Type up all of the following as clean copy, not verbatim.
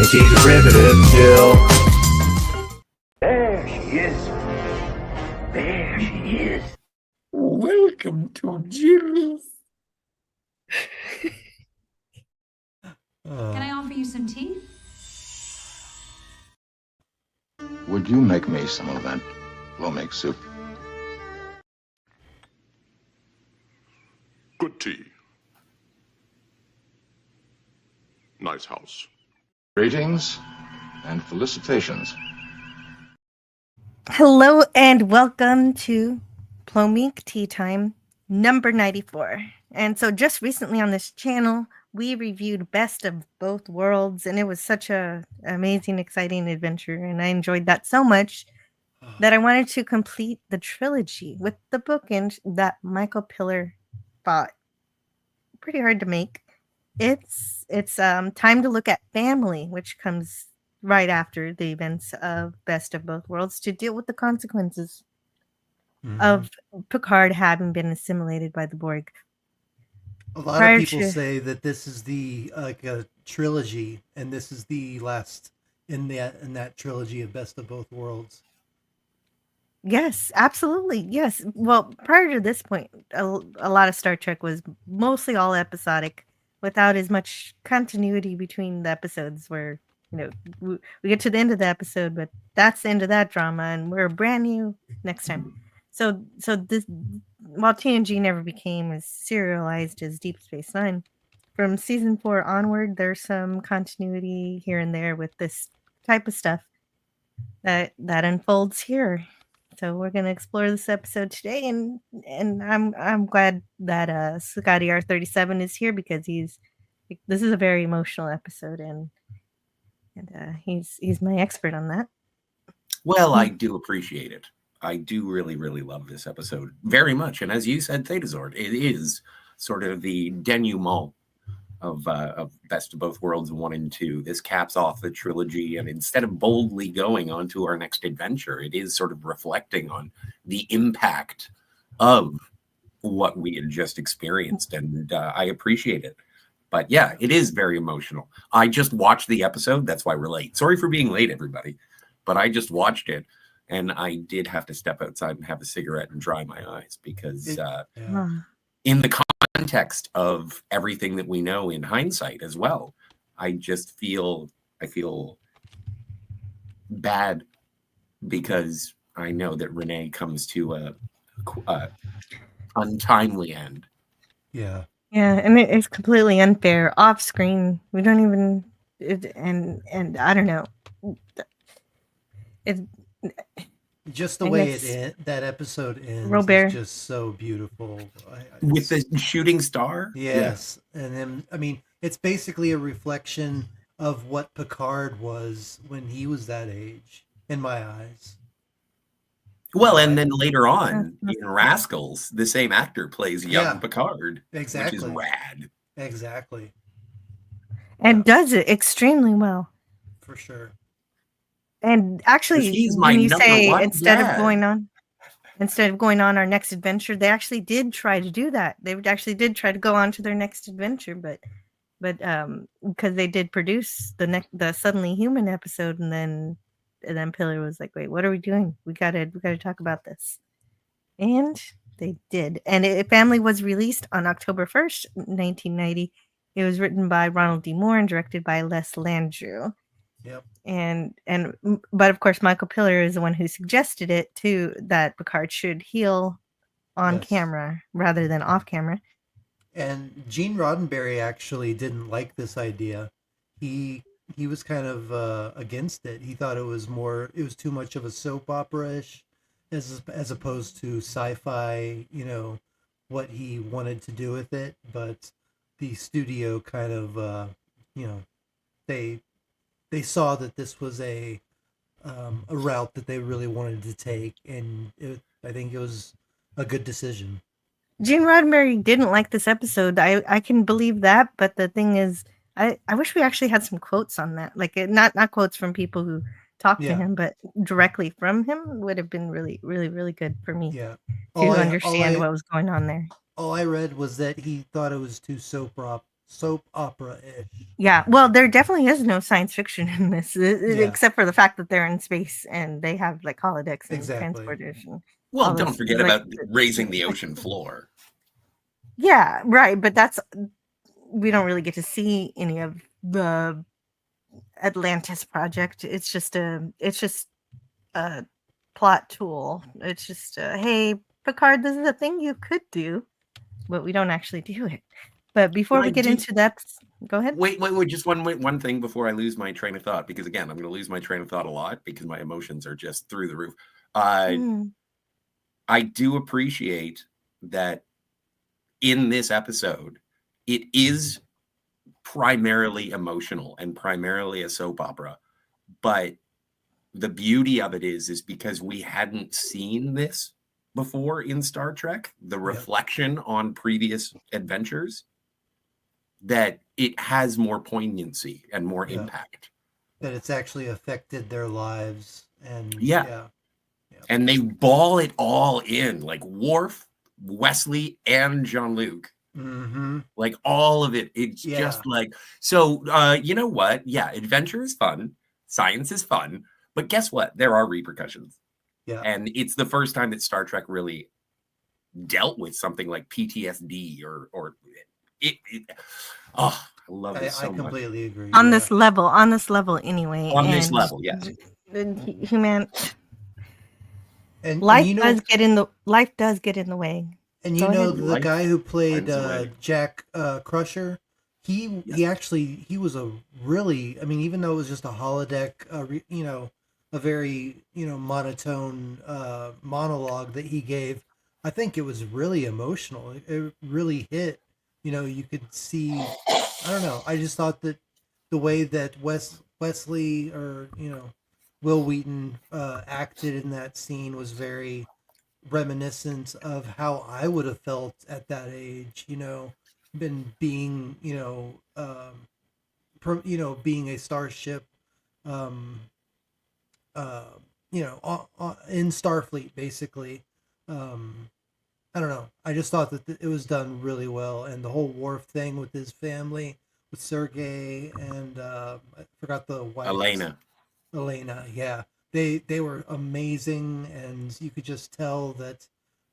She's riveted still. There she is. There she is. Welcome to Jill's. Can I offer you some tea? Would you make me some of that lo-make soup? Good tea. Nice house. Greetings and felicitations. Hello and welcome to Plomink Tea Time number 94. And so just recently on this channel, we reviewed Best of Both Worlds, and it was such a amazing, exciting adventure, and I enjoyed that so much that I wanted to complete the trilogy with the bookend that Michael Piller thought pretty hard to make. It's time to look at family, which comes right after the events of Best of Both Worlds, to deal with the consequences of Picard having been assimilated by the Borg. A lot of people say that this is the a trilogy, and this is the last in that trilogy of Best of Both Worlds. Yes, absolutely. Yes. Well, prior to this point, a lot of Star Trek was mostly all episodic, without as much continuity between the episodes. Where we get to the end of the episode, but that's the end of that drama, and we're brand new next time. So this, while TNG never became as serialized as Deep Space Nine, from season 4 onward, there's some continuity here and there with this type of stuff that unfolds here. So we're gonna explore this episode today, and I'm glad that Scotty R37 is here, because this is a very emotional episode, and he's my expert on that. Well, I do appreciate it. I do really, really love this episode very much. And as you said, Thedazord, it is sort of the denouement of Best of Both Worlds 1 and 2. This caps off the trilogy, and instead of boldly going on to our next adventure, it is sort of reflecting on the impact of what we had just experienced, and I appreciate it. But yeah, it is very emotional. I just watched the episode. That's why we're late. Sorry for being late, everybody. But I just watched it, and I did have to step outside and have a cigarette and dry my eyes, because in the context of everything that we know in hindsight as well, I feel bad, because I know that Renee comes to a untimely end. Yeah, and it's completely unfair. Off screen, we don't even, and I don't know. It's just the way that episode ends. Robert. Is just so beautiful. With the shooting star? Yes. Yeah. And then, I mean, it's basically a reflection of what Picard was when he was that age, in my eyes. Well, and then later on in Rascals, the same actor plays young Picard. Exactly. Which is rad. Exactly. And does it extremely well. For sure. And actually, when you say instead of going on our next adventure, they actually did try to do that. They actually did try to go on to their next adventure, but because they did produce the Suddenly Human episode, and then Piller was like, "Wait, what are we doing? We gotta talk about this," and they did. And Family was released on October 1st, 1990. It was written by Ronald D. Moore and directed by Les Landru. Yep. But of course, Michael Piller is the one who suggested it too, that Picard should heal on camera rather than off camera. And Gene Roddenberry actually didn't like this idea. He was kind of against it. He thought it was too much of a soap opera-ish, as opposed to sci-fi. What he wanted to do with it, but the studio kind of they saw that this was a route that they really wanted to take, and I think it was a good decision. Gene Roddenberry didn't like this episode. I can believe that, but the thing is, I wish we actually had some quotes on that. Like, not quotes from people who talked to him, but directly from him would have been really, really, really good for me to understand what was going on there. All I read was that he thought it was too soap soap opera-ish. Yeah, well, there definitely is no science fiction in this, Yeah. except for the fact that they're in space and they have like holodecks and Exactly. transporters. And Well, all don't this, forget like, about raising the ocean floor. Yeah, right. But we don't really get to see any of the Atlantis project. It's just a plot tool. It's just hey, Picard, this is a thing you could do, but we don't actually do it. But before we get into that, go ahead. Wait, just one thing before I lose my train of thought, because again, I'm going to lose my train of thought a lot because my emotions are just through the roof. I do appreciate that in this episode, it is primarily emotional and primarily a soap opera, but the beauty of it is because we hadn't seen this before in Star Trek, the reflection on previous adventures, that it has more poignancy and more impact. That it's actually affected their lives. And and they ball it all in, like Worf, Wesley, and Jean-Luc. Mm-hmm. Like all of it. It's just like, so you know what? Yeah, adventure is fun. Science is fun. But guess what? There are repercussions. Yeah. And it's the first time that Star Trek really dealt with something like PTSD or it I love it so much. I completely agree. On this level anyway. On this level, yeah. Life does get in the way. And the guy who played Jack Crusher, he was a really, I mean, even though it was just a holodeck, a very monotone monologue that he gave, I think it was really emotional. It really hit. You could see, I don't know, I just thought that the way that Wesley or Will Wheaton acted in that scene was very reminiscent of how I would have felt at that age, been being, being a starship, in Starfleet, basically. I don't know. I just thought that it was done really well, and the whole Worf thing with his family, with Sergei and I forgot the wife. Elena, yeah. They were amazing, and you could just tell that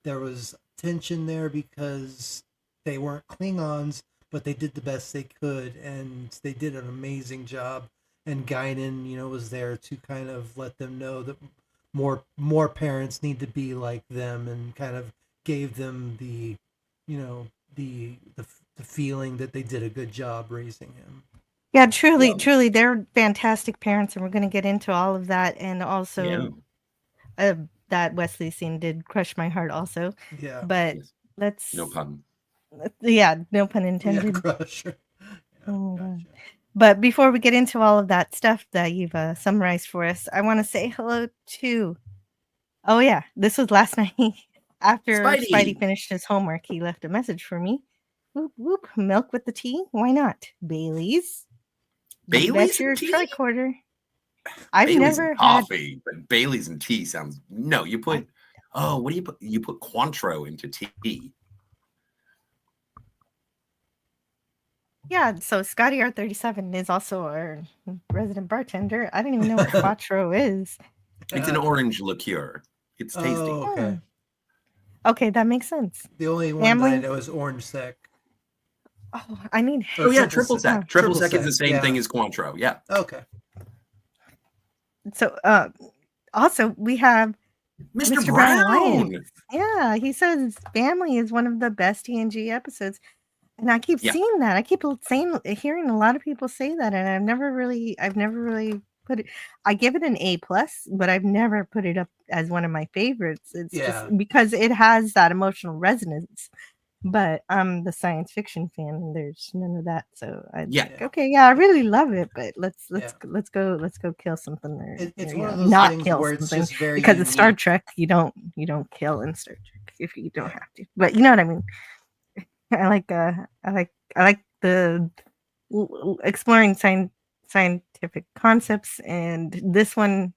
there was tension there because they weren't Klingons, but they did the best they could, and they did an amazing job. And Guinan, was there to kind of let them know that more parents need to be like them, and kind of gave them the feeling that they did a good job raising him. Yeah, truly, they're fantastic parents, and we're going to get into all of that. And also, that Wesley scene did crush my heart also. Yeah. But let's... No pun. Yeah, no pun intended. Yeah, crusher. Gotcha. But before we get into all of that stuff that you've summarized for us, I want to say hello to... Oh, yeah, this was last night. After Spidey finished his homework, he left a message for me. Whoop, whoop, milk with the tea? Why not? Bailey's? Bailey's your and tea? Tricorder. I've Bailey's never and had coffee, but Bailey's and tea sounds... No, you put... what do you put? You put Cointreau into tea. Yeah, so Scotty R37 is also our resident bartender. I don't even know what Cointreau is. It's an orange liqueur. It's tasty. Oh, okay. Okay, that makes sense. The only one that I know is Orange Sec. Oh, I mean... Oh, yeah, Triple Sec. Triple Sec is the same thing as Cointreau, yeah. Okay. So, also, we have Mr. Brown. Yeah, he says Family is one of the best TNG episodes. And I keep seeing that. I keep hearing a lot of people say that, and I've never really put it... I give it an A+, but I've never put it up as one of my favorites. It's just because it has that emotional resonance. But I'm the science fiction fan, and there's none of that. So I really love it. But let's go kill something there. It's one of those not things kill where it's something, just very because it's Star Trek. You don't kill in Star Trek if you don't have to. But you know what I mean. I like the exploring scientific concepts, and this one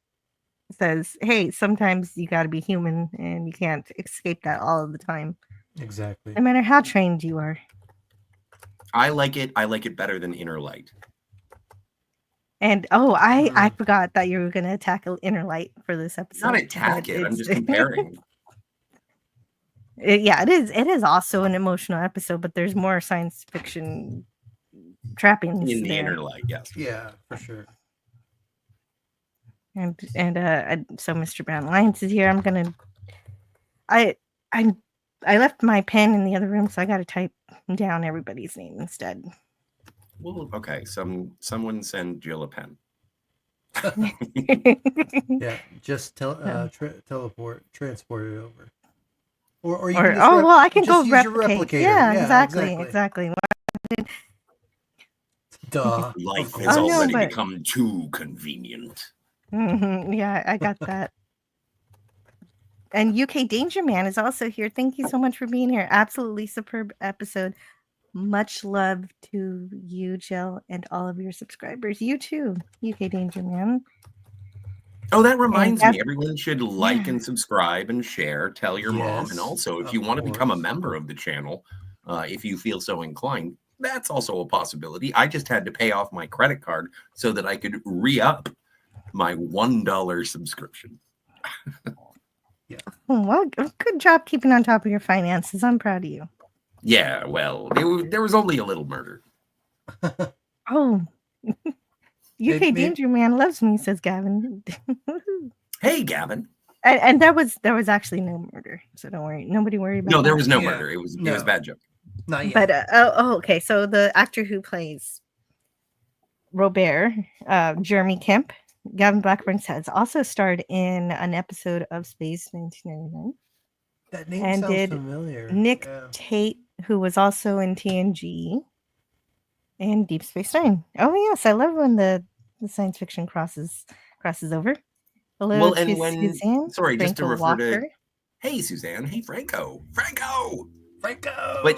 says, hey, sometimes you got to be human, and you can't escape that all of the time. Exactly. No matter how trained you are. I like it. I like it better than Inner Light. And I forgot that you were going to tackle Inner Light for this episode. Not attack it. I'm just comparing. It is also an emotional episode, but there's more science fiction trappings In the there. Inner Light, yes. Yeah, for sure. And so Mr. Brown Lyons is here. I left my pen in the other room, so I got to type down everybody's name instead. Well, okay. Someone send Jill a pen. Yeah, just transport it over. Or you Or can just I can just go use your replicate. replicator. Yeah, exactly. Duh. Life Of has course. already but- become too convenient. Yeah, I got that. And UK Danger Man is also here. Thank you so much for being here. Absolutely superb episode. Much love to you, Jill, and all of your subscribers. You too, UK Danger Man. Oh, that reminds And me. Everyone should like and subscribe and share. Tell your mom. And also, if of you want to become a course. member of the channel, if you feel so inclined, that's also a possibility. I just had to pay off my credit card so that I could re-up my $1 subscription. Well, good job keeping on top of your finances. I'm proud of you. Yeah, well, there was only a little murder. Oh, UK Maybe- Danger Man loves me, says Gavin. Hey, Gavin. And there was actually no murder, so don't worry. Nobody worry about No, there that. was no Yeah. murder. It was No. a bad joke. Not yet. But okay. So the actor who plays Robert, Jeremy Kemp, Gavin Blackburn has also starred in an episode of Space 1999. that name and sounds did familiar. Nick Yeah. Tate, who was also in TNG and Deep Space Nine. Oh yes, I love when the science fiction crosses over. Hello Well, to and when Suzanne. sorry, just to Franco refer to Walker. hey, Suzanne. Hey, Franco. Franco. But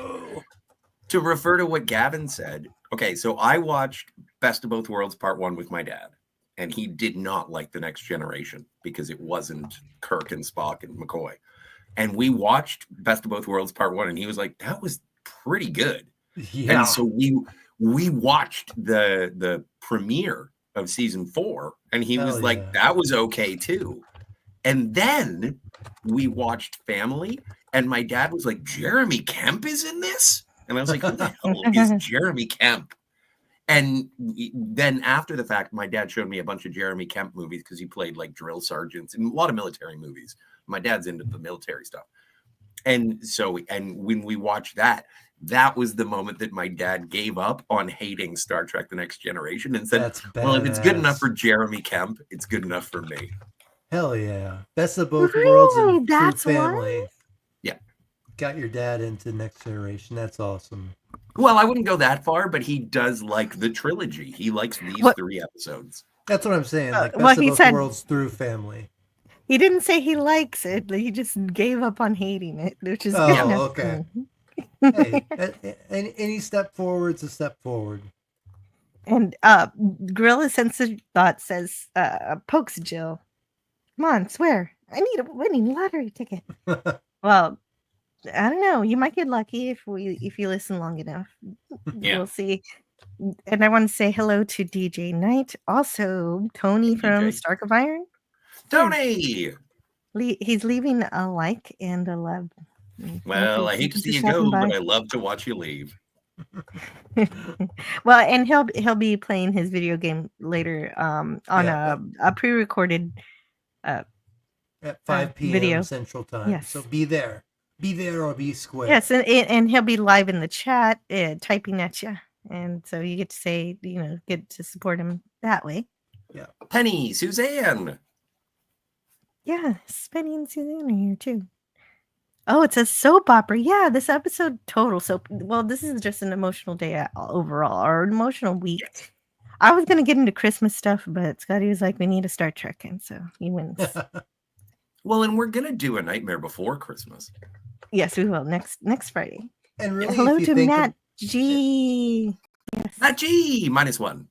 to refer to what Gavin said, okay, so I watched Best of Both Worlds Part 1 with my dad, and he did not like The Next Generation because it wasn't Kirk and Spock and McCoy. And we watched Best of Both Worlds Part 1, and he was like, that was pretty good. Yeah. And so we watched the premiere of season 4, and he was Hell like, yeah. that was okay too. And then we watched Family, and my dad was like, Jeremy Kemp is in this? And I was like, who the hell is Jeremy Kemp? And then after the fact, my dad showed me a bunch of Jeremy Kemp movies because he played like drill sergeants in a lot of military movies. My dad's into the military stuff. And so, and when we watched that was the moment that my dad gave up on hating Star Trek The Next Generation and said, That's well, if it's good enough badass. for Jeremy Kemp, it's good enough for me. Hell yeah. Best of both worlds Really? and That's true why? family. Yeah. Got your dad into Next Generation. That's awesome. Well, I wouldn't go that far, but he does like the trilogy. He likes these What- 3 episodes. That's what I'm saying. Like well, best he of both said- worlds through family. He didn't say he likes it. He just gave up on hating it, which is Oh, good enough. okay. Hey, any step forward's a step forward. And Gorilla Censored Thought says, pokes Jill. Come on, swear. I need a winning lottery ticket. Well, I don't know. You might get lucky if you listen long enough. Yeah. We'll see. And I want to say hello to DJ Knight. Also, Tony from DJ. Stark of Iron. Tony! He's leaving a like and a love. Well, I hate to see you go, but I love to watch you leave. Well, and he'll be playing his video game later on Yeah. a pre-recorded At 5 p.m. video. Central Time. Yes. So be there. Be there or be square. yes, and he'll be live in the chat typing at you, and so you get to say, get to support him that way. Penny, Suzanne. Yeah, Spenny and Suzanne are here too. Oh, it's a soap opera. Yeah, this episode total soap. Well, this is just an emotional day overall, or an emotional week. I was gonna get into Christmas stuff, but Scotty was like, "We need to start trekking," so he wins. Well, and we're gonna do A Nightmare Before Christmas. Yes, we will next Friday. And really, Hello if you to think Matt G. Yes. Not G -1.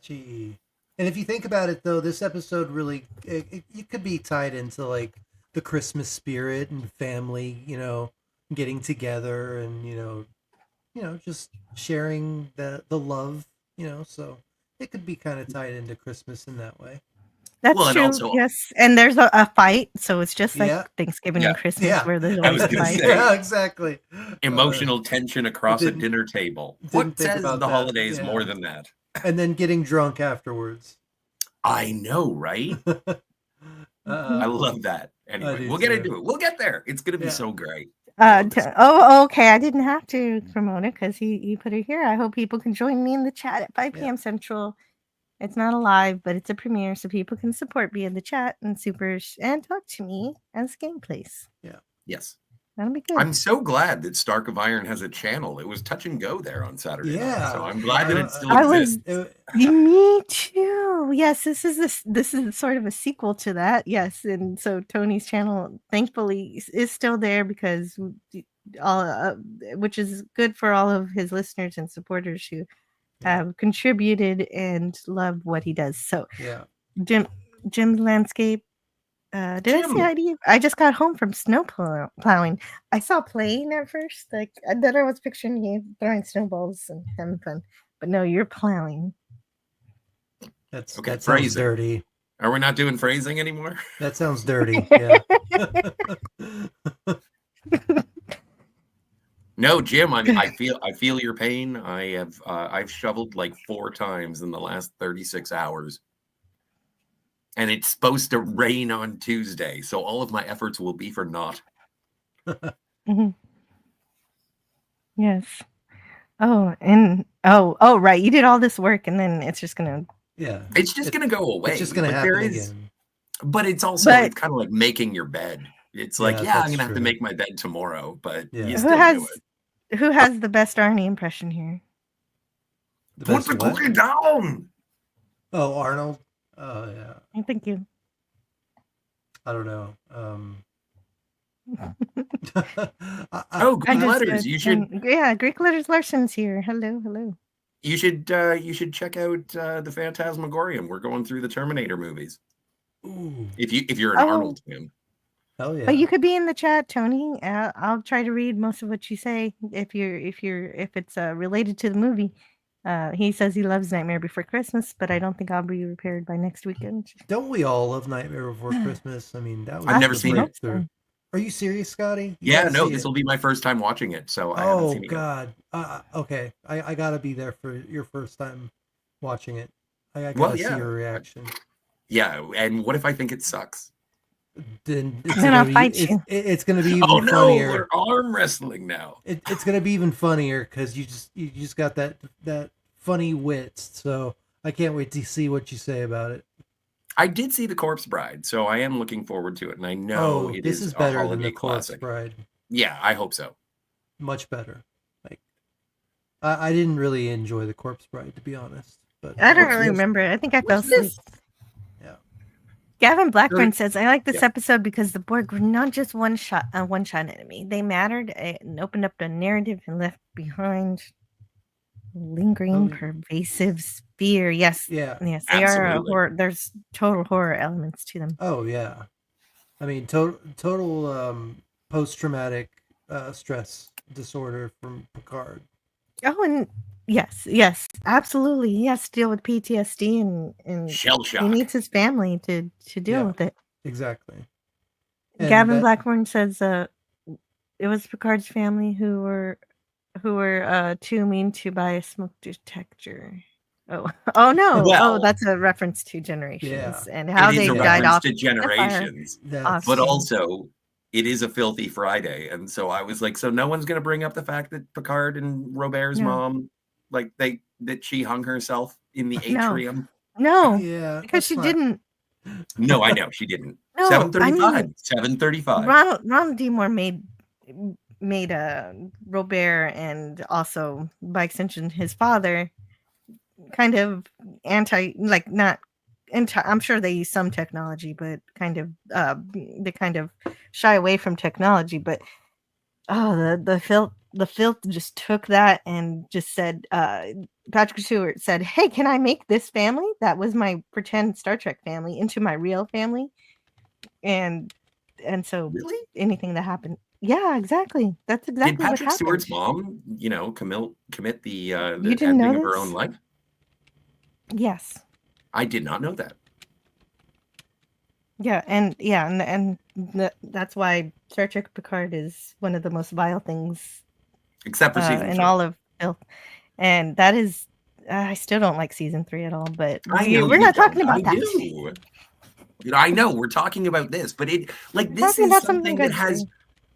Gee. And if you think about it, though, this episode really it could be tied into like the Christmas spirit and family, getting together and just sharing the love, so it could be kind of tied into Christmas in that way. That's Well, and true. also- Yes, and there's a fight, so it's just like Yeah. Thanksgiving Yeah. and Christmas Yeah. where there's I always was a gonna fight. say- Yeah, exactly. Emotional tension across a didn't- dinner table. didn't What think says about the that. holidays Yeah. more than that? And then getting drunk afterwards. I know, right? I love that. Anyway, do we'll get too. into it. We'll get there. It's going to be Yeah. so great. Okay. I didn't have to promote it because he put it here. I hope people can join me in the chat at 5 p.m. Central. It's not a live, but it's a premiere, so people can support me in the chat and supers and talk to me as gameplays. Yes. That'll be good. I'm so glad that Stark of Iron has a channel. It was touch and go there on Saturday night. Yeah. So I'm glad that it still I was- exists. Me too. Yes, this is sort of a sequel to that. Yes, and so Tony's channel, thankfully, is still there because all, which is good for all of his listeners and supporters who have contributed and love what he does. So, Yeah. Jim's landscape. Did I Jim. say ID? I just got home from snow plowing. I saw playing at first, like then I was picturing you throwing snowballs and having fun. But no, you're plowing. That Okay, sounds phrasing. dirty. Are we not doing phrasing anymore? That sounds dirty. Yeah. No, Jim. I feel your pain. I've shoveled like 4 times in the last 36 hours. And it's supposed to rain on Tuesday, so all of my efforts will be for naught. Mhm. Yes. Oh, and right. You did all this work, and then it's just gonna. Yeah. It's just going to go away. It's just going to but happen there is- again. But it's also But- it's kind of like making your bed. It's like, Yeah, yeah, I'm that's going to have to true. make my bed tomorrow, but Yeah. you Who still do it. Who has the best Arnie impression here? The Put best the what? cookie down. Oh, Arnold. Oh, yeah. Thank you. I don't know. Oh, Greek just letters. said, You should yeah, Greek letters Larson's here. Hello. you should check out the Phantasmagorium. We're going through the Terminator movies. Ooh, If you're an Oh. Arnold fan. hell yeah. But you could be in the chat, Tony. I'll try to read most of what you say if it's related to the movie. He says he loves Nightmare Before Christmas, but I don't think I'll be repaired by next weekend. Don't we all love Nightmare Before Christmas? I mean, that was I've never the seen it. breakthrough. Are you serious, Scotty? You Yeah, gotta no, see this it. will be my first time watching it, so I haven't Oh seen it yet. God. Okay, I gotta be there for your first time watching it. I gotta Well, see yeah. your reaction. Yeah, and what if I think it sucks? Then it's Then I'll gonna fight be you. it's gonna be even Oh no, funnier. we're arm wrestling now. It's gonna be even funnier because you just got that funny wit. So I can't wait to see what you say about it. I did see The Corpse Bride, so I am looking forward to it, and I know it this is a better than holiday the Corpse classic. Bride. Yeah, I hope so. Much better. Like I didn't really enjoy the Corpse Bride, to be honest. But I don't What's really this? remember. I think I fell What's asleep. this? Yeah. Gavin Blackburn says, "I like this Yeah. episode because the Borg were not just one shot enemy. They mattered and opened up the narrative and left behind lingering, Oh, yeah. pervasive fear." Yes, Yeah. yes, they are a Absolutely. horror. There's total horror elements to them. Oh yeah. I mean, total post-traumatic stress disorder from Picard. Oh, and yes, absolutely. He has to deal with PTSD and Shell he shock. needs his family to deal Yeah. with it. Exactly. And Gavin that- Blackburn says it was Picard's family who were too mean to buy a smoke detector. Oh no! Well- That's a reference to Generations Yeah. and how It they is a died reference off. to Generations, That's, but Awesome. also it is a filthy Friday, and so I was like, so no one's going to bring up the fact that Picard and Robert's No. mom, like that she hung herself in the No. atrium. No, yeah, because that's she not- didn't. No, I know she didn't. No, 7:35. 7:35. Ronald D. Moore made Robert and also by extension his father kind of I'm sure they use some technology, but kind of they kind of shy away from technology. But the filth just took that and just said, Patrick Stewart said, "Hey, can I make this family that was my pretend Star Trek family into my real family?" And so Really? anything that happened, Yeah, exactly. That's Did exactly what Patrick Stewart's happened. mom, commit the You didn't ending know of her own this? life? Yes. I did not know that. Yeah, that's why Star Trek Picard is one of the most vile things Except for season in 3. all of filth. And that is, I still don't like season 3 at all, but I know we're you not don't. talking I about that. do. I know we're talking about this, but this Talking is about something something that good. has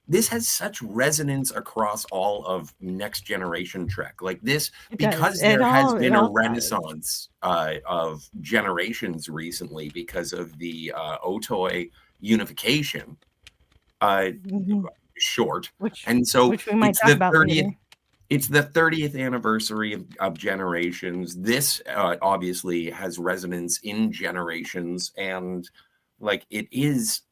this has such resonance across all of Next Generation Trek. Like this, It because does. there has It been a all does. renaissance of generations recently because of the Otoi unification Mhm. short, Which and so we might it's talk the about 30th. later. It's the 30th anniversary of Generations. This obviously has resonance in Generations, and like it is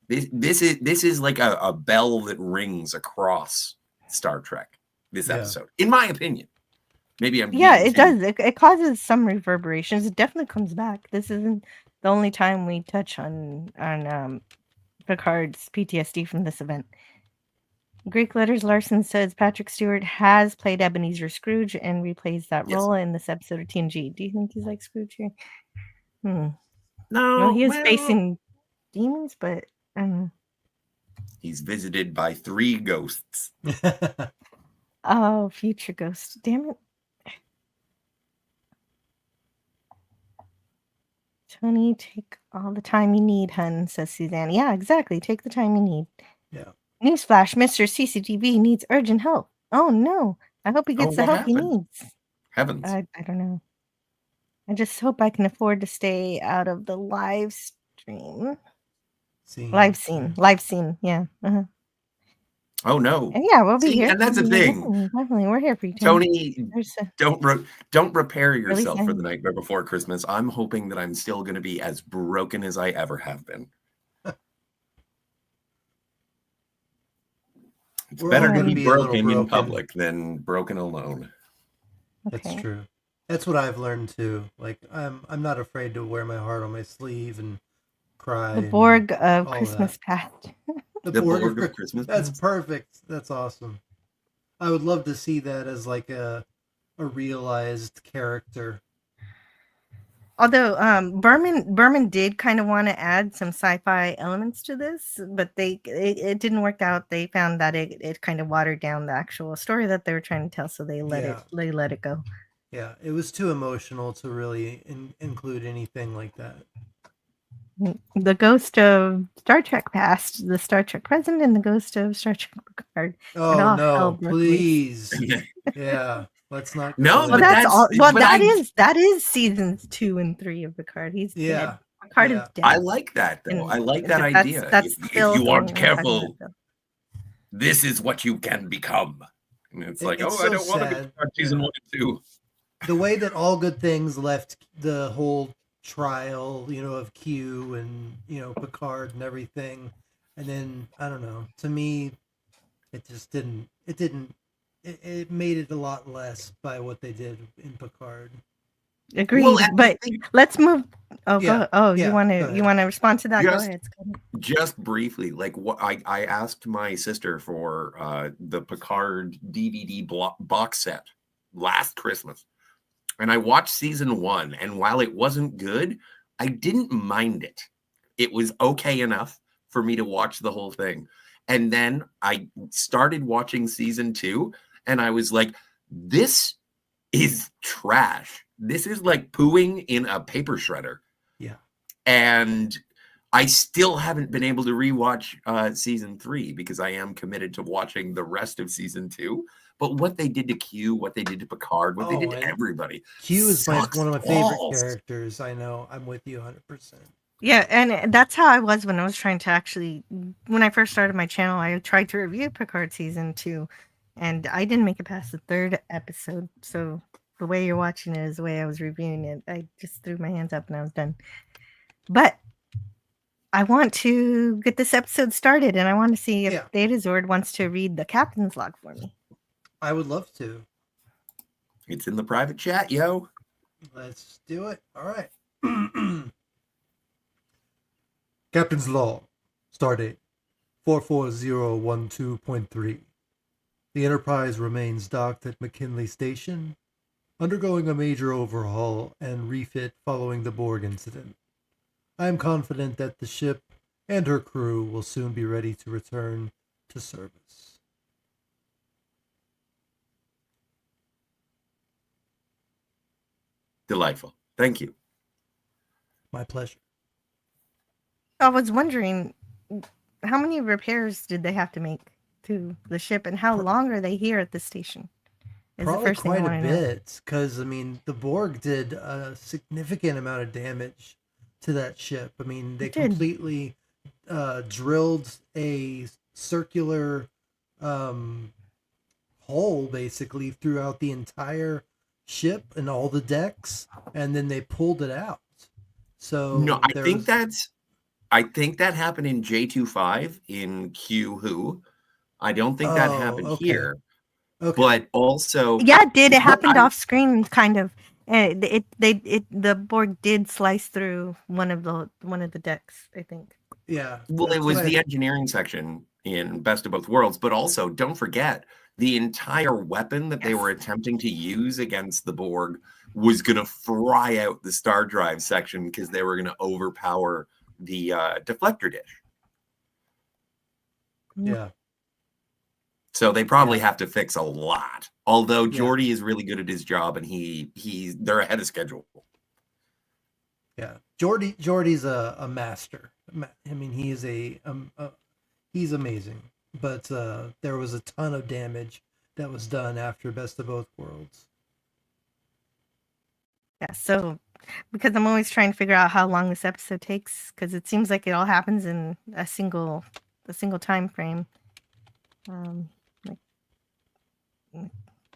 this is like a bell that rings across Star Trek. This Yeah. episode, in my opinion, maybe I'm Yeah, being it does. It causes some reverberations. It definitely comes back. This isn't the only time we touch on Picard's PTSD from this event. Greek Letters Larson says Patrick Stewart has played Ebenezer Scrooge and replays that Yes. role in this episode of TNG. Do you think he's like Scrooge here? No, Well, he is facing demons, but I don't know. He's visited by 3 ghosts. Oh, future ghost. Damn it. Tony, take all the time you need, hun, says Suzanne. Yeah, exactly. Take the time you need. Yeah. Newsflash, Mr. CCTV needs urgent help. Oh, no. I hope he gets the what help he happened? needs. Heavens. I don't know. I just hope I can afford to stay out of the live stream. Live scene. Yeah. Uh-huh. Oh no. And yeah, we'll be here. And that's the thing. Definitely. We're here for you, Tony. Tony, don't prepare yourself for sad. the Nightmare Before Christmas. I'm hoping that I'm still going to be as broken as I ever have been. It's better to be broken in public than broken alone. That's true. That's what I've learned too. Like I'm not afraid to wear my heart on my sleeve and cry. The Borg of Christmas past. The Borg of Christmas. That's perfect. That's awesome. I would love to see that as like a realized character. Although Berman did kind of want to add some sci-fi elements to this, but it didn't work out. They found that it kind of watered down the actual story that they were trying to tell, so they let it go. Yeah, it was too emotional to really include anything like that. The ghost of Star Trek past, the Star Trek present, and the ghost of Star Trek Picard. Oh no, please! Yeah, let's not. No, well, that's all. Well, that is seasons 2 and 3 of Picard. He's dead. Picard is dead. I like that though. I like that idea. If you aren't careful, this is what you can become. And it's like, I don't want to be season 1 and 2. The way that All Good Things left the whole trial, of Q and Picard and everything, and then I don't know. To me, it just didn't. It made it a lot less by what they did in Picard. Agreed, but let's move. Oh, go. Oh, you want to respond to that? Go ahead. Just briefly, like what I asked my sister for the Picard DVD box set last Christmas. And I watched season 1, and while it wasn't good, I didn't mind it. It was okay enough for me to watch the whole thing. And then I started watching season 2, and I was like, this is trash. This is like pooing in a paper shredder. Yeah. And I still haven't been able to rewatch season 3 because I am committed to watching the rest of season 2. But what they did to Q, what they did to Picard, what they did to everybody. Q is one of my favorite characters. I know. I'm with you 100%. Yeah, and that's how I was when I was trying to when I first started my channel, I tried to review Picard season 2, and I didn't make it past the 3rd episode. So the way you're watching it is the way I was reviewing it. I just threw my hands up and I was done. But I want to get this episode started, and I want to see if Data Zord wants to read the captain's log for me. I would love to. It's in the private chat, yo. Let's do it. All right. Captain's log. Stardate 44012.3. The Enterprise remains docked at McKinley Station, undergoing a major overhaul and refit following the Borg incident. I am confident that the ship and her crew will soon be ready to return to service. Delightful. Thank you. My pleasure. I was wondering, how many repairs did they have to make to the ship, and how long are they here at the station? Probably quite a bit, because, I mean, the Borg did a significant amount of damage to that ship. I mean, they completely drilled a circular hole, basically, throughout the entire ship and all the decks, and then they pulled it out. So no, I think that happened in J25 in Q Who. I don't think that happened here. Okay. But also, yeah, it did. It happened off screen, kind of. The Borg did slice through one of the decks, I think. Yeah. Well, it was the engineering section in Best of Both Worlds, but also don't forget the entire weapon that they were attempting to use against the Borg was going to fry out the star drive section because they were going to overpower the deflector dish. Yeah. So they probably have to fix a lot. Although Geordi is really good at his job, and they're ahead of schedule. Yeah, Geordi's a master. I mean, he is he's amazing. But there was a ton of damage that was done after Best of Both Worlds. Yeah, so because I'm always trying to figure out how long this episode takes, because it seems like it all happens in a single time frame.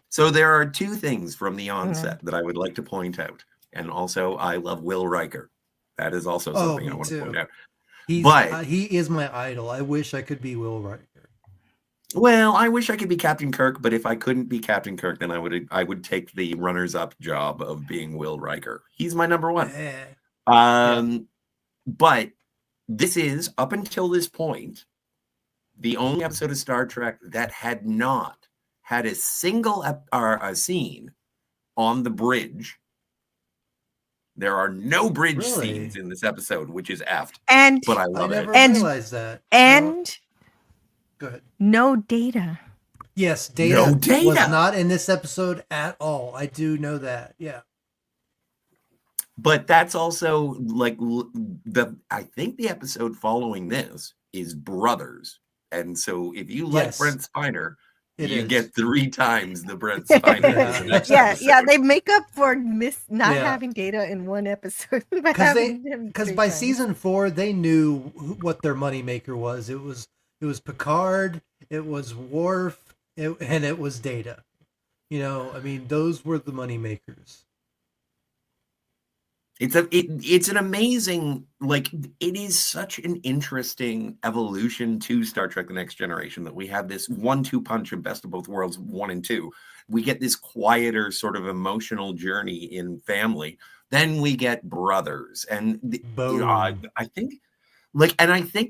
So there are two things from the onset that I would like to point out. And also, I love Will Riker. That is also something I want to point out. He is my idol. I wish I could be Will Riker. Well, I wish I could be Captain Kirk, but if I couldn't be Captain Kirk, then I would take the runners-up job of being Will Riker. He's my number one. But this is, up until this point, the only episode of Star Trek that had not had a single a scene on the bridge. There are no bridge scenes in this episode, which is effed. But I love it. I never realized that. And go ahead. No Data. Yes, Data was not in this episode at all. I do know that. Yeah. But that's also like I think the episode following this is Brothers. And so if you like Brent Spiner, you get 3 times the Brent Spiner. Yeah, they make up for not having Data in one episode. Because by season 4, they knew what their moneymaker was. It was Picard, it was Worf, and it was Data. You know, I mean, those were the moneymakers. It's an amazing, like, it is such an interesting evolution to Star Trek The Next Generation that we have this 1-2 punch of Best of Both Worlds 1 and 2. We get this quieter sort of emotional journey in family. Then we get Brothers. And I think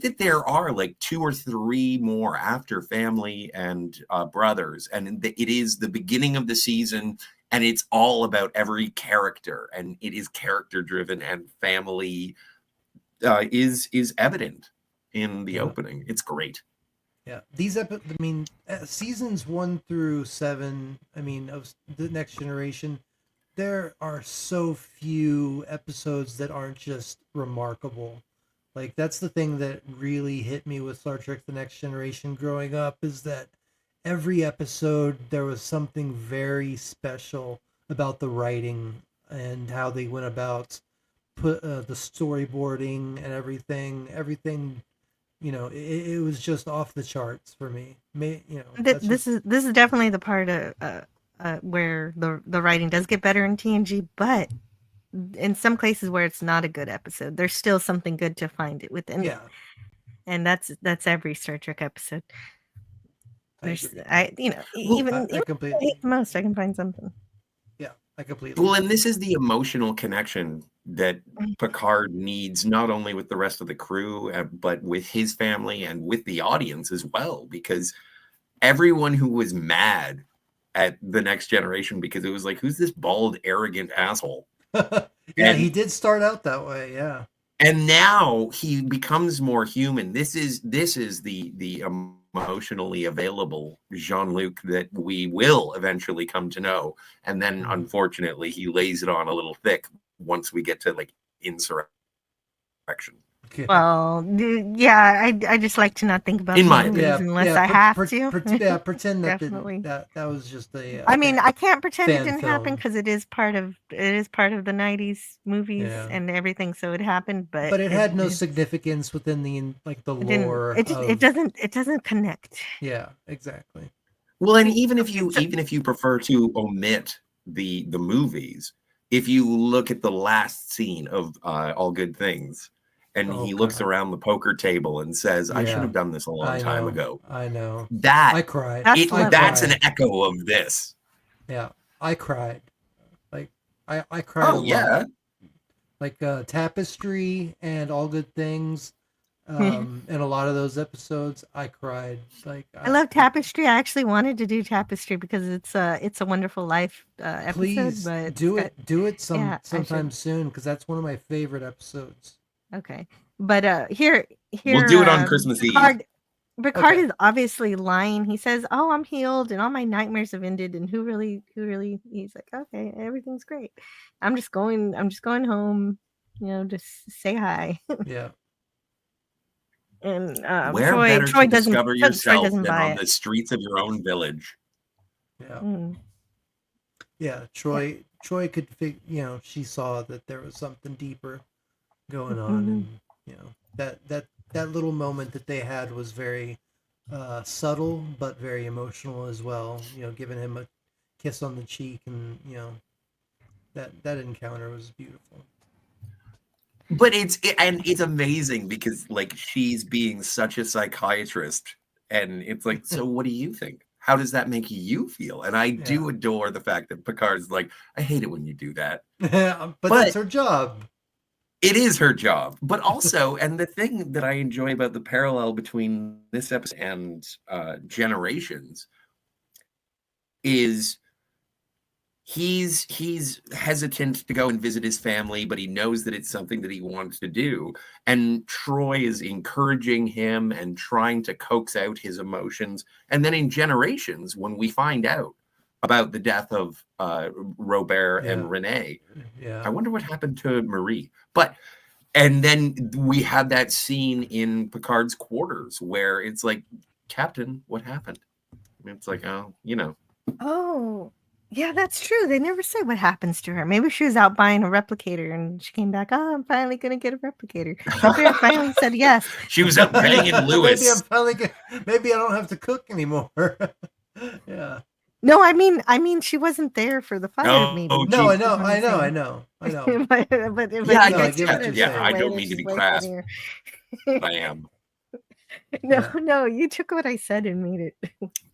that there are like 2 or 3 more after Family and Brothers. And it is the beginning of the season. And it's all about every character, and it is character driven, and family is evident in the opening. It's great. Yeah, seasons 1 through 7. I mean, of The Next Generation, there are so few episodes that aren't just remarkable. Like, that's the thing that really hit me with Star Trek: The Next Generation growing up, is that every episode there was something very special about the writing and how they went about the storyboarding and everything. You know, it was just off the charts for me. This is definitely the part of where the writing does get better in TNG, but in some places where it's not a good episode, there's still something good to find it within. Yeah, and that's every Star Trek episode. I completely. hate the most, I can find something. Yeah, I completely. Well, and this is the emotional connection that Picard needs, not only with the rest of the crew, but with his family and with the audience as well, because everyone who was mad at the Next Generation, because it was like, who's this bald, arrogant asshole? Yeah, he did start out that way. Yeah. And now he becomes more human. This is the emotionally available Jean-Luc that we will eventually come to know. And then, unfortunately, he lays it on a little thick once we get to like insurrection. Well, yeah, I just like to not think about In the my movies opinion. unless I have to. Pretend that Definitely. that was just a. I mean, I can't pretend it fan didn't happen film. because it is part of the '90s movies and everything, so it happened. But it had no significance within the lore. It doesn't connect. Yeah, exactly. Well, and even if you prefer to omit the movies, if you look at the last scene of All Good Things, and he looks around the poker table and says, "I should have done this a long time ago." I know. That I cried. That's an echo of this. Yeah, I cried. Like I cried. Oh yeah. Like Tapestry and All Good Things. And a lot of those episodes, I cried. Like I love Tapestry. I actually wanted to do Tapestry because it's a Wonderful Life episode. Please but do it sometime soon because that's one of my favorite episodes. Okay, but here we'll do it on Christmas Eve. Picard is obviously lying. He says, "Oh, I'm healed, and all my nightmares have ended." And who really? He's like, "Okay, everything's great. I'm just going home. Just say hi." Yeah. And where better Troy to discover yourself than on it. the streets of your own village? Yeah. Yeah. Troy could she saw that there was something deeper going on, and that little moment that they had was very subtle but very emotional as well. Giving him a kiss on the cheek, and that encounter was beautiful. But it's amazing because like she's being such a psychiatrist, and it's like, so what do you think? How does that make you feel? And I do adore the fact that Picard's like, I hate it when you do that. but that's her job. It is her job. But also, and the thing that I enjoy about the parallel between this episode and Generations is he's hesitant to go and visit his family, but he knows that it's something that he wants to do. And Troy is encouraging him and trying to coax out his emotions. And then in Generations, when we find out about the death of Robert and Renee, I wonder what happened to Marie. And then we had that scene in Picard's quarters where it's like, Captain, what happened? And it's like, Oh, yeah, that's true. They never say what happens to her. Maybe she was out buying a replicator and she came back. Oh, I'm finally going to get a replicator. Maybe finally said yes. She was out banging Lewis. Maybe I don't have to cook anymore. Yeah. No, I mean, she wasn't there for the fire. Maybe. No, I know. but I don't mean to be crass. But I am. No, you took what I said and made it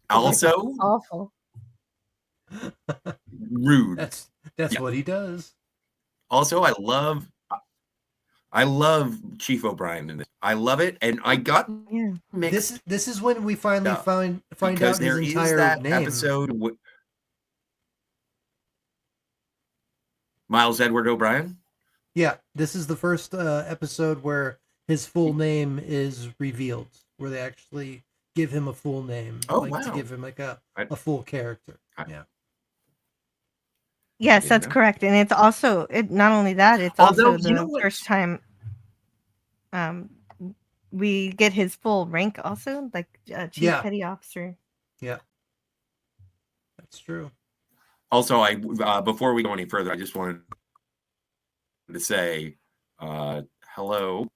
also awful. Rude. That's what he does. Also, I love Chief O'Brien in this. I love it, and I got mixed. This is when we finally find out his entire name. Episode. Miles Edward O'Brien. Yeah, this is the first episode where his full name is revealed, where they actually give him a full name, to give him like a full character. Yeah. Yes, that's correct, and it's also not only that, it's also the first time we get his full rank, also like Chief Petty Officer. Yeah, that's true. Also, I before we go any further, I just wanted to say hello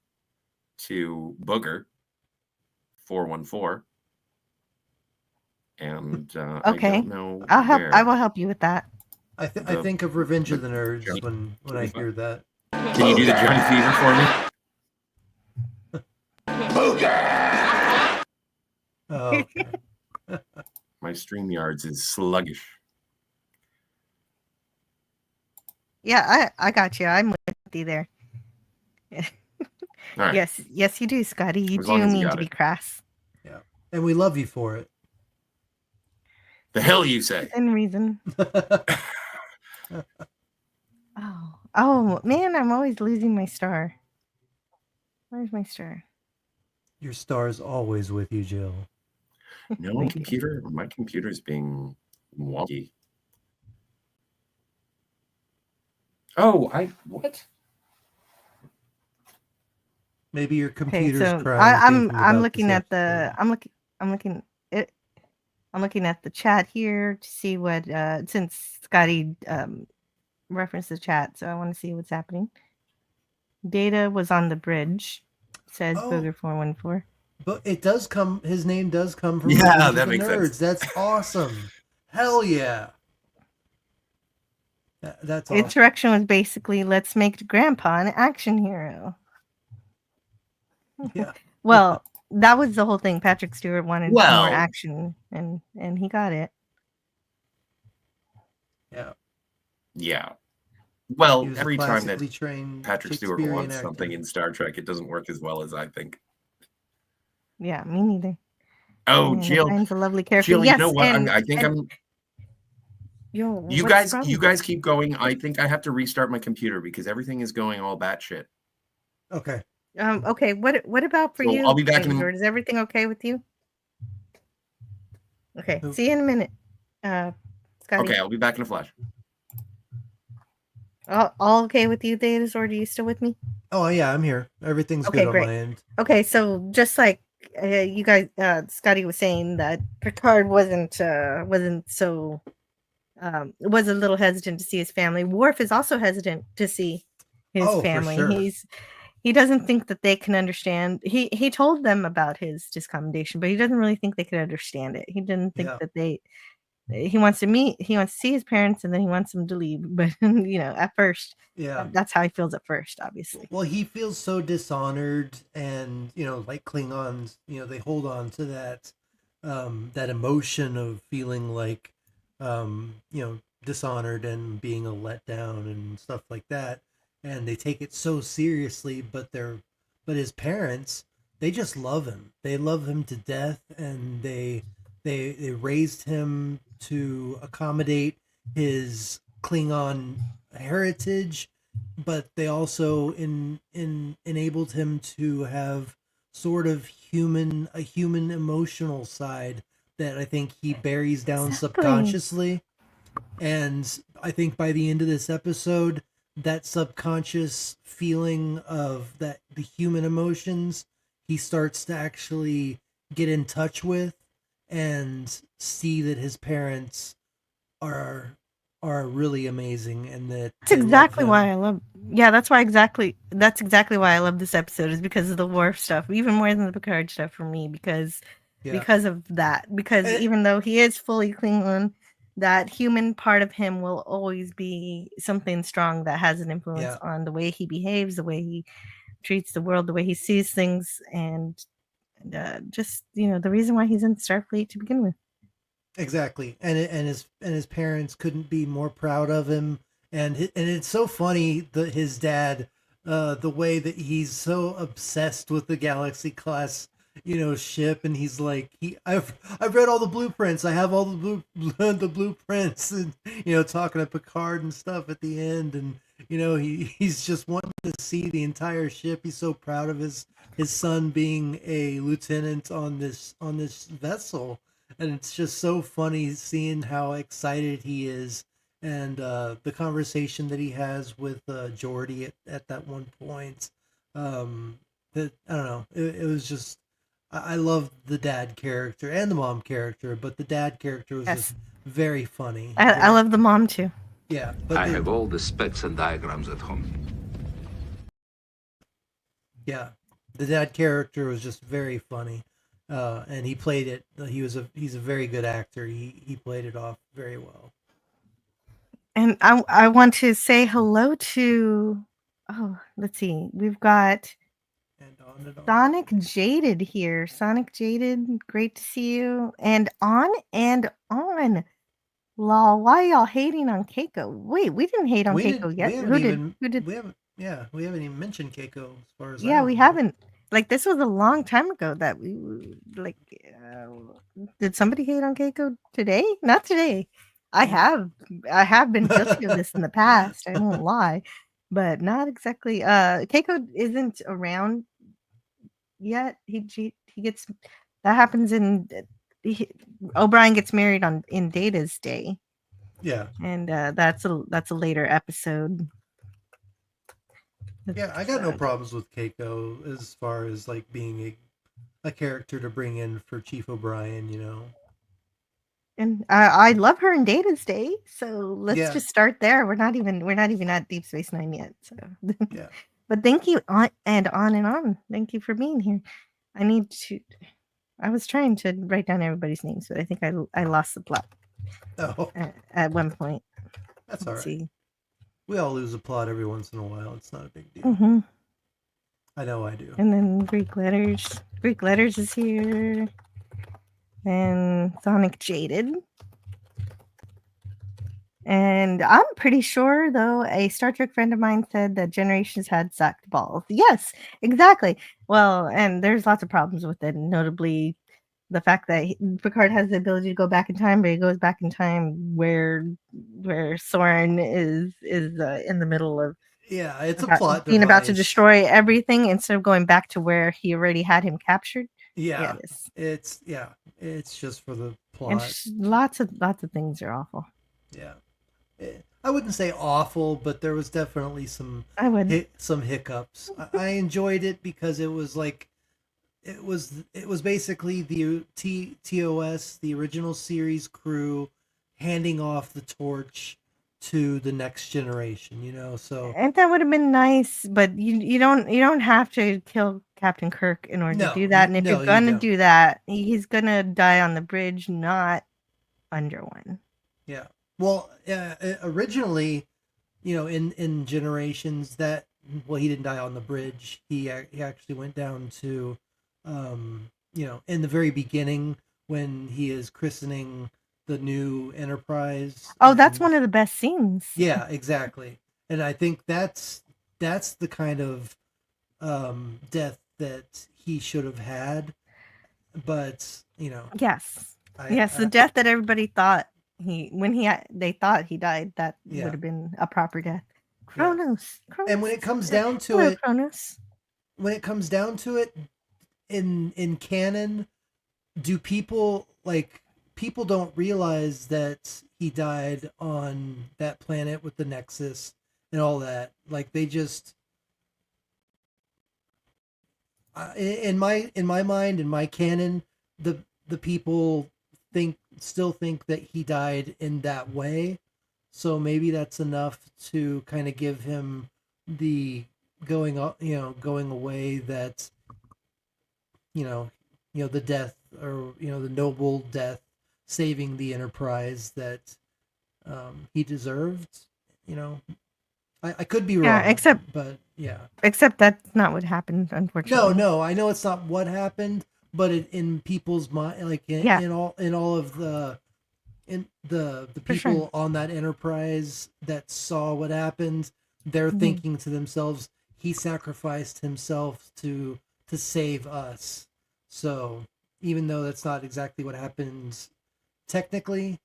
to Booger 414, and okay, I don't know I will help you with that. I think of Revenge of the Nerds when I hear that. Can you do the Johnny Fever for me? Booger! Oh, okay. My StreamYards is sluggish. Yeah, I got you. I'm with you there. All right. Yes, you do, Scotty. You As long do as you mean got to be it. crass. Yeah, and we love you for it. The hell you say? Within reason. Oh man, I'm always losing my star. Where's my star? Your star's always with you, Jill. No, Thank you. my computer's being wonky. Oh, what? Maybe your Okay, computer's so crying. I'm looking at the I'm looking at the chat here to see what since Scotty referenced the chat, so I want to see what's happening. Data was on the bridge, says Booger 414. But it does come. His name does come from Yeah, Revenge of that the makes Nerds. sense. That's awesome. Hell yeah. That's awesome. Insurrection was basically let's make Grandpa an action hero. Yeah. Well, that was the whole thing. Patrick Stewart wanted more Well- action, and he got it. Yeah. Yeah. He Well, was a every time that classically trained Patrick Stewart Shakespearean wants actor. something in Star Trek, it doesn't work as well as I think. Yeah, me neither. Oh, And Jill. Ryan's a lovely character. Jill, Yes, you know what? and I think I'm. Yo, You what's guys, the you problem? guys keep going. I think I have to restart my computer because everything is going all batshit. Okay. Okay. What about for So you? I'll be back in- Or is everything okay with you? Okay. Who- See you in a minute. Scotty. Okay, I'll be back in a flash. All okay with you, Davis, or are you still with me? Oh yeah, I'm here. Everything's Okay, good on great. my end. Okay, so just like you guys, Scotty was saying that Picard wasn't so was a little hesitant to see his family. Worf is also hesitant to see his Oh, for family. sure. He doesn't think that they can understand. He told them about his discommendation, but he doesn't really think they could understand it. He didn't think Yeah. that he wants to see his parents, and then he wants them to leave. But at first, Yeah. that's how he feels at first, obviously. Well, he feels so dishonored, and like Klingons, they hold on to that emotion of feeling like dishonored and being a letdown and stuff like that, and they take it so seriously. But his parents, they just love him. They love him to death, and they raised him to accommodate his Klingon heritage, but they also enabled him to have sort of a human emotional side that I think he buries down Exactly. subconsciously. And I think by the end of this episode, that subconscious feeling of the human emotions, he starts to actually get in touch with and see that his parents are really amazing, and that That's exactly why I love. Yeah, that's exactly why I love this episode, is because of the Worf stuff, even more than the Picard stuff for me, because of that. Because even though he is fully Klingon, that human part of him will always be something strong that has an influence on the way he behaves, the way he treats the world, the way he sees things, and just the reason why he's in Starfleet to begin with. Exactly, and his parents couldn't be more proud of him, and it's so funny that his dad, the way that he's so obsessed with the Galaxy class, ship, and he's like, I've read all the blueprints, I have all the blueprints, and talking to Picard and stuff at the end, and he's just wanting to see the entire ship. He's so proud of his son being a lieutenant on this vessel. And it's just so funny seeing how excited he is, and the conversation that he has with Geordi at that one point. That I don't know. It was just I love the dad character and the mom character, but the dad character was just very funny. I love the mom too. Yeah, but I have all the specs and diagrams at home. Yeah, the dad character was just very funny. And he played it. He's a very good actor. He played it off very well. And I want to say hello to. Oh, let's see. We've got Sonic Jaded here. Sonic Jaded, great to see you. And on. Lol, why y'all hating on Keiko? Wait, we didn't hate on We Keiko didn't. yet. We Who haven't did? even. Who did? We haven't. Yeah, we haven't even mentioned Keiko as far as I Yeah, we remember. haven't. Like this was a long time ago that we like. Did somebody hate on Keiko today? Not today. I have been guilty of this in the past. I won't lie, but not exactly. Keiko isn't around yet. He gets that happens in. He, O'Brien gets married on in Data's day, Yeah. and that's a later episode. Yeah, I got no problems with Keiko as far as like being a character to bring in for Chief O'Brien, you know. And I love her in Data's Day, so let's Yeah. just start there. We're not even at Deep Space Nine yet. So, Yeah. but thank you on and on and on. Thank you for being here. I need to. I was trying to write down everybody's names, but I think I lost the plot Oh, at one point. that's all Let's right. see. We all lose a plot every once in a while. It's not a big deal. hmm I know I do. And then Greek letters. Greek letters is here. And Sonic Jaded. And I'm pretty sure, though, a Star Trek friend of mine said that Generations had sucked balls. Yes, exactly. Well, and there's lots of problems with it, notably the fact that Picard has the ability to go back in time, but he goes back in time where Soren is in the middle of Yeah, it's a plot being about to device. destroy everything instead of going back to where he already had him captured. Yeah, it is. It's just for the And plot. lots of things are awful. Yeah. I wouldn't say awful, but there was definitely some I would. some hiccups. I enjoyed it because it was like it was basically the TOS, the original series crew, handing off the torch to the next generation, you know. So And that would have been nice, but you don't have to kill Captain Kirk in order to do that. And if no, you're gonna don't. do that, he's gonna die on the bridge, not under one. Yeah. Well, originally, you know, in Generations, that he didn't die on the bridge. He actually went down to, you know, in the very beginning when he is christening the new Enterprise. Oh, that's one of the best scenes. Yeah, exactly. And I think that's the kind of death that he should have had. But you know, Yes, the death that everybody thought they thought he died, that Yeah. would have been a proper death. Kronos. And when it comes down to Hello, it, Kronos. when it comes down to it, in canon, do people don't realize that he died on that planet with the Nexus and all that? Like they just in my mind, in my canon, the people still think that he died in that way. So maybe that's enough to kind of give him the going away that the death, or the noble death saving the Enterprise that he deserved. I could be wrong. Yeah, except that's not what happened, unfortunately. No, I know it's not what happened, but in people's mind, like in all of the people on that Enterprise that saw what happened, they're thinking to themselves, he sacrificed himself to save us. So even though that's not exactly what happens technically,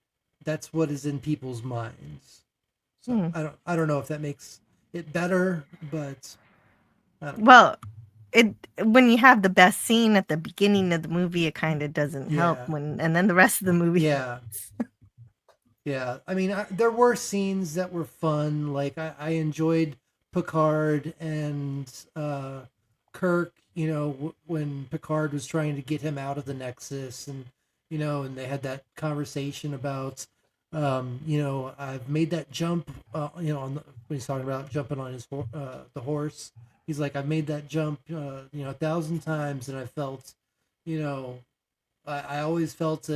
that's what is in people's minds. So I don't know if that makes it better, but well, when you have the best scene at the beginning of the movie, it kind of doesn't help and then the rest of the movie. Yeah. Yeah. I mean, there were scenes that were fun. Like I enjoyed Picard and Kirk, when Picard was trying to get him out of the Nexus, and and they had that conversation about I've made that jump, when he's talking about jumping on his the horse. He's like, I've made that jump, 1,000 times, and I felt, I always felt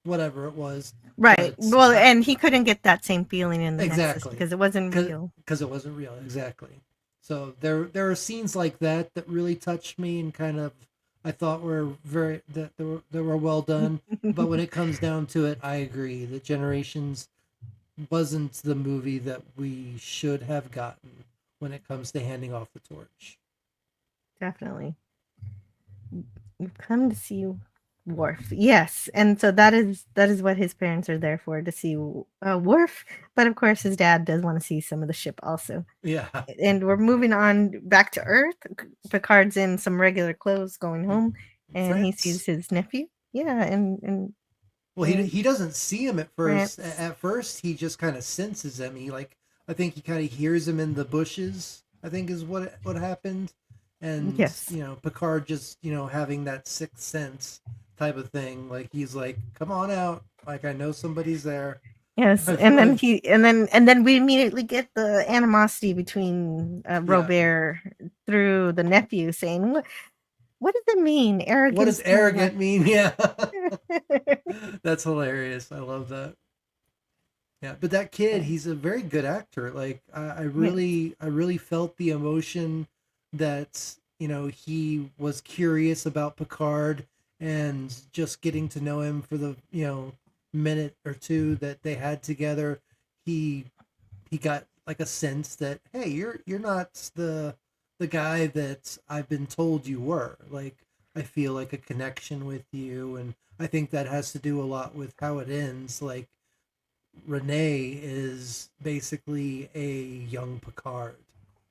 whatever it was. Right. Well, and he couldn't get that same feeling in the Nexus because it wasn't real. Because it wasn't real, exactly. So there are scenes like that really touched me, and kind of I thought were they were well done. But when it comes down to it, I agree that Generations wasn't the movie that we should have gotten when it comes to handing off the torch. Definitely. You've come to see Worf. Yes, and so that is what his parents are there for, to see Worf. But of course, his dad does want to see some of the ship also. Yeah. And we're moving on back to Earth. Picard's in some regular clothes, going home, and he France. sees his nephew. Yeah, and Well, he doesn't see him at first. France. At first, he just kind of senses him. I think he kind of hears him in the bushes. I think is what happened. And Yes. Picard just having that sixth sense type of thing. Like he's like, "Come on out! Like I know somebody's there." Yes, I and then feel and then we immediately get the animosity between Robert through the nephew, saying, "What does it mean, arrogant?" What does arrogant mean? Yeah, that's hilarious. I love that. Yeah, but that kid, he's a very good actor. Like I really felt the emotion that he was curious about Picard and just getting to know him for the minute or two that they had together. He got like a sense that, hey, you're not the guy that I've been told you were. Like I feel like a connection with you, and I think that has to do a lot with how it ends. Like Rene is basically a young Picard.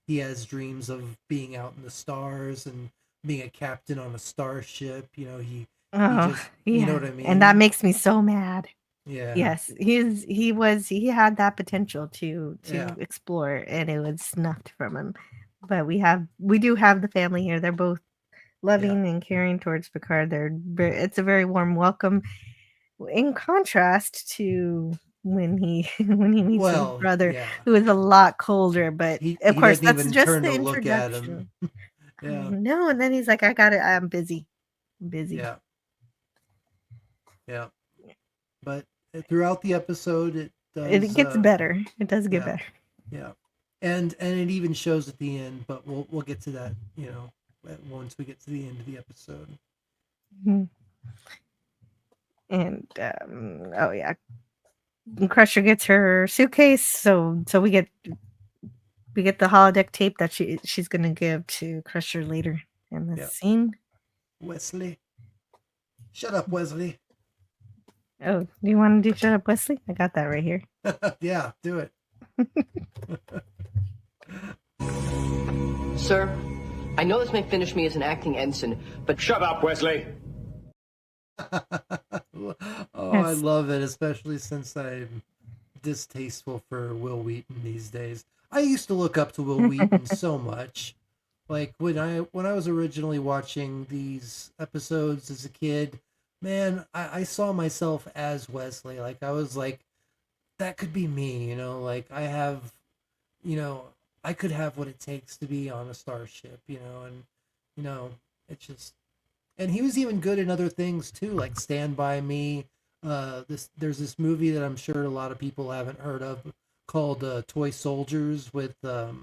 He has dreams of being out in the stars and being a captain on a starship. He just, you know what I mean? And that makes me so mad. Yeah. Yes, he had that potential to Yeah. explore, and it was snuffed from him. But we do have the family here. They're both loving and caring towards Picard. It's a very warm welcome. In contrast to when he meets his brother, who is a lot colder. But of course, doesn't that's even just turn the to look at him. introduction. Yeah. No, and then he's like, "I got it. I'm busy. I'm busy." Yeah. Yeah. But throughout the episode, It gets better. It does get better. Yeah. And it even shows at the end, but we'll get to that, once we get to the end of the episode. Mhm. And and Crusher gets her suitcase, so we get the holodeck tape that she's gonna give to Crusher later in this scene. Wesley, shut up, Wesley. Oh, do you want to do Shut Up, Wesley? I got that right here. Yeah, do it. Sir, I know this may finish me as an acting ensign, but shut up, Wesley. I love it, especially since I'm distasteful for Will Wheaton these days. I used to look up to Will Wheaton so much. Like when I was originally watching these episodes as a kid, man, I saw myself as Wesley. Like I was like, that could be me, like I have, I could have what it takes to be on a starship, and it's just, and he was even good in other things too, like Stand By Me. There's this movie that I'm sure a lot of people haven't heard of called Toy Soldiers with the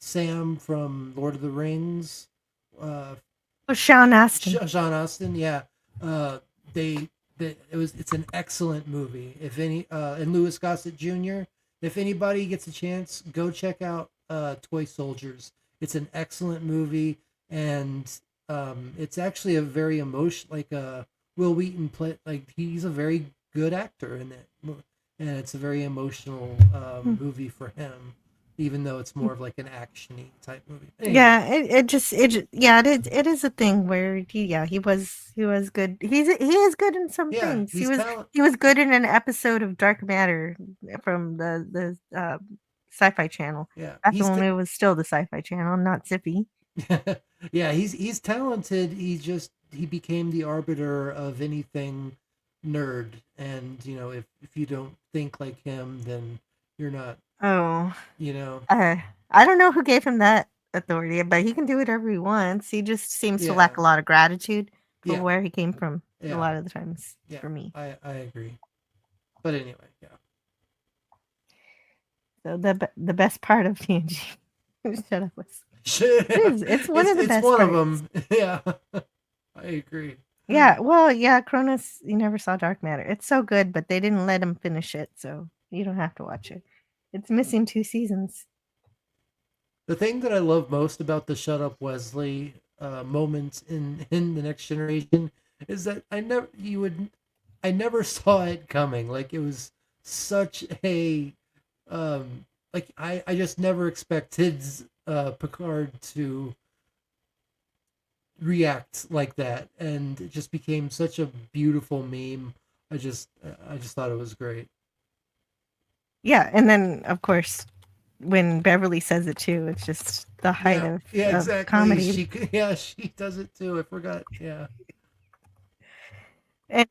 Sam from Lord of the Rings. Sean Astin. Sean Astin, yeah. It's an excellent movie. If any, and Louis Gossett Jr. If anybody gets a chance, go check out Toy Soldiers. It's an excellent movie, and it's actually a very emotional. Like Will Wheaton he's a very good actor in it, and it's a very emotional movie for him. Even though it's more of like an action-y type movie. Anyway. Yeah, it is a thing where he was good. He is good in some things. He was good in an episode of Dark Matter from the Sci-Fi Channel. Yeah, back when it was still the Sci-Fi Channel, not Zippy. Yeah, he's talented. He became the arbiter of anything nerd, and if you don't think like him, then you're not. Oh, I don't know who gave him that authority, but he can do whatever he wants. He just seems to lack a lot of gratitude for where he came from a lot of the times. For me, I agree. But anyway, yeah. So the best part of TNG, Shut Up, Wesley. It is. It's one of the best one of parts. them. Yeah, I agree. Yeah, well, yeah, Cronus, you never saw Dark Matter. It's so good, but they didn't let him finish it, so you don't have to watch it. It's missing 2 seasons. The thing that I love most about the "Shut Up, Wesley" moments in the Next Generation is that I never saw it coming. Like, it was such a like I just never expected Picard to react like that, and it just became such a beautiful meme. I just thought it was great. Yeah, and then of course when Beverly says it too, it's just the height Yeah, of, yeah, of exactly. comedy. She does it too. I forgot. Yeah. And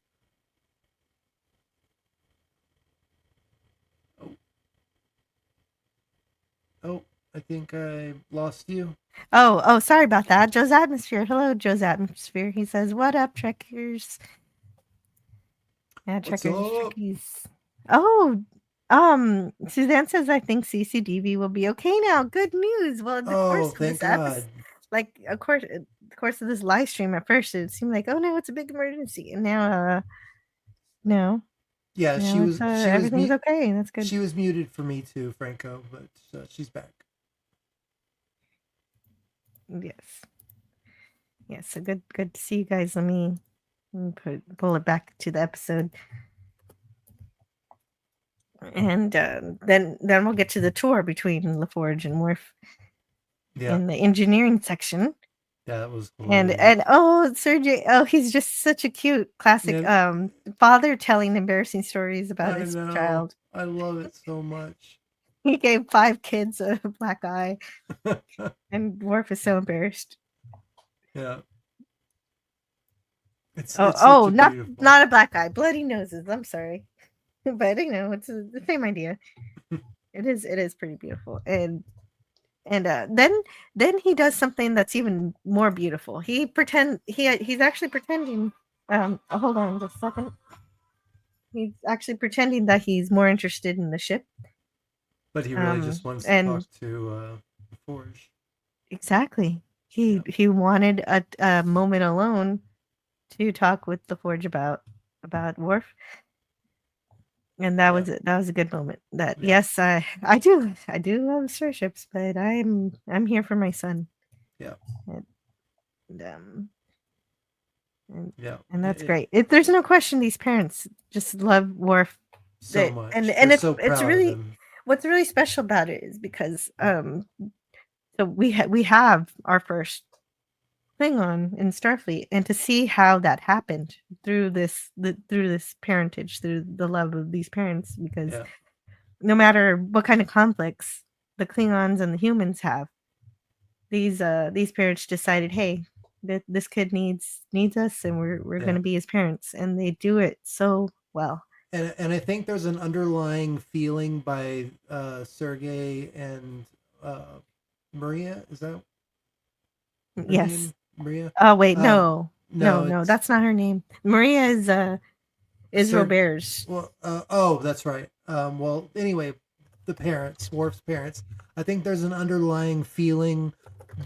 Oh, I think I lost you. oh, sorry about that. Joe's Atmosphere. Hello, Joe's Atmosphere. He says, "What up, Trekkers?" Yeah, What's Trekkers, up? Trekkies. Oh, Suzanne says, "I think CCDV will be okay now." Good news. Well, in the Oh, course of thank this episode, God. like, of course, the course of this live stream, at first it seemed like, oh no, it's a big emergency, and now, no, Yeah, now it's everything's okay. That's good. she was muted for me too, Franco, but she's back. Yes, yes. So good to see you guys. Let me pull it back to the episode. And then we'll get to the tour between LaForge and Worf Yeah, in the engineering section. yeah, that was And hilarious. oh, Sergey, oh, he's just such a cute classic Yeah. father telling embarrassing stories about I his know. child. I love it so much. He gave 5 kids a black eye, and Worf is so embarrassed. Yeah. It's Oh, such a beautiful. not a black eye, bloody noses. I'm sorry, but you know it's the same idea. It is pretty beautiful, and then he does something that's even more beautiful. He's actually pretending. Hold on just a second. He's actually pretending that he's more interested in the ship. But he really just wants to And talk to Forge. exactly, he wanted a moment alone to talk with the Forge about Worf, and that was it. That was a good moment. That yes, I do love starships, but I'm here for my son. Yeah. And Yeah. and that's great. There's no question these parents just love Worf so much, and they're it's so proud it's of really him. what's really special about it is because so we have our first Klingon in Starfleet, and to see how that happened through this parentage, through the love of these parents, because no matter what kind of conflicts the Klingons and the humans have, these parents decided, hey, this kid needs us, and we're going to be his parents, and they do it so well. And I think there's an underlying feeling by Sergey and Maria. Is that her Yes. name? Maria? Oh wait, no, it's- that's not her name. Maria is Robert's. Well, oh, that's right. Well, anyway, the parents, Worf's parents. I think there's an underlying feeling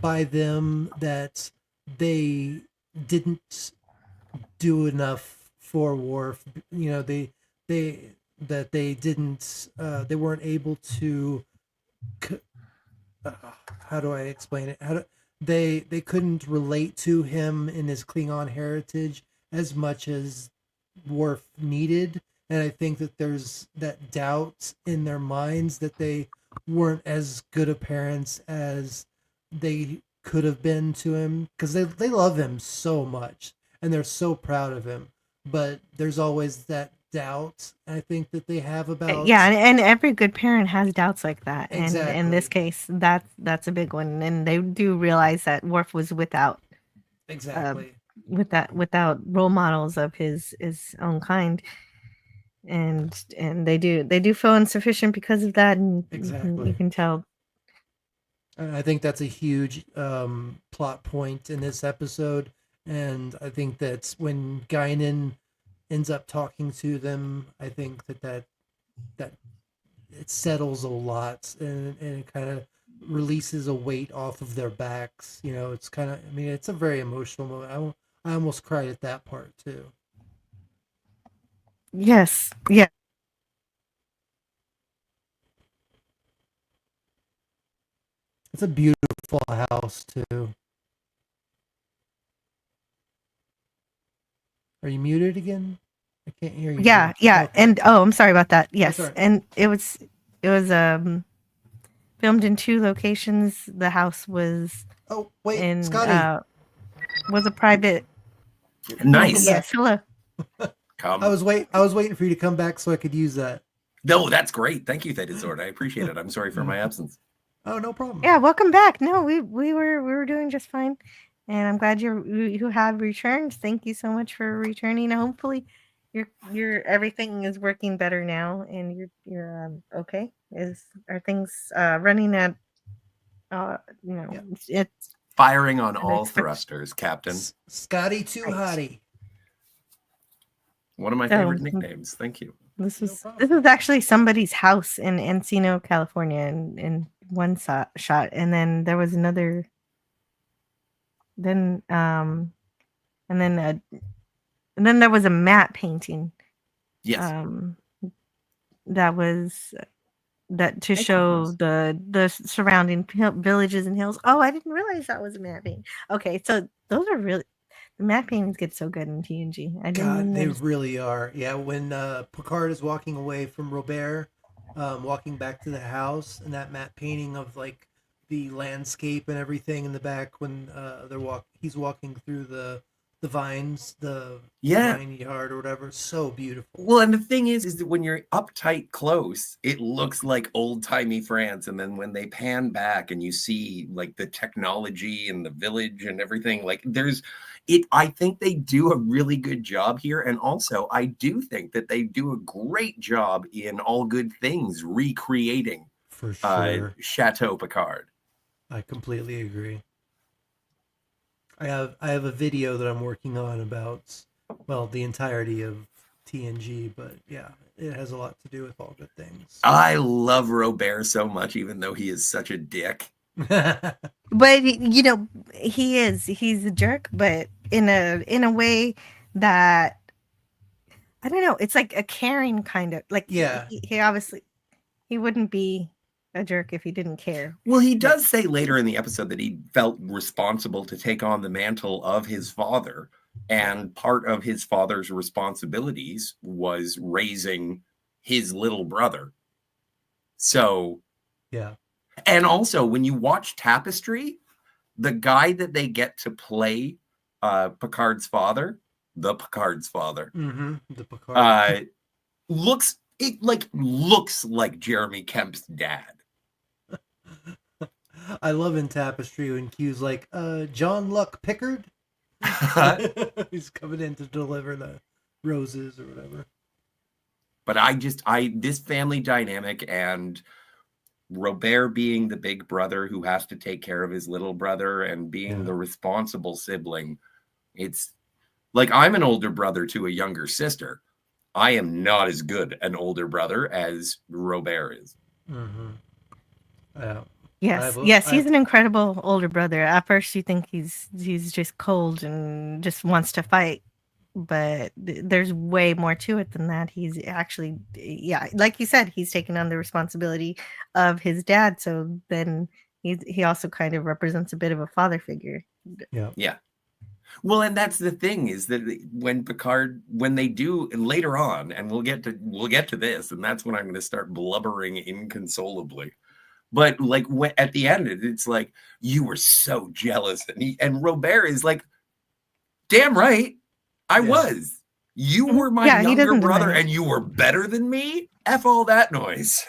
by them that they didn't do enough for Worf. You know, they didn't. They weren't able to. How do I explain it? They couldn't relate to him in his Klingon heritage as much as Worf needed, and I think that there's that doubt in their minds that they weren't as good of parents as they could have been to him, because they love him so much and they're so proud of him, but there's always that doubt I think that they have about and every good parent has doubts like that. Exactly. And in this case, that's a big one, and they do realize that Worf was without without role models of his own kind, and they do feel insufficient because of that, and you can tell. And I think that's a huge plot point in this episode, and I think that's when Guinan ends up talking to them. I think that it settles a lot, and it kind of releases a weight off of their backs. You know, it's kind of, I mean, it's a very emotional moment. I almost cried at that part too. Yes. Yeah. It's a beautiful house too. Are you muted again? I can't hear you. Yeah, Jim. yeah. Okay. And I'm sorry about that. Yes. all right. And it was filmed in 2 locations. The house was Oh, wait, in Scotty. was a private. Nice. Yes, hello. Come. I was waiting for you to come back so I could use that. No, that's great. Thank you, Theta Sword. I appreciate it. I'm sorry for my absence. Oh, no problem. Yeah, welcome back. No, we were doing just fine. And I'm glad you have returned. Thank you so much for returning. Hopefully your everything is working better now and you're okay. Are things running at it's Firing on an all expect- thrusters, Captain. Scotty too Right. hottie. One of my favorite nicknames. Thank you. This No is problem. actually somebody's house in Encino, California, in one shot, and then there was another. Then and then there was a matte painting. Yes. That was that to Thank you, show Chris. the surrounding villages and hills. Oh, I didn't realize that was a matte painting. Okay, so those are really the matte paintings get so good in TNG. I didn't even God, they notice. really are. Yeah, when Picard is walking away from Robert, walking back to the house, and that matte painting of like the landscape and everything in the back when he's walking through the vines, the vine yard or whatever. So beautiful. Well, and the thing is that when you're uptight close, it looks like old-timey France. And then when they pan back and you see like the technology and the village and everything, like I think they do a really good job here. And also, I do think that they do a great job in All Good Things recreating For sure. Chateau Picard. I completely agree. I have a video that I'm working on about, well, the entirety of TNG, but yeah, it has a lot to do with All Good Things. I love Robert so much, even though he is such a dick. But he's a jerk, but in a way that I don't know. It's like a caring kind of like. Yeah. He obviously he wouldn't be a jerk if he didn't care. Well, he does say later in the episode that he felt responsible to take on the mantle of his father. And part of his father's responsibilities was raising his little brother. So, yeah. And also, when you watch Tapestry, the guy that they get to play Picard's father, the Picard, looks like Jeremy Kemp's dad. I love in Tapestry when Q's like, John Luck Pickard? He's coming in to deliver the roses or whatever. But this family dynamic and Robert being the big brother who has to take care of his little brother and being the responsible sibling, it's like I'm an older brother to a younger sister. I am not as good an older brother as Robert is. Mm-hmm. Yeah. Yes, he's an incredible older brother. At first, you think he's just cold and just wants to fight, but there's way more to it than that. He's actually, like you said, he's taken on the responsibility of his dad. So then he also kind of represents a bit of a father figure. Yeah. Well, and that's the thing is that when they do later on, and we'll get to this, and that's when I'm going to start blubbering inconsolably. But like at the end, it's like, you were so jealous. And Robert is like, damn right, I was. You were my younger brother and you were better than me? F all that noise.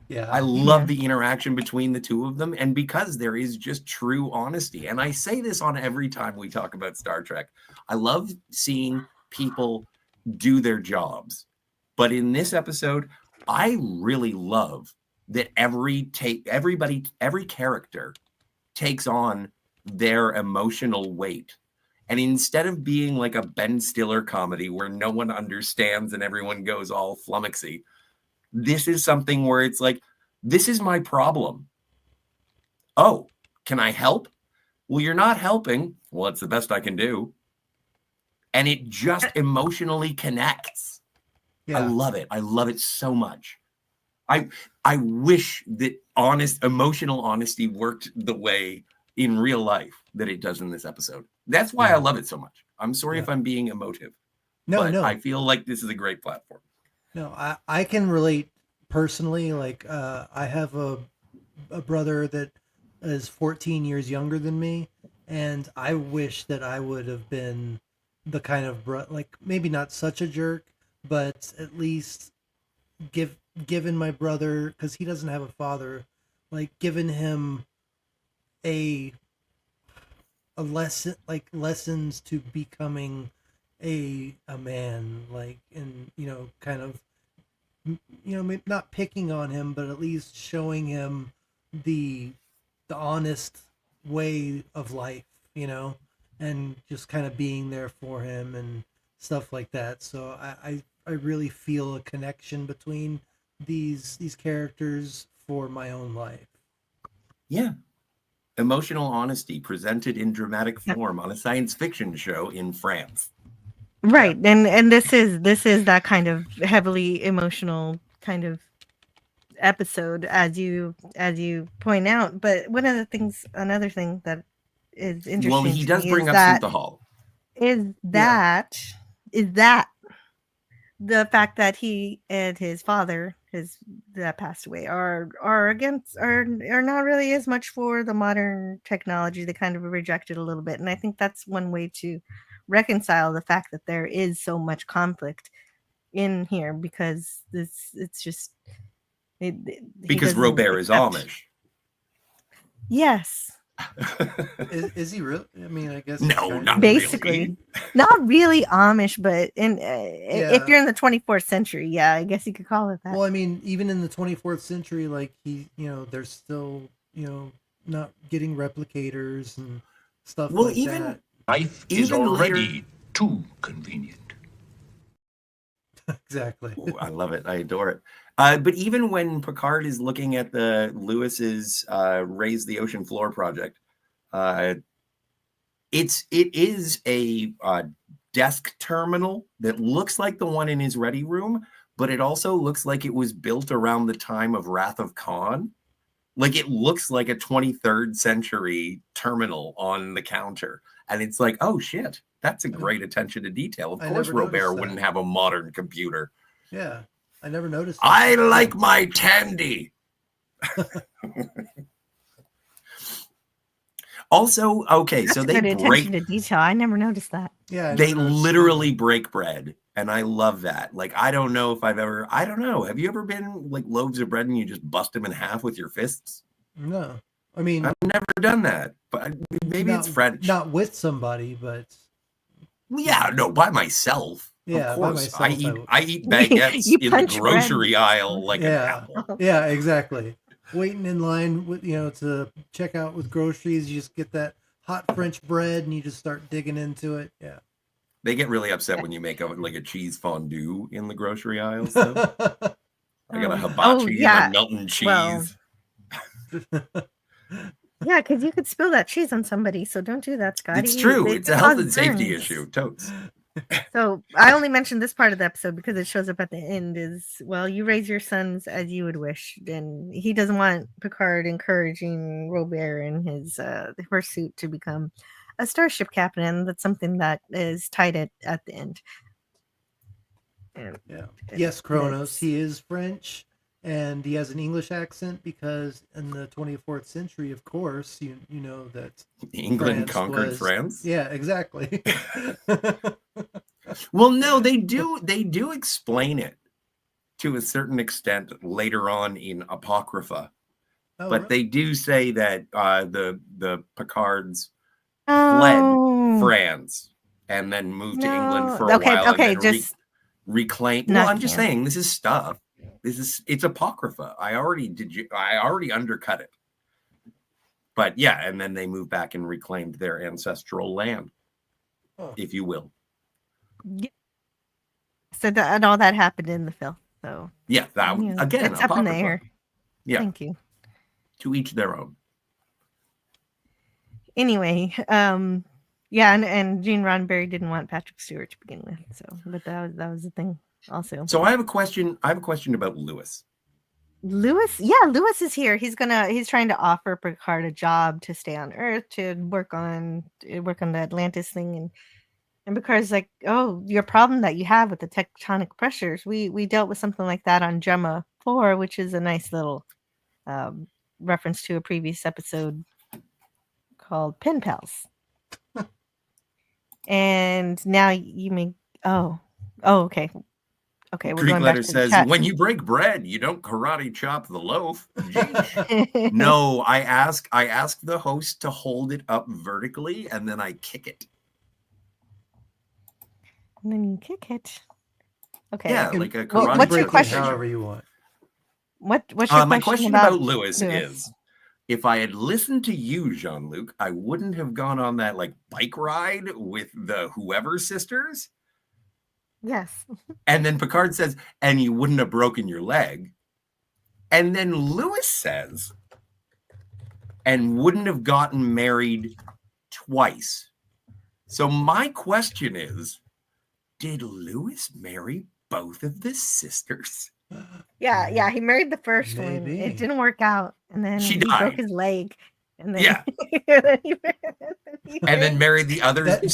Yeah. I love the interaction between the two of them. And because there is just true honesty. And I say this on every time we talk about Star Trek. I love seeing people do their jobs. But in this episode, I really love that every character takes on their emotional weight. And instead of being like a Ben Stiller comedy where no one understands and everyone goes all flummoxy, this is something where it's like, This is my problem. Oh, can I help? Well, you're not helping. Well, it's the best I can do. And it just emotionally connects. Yeah. I love it. I love it so much. I wish that emotional honesty worked the way in real life that it does in this episode. That's why I love it so much. I'm sorry if I'm being emotive. No. I feel like this is a great platform. No, I can relate personally. Like, I have a brother that is 14 years younger than me, and I wish that I would have been the kind of like, maybe not such a jerk, but at least given my brother, because he doesn't have a father, like given him a lesson, like lessons to becoming a man, like, and kind of not picking on him, but at least showing him the honest way of life, and just kind of being there for him and stuff like that. So I really feel a connection between these characters for my own life. Yeah. Emotional honesty presented in dramatic form on a science fiction show in France. Right. And this is that kind of heavily emotional kind of episode, as you point out. But another thing that is interesting. Well, he does bring up Synthahol. Is that the fact that he and his father, that passed away, are not really as much for the modern technology. They kind of rejected a little bit, and I think that's one way to reconcile the fact that there is so much conflict in here, because because Robert is Amish. Yes. Is he really? I mean, I guess no, not basically really. Not really Amish, but if you're in the 24th century, yeah, I guess you could call it that. Well, I mean, even in the 24th century, like they're still not getting replicators and stuff. Well, like even that. Life is already too convenient. Exactly. Ooh, I love it. I adore it. But even when Picard is looking at the Lewis's Raise the Ocean Floor project, it is a desk terminal that looks like the one in his ready room, but it also looks like it was built around the time of Wrath of Khan. Like, it looks like a 23rd century terminal on the counter. And it's like, oh, shit, that's a great attention to detail. Of course, Robert wouldn't have a modern computer. Yeah, I never noticed that. I like my Tandy. Also, okay, That's so good attention to detail. I never noticed that. Yeah, they literally break bread, and I love that. Like, I don't know. Have you ever been like loaves of bread and you just bust them in half with your fists? No, I mean, I've never done that, but maybe it's French. Not with somebody, but yeah, no, by myself. Yeah, of course. by myself, I eat baguettes in the grocery bread. aisle like an apple. Yeah, exactly. Waiting in line with to check out with groceries, you just get that hot French bread and you just start digging into it. Yeah. They get really upset when you make a cheese fondue in the grocery aisle. So. I got a hibachi and a melting cheese. Well, yeah, because you could spill that cheese on somebody, so don't do that, Scotty. It's true. It's a health and safety issue. Totes. So I only mentioned this part of the episode because it shows up at the end. You raise your sons as you would wish, and he doesn't want Picard encouraging Robert in his pursuit to become a starship captain. And that's something that is tied at the end. And yes, Kronos. He is French, and he has an English accent because in the 24th century, of course, you know that England conquered France. Yeah, exactly. Well, no, they do explain it to a certain extent later on in Apocrypha, but really? they do say that the Picards fled France and then moved to England for a while. Okay, and then reclaim. Well, I'm just saying this is stuff. It's Apocrypha. I already undercut it. But yeah, and then they moved back and reclaimed their ancestral land, if you will. Yeah. So and all that happened in the film. So yeah, again, it's up in the air. Yeah. Thank you. To each their own. Anyway, yeah, and Gene Roddenberry didn't want Patrick Stewart to begin with, so but that was the thing also. So I have a question about Lewis. Lewis is here. He's trying to offer Picard a job to stay on Earth to work on the Atlantis thing, and Picard's like, oh, your problem that you have with the tectonic pressures, we dealt with something like that on Gemma 4, which is a nice little reference to a previous episode called Pen Pals. And now you may okay. Okay, we're Greek going letter back to says, the chat. when you break bread, you don't karate chop the loaf. No, I ask the host to hold it up vertically, and then I kick it. And then you kick it. Okay. Yeah, like a karate. What's your question? However you want. What's your question? My question about Lewis is, if I had listened to you, Jean-Luc, I wouldn't have gone on that like bike ride with the whoever sisters. Yes. And then Picard says, and you wouldn't have broken your leg. And then Lewis says, and wouldn't have gotten married twice. So my question is, did Lewis marry both of the sisters? Yeah, he married the first one. It didn't work out, and then he broke his leg, and then and then married the others.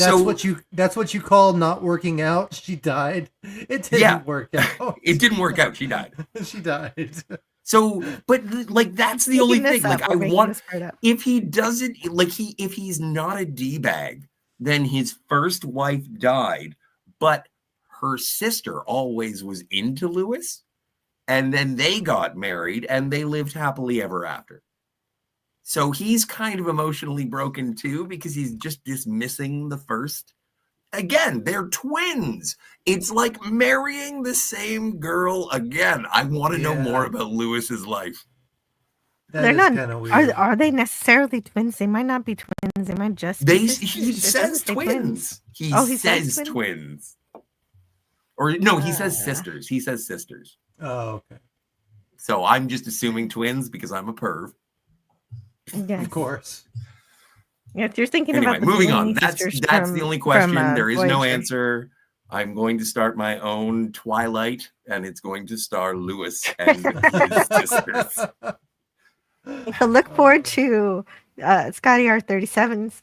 That's what you call not working out. She died. It didn't work out. It didn't work out. She died. She died. So, but like that's the only thing. Like I want, if he doesn't, like if he's not a D-bag, then his first wife died, but her sister always was into Lewis. And then they got married and they lived happily ever after. So he's kind of emotionally broken too, because he's just dismissing the first. Again, they're twins. It's like marrying the same girl again. I want to know more about Lewis's life. They're not. Are they necessarily twins? They might not be twins. They might just. He says twins. He says twins. Or no, he says sisters. He says sisters. Oh, okay. So I'm just assuming twins because I'm a perv. Yes. Of course. Yeah, if you're thinking about moving on. That's the only question. There is no Voyager. Answer. I'm going to start my own Twilight, and it's going to star Lewis and his sisters. So look forward to Scotty R37's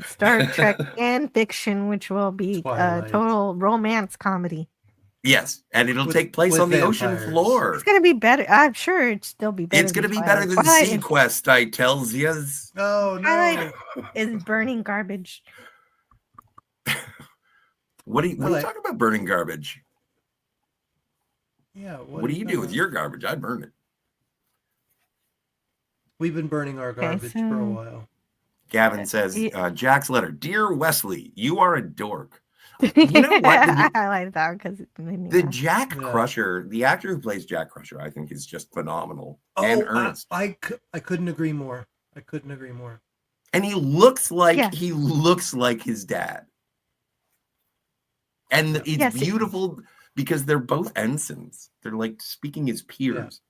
Star Trek and fiction, which will be a total romance comedy. Yes, and it'll take place on the ocean floor. It's going to be better. I'm sure it'll still be better. It's going to be better than Sequest, I tells yous. Oh, no. Twilight is burning garbage. What do you talk about burning garbage? Yeah. What do you do with your garbage? I burn it. We've been burning our garbage for a while. Gavin says, Jack's letter. Dear Wesley, you are a dork. You know what? I like that because the Jack Crusher, the actor who plays Jack Crusher, I think is just phenomenal and earnest. I couldn't agree more. I couldn't agree more. And he looks like his dad. And it's beautiful because they're both ensigns. They're like speaking as peers.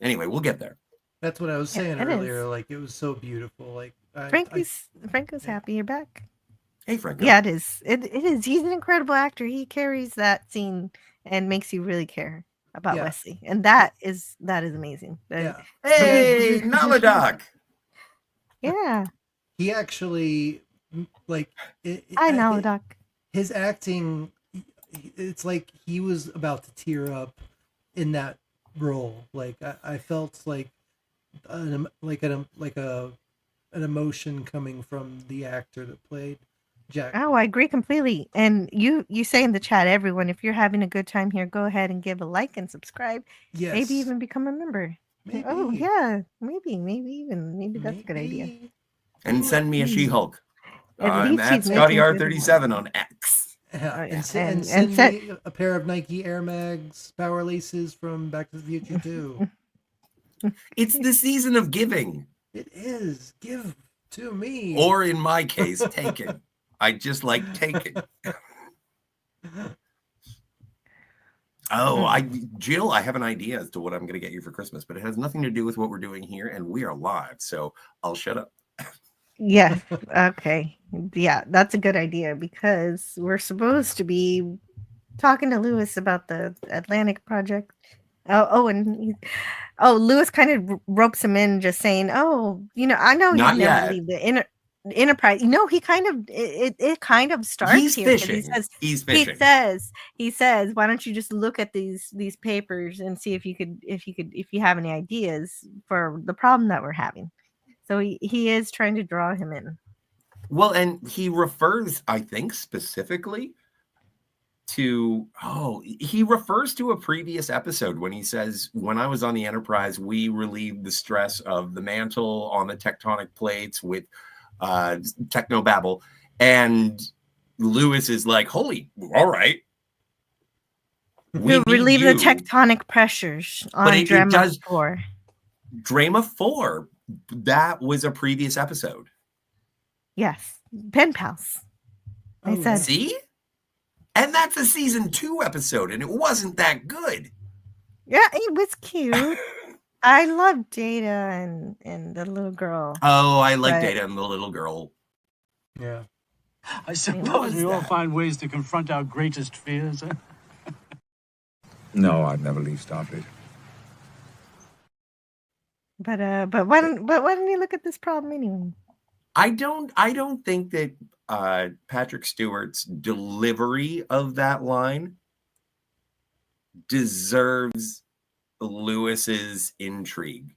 Yeah. Anyway, we'll get there. That's what I was saying earlier. Like it was so beautiful. Like Franco's happy you're back. Hey, Franco. Yeah, it is. It is. He's an incredible actor. He carries that scene and makes you really care about Wesley, and that is amazing. Yeah. Hey, Naladoc. Yeah. He actually Hi, Naladoc. His acting, it's like he was about to tear up in that role. Like I felt like an emotion coming from the actor that played Jack. Oh, I agree completely. And you say in the chat, everyone, if you're having a good time here, go ahead and give a like and subscribe. Yes. Maybe even become a member. Maybe. Oh yeah, maybe that's a good idea. And send me a She-Hulk. At That's Scotty R37 on X. And send me a pair of Nike Air Mags power laces from Back to the Future 2. It's the season of giving. It is. Give to me. Or in my case, taking. I just like taking. Oh, Jill, I have an idea as to what I'm going to get you for Christmas, but it has nothing to do with what we're doing here, and we are live, so I'll shut up. Yeah. Okay. Yeah, that's a good idea because we're supposed to be talking to Lewis about the Atlantic project. Lewis kind of ropes him in, just saying, "Oh, I know Not you'd never yet. leave the Enterprise." He kind of it kind of starts He's here. 'Cause fishing. He says, "Why don't you just look at these papers and see if you have any ideas for the problem that we're having." So he is trying to draw him in. Well, and he refers, I think, specifically to he refers to a previous episode when he says, when I was on the Enterprise, we relieved the stress of the mantle on the tectonic plates with technobabble, and Lewis is like, holy, all right, we relieve the tectonic pressures on Drema 4. Drema 4, that was a previous episode. Yes, pen pals. I said, see? And that's a season 2 episode, and it wasn't that good. Yeah, it was cute. I love Data and the little girl. Oh, I like Data and the little girl. Yeah. I suppose we all find ways to confront our greatest fears. No, I'd never leave Starfleet. But why don't you look at this problem anyway? I don't think that Patrick Stewart's delivery of that line deserves Lewis's intrigue.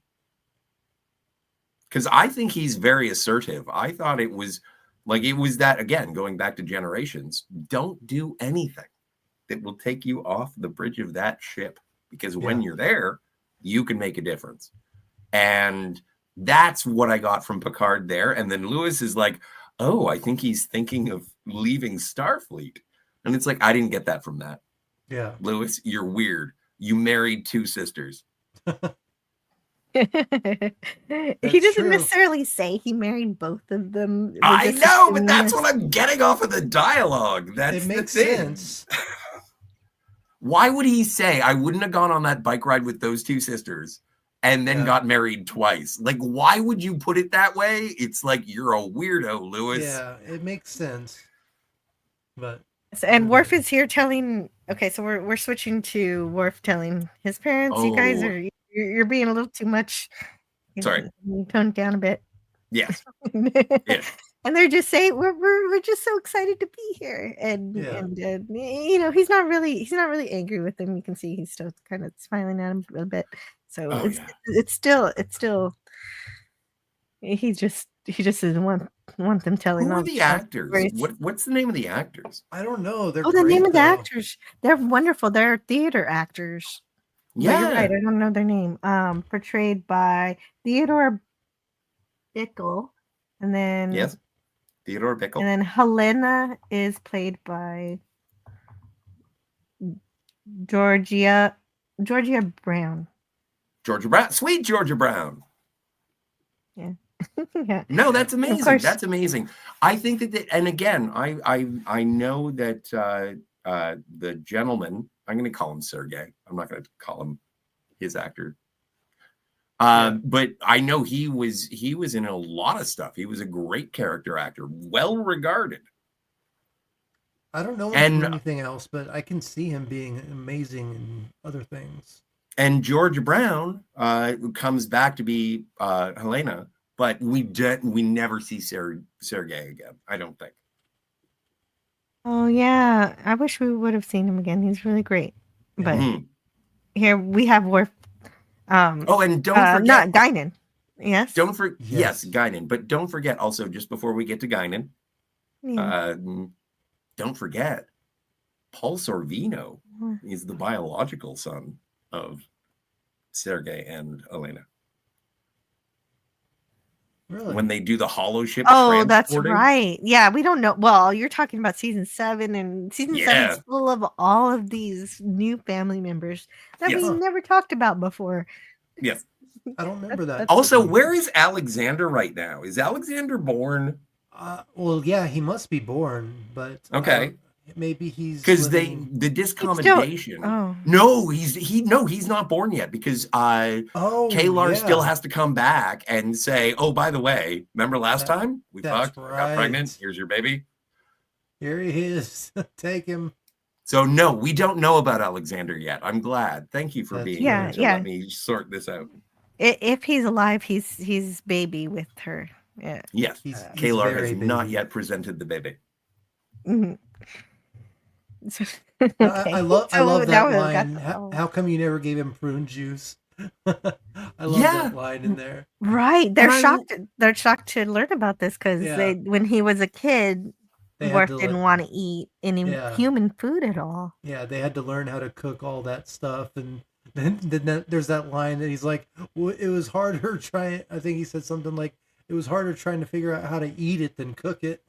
Because I think he's very assertive. I thought it was that, again, going back to Generations, don't do anything that will take you off the bridge of that ship. Because when you're there, you can make a difference. And that's what I got from Picard there. And then Lewis is like, oh, I think he's thinking of leaving Starfleet. And it's like, I didn't get that from that. Yeah. Lewis, you're weird. You married 2 sisters. He doesn't necessarily say he married both of them. I know, but that's what I'm getting off of the dialogue. That's it makes the thing. Sense. Why would he say, I wouldn't have gone on that bike ride with those 2 sisters and then got married twice? Like, why would you put it that way? It's like, you're a weirdo, Lewis. Yeah, it makes sense. But and Worf is here telling. Okay, so we're switching to Worf telling his parents, "You guys you're being a little too much. Sorry, tone it down a bit." Yes. Yes. And they're just saying we're just so excited to be here, and he's not really angry with them. You can see he's still kind of smiling at him a bit. So it's still he just doesn't want them telling. Who are the actors? What's the name of the actors? I don't know. They're the name of the actors. They're wonderful. They're theater actors. Yeah, you're right. I don't know their name. Portrayed by Theodore Bickle, and then Theodore Bickle, and then Helena is played by Georgia Brown. Sweet Georgia Brown. Yeah. Yeah. No, that's amazing. That's amazing. I think that, and again, I know that the gentleman, I'm going to call him Sergei. I'm not going to call him his actor. But I know he was in a lot of stuff. He was a great character actor, well regarded. I don't know anything else, but I can see him being amazing in other things. And George Brown comes back to be Helena, but we never see Sergei again. I don't think. Oh yeah, I wish we would have seen him again. He's really great. But here we have Worf. And don't forget not Guinan. Yes. Yes, Guinan. But don't forget also, just before we get to Guinan, don't forget Paul Sorvino is the biological son of Sergei and Elena. Really? When they do the hollow ship. Oh, that's right. Yeah, we don't know. Well, you're talking about season 7, and season 7 is full of all of these new family members that we never talked about before. Yes. I don't remember that. Also, where is Alexander right now? Is Alexander born? Well, yeah, he must be born, but okay. Maybe he's because living... the discommendation. Oh. No, he's not born yet because Kalar still has to come back and say, oh, by the way, remember last time we fucked? I got pregnant. Here's your baby. Here he is. Take him. So no, we don't know about Alexander yet. I'm glad. Thank you for being here to let me sort this out. If he's alive, he's baby with her. Yeah. Yes, Kalar has not yet presented the baby. Mm-hmm. Okay. I love that line. How come you never gave him prune juice? I love that line in there. Right. They're shocked. They're shocked to learn about this because when he was a kid, Worf didn't want to eat any human food at all. Yeah, they had to learn how to cook all that stuff, and then there's that line that he's like, "It was harder trying." I think he said something like, "It was harder trying to figure out how to eat it than cook it."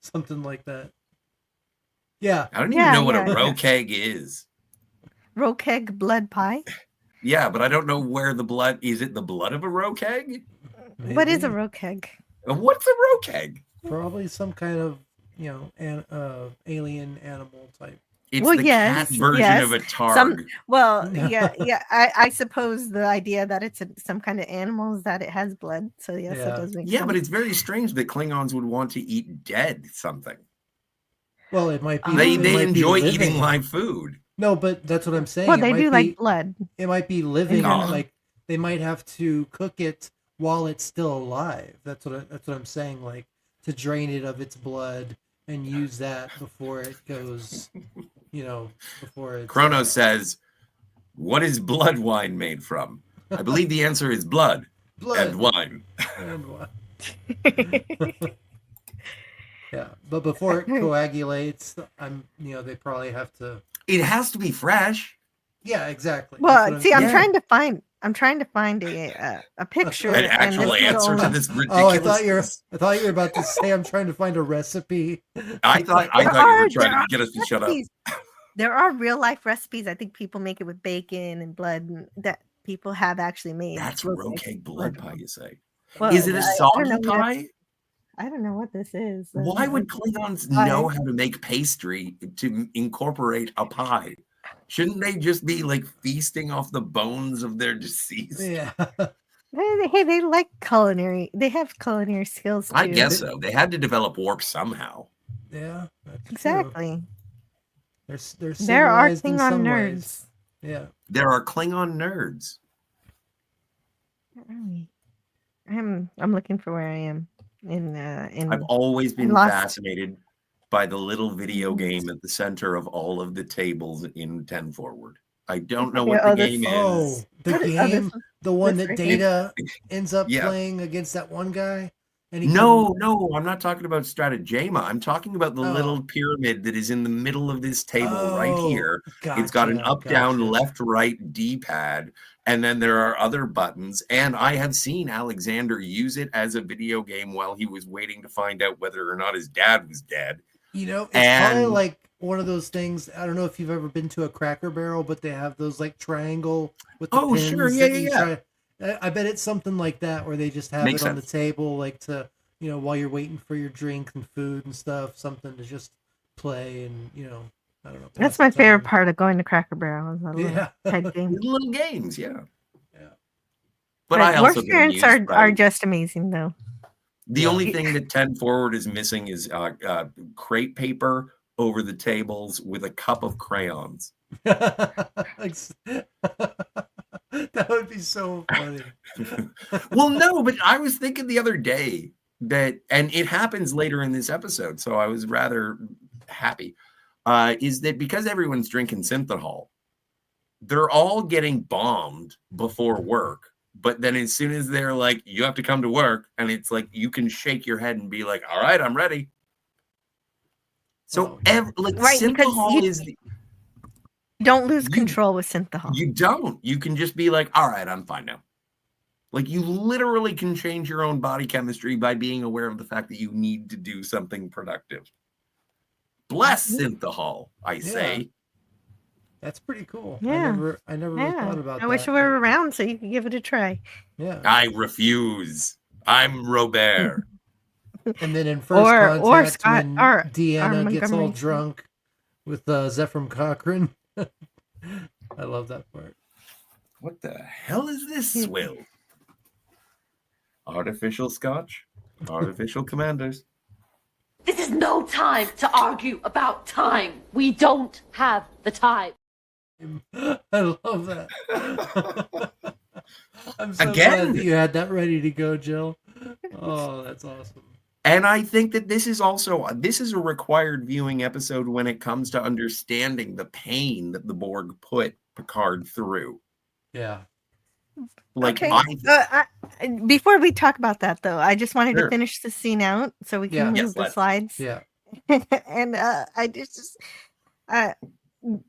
Something like that. Yeah. I don't even know what a rokeg is. Rokeg blood pie? Yeah, but I don't know where the blood... Is it the blood of a rokeg? What is a rokeg? What's a rokeg? Probably some kind of, alien animal type. It's the cat version of a targ. I suppose the idea that it's some kind of animal is that it has blood. So yes, it does make sense. Yeah, but it's very strange that Klingons would want to eat dead something. Well, it might be. They enjoy eating live food. No, but that's what I'm saying. Well, they do like blood. It might be living. Like they might have to cook it while it's still alive. That's what I'm saying. Like to drain it of its blood and use that before it goes. Before it. Kronos says, "What is blood wine made from?" I believe the answer is blood and wine. And wine. Yeah, but before it coagulates, they probably have to. It has to be fresh. Yeah, exactly. Well, see, I'm trying to find a picture. An actual answer to this ridiculous. I thought you were about to say I'm trying to find a recipe. I thought you were trying to get us to shut up. There are real life recipes. I think people make it with bacon and blood that people have actually made. That's rokeg blood pie, you say? Well, is it a soggy pie? I don't know what this is. Why would Klingons know how to make pastry to incorporate a pie? Shouldn't they just be like feasting off the bones of their deceased? Yeah. Hey, they like culinary. They have culinary skills too. I guess so. They had to develop warp somehow. Yeah. Exactly. There are Klingon nerds. Yeah. There are Klingon nerds. I'm looking for where I am. I've always been fascinated by the little video game at the center of all of the tables in 10 Forward. I don't know what the game is. Oh, the game? The one that Data ends up playing against that one guy? No, I'm not talking about Stratagema. I'm talking about the little pyramid that is in the middle of this table right here. Gotcha, it's got an up, down, left, right D-pad, and then there are other buttons. And I have seen Alexander use it as a video game while he was waiting to find out whether or not his dad was dead. It's probably like one of those things. I don't know if you've ever been to a Cracker Barrel, but they have those like triangle with the pins. Sure, yeah. I bet it's something like that where they just have it on the table, like to, while you're waiting for your drink and food and stuff, something to just play and, I don't know. That's my favorite part of going to Cracker Barrel. Little games, yeah. But I also experience are just amazing, though. The only thing that 10 Forward is missing is crepe paper over the tables with a cup of crayons. That would be so funny. Well, no, but I was thinking the other day that, and it happens later in this episode, so I was rather happy, is that because everyone's drinking synthahol, they're all getting bombed before work. But then as soon as they're like, you have to come to work, and it's like, you can shake your head and be like, all right, I'm ready. So synthahol is... You don't lose control with synthahol. You don't. You can just be like, all right, I'm fine now. Like, you literally can change your own body chemistry by being aware of the fact that you need to do something productive. Bless synthahol, I say. That's pretty cool. Yeah. I never really thought about that. I wish we were around so you could give it a try. Yeah. I refuse. I'm Robert. And then in First or Contact, Scott when or Deanna gets all Montgomery. drunk with Zephram Cochrane. I love that part. What the hell is this swill? Artificial scotch? Artificial commanders. This is no time to argue about time. We don't have the time. I love that. I'm so Again? glad that you had that ready to go, Jill. Oh, that's awesome. And I think that this is a required viewing episode when it comes to understanding the pain that the Borg put Picard through. Yeah. Like, okay. Before we talk about that, though, I just wanted Sure. to finish the scene out so we can move the slides. Yeah. And I just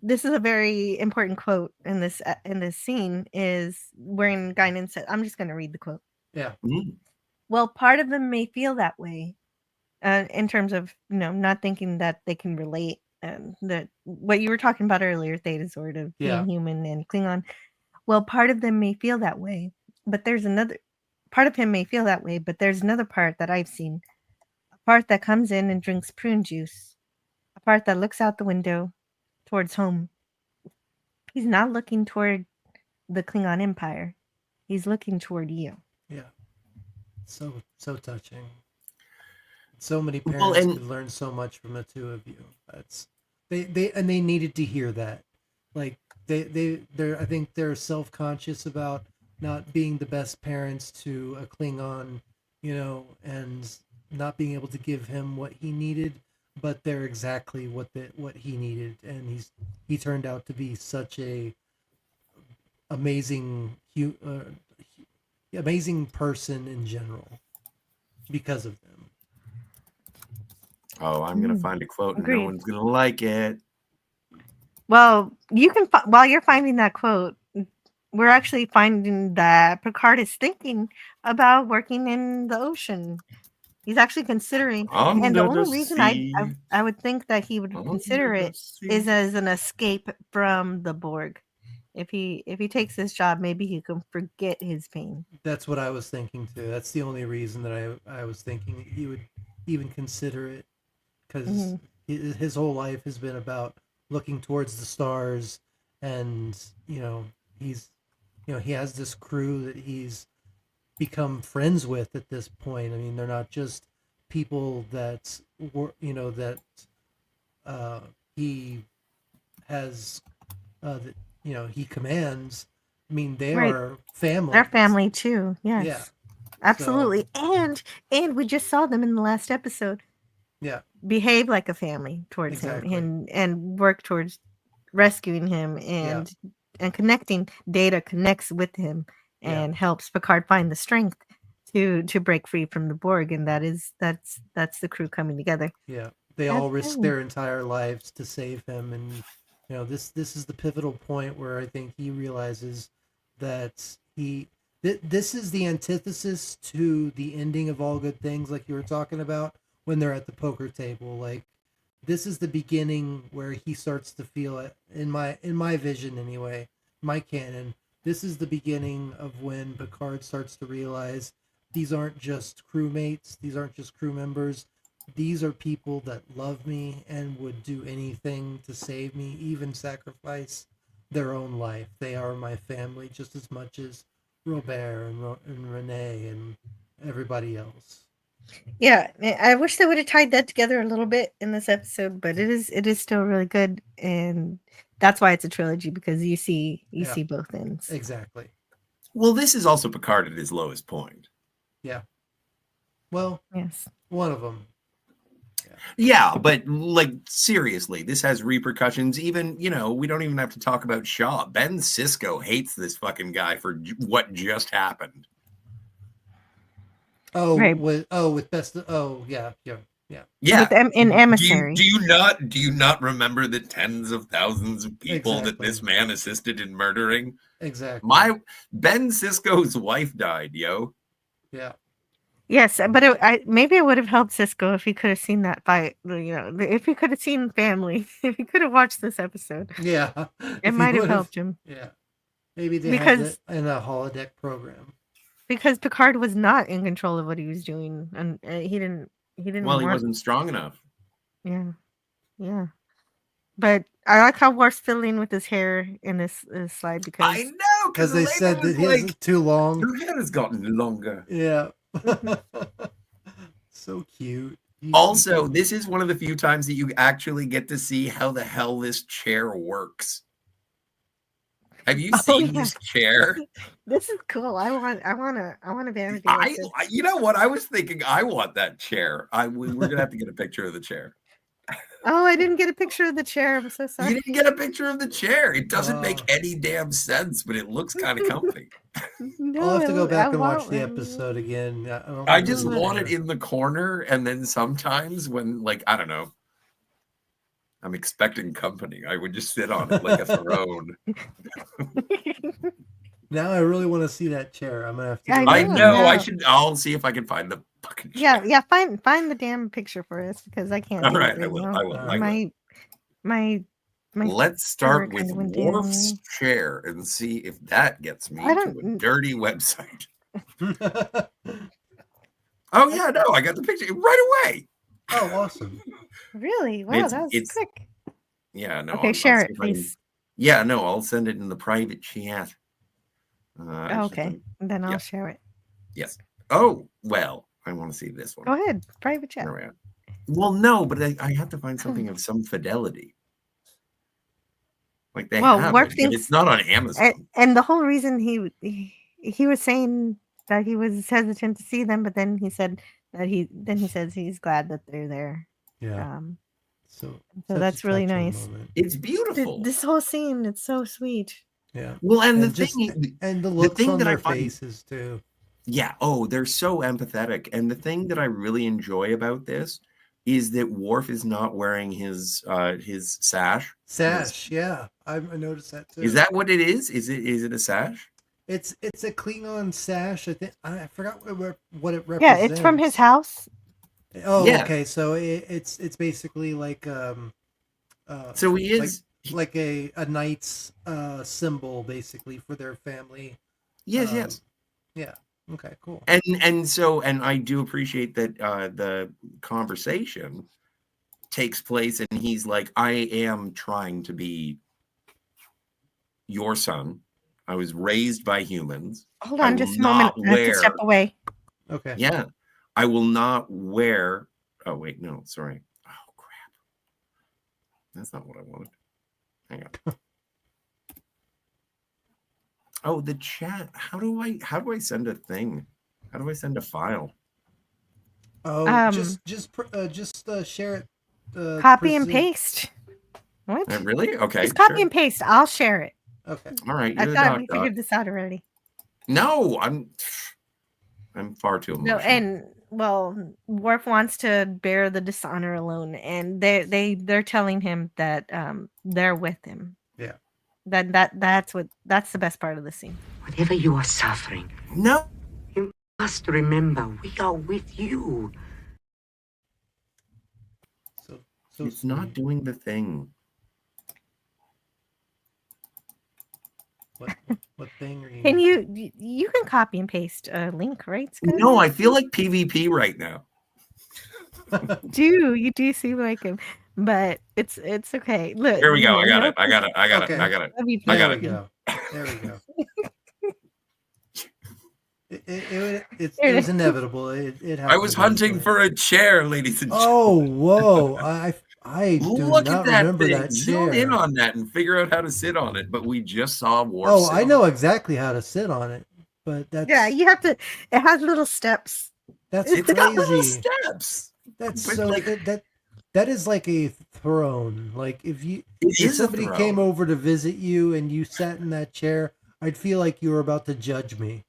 this is a very important quote in this scene is wherein Guinan said, I'm just going to read the quote. Yeah. Well, part of them may feel that way in terms of, not thinking that they can relate. That what you were talking about earlier, Theta Zord, of being human and Klingon. Well, part of them may feel that way, but there's another part of him may feel that way, but there's another part that I've seen. A part that comes in and drinks prune juice. A part that looks out the window towards home. He's not looking toward the Klingon Empire. He's looking toward you. Yeah. So touching. So many parents could learn so much from the two of you. That's they needed to hear that. Like they're I think they're self-conscious about not being the best parents to a Klingon, and not being able to give him what he needed, but they're exactly what he needed, and he turned out to be such a amazing person in general because of them. Oh, I'm gonna find a quote and Agreed. no one's gonna like it. Well, you can while you're finding that quote, we're actually finding that Picard is thinking about working in the ocean. He's actually considering, and the only reason I would think that he would consider it is as an escape from the Borg. If he takes this job, maybe he can forget his pain. That's what I was thinking too. That's the only reason that I was thinking he would even consider it, because his whole life has been about looking towards the stars, and he has this crew that he's become friends with at this point. I mean, they're not just people that he has he commands. I mean, they are family. They're family too. Yes. Yeah. Absolutely. So, and we just saw them in the last episode. Yeah. Behave like a family towards him and work towards rescuing him and connecting. Data connects with him and helps Picard find the strength to break free from the Borg, and that's the crew coming together. Yeah. They all risk their entire lives to save him, and this is the pivotal point where I think he realizes that this is the antithesis to the ending of All Good Things, like you were talking about when they're at the poker table. Like, this is the beginning where he starts to feel it, in my vision anyway, my canon. This is the beginning of when Picard starts to realize these aren't just crewmates, these aren't just crew members. These are people that love me and would do anything to save me, even sacrifice their own life. They are my family just as much as Robert and Renee and everybody else. Yeah, I wish they would have tied that together a little bit in this episode, but it is still really good, and that's why it's a trilogy, because you see both ends. Exactly. Well, this is also Picard at his lowest point. Yeah. Well, yes, one of them. Yeah, but like, seriously, this has repercussions. Even, we don't even have to talk about Shaw. Ben Sisko hates this fucking guy for what just happened. Oh, right. with best. Oh, yeah. With in Emissary. Do you not remember the tens of thousands of people that this man assisted in murdering? Exactly. Ben Sisko's wife died, yo. Yeah. Yes, but maybe it would have helped Sisko if he could have seen that fight. If he could have seen family, if he could have watched this episode. Yeah, it might have helped him. Yeah, maybe they had it in a holodeck program. Because Picard was not in control of what he was doing, and he didn't he didn't Well, he want. wasn't strong enough. Yeah, yeah. But I like how Worf's fiddling with his hair in this slide I because know, Because they said that was his is too long. your hair has gotten longer. Yeah. So cute. Also, this is one of the few times that you actually get to see how the hell this chair works. Have you seen this chair? This is cool. I want to be able to do this. You know what? I was thinking I want that chair. We're gonna have to get a picture of the chair. Oh, I didn't get a picture of the chair. I'm so sorry. You didn't get a picture of the chair. It doesn't make any damn sense, but it looks kind of comfy. No, I'll have to go back I and watch won't. the episode again. I just want it in the corner, and then sometimes when, like, I don't know, I'm expecting company, I would just sit on it like a throne. Now I really want to see that chair. I'm gonna have to. I know. I'll see if I can find the fucking chair. Yeah. Find the damn picture for us because I can't. All do right, it I will. now. I will. My. Let's start with kinda went Worf's down. chair and see if that gets me I to a don't- dirty website. Oh yeah, no, I got the picture right away. Oh, awesome! Really? Wow, that was quick. Yeah, no. Okay, I'll share see it, if I can- please. Yeah, no, I'll send it in the private chat. Okay, then I'll share it. Yes. Oh, well, I want to see this one. Go ahead, private chat. There we are. Well, no, but I have to find something of some fidelity. Like they have Worf it, but it's not on Amazon. And the whole reason he was saying that he was hesitant to see them, but then he said that he says he's glad that they're there. Yeah. So that's really nice. It's beautiful. This whole scene, it's so sweet. Yeah. Well, and the just, thing, and the looks thing on that I their find- faces too. Yeah. Oh, they're so empathetic. And the thing that I really enjoy about this is that Worf is not wearing his sash. Sash, yeah, I noticed that too. Is that what it is? Is it a sash? It's a Klingon sash. I think I forgot what it represents. Yeah, it's from his house. Oh, Yeah. okay. So it's basically like So he is like a knight's symbol basically for their family. Yes, yes. Yeah. Okay, cool. And I do appreciate that the conversation takes place and he's like, I am trying to be your son. I was raised by humans. Hold on just a moment. I have to step away. Okay. Yeah. I will not wear. Oh, wait. No, sorry. Oh, crap. That's not what I wanted. Hang on. Oh, the chat. How do I send a thing? How do I send a file? Oh, just share it. Copy and paste. What? Really? Okay. Just copy sure. and paste. I'll share it. Okay. All right. I You're the thought doc we doc. figured this out already. No, I'm far too emotional. No, and well, Worf wants to bear the dishonor alone, and they're telling him that they're with him. Yeah. That's the best part of the scene. Whatever you are suffering, No. you must remember we are with you. So It's not doing the thing. What thing are you? Can you can copy and paste a link, right? Scott? No, I feel like PvP right now. You do seem like him, but it's okay. Look, Here we go. I got no it. I got it. I got Okay. it. I got it. That'd be I got There it. we go. There we go. It Here it was is. inevitable. It I was hunting for a chair, ladies and gentlemen. Oh, whoa! I do Look not at that remember thing. that Zoom chair. in on that and figure out how to sit on it. But we just saw Worf. Oh, sit I on know it. exactly how to sit on it, but that's Yeah, you have to. It has little steps. that's It's got little crazy. steps. That's but so like- that is like a throne. Like if It if is a somebody throne. came over to visit you and you sat in that chair, I'd feel like you were about to judge me.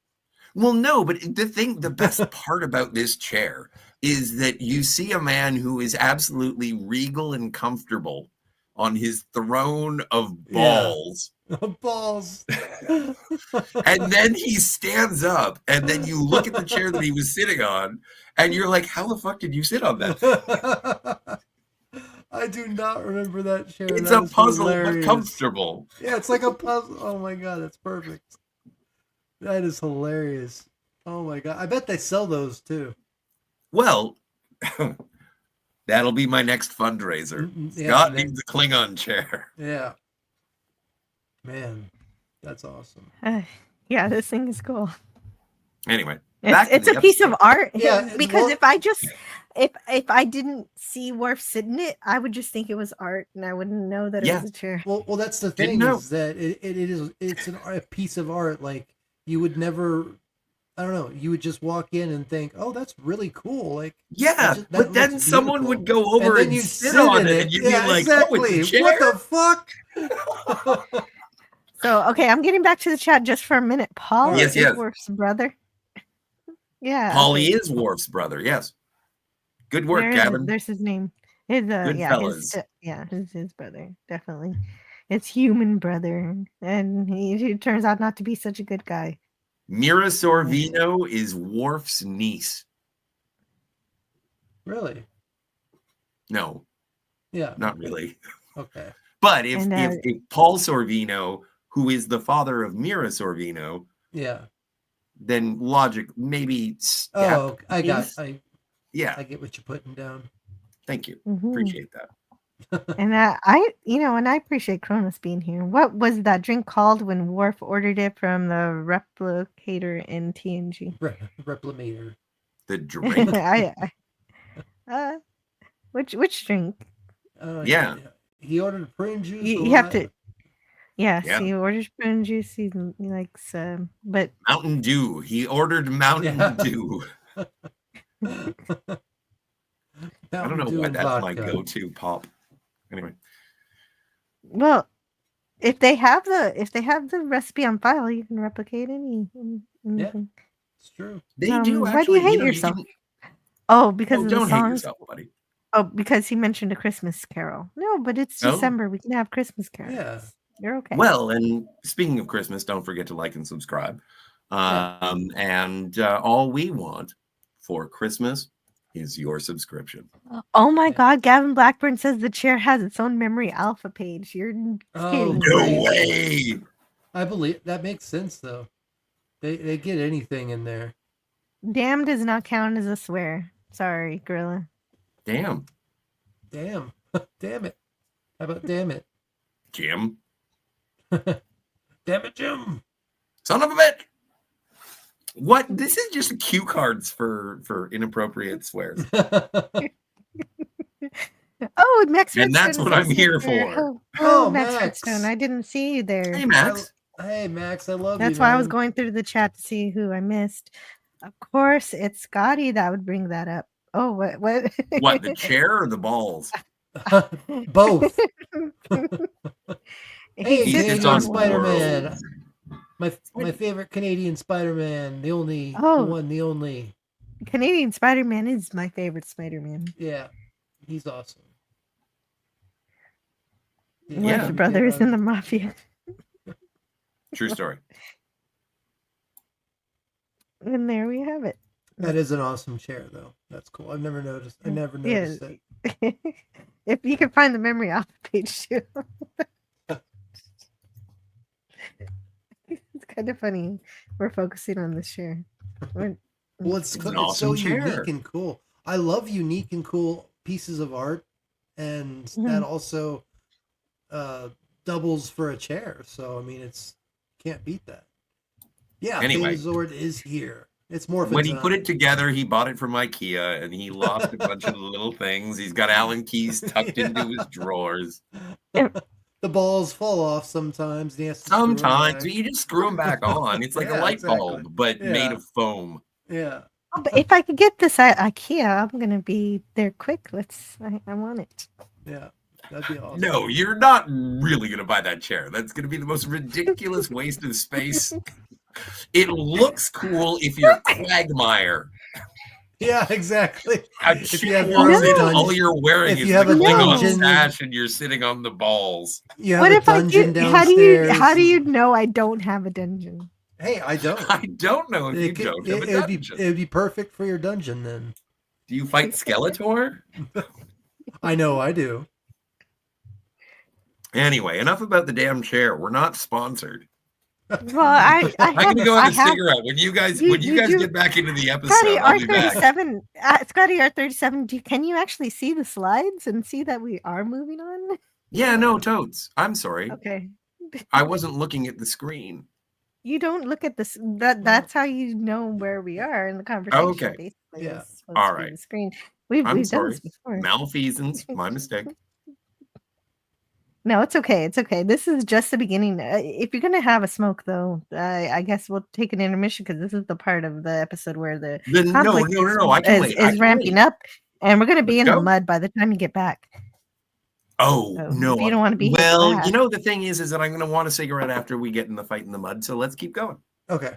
Well, no, but the best part about this chair is that you see a man who is absolutely regal and comfortable on his throne of Yeah. balls. Balls. And then he stands up, and then you look at the chair that he was sitting on, and you're like, how the fuck did you sit on that? I do not remember that chair. It's That a is puzzle, but hilarious. comfortable. Yeah, it's like a puzzle. Oh my god, that's perfect. That is hilarious. Oh my god, I bet they sell those too. Well, That'll be my next fundraiser. Yeah, Scott needs a Klingon chair. Yeah. Man, that's awesome. Yeah, this thing is cool. Anyway, it's a piece of art. Yeah, because if I didn't see Worf sit in it, I would just think it was art, and I wouldn't know that it was a chair. Well, that's the thing is that it's a piece of art. Like you would never, I don't know, you would just walk in and think, oh, that's really cool. Like but then someone would go over and sit on it, and you'd be like, exactly. oh, it's a chair? What the fuck? So, okay, I'm getting back to the chat just for a minute. Paul Yes, is yes. Worf's brother. Yeah. Polly is Worf's brother. Yes. Good work, Gavin. There's his name. His, Good yeah, fellas. his brother. Definitely. It's human brother. And he turns out not to be such a good guy. Mira Sorvino is Worf's niece. Really? No. Yeah. Not really. Okay. But if Paul Sorvino, who is the father of Mira Sorvino, yeah, then logic maybe. I get what you're putting down. Thank you. Mhm. Appreciate that. And I appreciate Cronus being here. What was that drink called when Worf ordered it from the replicator in TNG? Replimator. The drink. Which drink? Yeah. He ordered prune juice. You have to. Yes, Yeah. he orders prune juice. He likes, but Mountain Dew. He ordered Mountain Dew. I don't know why that's my go-to pop. Anyway. Well, if they have the recipe on file, you can replicate anything. Yeah, it's true. They do. Why do you hate yourself? Oh, because of the don't hate songs. yourself, buddy. Oh, because he mentioned a Christmas Carol. No, but it's Oh. December. We can have Christmas carols. Yeah. You're okay. Well, and speaking of Christmas, don't forget to like and subscribe. And all we want for Christmas is your subscription. Oh my God, Gavin Blackburn says the chair has its own memory alpha page. You're kidding. No way. I believe that makes sense though. They get anything in there. Damn does not count as a swear. Sorry, Gorilla. Damn. Damn. Damn it. How about damn it? Jim. Damn it, Jim. Son of a bitch. What? This is just cue cards for inappropriate swears. Oh, Max Redstone. And that's what I'm here there. for. Oh, Max Max. Redstone. I didn't see you there. Hey, Max. Hey, Max, I love you. That's why I was man. going through the chat to see who I missed. Of course, it's Scotty that would bring that up. Oh, what? What, the chair or the balls? Both. He Hey, sits Canadian on on Spider-Man. My favorite Canadian Spider-Man. The only, the Oh. one, the only. Canadian Spider-Man is my favorite Spider-Man. Yeah, he's awesome. One of the brothers in the mafia. True story. And there we have it. That is an awesome chair, though. That's cool. I've never noticed. I never noticed it. If you can find the memory alpha page too. It's kind of funny. We're focusing on this chair. Well, it's an so awesome chair. unique and cool. I love unique and cool pieces of art, and Mm-hmm. that also doubles for a chair. So I mean, can't beat that. Yeah, Anyway. Zord is here. It's more When he put it together, he bought it from IKEA and he lost a bunch of little things. He's got Allen keys tucked into his drawers. The balls fall off sometimes. And he has to screw 'em Sometimes back. but you just screw them back on. It's like a Yeah, light exactly. bulb, but Yeah. made of foam. Yeah. Oh, but if I could get this at IKEA, I'm gonna be there quick. I want it. Yeah. That'd be awesome. No, you're not really going to buy that chair. That's going to be the most ridiculous waste of space. It looks cool if you're Quagmire. Yeah, exactly. If you have your own dungeon- all you're wearing if is you the have a Klingon dungeon- sash and you're sitting on the balls. You have What a if I dungeon do? downstairs. How do you know I don't have a dungeon? Hey, I don't. I don't know if you It, don't have a it would be dungeon. it would be perfect for your dungeon then. Do you fight Skeletor? I know I do. Anyway, enough about the damn chair. We're not sponsored. Well, I I'm have gonna go I have a have cigarette when you guys you do get back into the Scotty episode. I'll be back. R37 Scotty R37, can you actually see the slides and see that we are moving on? Yeah, no, totes. I'm sorry. Okay. I wasn't looking at the screen. You don't look at this. That's how you know where we are in the conversation. Okay. Basically, Yeah. it's supposed All to be right. the screen. We've I'm done sorry. this before. Malfeasance, my mistake. No, it's okay. It's okay. This is just the beginning. If you're gonna have a smoke, though, I guess we'll take an intermission because this is the part of the episode where the conflict I can wait. I is can ramping wait. up, and we're gonna be Let's in go. the mud by the time you get back. Oh So no! if you don't want to be here for Well, that. you know the thing is that I'm going to want a cigarette after we get in the fight in the mud. So let's keep going. Okay.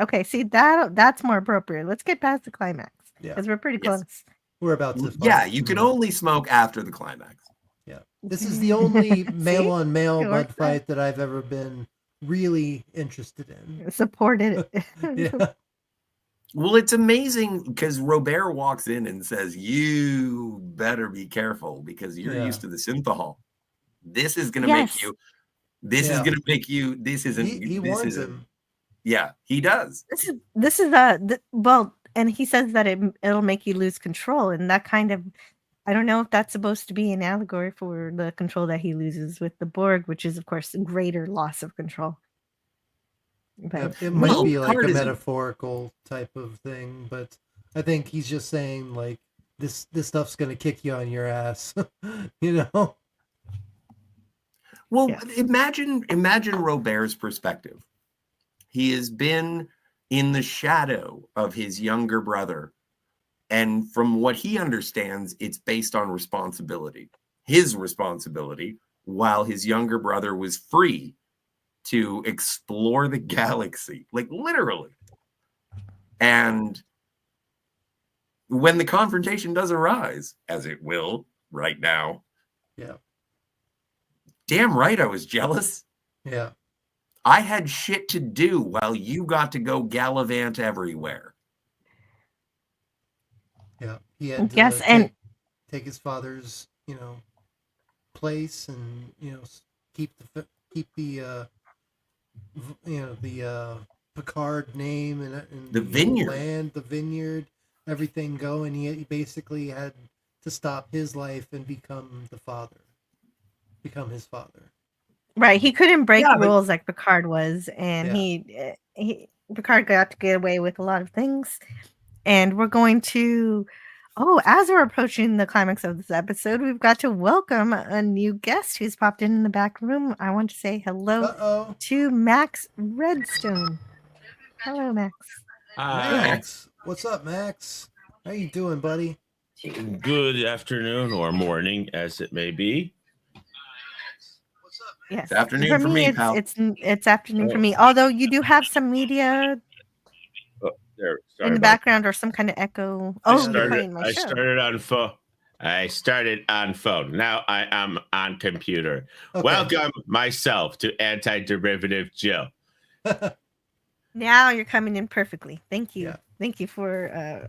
Okay. See that's more appropriate. Let's get past the climax Yeah. because we're pretty Yes. close. We're about to. Yeah, you can only smoke after the climax. Yeah. This is the only male on male It mud works out. fight that I've ever been really interested in. Supported it. Yeah. Well, it's amazing because Robert walks in and says, "You better be careful because you're Yeah. used to the synthahol. This is going to Yes. make you. This is Yeah. going to make you. This isn't. He this warns isn't- him. Yeah, he does. This is well, and he says that it'll make you lose control, and that kind of, I don't know if that's supposed to be an allegory for the control that he loses with the Borg, which is of course a greater loss of control. But It might Well, be like a Picard isn't- metaphorical type of thing, but I think he's just saying like this stuff's gonna kick you on your ass. You know? Well, Yeah. imagine Robert's perspective. He has been in the shadow of his younger brother, and from what he understands, it's based on responsibility. His responsibility, while his younger brother was free to explore the galaxy, like literally. And when the confrontation does arise, as it will right now, Yeah. damn right I was jealous. Yeah. I had shit to do while you got to go gallivant everywhere. Yeah. He had to Yes, and take his father's, place and, keep the Picard name and The vineyard. land, the vineyard, everything going. He basically had to stop his life and become his father. right, he couldn't break Yeah, but- rules like Picard was, and Yeah. he Picard got to get away with a lot of things. And we're going to, as we're approaching the climax of this episode, we've got to welcome a new guest who's popped in the back room. I want to say hello Uh-oh. to Max Redstone. Hello, Max. Max. What's up, Max? How you doing, buddy? Good afternoon or morning, as it may be. Yes. It's afternoon for me, pal. It's afternoon for me. Although you do have some media There, sorry in the about background or some kind of echo. You're playing my I show. started on phone. I started on phone. Now I am on computer. Okay. Welcome myself to Anti-Derivative Joe. Now you're coming in perfectly. Thank you. Yeah. Thank you for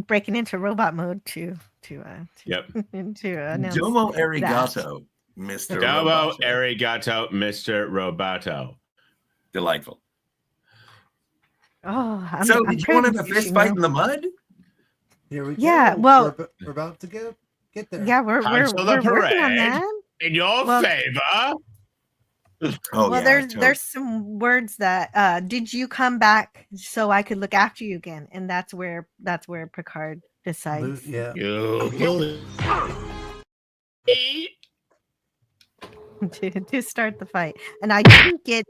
breaking into robot mode to Yep. announce Domo that. arigato, Mr. Domo Roboto. arigato, Mr. Roboto. Delightful. I'm So, did you want to have a pretty fist fight now. in the mud? Here we go. Yeah, well- we're about to get there. Yeah, we're Cancel the working on parade. that. In your Well- favor. Oh, Well, yeah, there's some words that did you come back so I could look after you again? And that's where Picard decides. Yeah. You. to start the fight. And I didn't get.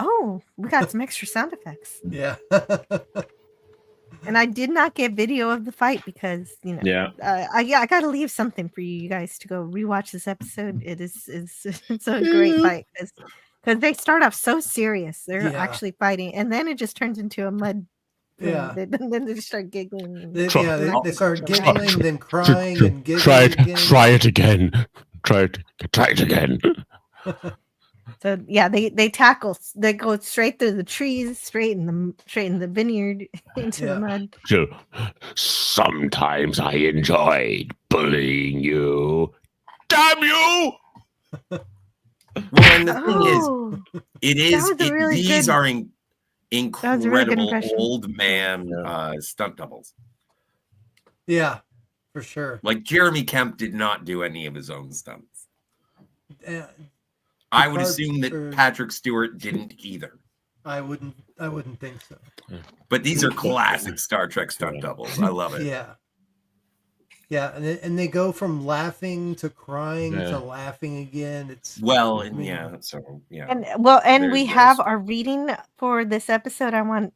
Oh, we got some extra sound effects. Yeah. And I did not get video of the fight because Yeah. I got to leave something for you guys to go rewatch this episode. It's a great fight because they start off so serious. They're Yeah. actually fighting, and then it just turns into a mud. Yeah. Then they just start giggling. They start giggling, then crying and giggling. Try it again. Try it again. So yeah, they go straight through the trees, straight in the vineyard into the mud. So, sometimes I enjoyed bullying you. Damn you! Well, and the thing Oh, these are that was a really good incredible impression. old man stunt doubles. Yeah, for sure. Like Jeremy Kemp did not do any of his own stunts. I would Picard assume that or- Patrick Stewart didn't either. I wouldn't think so. But these are classic Star Trek stunt doubles. I love it. Yeah. Yeah, and they go from laughing to crying Yeah. to laughing again. It's Well, I and mean, And we There's have this. our reading for this episode. I want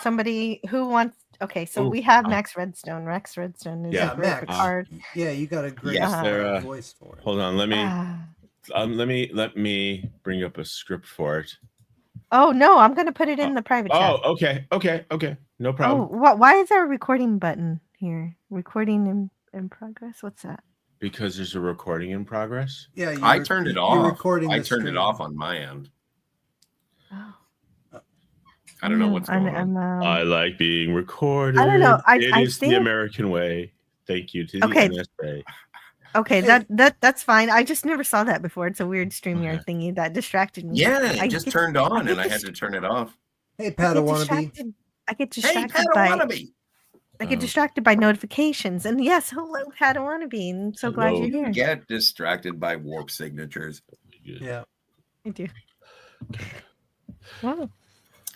somebody who wants. Okay, so Ooh, we have oh. Max Redstone. Rex Redstone is Yeah, a great Max. Picard. Yeah, you got a great Yes, they're, voice for it. Hold on, let me Ah. let me bring up a script for it. Oh no, I'm gonna put it in the private chat. Oh, okay, no problem. Oh, why is there a recording button here? Recording in progress. What's that? Because there's a recording in progress. Yeah, I turned it you're off. recording I the turned it stream. off on my end. Oh. I don't know what's going on. I like being recorded. I don't know. It I is the think- American way. Thank you to the Okay. NSA. Okay, that's fine. I just never saw that before. It's a weird StreamYard thingy that distracted me. Yeah, I it just get- turned on and I get had to turn it off. Hey, I get Padawannabe. distracted. I get Hey, distracted by Padawannabe! I get distracted by notifications. And yes, hello, Padawannabe. I'm so glad Hello. you're here. Get distracted by warp signatures. Yeah. I do. Wow.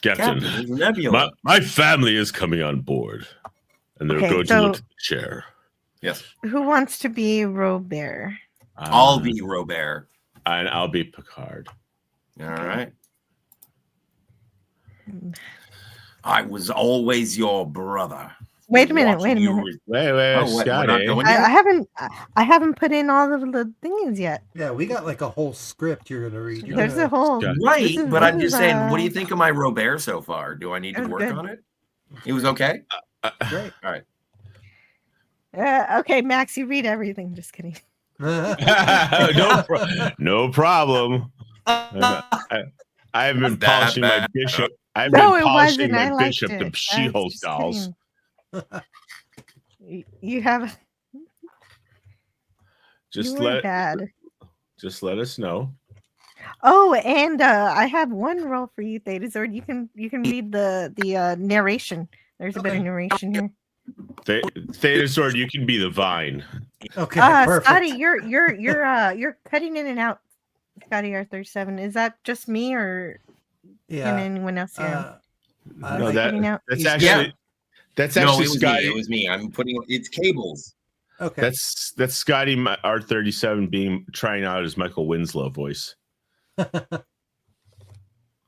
Captain, Captain, Nebula. my family is coming on board, and they're Okay, going to so- look at the chair. Yes. Who wants to be Robert? I'll be Robert. And I'll be Picard. All right. I was always your brother. Wait a minute. Watching you Wait, Wait, Oh, what, we're not Scotty. going I yet? haven't put in all of the things yet. Yeah, we got like a whole script you're gonna read. You're There's gonna- a whole Scott. Right, this is- but I'm this just is, saying, what do you think of my Robert so far? Do I need It to was work good. on it? It was okay? Great. All right. Okay, Max, you read everything. Just kidding. no problem. I have been That polishing my bad. bishop. I've No, been it polishing wasn't. I my liked bishop it. to That's She-Hulk just dolls. kidding. You have Just you were let bad. us know. Oh, and I have one role for you, Theta Zord. You can read the narration. There's a bit of narration here. Theta Sword, you can be the vine. Okay, perfect. Scotty, you're cutting in and out. Scotty R37. Is that just me or Yeah. can anyone else hear? No, cutting out? that's Yeah. actually that's No, actually it was Scotty. me. It was me. I'm putting it's cables. Okay. That's Scotty R37 being trying out his Michael Winslow voice.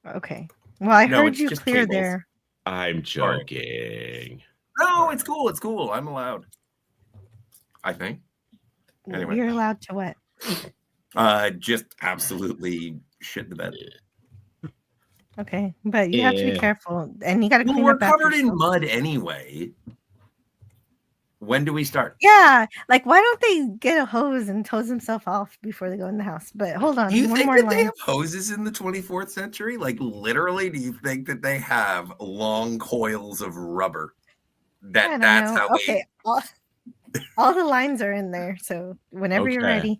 Okay. Well, I No, heard it's you just clear cables. there. I'm joking. No, it's cool. It's cool. I'm allowed. I think. Anyway. You're allowed to what? Just absolutely shit the bed. Okay, but you have to be Yeah. careful, and you got to Well, clean we're up after covered in yourself. mud anyway. When do we start? Yeah, like why don't they get a hose and hose themselves off before they go in the house? But hold on, Do you one think more that they line. have hoses in the 24th century? Like literally, do you think that they have long coils of rubber? I That's don't how know. we. Okay, all the lines are in there, so whenever you're Okay. ready.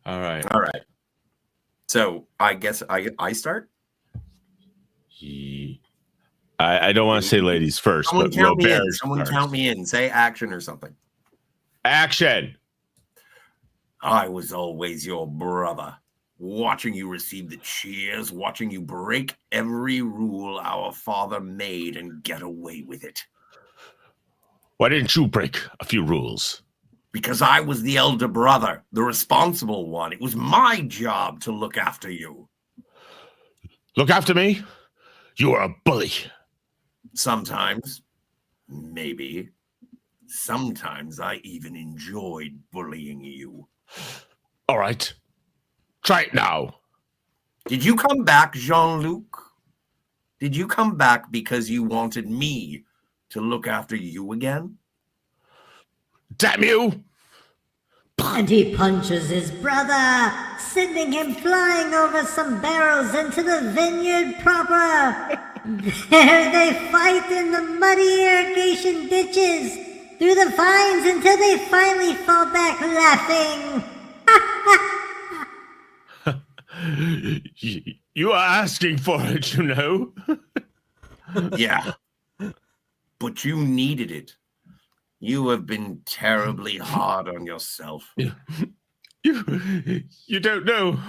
All right. All right. So I guess I start. I don't want to say ladies first, Someone but count me in. Robert Someone first. count me in. Say action or something. Action. I was always your brother, watching you receive the cheers, watching you break every rule our father made and get away with it. Why didn't you break a few rules? Because I was the elder brother, the responsible one. It was my job to look after you. Look after me? You are a bully. Sometimes, maybe. Sometimes I even enjoyed bullying you. All right. Try it now. Did you come back, Jean-Luc? Did you come back because you wanted me to look after you again? Damn you! And he punches his brother, sending him flying over some barrels into the vineyard proper. There they fight in the muddy irrigation ditches, through the vines until they finally fall back laughing. You are asking for it, you know. Yeah. But you needed it. You have been terribly hard on yourself. You don't know,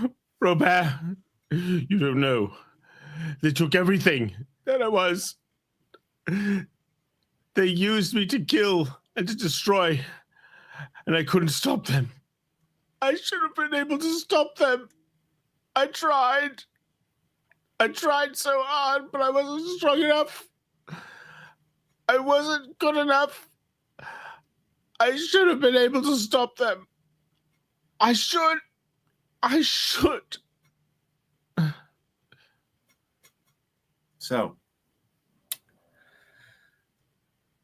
Robert. You don't know. They took everything that I was. They used me to kill and to destroy, and I couldn't stop them. I should have been able to stop them. I tried. I tried so hard, but I wasn't strong enough. I wasn't good enough. I should have been able to stop them. I should. So,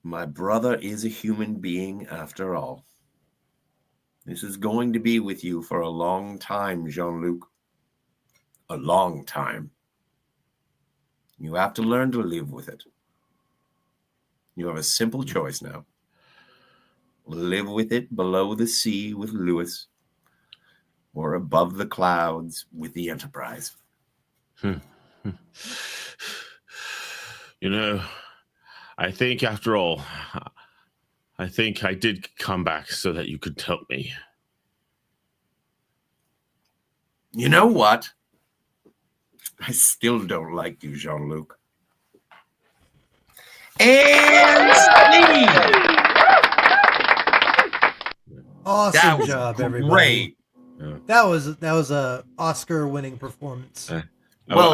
my brother is a human being after all. This is going to be with you for a long time, Jean-Luc. A long time. You have to learn to live with it. You have a simple choice now. Live with it below the sea with Lewis, or above the clouds with the Enterprise. You know, I think after all, I think I did come back so that you could help me. You know what? I still don't like you, Jean-Luc. And Steve! Awesome job, everybody. Great. That was a Oscar-winning performance. I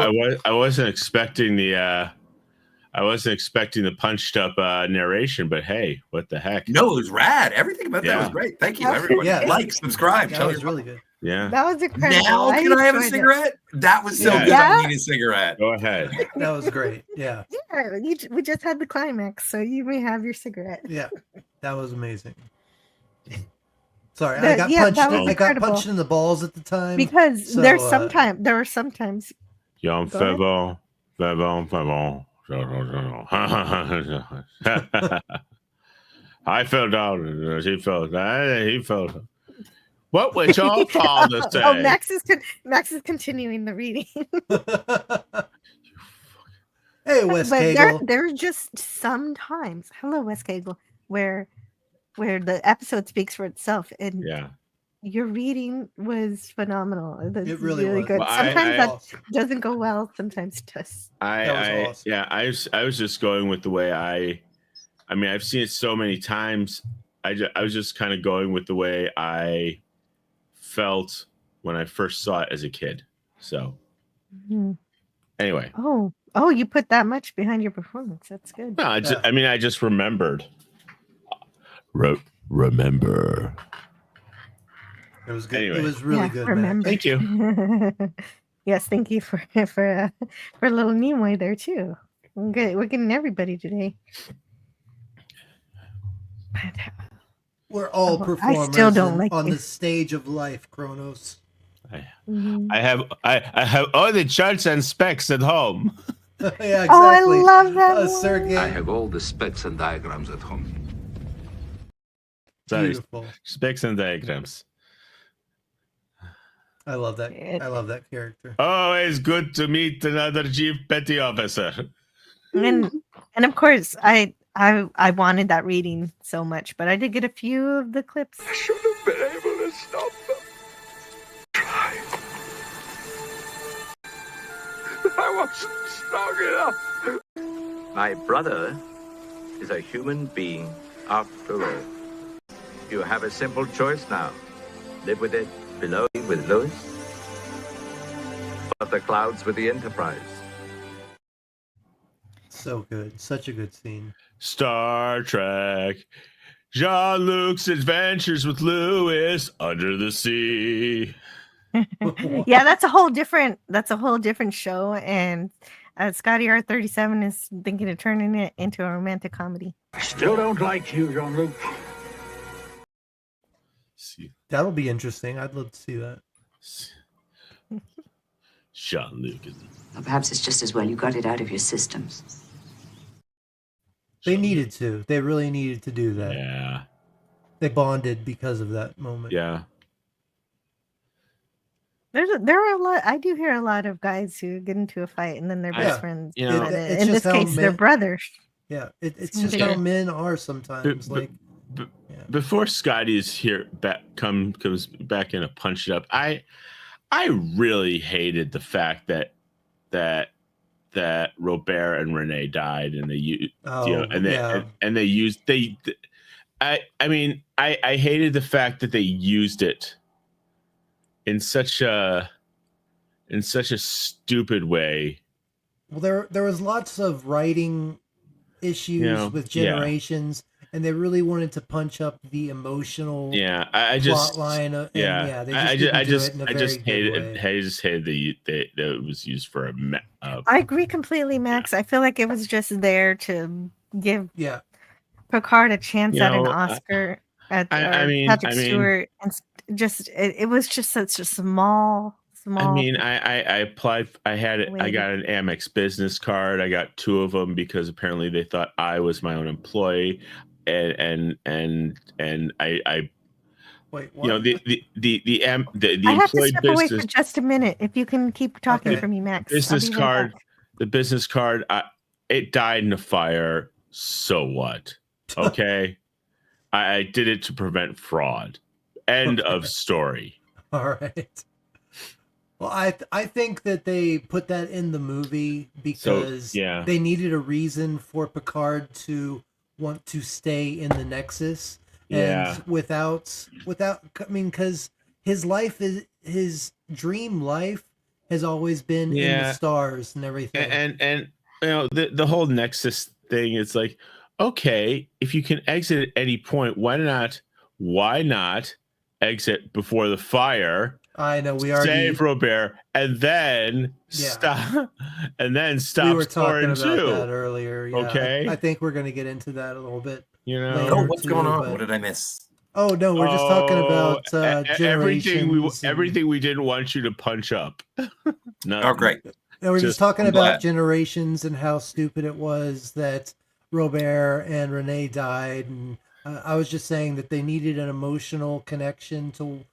wasn't expecting the punched up narration, but hey, what the heck? No, it was rad. Everything about that was great. Thank you, everybody. Yeah. Like, subscribe. That was really good. Yeah. That was incredible. Now can I have a cigarette? That was so good. I need a cigarette. Go ahead. That was great. Yeah. Yeah, we just had the climax, so you may have your cigarette. Yeah. That was amazing. Sorry, I got punched in the balls at the time. Because there were sometimes. Young Febo. I fell down. He fell. What would your father say? Oh, Max is continuing the reading. Hey, Wes But Cagle. there's just sometimes, hello, Wes Cagle, where the episode speaks for itself, and your reading was phenomenal. It really was. good. Well, Sometimes that doesn't go well. Sometimes it does. I was just going with the way I mean, I've seen it so many times. I was just kind of going with the way I felt when I first saw it as a kid. So anyway. Oh, you put that much behind your performance. That's good. No, I just remembered. Remember. It was good. Anyway. It was really good. Remember. Thank you. Yes, thank you for a little Nimoy there too. We're getting everybody today. We're all performers I still don't like on you. the stage of life, Kronos. I have all the charts and specs at home. Yeah, exactly. Oh, I love that. Sergey. I have all the specs and diagrams at home. Sorry, Beautiful. specs and diagrams. I love that. I love that character. Always good to meet another chief petty officer. And of course, I wanted that reading so much, but I did get a few of the clips. I should have been able to stop them. Try. I wasn't strong enough. My brother is a human being after all. You have a simple choice now. Live with it below with Lewis, above the clouds with the Enterprise. So good. Such a good scene. Star Trek. Jean-Luc's adventures with Lewis under the sea. Yeah, that's a whole different show, and Scotty R37 is thinking of turning it into a romantic comedy. I still don't like you, Jean-Luc. That'll be interesting. I'd love to see that. Jean-Luc is... Well, perhaps it's just as well you got it out of your systems. They needed to. They really needed to do that. Yeah. They bonded because of that moment. Yeah. There are a lot. I do hear a lot of guys who get into a fight and then they're best friends. But in this case, they're brothers. Yeah, it's just how men are sometimes. Before Scotty is here, comes back in to punch it up. I really hated the fact that Robert and Renee died, and they I hated the fact that they used it in such a stupid way. Well, there was lots of writing issues with Generations, and they really wanted to punch up the emotional plot line. I just hated that it was used for a. I agree completely, Max. I feel like it was just there to give Picard a chance at an Oscar Patrick Stewart, and it was just such a small. I applied. I got an Amex business card. I got 2 of them because apparently they thought I was my own employee, and I. Wait, what? The I have to step away for just a minute. If you can keep talking for me, Max. Business card. The business card. It died in a fire. So what? Okay, I did it to prevent fraud. End of story. All right. Well, I think that they put that in the movie because they needed a reason for Picard to want to stay in the Nexus, and without because his dream life has always been in the stars and everything, and the whole Nexus thing is like, okay, if you can exit at any point, why not exit before the fire? I know we already save Robert and then stop We were talking about that earlier. Yeah. Okay, I think we're going to get into that a little bit. What's going on? What did I miss? Oh no, we're just talking about Generations. Everything we didn't want you to punch up. Oh, great. No, we're just talking about Generations and how stupid it was that Robert and Renee died, and I was just saying that they needed an emotional connection to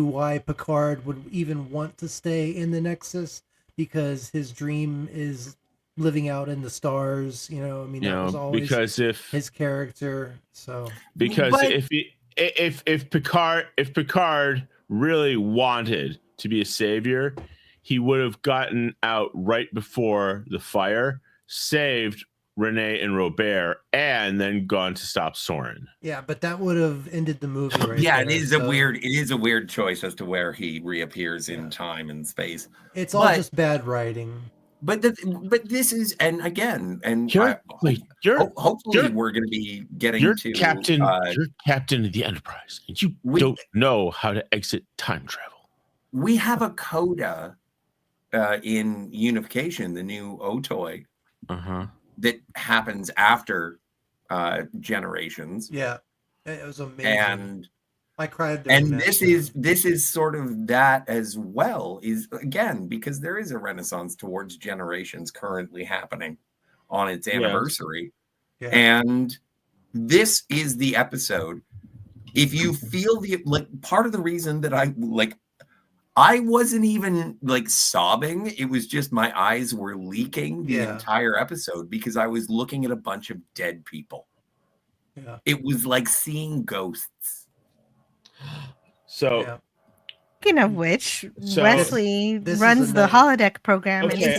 why Picard would even want to stay in the Nexus, because his dream is living out in the stars. That was always his character. So if Picard really wanted to be a savior, he would have gotten out right before the fire, saved Renee and Robert, and then gone to stop Soren. Yeah, but that would have ended the movie right there. It is a weird choice as to where he reappears in time and space. It's all just bad writing. But this is, and again, and hopefully we're going to be getting you're to captain. You're captain of the Enterprise, and you don't know how to exit time travel. We have a coda in Unification, the new OTOY. That happens after Generations. Yeah, it was amazing. And I cried. And this is sort of that as well, is again, because there is a renaissance towards Generations currently happening on its anniversary. Yeah. And this is the episode. If you feel part of the reason that I wasn't even sobbing. It was just my eyes were leaking the entire episode because I was looking at a bunch of dead people. Yeah. It was like seeing ghosts. So, speaking of which, Wesley runs the holodeck program. Okay,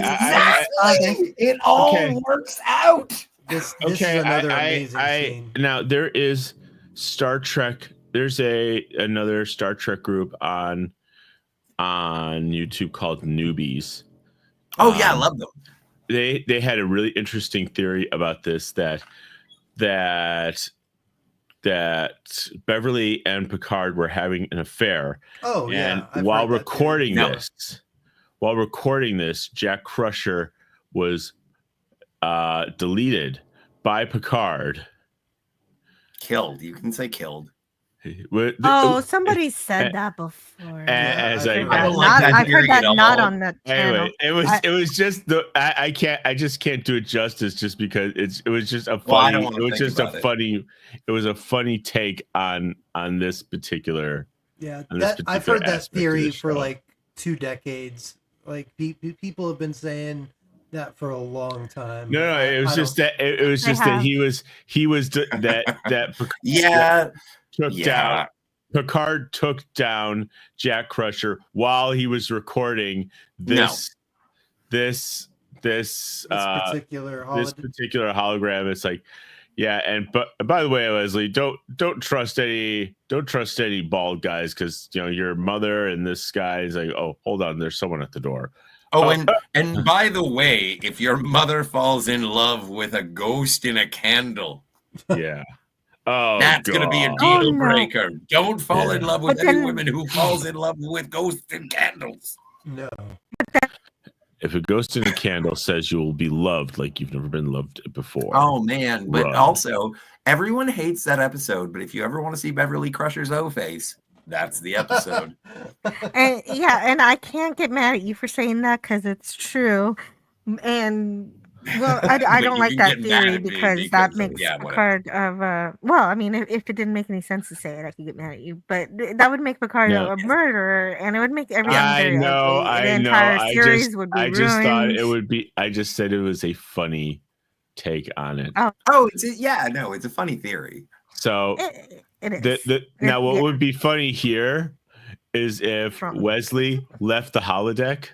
it all works out. This is another amazing scene. Now there is Star Trek. There's another Star Trek group on YouTube called Newbies. Oh yeah, I love them. They had a really interesting theory about this that Beverly and Picard were having an affair. Oh yeah. And while recording this, Jack Crusher was deleted by Picard. Killed. You can say killed. Somebody said that before. I've heard that not on that channel. Anyway, it was just I just can't do it justice just because it was just a funny take on this particular. Yeah, I've heard that theory for 2 decades. Like people have been saying that for a long time. No, it was just that it was just that he was that Yeah. took down Picard took down Jack Crusher while he was recording this particular hologram. It's like, yeah, and but by the way, Leslie, don't trust any bald guys, because your mother and this guy is like, oh, hold on, there's someone at the door. Oh, and by the way, if your mother falls in love with a ghost in a candle, yeah, oh, that's going to be a deal breaker. Don't fall in love with But any then- women who falls in love with ghosts and candles. No. If a ghost in a candle says you will be loved like you've never been loved before. Oh man! But Run. also, everyone hates that episode. But if you ever want to see Beverly Crusher's O face, that's the episode. And I can't get mad at you for saying that because it's true. And well, I But don't you like can that get mad theory at me because that because, makes yeah, whatever. Picard of well, I mean, if it didn't make any sense to say it, I could get mad at you. But that would make Picard No. a murderer, and it would make everything I very know, ugly. The I know. entire series would be I just thought ruined. it would be. I just said it was a funny take on it. Oh, it's a funny theory. So It is. now, what Yeah. would be funny here is if Wesley left the holodeck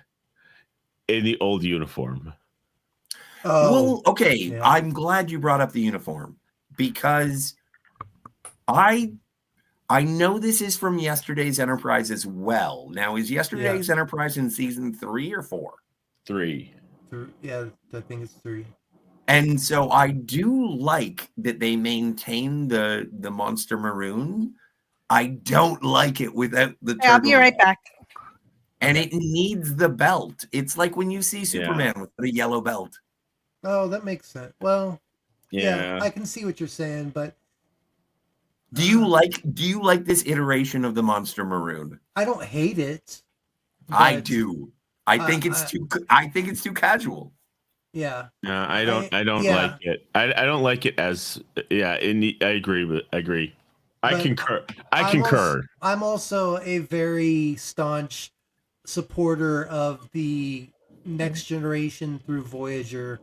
in the old uniform. Well, okay. I'm glad you brought up the uniform, because I know this is from yesterday's Enterprise as well. Now, is yesterday's Enterprise in season 3 or 4? 3. Yeah, I think it's 3. And so I do like that they maintain the Monster Maroon. I don't like it without the I'll be right back. And it needs the belt. It's like when you see Superman with the yellow belt. Oh, that makes sense. Well, Yeah. I can see what you're saying, but Do you like this iteration of the Monster Maroon? I don't hate it. I but- do. I think it's too casual. Yeah. No, I don't yeah. like it. I don't like it as I agree. I But concur. I'm also a very staunch supporter of the Next Generation through Voyager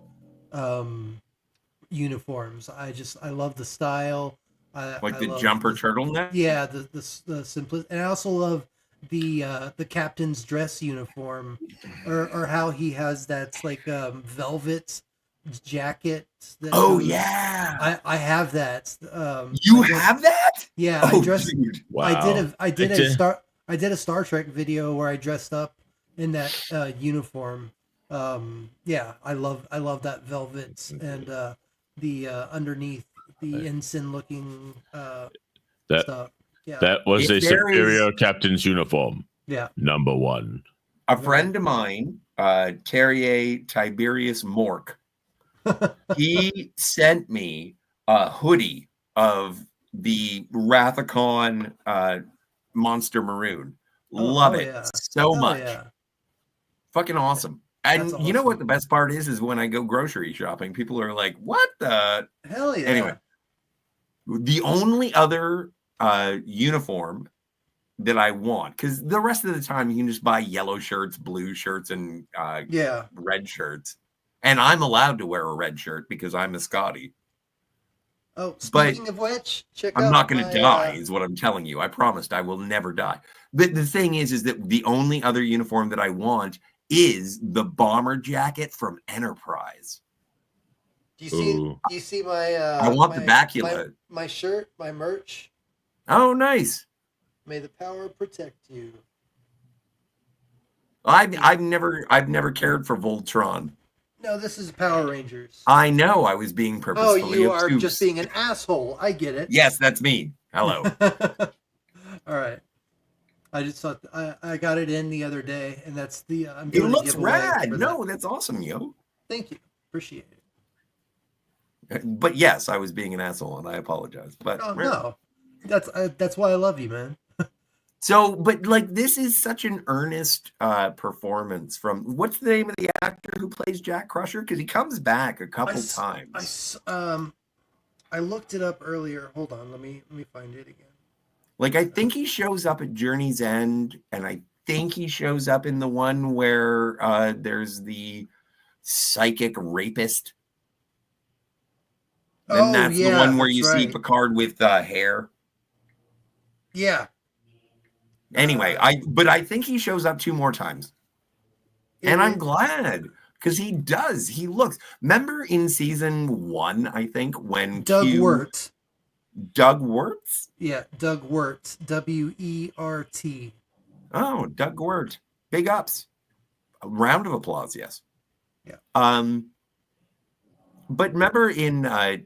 uniforms. I love the style. I The love jumper turtleneck? Yeah, the simplicity, and I also love the captain's dress uniform, or how he has that like velvet jacket. That I have that. You have that? Yeah, Oh, I dressed. dude. I did a Star Trek video where I dressed up in that uniform. Yeah, I love that velvet and the underneath the ensign looking stuff. Yeah. That was If a there superior captain's uniform. Yeah. Number 1. A friend of mine, Terrier Tiberius Mork, he sent me a hoodie of the Rathacon Monster Maroon. Love it so much. Yeah. Fucking awesome. And That's you know awesome. what the best part is when I go grocery shopping, people are like, what the? Hell yeah. Anyway, the only other uniform that I want, because the rest of the time you can just buy yellow shirts, blue shirts, and red shirts. And I'm allowed to wear a red shirt because I'm a Scotty. Oh, But speaking of which, check I'm out not going to my, die, is what I'm telling you. I promised I will never die. But the thing is that the only other uniform that I want is the bomber jacket from Enterprise. Do you see my? I want the bacula. My shirt, my merch. Oh, nice. May the power protect you. I've never cared for Voltron. No, this is Power Rangers. I know I was being Oh, purposefully you are obtuse. just being an asshole. I get it. Yes, that's me. Hello. All right. I just thought I got it in the other day, and that's the. I'm It doing a looks giveaway rad. for No, that. that's awesome, yo. Thank you. Appreciate it. But yes, I was being an asshole, and I apologize. But Oh no, that's why I love you, man. So, but like, this is such an earnest performance from what's the name of the actor who plays Jack Crusher? Because he comes back a couple times. I looked it up earlier. Hold on, let me find it again. Like, I think he shows up at Journey's End, and I think he shows up in the one where there's the psychic rapist. And that's the one where you see Picard with hair. Yeah. Anyway, I think he shows up 2 more times. And I'm glad, because he does. He looks. Remember in season 1, I think, when Doug Wirt. Doug Wirtz? Yeah, Doug Wirt. W-E-R-T. Oh, Doug Wirt. Big ups. A round of applause, yes. Yeah. But remember in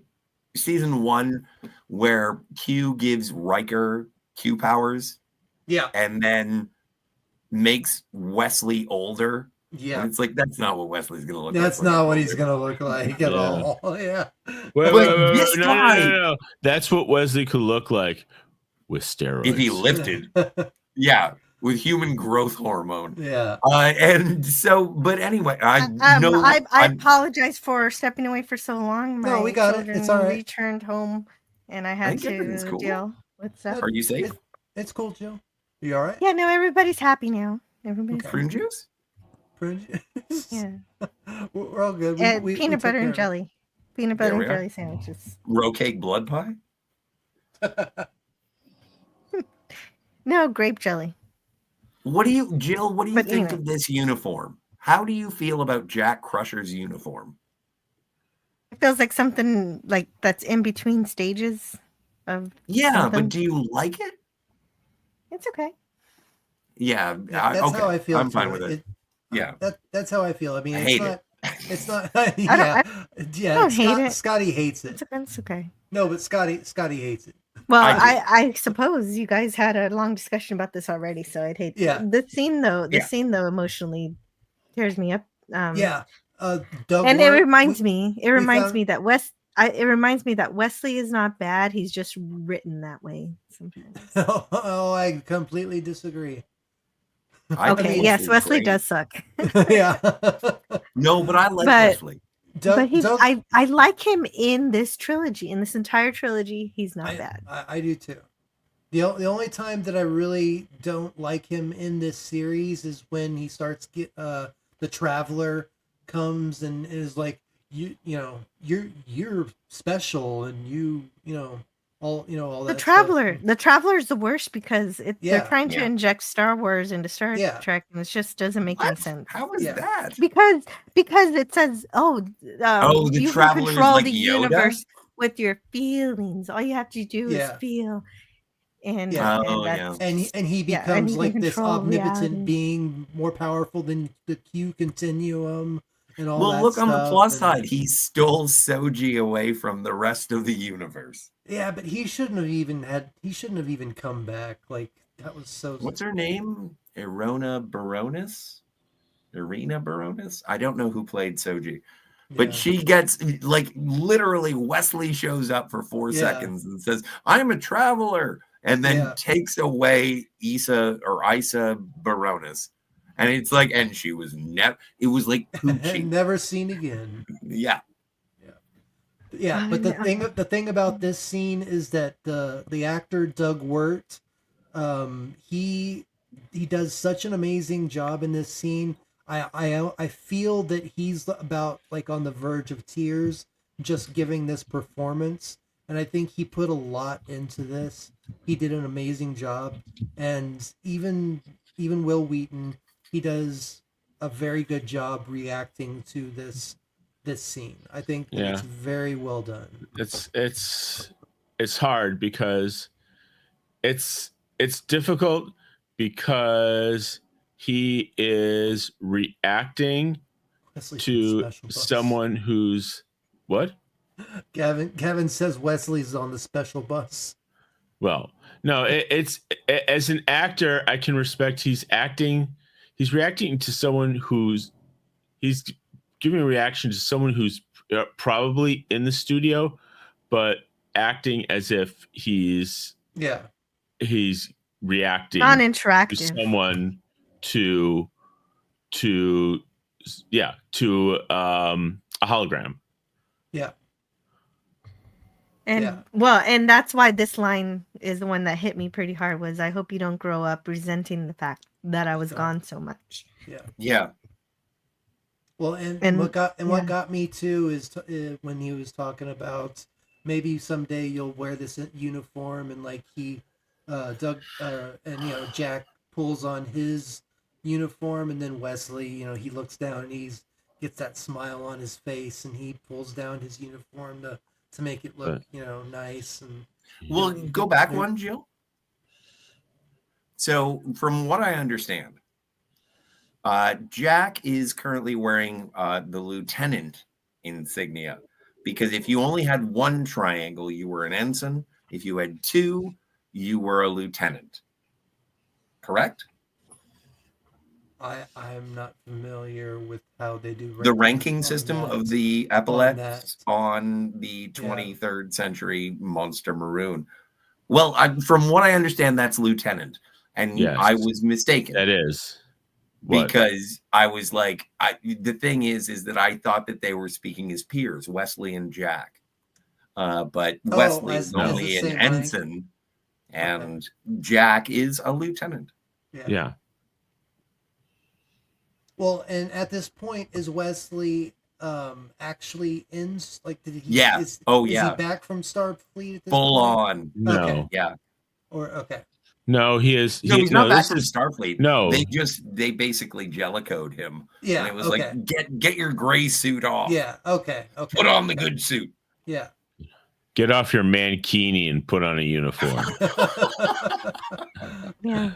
season 1 where Q gives Riker Q powers? Yeah. And then makes Wesley older? Yeah. And it's like, that's not what Wesley's going to look like. That's not what he's going to look like at all. Yeah. Wait, no. That's what Wesley could look like with steroids. If he lifted. Yeah. With human growth hormone. Yeah. And so, but anyway, I apologize for stepping away for so long. No, we got it. It's all right. Returned home and I had to deal with stuff. Are you safe? It's cool, Jill. You all right? Yeah, no, everybody's happy now. Everybody's Prune juice? Prune juice? Yeah. We're all good. We peanut butter and jelly. Peanut butter and jelly sandwiches. Roe cake blood pie? No, grape jelly. Jill, what do you think of this uniform? How do you feel about Jack Crusher's uniform? It feels like something like that's in between stages of something. But do you like it? It's okay. Yeah, that's how I feel. I'm fine with it. Yeah, that's how I feel. I mean, I hate it. It's not. I don't hate it. Scotty hates it. It's okay. No, but Scotty hates it. Well, I suppose you guys had a long discussion about this already, so I'd hate. Yeah. The scene though emotionally tears me up. Doug and it reminds me that Wesley is not bad. He's just written that way sometimes. Oh, I completely disagree. Yes, Wesley does suck. Yeah. No, but I like Wesley. I like him in this trilogy. In this entire trilogy, he's not bad. I do too. The only time that I really don't like him in this series is when he starts the Traveler comes and is like, you're special, and all that. The Traveler is the worst because they're trying to inject Star Wars into Star Trek, and it just doesn't make any sense. How is that? Because it says, the you can control like the universe with your feelings. All you have to do is feel. And he becomes like this omnipotent being, more powerful than the Q continuum. And all that look stuff. On the plus side, he stole Soji away from the rest of the universe. Yeah, but he shouldn't have even come back. Like, that was so. What's her name? Irina Baronis? I don't know who played Soji, but she gets like literally Wesley shows up for 4 seconds and says, "I'm a traveler," and then takes away Isa Baronis. And it's like, and she was it was like Poochie. Never seen again. Yeah. But the thing about this scene is that the actor Doug Wirt, he does such an amazing job in this scene. I feel that he's about like on the verge of tears just giving this performance, and I think he put a lot into this. He did an amazing job, and even Will Wheaton. He does a very good job reacting to this scene. I think it's very well done. It's hard because it's difficult because he is reacting to someone who's what? Kevin says Wesley's on the special bus. Well, no, it's as an actor, I can respect he's reacting to someone he's giving a reaction to someone who's probably in the studio, but acting as if he's reacting non-interactive to someone to a hologram. Yeah. And that's why this line is the one that hit me pretty hard was, I hope you don't grow up resenting the fact that I was gone so much. Yeah. Well, and what got me too is when he was talking about maybe someday you'll wear this uniform, and like Jack pulls on his uniform, and then Wesley, he looks down and gets that smile on his face, and he pulls down his uniform to make it look nice. And well, go back one, Jill. So from what I understand, Jack is currently wearing the lieutenant insignia, because if you only had one triangle, you were an ensign. If you had two, you were a lieutenant. Correct? I'm not familiar with how they do the ranking system of the epaulets on the 23rd century Monster Maroon. Well, from what I understand, that's lieutenant, and I was mistaken. That is. Because I was like, the thing is that I thought that they were speaking as peers, Wesley and Jack. But Wesley is only an ensign, and Jack is a lieutenant. Yeah. Well, and at this point, is Wesley actually in? Like, did he? Yeah. Is he back from Starfleet at this Full point? on. No. Okay. Yeah. Okay. No, he is. No, he's not back from Starfleet. No, they basically jellicoed him. Yeah, and it was like, get your gray suit off. Yeah. Okay. Put on the good suit. Yeah. Get off your mankini and put on a uniform. Yeah.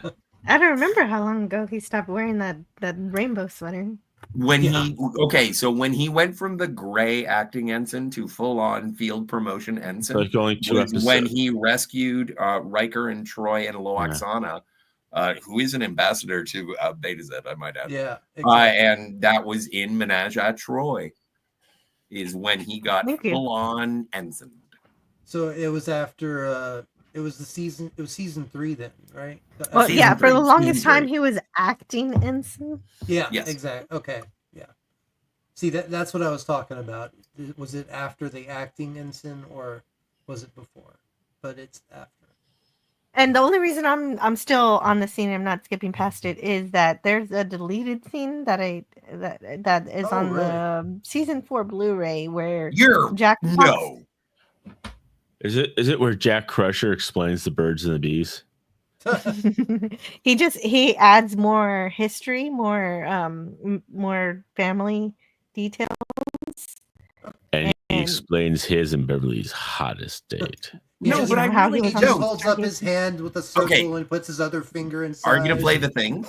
I don't remember how long ago he stopped wearing that rainbow sweater. When he went from the gray acting ensign to full on field promotion ensign, like only 2 episodes. When he rescued Riker and Troy and Loaxana, who is an ambassador to Beta Z, I might add. Yeah, exactly. And that was in Menage a Troy, is when he got full on ensign. So it was after it was season 3 then, right? Well, yeah, for the longest time he was acting ensign. Yeah, exactly. Okay, yeah. See, that's what I was talking about. Was it after the acting ensign, or was it before? But it's after. And the only reason I'm still on the scene, I'm not skipping past it, is that there's a deleted scene that is on the season 4 Blu-ray where Jack talks. Is it where Jack Crusher explains the birds and the bees? he adds more history, more family details, and he explains his and Beverly's hottest date. No, but I really he just holds up his hand with a circle and puts his other finger inside. Are you gonna play the thing?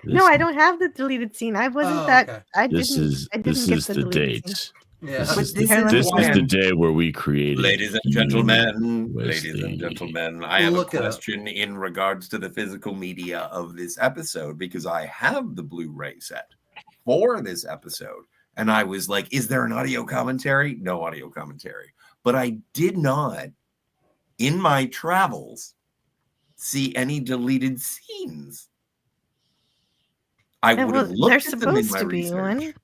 No, I don't have the deleted scene. I wasn't This is the date. Scene. Yeah. This is the day where we created. Ladies and gentlemen, I have a question in regards to the physical media of this episode, because I have the Blu-ray set for this episode, and I was like, is there an audio commentary? No audio commentary. But I did not, in my travels, see any deleted scenes. I would have looked at them in my research.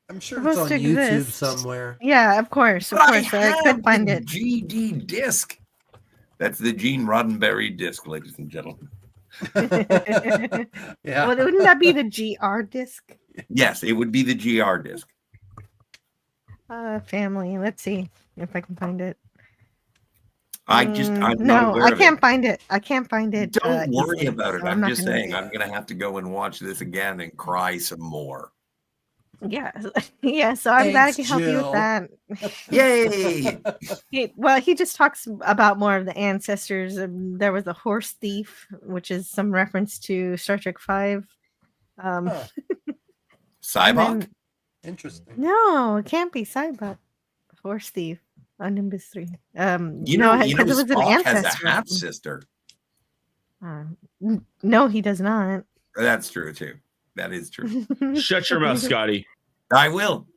I'm sure it's on YouTube somewhere. Yeah, of course. I could find it. GD disc. That's the Gene Roddenberry disc, ladies and gentlemen. Yeah. Well, wouldn't that be the GR disc? Yes, it would be the GR disc. Family. Let's see if I can find it. I'm not aware I can't find it. I can't find it. Don't worry about it. So I'm just saying I'm going to have to go and watch this again and cry some more. Yeah. So I'm glad I can help you with that. Yay! He just talks about more of the ancestors. There was a horse thief, which is some reference to Star Trek V. Cybok? Interesting. No, it can't be Cybok. Horse thief on Nimbus 3. Because it was an Spock has ancestor. a half sister. No, he does not. That's true too. That is true. Shut your mouth, Scotty. I will.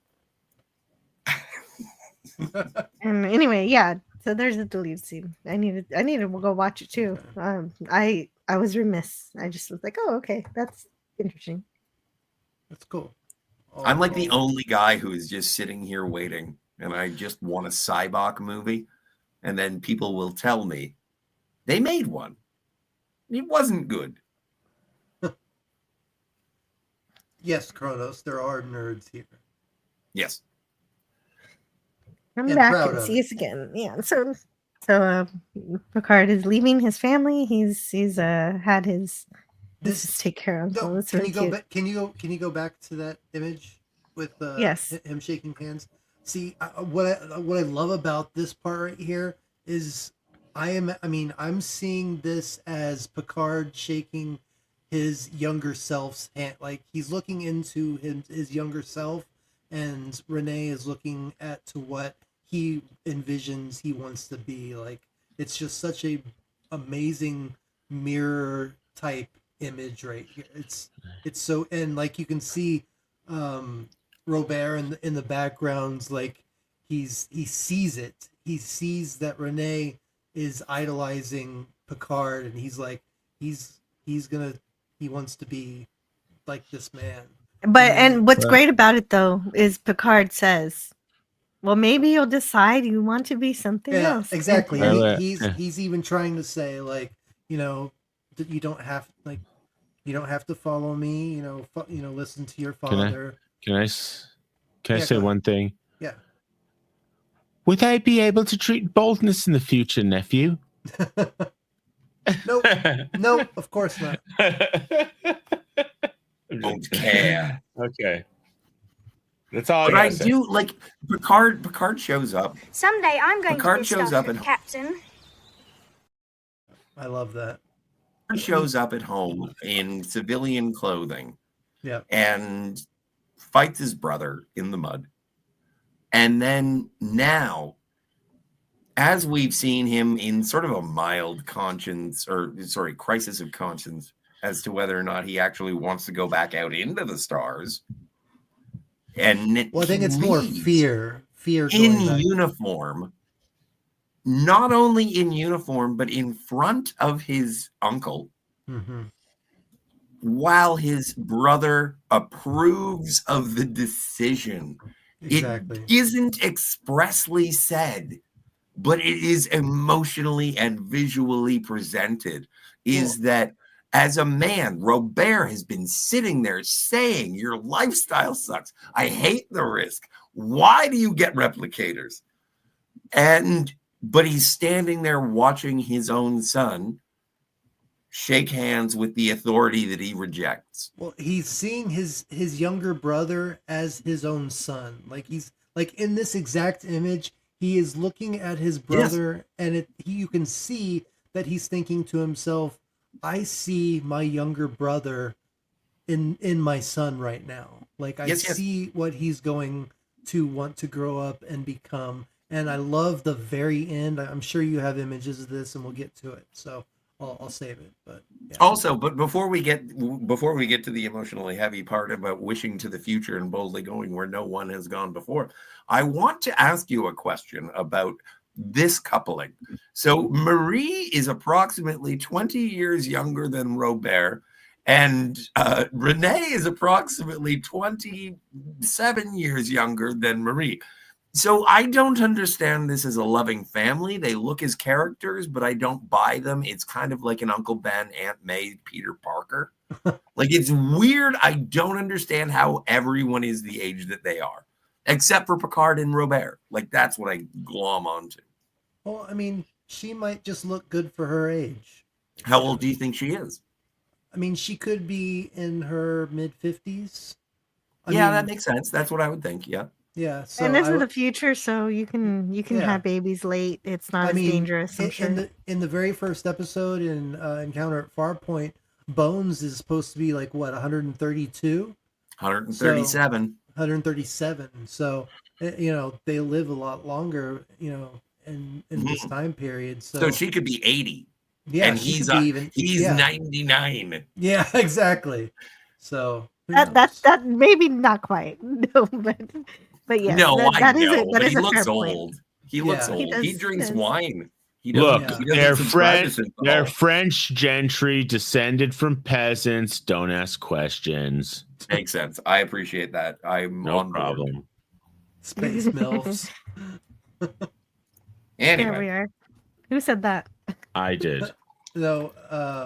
And anyway, yeah. So there's a deleted scene. I need to go watch it too. I was remiss. I just was like, oh, okay, that's interesting. That's cool. I'm like the only guy who is just sitting here waiting, and I just want a Cybok movie, and then people will tell me they made one. It wasn't good. Yes, Kronos, there are nerds here. Yes. Come And back proud and of see it. us again. Yeah. So Picard is leaving his family. He's had his business take care of. So it's Can really you go cute. back? Can you go back to that image with Yes. him shaking hands? See, what I love about this part right here is I'm seeing this as Picard shaking his younger self's hand. Like he's looking into his younger self, and Renee is looking to what he envisions he wants to be. Like it's just such a amazing mirror type image right here. It's so, and like you can see Robert in the backgrounds, like he sees it. He sees that Renee is idolizing Picard, and he's like he wants to be like this man. But and what's great about it though is Picard says, "Well, maybe you'll decide you want to be something else." Exactly. And He's even trying to say like, that you don't have to follow me. Listen to your father. Can I say one thing? Yeah. Would I be able to treat boldness in the future, nephew? Nope, of course not. Don't care. Okay. That's all But I I gotta say. do like Picard shows up. Someday I'm going Picard to be shows up and Captain. I love that. Picard shows up at home in civilian clothing. Yeah. And fights his brother in the mud. And then now, as we've seen him in sort of a mild crisis of conscience as to whether or not he actually wants to go back out into the stars. And I think it's more fear in uniform, not only in uniform, but in front of his uncle, while his brother approves of the decision. Exactly. It isn't expressly said, but it is emotionally and visually presented, that as a man, Robert has been sitting there saying, your lifestyle sucks. I hate the risk. Why do you get replicators? But he's standing there watching his own son shake hands with the authority that he rejects. Well, he's seeing his younger brother as his own son. Like he's like in this exact image, he is looking at his brother, and you can see that he's thinking to himself, I see my younger brother in my son right now. Like I see what he's going to want to grow up and become. And I love the very end. I'm sure you have images of this, and we'll get to it. So I'll save it. But yeah. Also, but before we get to the emotionally heavy part about wishing to the future and boldly going where no one has gone before, I want to ask you a question about this coupling. So Marie is approximately 20 years younger than Robert, and Renee is approximately 27 years younger than Marie. So I don't understand this as a loving family. They look as characters, but I don't buy them. It's kind of like an Uncle Ben, Aunt May, Peter Parker. Like, it's weird. I don't understand how everyone is the age that they are, except for Picard and Robert. Like, that's what I glom onto. Well, I mean, she might just look good for her age. How old do you think she is? I mean, she could be in her mid-50s. That makes sense. That's what I would think. Yeah. Yeah. So and this is the future, so you can have babies late. It's not as dangerous, I'm sure. In the very first episode in Encounter at Farpoint, Bones is supposed to be like what, 132? 137. 137. So they live a lot longer, in this time period. So she could be 80. Yeah, and he's 99. Yeah, exactly. So that maybe not quite. No, but yes. No, that I is know, that but is he a looks fair old. point. He looks old. He drinks wine. He doesn't They're subscribe to St. they're Paul. French gentry descended from peasants. Don't ask questions. Makes sense. I appreciate that. I'm no on problem. board. Space MILFs. Anyway. There we are. Who said that? I did. No.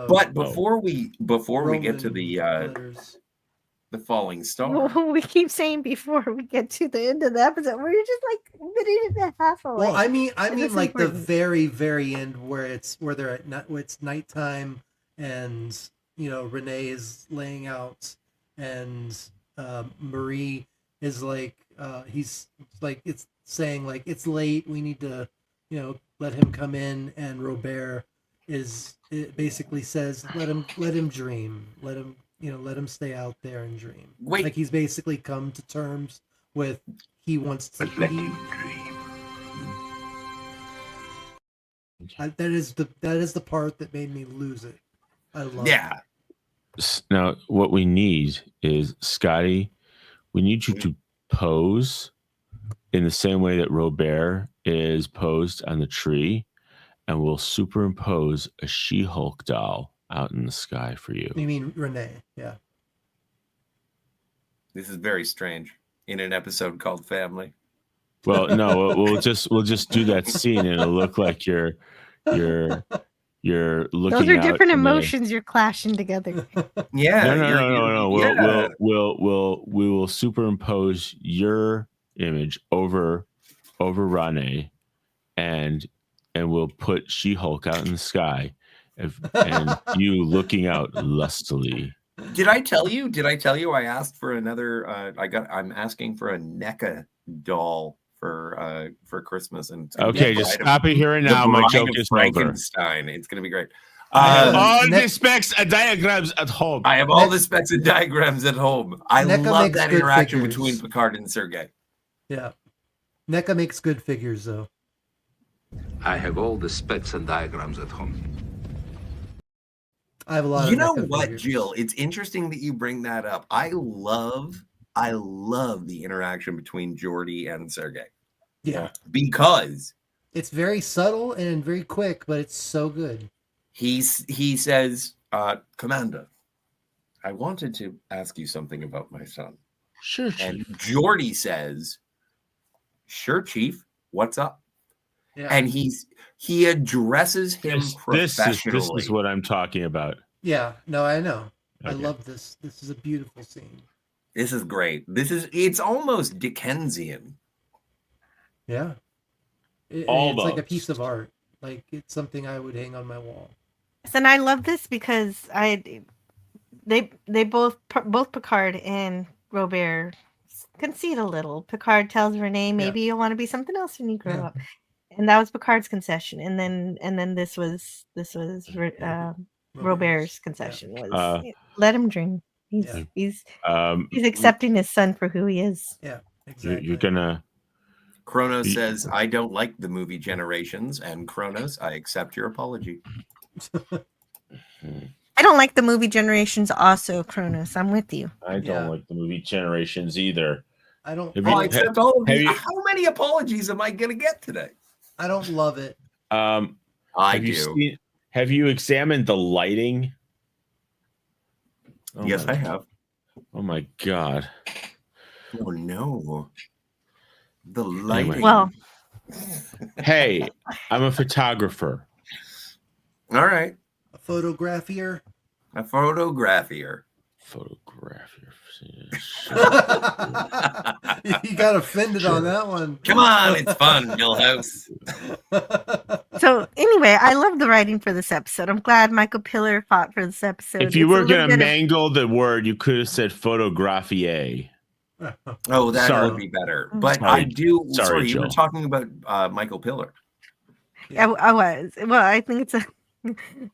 But before we get to Roman the falling star, We keep saying before we get to the end of the episode, we're just like a minute and a half away. Well, I mean, like important. the very, very end where they're at night, where it's nighttime, and Renee is laying out, and Marie is like, he's like, it's saying like it's late, we need to, let him come in, and Robert it basically says let him dream, let him stay out there and dream. Wait. Like he's basically come to terms with he wants to Let him dream. that is the part that made me lose it. I love it. Now, what we need is, Scotty, we need you to pose in the same way that Robert is posed on the tree, and we'll superimpose a She-Hulk doll out in the sky for you. You mean Renee? Yeah. this is very strange in an episode called Family. Well, no, we'll just do that scene, and it'll look like you're looking. Those are different emotions you're clashing together. Yeah. No. We will superimpose your image over Rane, and we'll put She-Hulk out in the sky, and you looking out lustily. Did I tell you? I asked for another. I'm asking for a NECA doll for Christmas, and okay, just stop it here and now. My joke is Frankenstein. It's going to be great. All the specs and diagrams at home. I have all the specs and diagrams at home. I NECA love that interaction figures. between Picard and Sergei. Yeah, NECA makes good figures, though. I have all the specs and diagrams at home. I have a lot. You of know NECA what, figures. Jill? It's interesting that you bring that up. I love the interaction between Geordi and Sergei. Yeah, because it's very subtle and very quick, but it's so good. He says, Commander, I wanted to ask you something about my son. Sure, Chief. And Geordi says, sure, Chief, what's up? Yeah. And he addresses him professionally. This is what I'm talking about. Yeah, no, I know. Okay. I love this. This is a beautiful scene. This is great. It's almost Dickensian. Yeah. It's like a piece of art. Like it's something I would hang on my wall. And I love this because they both Picard and Robert concede a little. Picard tells Renee, maybe you'll want to be something else when you grow up. And that was Picard's concession. And then this was Robert's concession. Was let him dream. He's accepting his son for who he is. Yeah, exactly. You're gonna. Kronos says, I don't like the movie Generations, and Kronos, I accept your apology. I don't like the movie Generations also, Kronos. I'm with you. I don't like the movie Generations either. I don't. I accept all of these. How many apologies am I going to get today? I don't love it. I do. Have you examined the lighting? Oh yes, I have. Oh my God. Oh no. The lighting. Well, hey, I'm a photographer. All right. A photographier. You got offended on that one. Come on, it's fun, Millhouse. So anyway, I love the writing for this episode. I'm glad Michael Piller fought for this episode. If you were going to mangle the word, you could have said photographier. Oh, that would be better. But Sorry. I do. Sorry, you were Jill. talking about Michael Piller. I was. Well, I think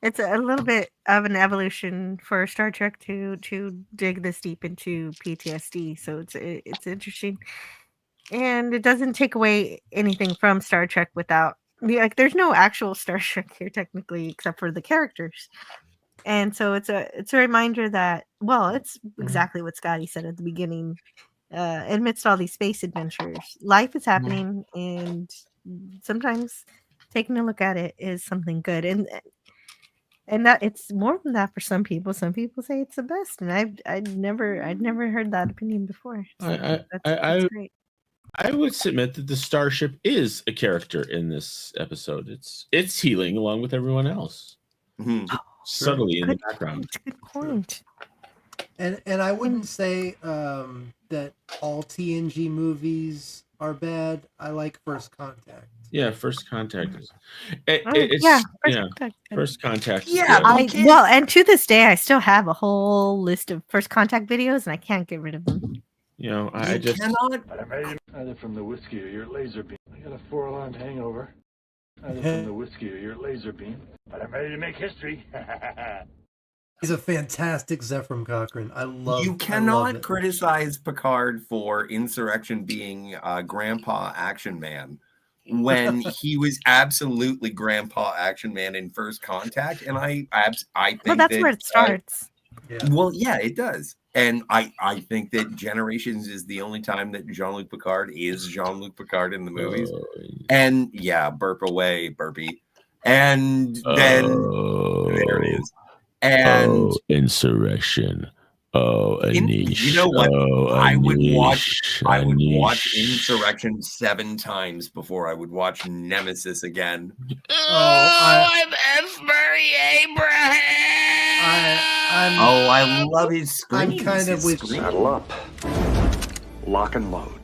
it's a little bit of an evolution for Star Trek to dig this deep into PTSD. So it's interesting, and it doesn't take away anything from Star Trek without there's no actual Star Trek here technically except for the characters. And so it's a reminder that it's exactly what Scotty said at the beginning. Amidst all these space adventures, life is happening, and sometimes taking a look at it is something good. And that it's more than that for some people. Some people say it's the best, and I'd never heard that opinion before. So that's great. I would submit that the starship is a character in this episode. It's healing along with everyone else. subtly in the background. Good point. And I wouldn't say that all TNG movies are bad. I like First Contact. Yeah, First Contact is. First Contact. Yeah, well, and to this day, I still have a whole list of First Contact videos, and I can't get rid of them. You know, I you just cannot. Either from the whiskey or your laser beam. I got a 4-alarm hangover. Either from the whiskey or your laser beam. But I'm ready to make history. He's a fantastic Zephram Cochrane. I love. You I love cannot it. criticize Picard for Insurrection being Grandpa Action Man when he was absolutely Grandpa Action Man in First Contact, and I think Well, that's where it starts. Well, yeah, it does, and I think that Generations is the only time that Jean-Luc Picard is Jean-Luc Picard in the movies, and yeah, burp away, burpee, and then there it is. And Insurrection. Anish. You know what? I would Anish. watch Insurrection 7 times before I would watch Nemesis again. I'm F. Murray Abraham. I love his screams. I'm kind of with Saddle up. Lock and load.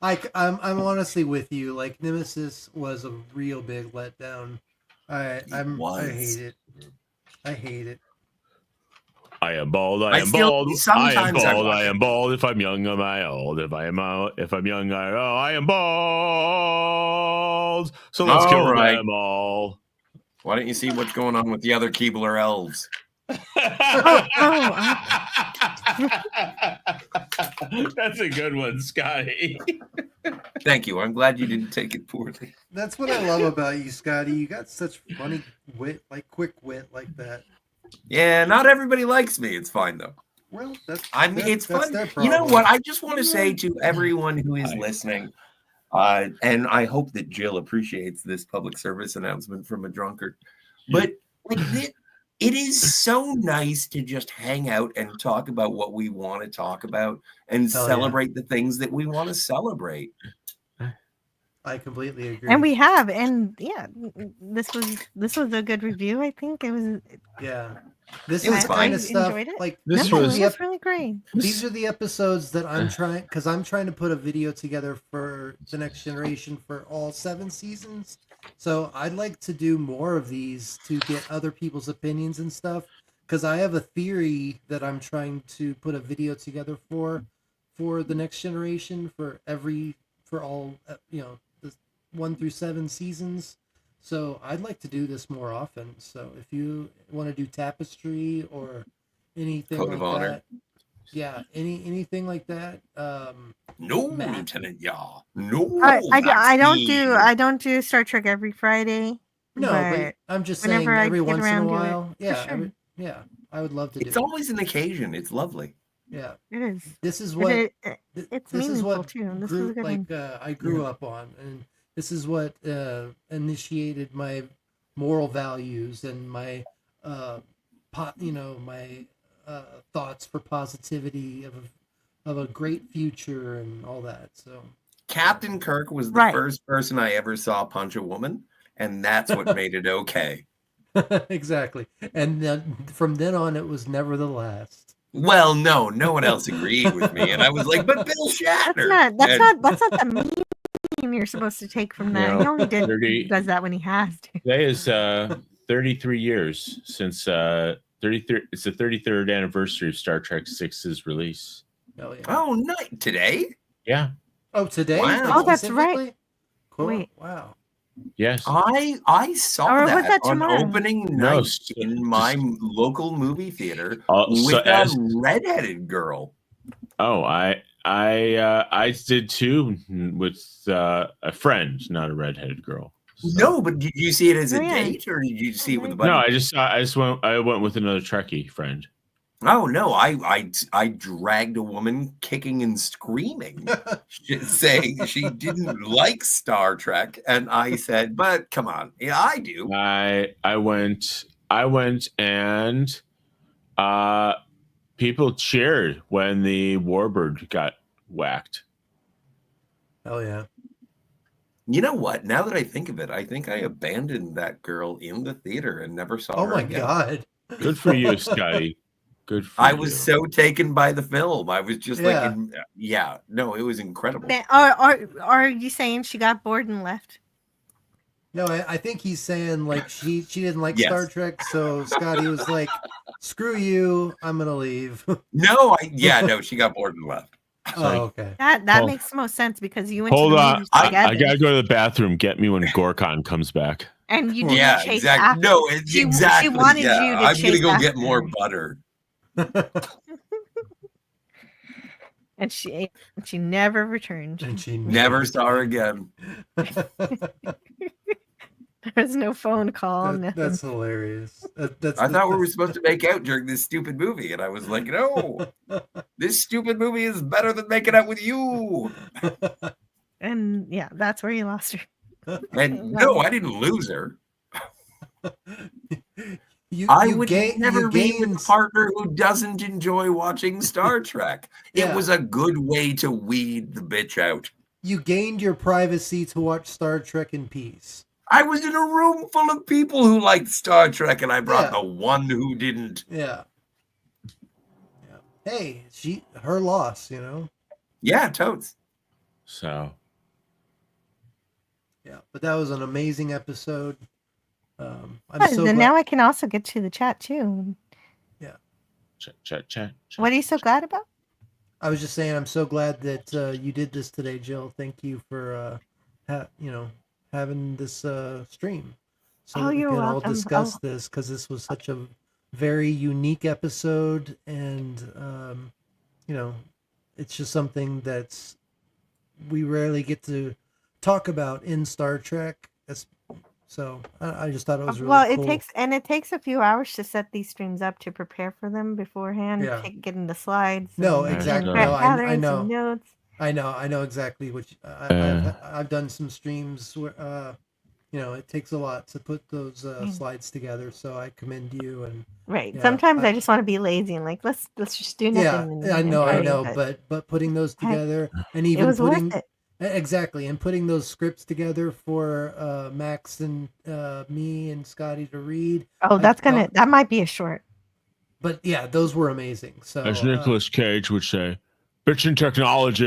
I'm honestly with you. Like Nemesis was a real big letdown. I hate it. I hate it. I am bald. I am bald. I am bald. I am bald. If I'm young, am I old? If I'm young, I am bald. So let's kill them all. Why don't you see what's going on with the other Keebler elves? That's a good one, Scotty. Thank you. I'm glad you didn't take it poorly. That's what I love about you, Scotty. You got such funny wit, like quick wit like that. Yeah, not everybody likes me. It's fine though. Well, it's fun. You know what? I just want to say to everyone who is listening, and I hope that Jill appreciates this public service announcement from a drunkard. But it is so nice to just hang out and talk about what we want to talk about and celebrate the things that we want to celebrate. I completely agree. And we have, and yeah, this was a good review. I think it was. Yeah, this is kind of stuff. Like this was really great. These are the episodes that I'm trying to put a video together for the Next Generation for all 7 seasons. So I'd like to do more of these to get other people's opinions and stuff. Because I have a theory that I'm trying to put a video together for the Next Generation for all 1 through 7 seasons. So I'd like to do this more often. So if you want to do Tapestry or anything Code like of Honor. that, yeah, anything like that. No, Lieutenant Yaw. No, I don't do Star Trek every Friday. No, but I'm just saying every once in a while. Sure. I would love to do. It's always an occasion. It's lovely. Yeah, it is. This is what it's this is what too. This grew, is a good like one. I grew up on, and this is what initiated my moral values and my my thoughts for positivity of a great future and all that. So Captain Kirk was the first person I ever saw punch a woman, and that's what made it okay. Exactly. And then, from then on, it was never the last. Well, no one else agreed with me, and I was like, "But Bill Shatner." That's not the meaning you're supposed to take from that. He only does that when he has to. Today is 33 years since 33. It's the 33rd anniversary of Star Trek VI's release. Oh yeah. Oh, night today. Yeah. Oh, today. Wow. Oh, that's right. Cool. Wait. Wow. Yes. I saw Or was that on tomorrow? opening night in my local movie theater with so a redheaded girl. Oh, I did too with a friend, not a redheaded girl. So. No, but did you see it as a date, or did you see it with a buddy? No, I went with another Trekkie friend. Oh no, I dragged a woman kicking and screaming, saying she didn't like Star Trek, and I said, "But come on, yeah, I do." I went, and people cheered when the Warbird got whacked. Oh yeah. You know what? Now that I think of it, I think I abandoned that girl in the theater and never saw her again. God. Good for you, Scotty. Good for I you. was so taken by the film. I was just like, no, it was incredible. Are you saying she got bored and left? No, I think he's saying like she didn't like Yes. Star Trek, so Scotty was like, "Screw you, I'm gonna leave." No, she got bored and left. Oh, okay. That makes most sense because you went Hold to the on. movies together. I gotta go to the bathroom. Get me when Gorkon comes back. And you didn't chase exactly. after. No, exactly. She wanted you to I'm chase gonna go after get more her. butter. And she never returned. And she Never saw her again. There was no phone call. That's hilarious. I thought we were supposed to make out during this stupid movie, and I was like, no, this stupid movie is better than making out with you. And yeah, that's where you lost her. And no, I didn't lose her. I would never be with a partner who doesn't enjoy watching Star Trek. It was a good way to weed the bitch out. You gained your privacy to watch Star Trek in peace. I was in a room full of people who liked Star Trek, and I brought the one who didn't. Yeah. Hey, her loss, you know. Yeah, totes. So. Yeah, but that was an amazing episode. I'm Good, so then glad. now I can also get to the chat too. Yeah. Chat. What are you so glad about? I was just saying, I'm so glad that you did this today, Jill. Thank you for, having this stream, so that we you're can all welcome. discuss this, because this was such a very unique episode, and it's just something that's we rarely get to talk about in Star Trek. So I just thought it was really cool. It takes a few hours to set these streams up to prepare for them beforehand. Getting the slides. No, and exactly. getting No, patterns I know. and notes. I know exactly what I've done some streams where it takes a lot to put those slides together. So I commend you. And Right. Sometimes I just want to be lazy and like let's just do nothing. Yeah, I know, but putting those together and even it was putting worth it. Exactly, and putting those scripts together for Max and me and Scotty to read. Oh, that might be a short. But yeah, those were amazing. So as Nicolas Cage would say, bitchin' technology.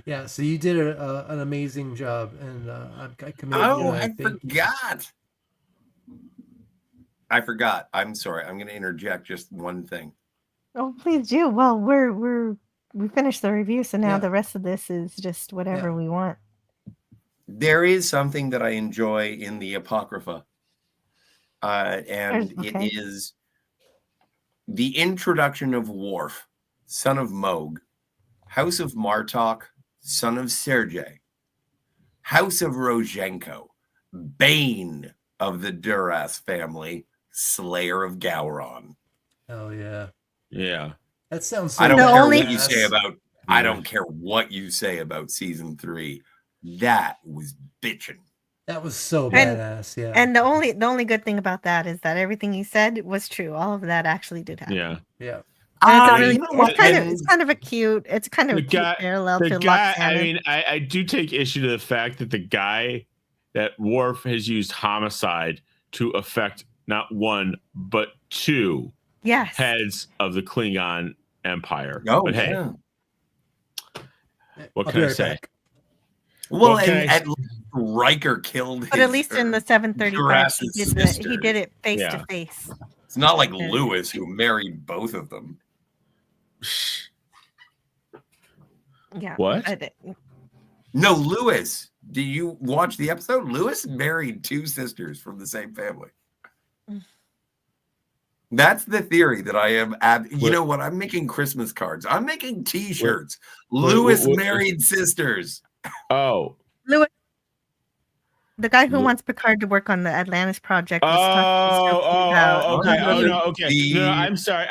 Yeah, so you did an amazing job, and I commend you. Oh, I forgot. I forgot. I'm sorry. I'm going to interject just one thing. Oh, please do. Well, we finished the review, so now the rest of this is just whatever we want. There is something that I enjoy in the Apocrypha, and it is the introduction of Worf, son of Moog, House of Martok, son of Sergei, House of Rozhenko, Bane of the Duras family, Slayer of Gowron. Oh yeah. Yeah. That sounds so I don't care what you say about I don't care what you say about season 3. That was bitchin'. That was so badass, yeah. And the only good thing about that is that everything he said was true. All of that actually did happen. Yeah. Yeah. It's kind of a cute parallel to guy. Lux I mean, I do take issue to the fact that the guy that Worf has used homicide to affect not one but two heads of the Klingon Empire. Oh, but hey, what can I say? Well, at least Riker killed. But at least in the 735, he did it face to face. It's not like Lewis who married both of them. Yeah. What? No, Lewis. Do you watch the episode? Lewis married two sisters from the same family. That's the theory that I am. You know what? I'm making Christmas cards. I'm making T-shirts. Lewis married sisters. Oh, Lewis, the guy who wants Picard to work on the Atlantis project. Okay. No, I'm sorry.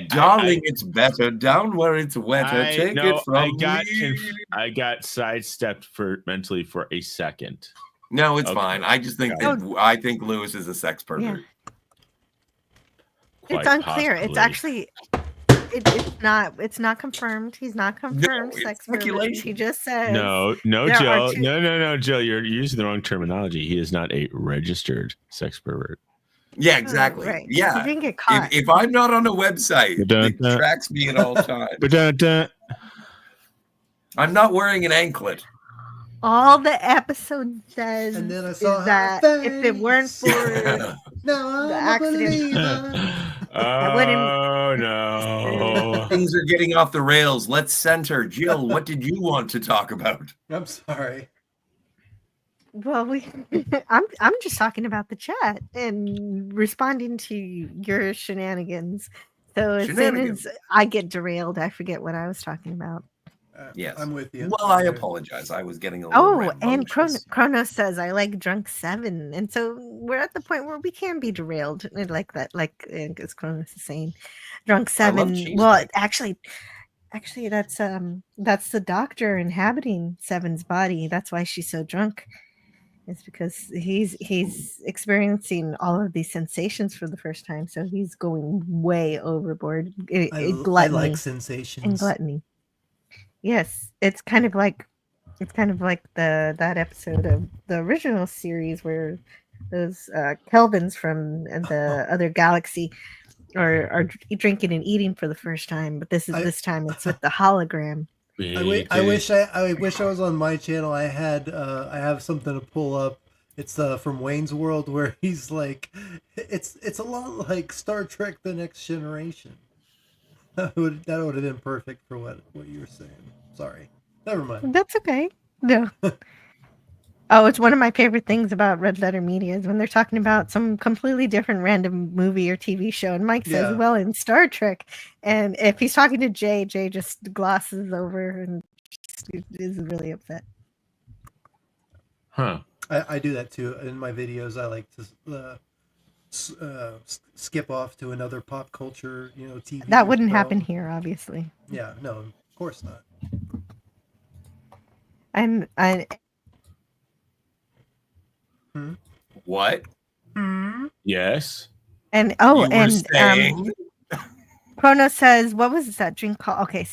Darling, it's better down where it's wetter. Take it from me. I got sidestepped mentally for a second. No, it's fine. I just think I think Lewis is a sex pervert. It's unclear. It's actually It's not confirmed. He's not confirmed sex pervert. He just says No, Jill. No, Jill. You're using the wrong terminology. He is not a registered sex pervert. Yeah, exactly. Right. Yeah. He didn't get caught. If I'm not on a website, it tracks me at all times. I'm not wearing an anklet. All the episode says And then I is saw that her if it weren't for No, the I'm a accident, believer. Oh no! Things are getting off the rails. Let's center. Jill, what did you want to talk about? I'm sorry. well, I'm just talking about the chat and responding to your shenanigans. So as soon as I get derailed, I forget what I was talking about. Yes, I'm with you. Well, I apologize. I was getting a little. And Chronos says I like Drunk 7, and so we're at the point where we can be derailed like that, like as Chronos is saying, Drunk 7. Well, actually, that's the doctor inhabiting Seven's body. That's why she's so drunk. It's because he's experiencing all of these sensations for the first time, so he's going way overboard. I like sensations and gluttony. Yes, it's kind of like that episode of the original series where those Kelvins from the other galaxy are drinking and eating for the first time, but this time it's with the hologram. I wish I was on my channel. I have something to pull up. It's from Wayne's World where he's like, it's a lot like Star Trek: The Next Generation. That would have been perfect for what you were saying. Sorry. Never mind. That's okay. No. Oh, it's one of my favorite things about Red Letter Media is when they're talking about some completely different random movie or TV show. And Mike says, well, in Star Trek. And if he's talking to Jay just glosses over and is really upset. Huh. I do that too. In my videos, I like to skip off to another pop culture, TV. That wouldn't happen here, obviously. Yeah, no, of course not. What? Yes. And Chrono says, what was that drink called? Okay,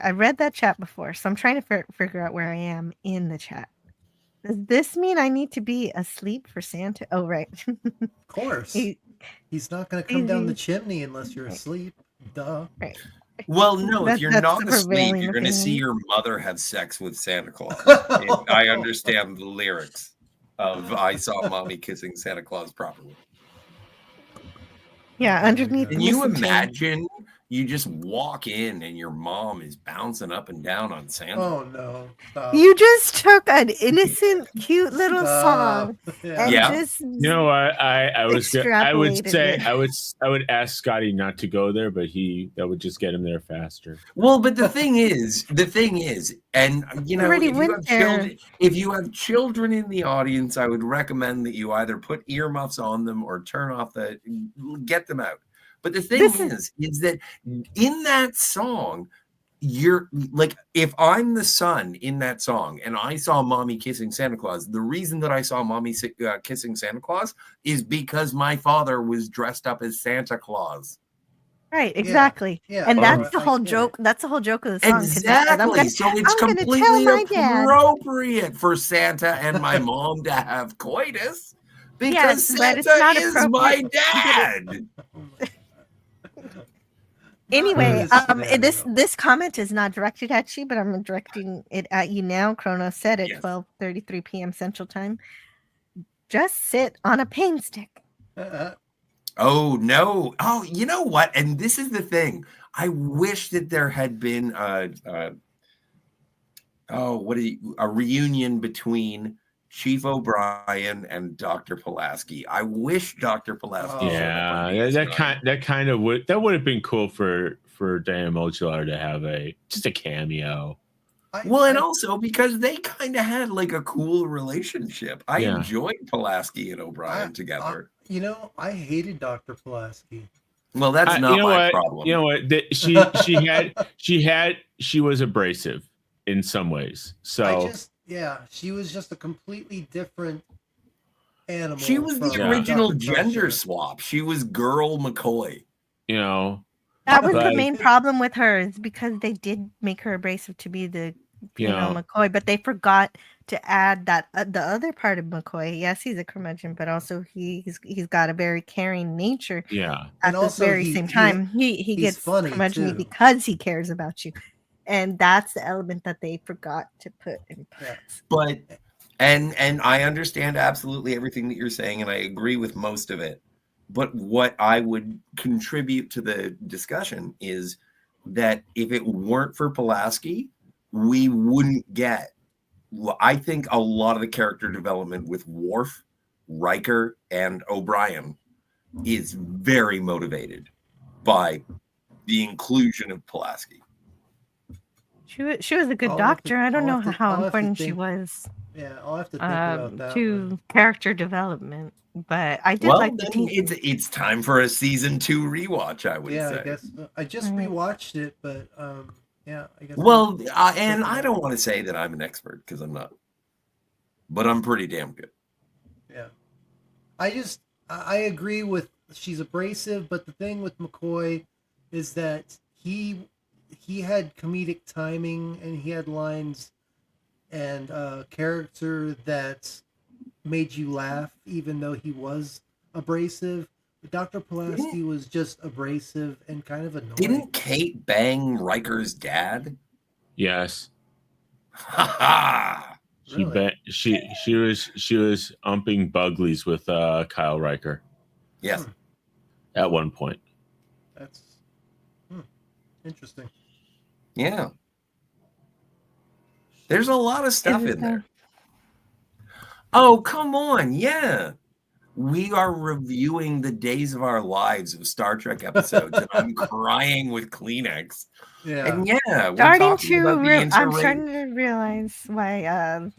I read that chat before, so I'm trying to figure out where I am in the chat. Does this mean I need to be asleep for Santa? Oh, right. Of course. He's not going to come down the chimney unless you're asleep. Duh. Right. Well, no, if you're not asleep, you're going to see your mother have sex with Santa Claus. I understand the lyrics of I Saw Mommy Kissing Santa Claus properly. Yeah, underneath. Can you imagine you just walk in and your mom is bouncing up and down on Santa? Oh, no. Stop. You just took an innocent, cute little song. And just you know what? I would ask Scotty not to go there, but that would just get him there faster. Well, but the thing is, and if you have children in the audience, I would recommend that you either put earmuffs on them or get them out. But the thing is that in that song, you're like, if I'm the son in that song and I saw Mommy kissing Santa Claus, the reason that I saw Mommy kissing Santa Claus is because my father was dressed up as Santa Claus. Right, exactly. Yeah. And that's the whole joke. That's the whole joke of the song. Exactly. So it's completely appropriate for Santa and my mom to have coitus because Santa is my dad. Anyway, this comment is not directed at you, but I'm directing it at you now. Chrono said at 12:33 p.m. Central Time. Just sit on a pain stick. Oh no! Oh, you know what? And this is the thing. I wish that there had been a reunion between Chief O'Brien and Dr. Pulaski. I wish Dr. Pulaski. That would have been cool for Diana Modular to have just a cameo. And also because they kind of had like a cool relationship. I enjoyed Pulaski and O'Brien together. I hated Dr. Pulaski. Well, that's not my problem. You know what? She was abrasive in some ways. So she was just a completely different animal. She was the original gender swap. She was Girl McCoy. That was the main problem with her, is because they did make her abrasive to be the female McCoy, but they forgot to add that the other part of McCoy. Yes, he's a curmudgeon, but also he's got a very caring nature. Yeah, At the very same time, he gets curmudgeon because he cares about you, and that's the element that they forgot to put in place. But and I understand absolutely everything that you're saying, and I agree with most of it. But what I would contribute to the discussion is that if it weren't for Pulaski, we wouldn't get, I think, a lot of the character development with Worf, Riker, and O'Brien is very motivated by the inclusion of Pulaski. She was a good doctor. I don't know how important she was. Yeah, I'll have to think about that to character development. But I did like the team. It's time for a season 2 rewatch, I would say. Yeah, I guess I just rewatched it, but yeah, I guess. Well, and I don't want to say that I'm an expert because I'm not, but I'm pretty damn good. Yeah, I agree with she's abrasive, but the thing with McCoy is that he had comedic timing and he had lines and character that made you laugh, even though he was abrasive. But Dr. Pulaski was just abrasive and kind of annoying. Didn't Kate bang Riker's dad? Yes. Really? She was umping Buglies with Kyle Riker. Yes. At one point. That's interesting. Yeah. There's a lot of stuff in there. Oh, come on. Yeah. We are reviewing the days of our lives of Star Trek episodes, and I'm crying with Kleenex. Yeah. And yeah, I'm starting to realize why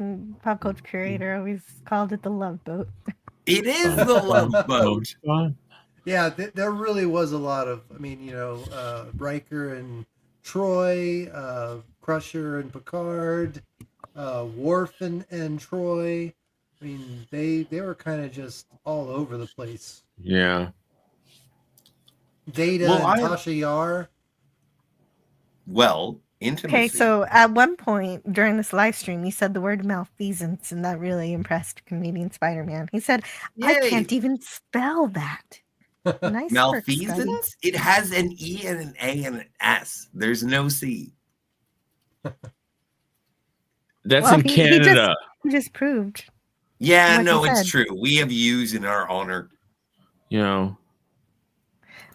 Pop Culture Curator always called it the Love Boat. It is the Love Boat. Yeah, there really was a lot of, Riker and Troy, Crusher and Picard, Worf and Troy. I mean, they were kind of just all over the place. Yeah. Data and Tasha Yar. Well, intimacy. Okay, so at one point during this live stream, he said the word malfeasance, and that really impressed comedian Spider-Man. He said, I can't even spell that. Nice Malfeasance? It has an E and an A and an S. There's no C. That's in Canada. He just proved. Yeah, like no, it's true. We have U's in our honor.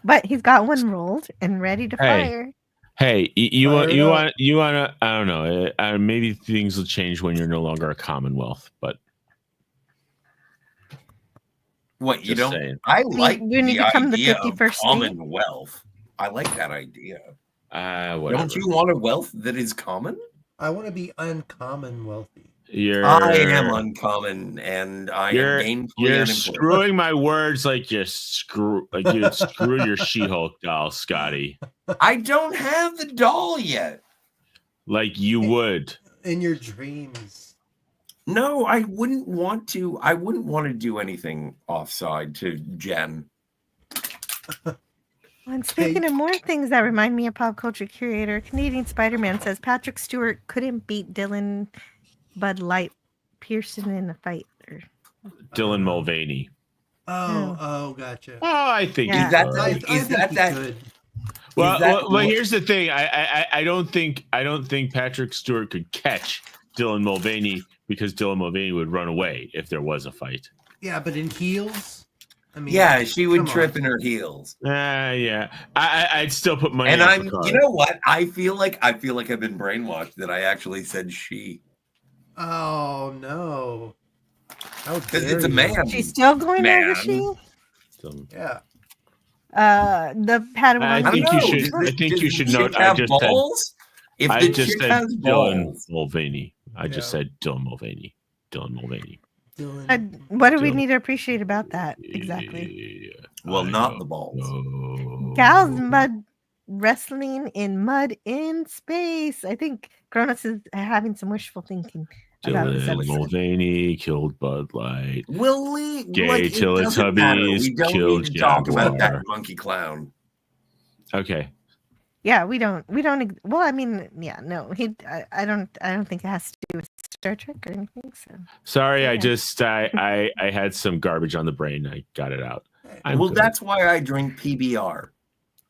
But he's got one rolled and ready to fire. Hey, you want to? I don't know. Maybe things will change when you're no longer a Commonwealth. But what you don't? Saying. I like when you become the 51st of Commonwealth. I like that idea. Whatever. Don't you want a wealth that is common? I want to be uncommon wealthy. I am uncommon, and I am gainfully You're unemployed. screwing my words like you screw your She-Hulk doll, Scotty. I don't have the doll yet. Like you would in your dreams. No, I wouldn't want to. I wouldn't want to do anything offside to Jen. And speaking of more things that remind me of Pop Culture Curator, Canadian Spider-Man says Patrick Stewart couldn't beat Dylan Bud Light Pearson in a fight. Dylan Mulvaney. Oh, gotcha. Oh, I think is that good? Well, here's the thing. I don't think Patrick Stewart could catch Dylan Mulvaney because Dylan Mulvaney would run away if there was a fight. Yeah, but in heels. I mean, yeah, she would trip in her heels. Yeah. I'd still put money. And on I'm. Picard. You know what? I feel like I've been brainwashed that I actually said she. Oh no! Because it's a man. She's still going over she. Yeah. The Padawan. I think you should note. I just balls? said. I just said Dylan Mulvaney. I just said Dylan Mulvaney. Dylan Mulvaney. What do we need to appreciate about that exactly? Well, not the balls. Gals mud wrestling in mud in space. I think Kronos is having some wishful thinking. Dylan Mulvaney killed Bud Light. Will we? Gay Teletubbies we don't killed need to talk about that Jaguar. monkey clown. Okay, Yeah, we don't. Well, I mean, yeah, no. I don't think it has to do with Star Trek or anything. So Sorry, yeah. I had some garbage on the brain. I got it out. Well, that's why I drink PBR.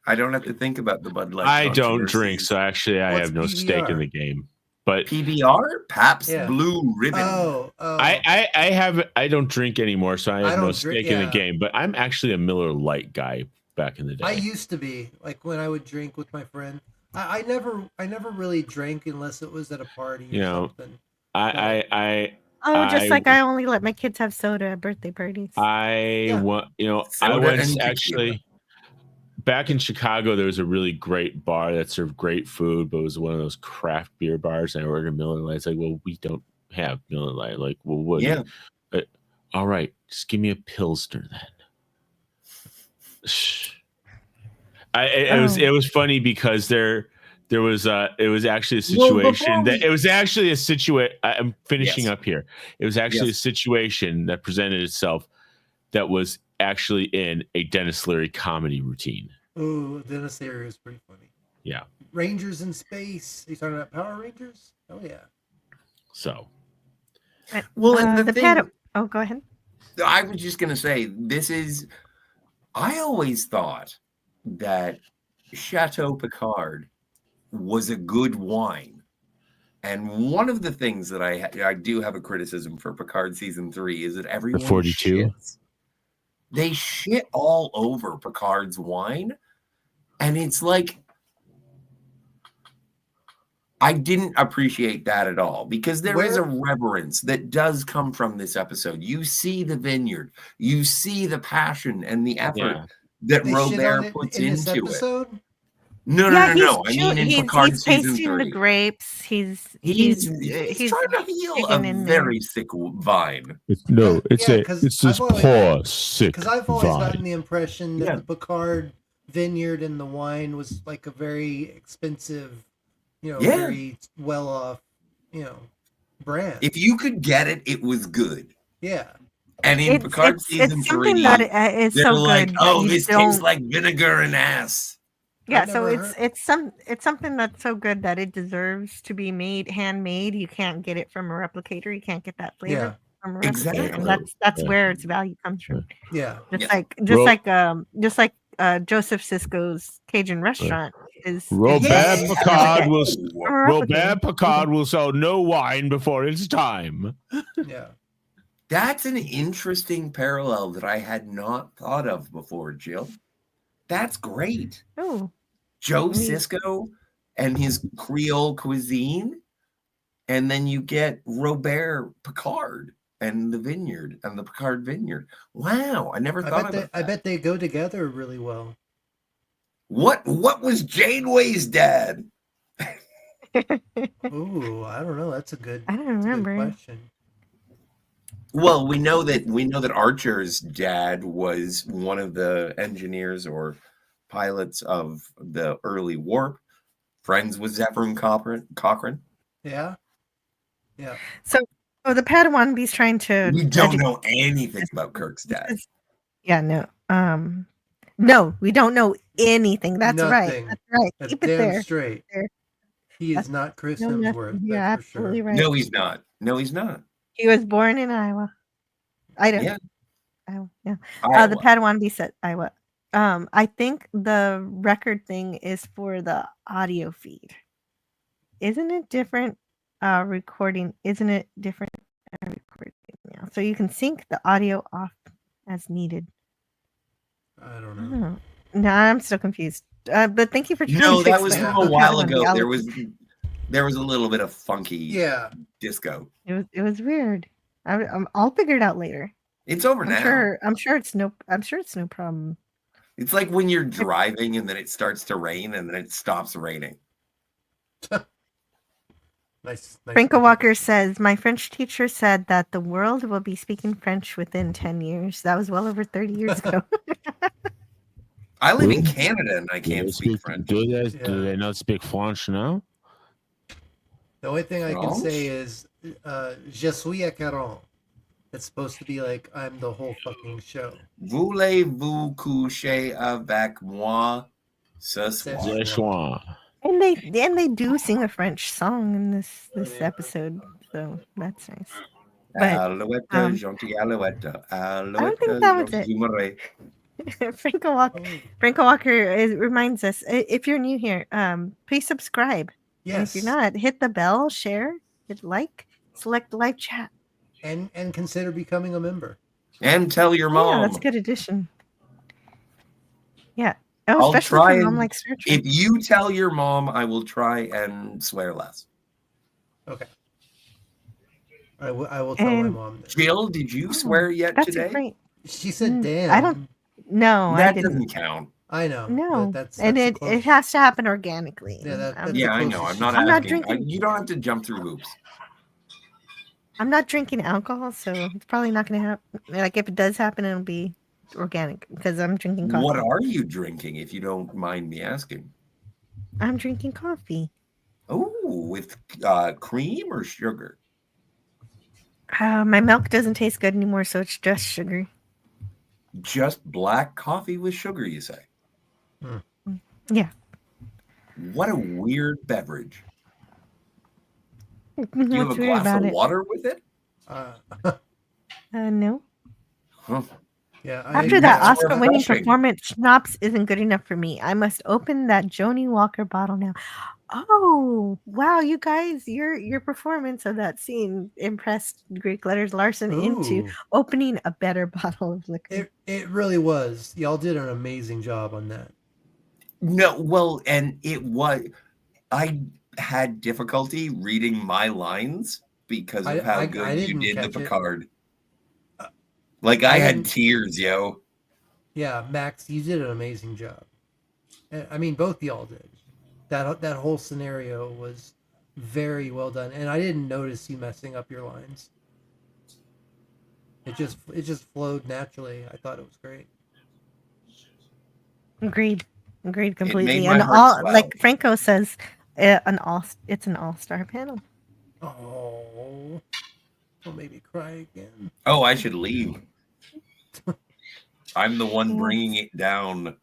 I don't have to think about the Bud Light. I don't drink, so actually, I have no stake in the game. But PBR, Pabst Blue Ribbon. I don't drink anymore, so I have no stake in the game. But I'm actually a Miller Lite guy back in the day. I used to be, like, when I would drink with my friend. I never really drank unless it was at a party or something. I only let my kids have soda at birthday parties. I went actually back in Chicago. There was a really great bar that served great food, but it was one of those craft beer bars. And I ordered Miller Lite. It's like, well, we don't have Miller Lite. Like, well, what? Yeah. All right, just give me a Pilsner then. It was funny because it was actually a situation I'm finishing up here. It was actually a situation that presented itself that was actually in a Dennis Leary comedy routine. Ooh, Dennis Leary was pretty funny. Yeah. Rangers in Space. Are you talking about Power Rangers? Oh yeah. So. Well, and the thing. Go ahead. I was just gonna say I always thought that Chateau Picard was a good wine. And one of the things that I do have a criticism for Picard season 3 is that everyone 42. They shit all over Picard's wine. And it's like, I didn't appreciate that at all, because there is a reverence that does come from this episode. You see the vineyard, you see the passion and the effort that Robert puts into it. No. I mean, in Picard season 3, tasting the grapes. He's trying to heal a very sick vine. It's this poor sick. Because I've always gotten the impression that the Picard vineyard and the wine was like a very expensive, very well off, brand. If you could get it, it was good. Yeah. And in Picard season 3, they're so like, good, oh, this tastes like vinegar and ass. Yeah, so it's something that's so good that it deserves to be handmade. You can't get it from a replicator. You can't get that flavor from a replicator. Exactly. And that's where its value comes from. Yeah. Just like Joseph Sisko's Cajun restaurant is. Robert Picard will sell no wine before it's time. Yeah. That's an interesting parallel that I had not thought of before, Jill. That's great. Oh. Joe Sisko and his Creole cuisine. And then you get Robert Picard and the vineyard and the Picard vineyard. Wow. I never thought of that. I bet they go together really well. What was Janeway's dad? Ooh, I don't know. That's a good question. Well, we know that Archer's dad was one of the engineers or pilots of the early warp, friends with Zefram Cochrane. Yeah. Yeah. So the Padawan B's trying to. We don't know anything about Kirk's dad. Yeah, no. No, we don't know anything. That's Nothing. right. That's right. That's Keep it damn there. straight. There. He is not Chris Hemsworth. Yeah, that's for absolutely sure. right. No, he's not. No, he's not. He was born in Iowa. Idaho. Yeah. Iowa, yeah. Iowa. The Padawan B said Iowa. I think the record thing is for the audio feed. Isn't it different? Recording. Isn't it different? Recording now, so you can sync the audio off as needed. I don't know. No, I'm still confused. But thank you for trying No, to that was explain from a the while Padawan B. ago. There was a little bit of funky disco. It was weird. I'll figure it out later. It's over now. I'm sure it's no problem. It's like when you're driving and then it starts to rain and then it stops raining. Nice. Franco Walker says, my French teacher said that the world will be speaking French within 10 years. That was well over 30 years ago. I live in Canada and I can't speak French. Do they not speak French now? The only thing I can say is Je suis à 40. It's supposed to be like I'm the whole fucking show. Voulez-vous coucher avec moi? Szechuan. And they do sing a French song in this episode, so that's nice. But Alouette, gentil Alouette. I don't think that was it. Franco Walker reminds us, if you're new here, please subscribe. Yes. And if you're not, hit the bell, share, hit like, select live chat. And consider becoming a member. And tell your mom. Yeah, that's a good addition. Yeah. I'll especially try if your mom and, likes Star Trek. if you tell your mom, I will try and swear less. Okay. I will tell my mom. Jill, did you swear yet That's today? great. She said, "Damn." I don't. No, I That didn't. doesn't count. I know. No, but that's and the it closest. has to happen organically. Yeah, that's Yeah, the I know. closest I'm not I'm not asking. drinking. You don't have to jump through hoops. I'm not drinking alcohol, so it's probably not going to happen. Like if it does happen, it'll be organic because I'm drinking coffee. What are you drinking, if you don't mind me asking? I'm drinking coffee. Oh, with cream or sugar? My milk doesn't taste good anymore, so it's just sugar. Just black coffee with sugar, you say? Yeah. What a weird beverage. Do you have What's a weird glass about of it? water with it? No. Huh. Yeah. After that That's Oscar-winning refreshing. performance, schnapps isn't good enough for me. I must open that Joni Walker bottle now. Oh, wow, you guys, your performance of that scene impressed Greek Letters Larson into Ooh. opening a better bottle of liquor. It really was. Y'all did an amazing job on that. No, well, and it was. I had difficulty reading my lines because of how I good you didn't did the catch it. Picard. Like I I had didn't- tears, yo. Yeah, Max, you did an amazing job. I mean, both y'all did. That whole scenario was very well done, and I didn't notice you messing up your lines. It just flowed naturally. I thought it was great. Agreed completely. my And heart all swell. like Franco says, it's an all-star panel. Oh, don't make me cry again. Oh, I should leave. I'm the one bringing it down.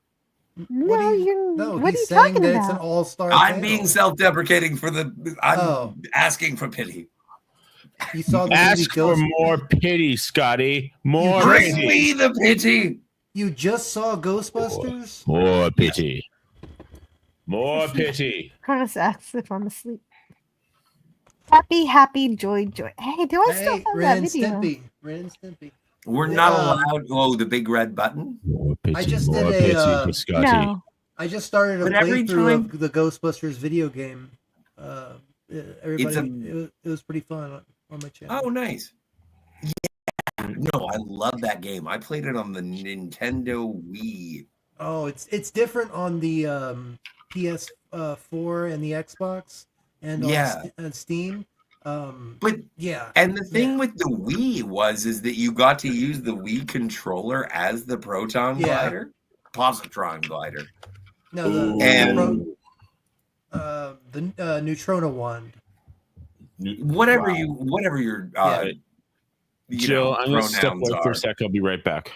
No, what are you he's saying talking that about? it's an all-star. I'm panel. being self-deprecating for the. I'm Oh. asking for pity. You saw the movie Ask for Ghost. more pity, Scotty. More Bring pity. me the pity. You just saw Ghostbusters. More pity. More pity. Carlos asks if I'm asleep. Happy, joy. Hey, do I still Hey, have Ren that and video? Stimpy. Ren and Stimpy. We're not allowed. Oh, the big red button. More pity. I just did more a, pity uh, for Scotty. No. I just started a But every playthrough time- of the Ghostbusters video game. Everybody, It's it was pretty fun on my channel. Oh, nice. Yeah. No, I love that game. I played it on the Nintendo Wii. Oh, it's different on the PS4 and the Xbox and on Yeah. Steam. But yeah, and the thing with the Wii is that you got to use the Wii controller as the proton Yeah. glider, positron glider. no, And the Neutrona wand. whatever your you Jill, know, I'm going to step pronouns away for are. a sec. I'll be right back.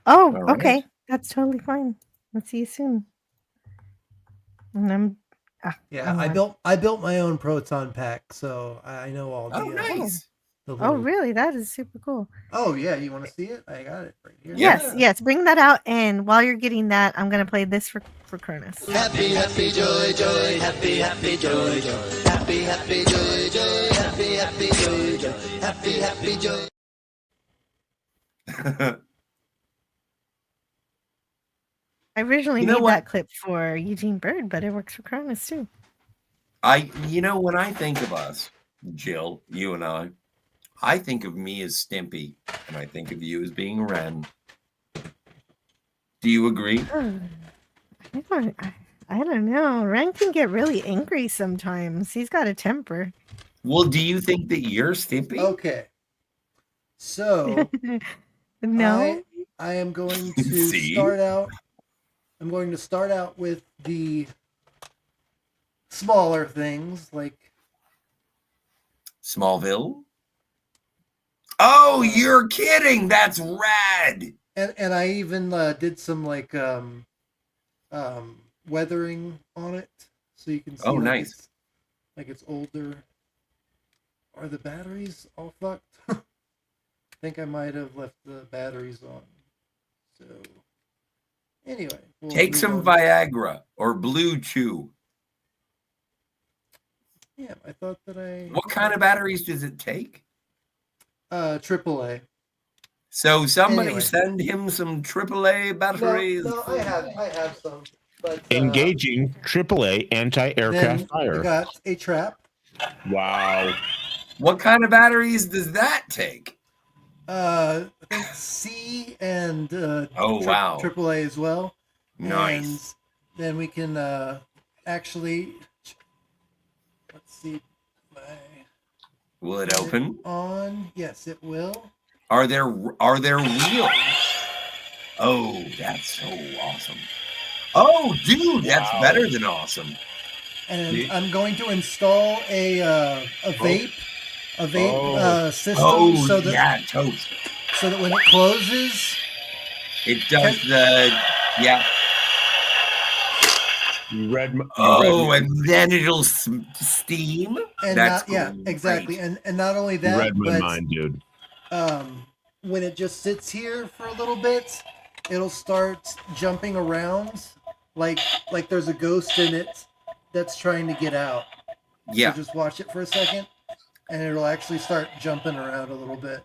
Oh, All right. okay. That's totally fine. Let's see you soon. And I'm Yeah, I'm I built my own proton pack, so I know all the. Oh, nice. the Oh, little- really? That is super cool. Oh yeah, you want to see it? I got it right here. Yes, bring that out. And while you're getting that, I'm gonna play this for Cronus. Happy, happy, joy, joy, happy, happy, joy, joy, happy, happy, joy, joy, happy, happy, joy, joy, happy, happy, joy. I originally You know made what? that clip for Eugene Bird, but it works for Cronus too. When I think of us, Jill, you and I think of me as Stimpy, and I think of you as being Ren. Do you agree? I don't know. Ren can get really angry sometimes. He's got a temper. Well, do you think that you're Stimpy? Okay. So No. I am going to See? start out. I'm going to start out with the smaller things like Smallville? Oh, you're kidding! That's rad. and I even did some like weathering on it, so you can see. Oh, nice. It's older. Are the batteries all fucked? I think I might have left the batteries on. So anyway, take some Viagra or Blue Chew. Yeah, I thought that I. What kind of batteries does it take? AAA. So somebody send him some AAA batteries. No, I have some. But engaging AAA anti-aircraft fire. We got a trap. Wow. What kind of batteries does that take? I think C and wow, AAA as well. Nice. And then we can actually. Let's see. Will it open? On. Yes, it will. Are there wheels? Oh, that's so awesome. Oh, dude, that's better than awesome. And I'm going to install a vape system. Oh, so that, yeah, toast. So that when it closes, it does the and then it'll steam. And that's exactly. And not only that, read my mind, dude. When it just sits here for a little bit, it'll start jumping around like there's a ghost in it that's trying to get out. Yeah. So just watch it for a second, and it'll actually start jumping around a little bit.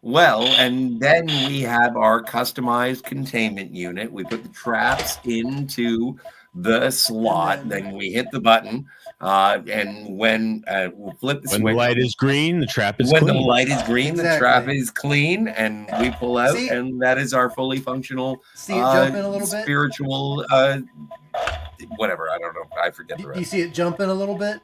Well, and then we have our customized containment unit. We put the traps into the slot, then we hit the button, and when we'll flip the switch. When the light is green, the trap is clean. When the light is green, exactly. The trap is clean, and we pull out, and that is our fully functional see it jumping a little spiritual whatever, I don't know, I forget the rest. You see it jumping a little bit?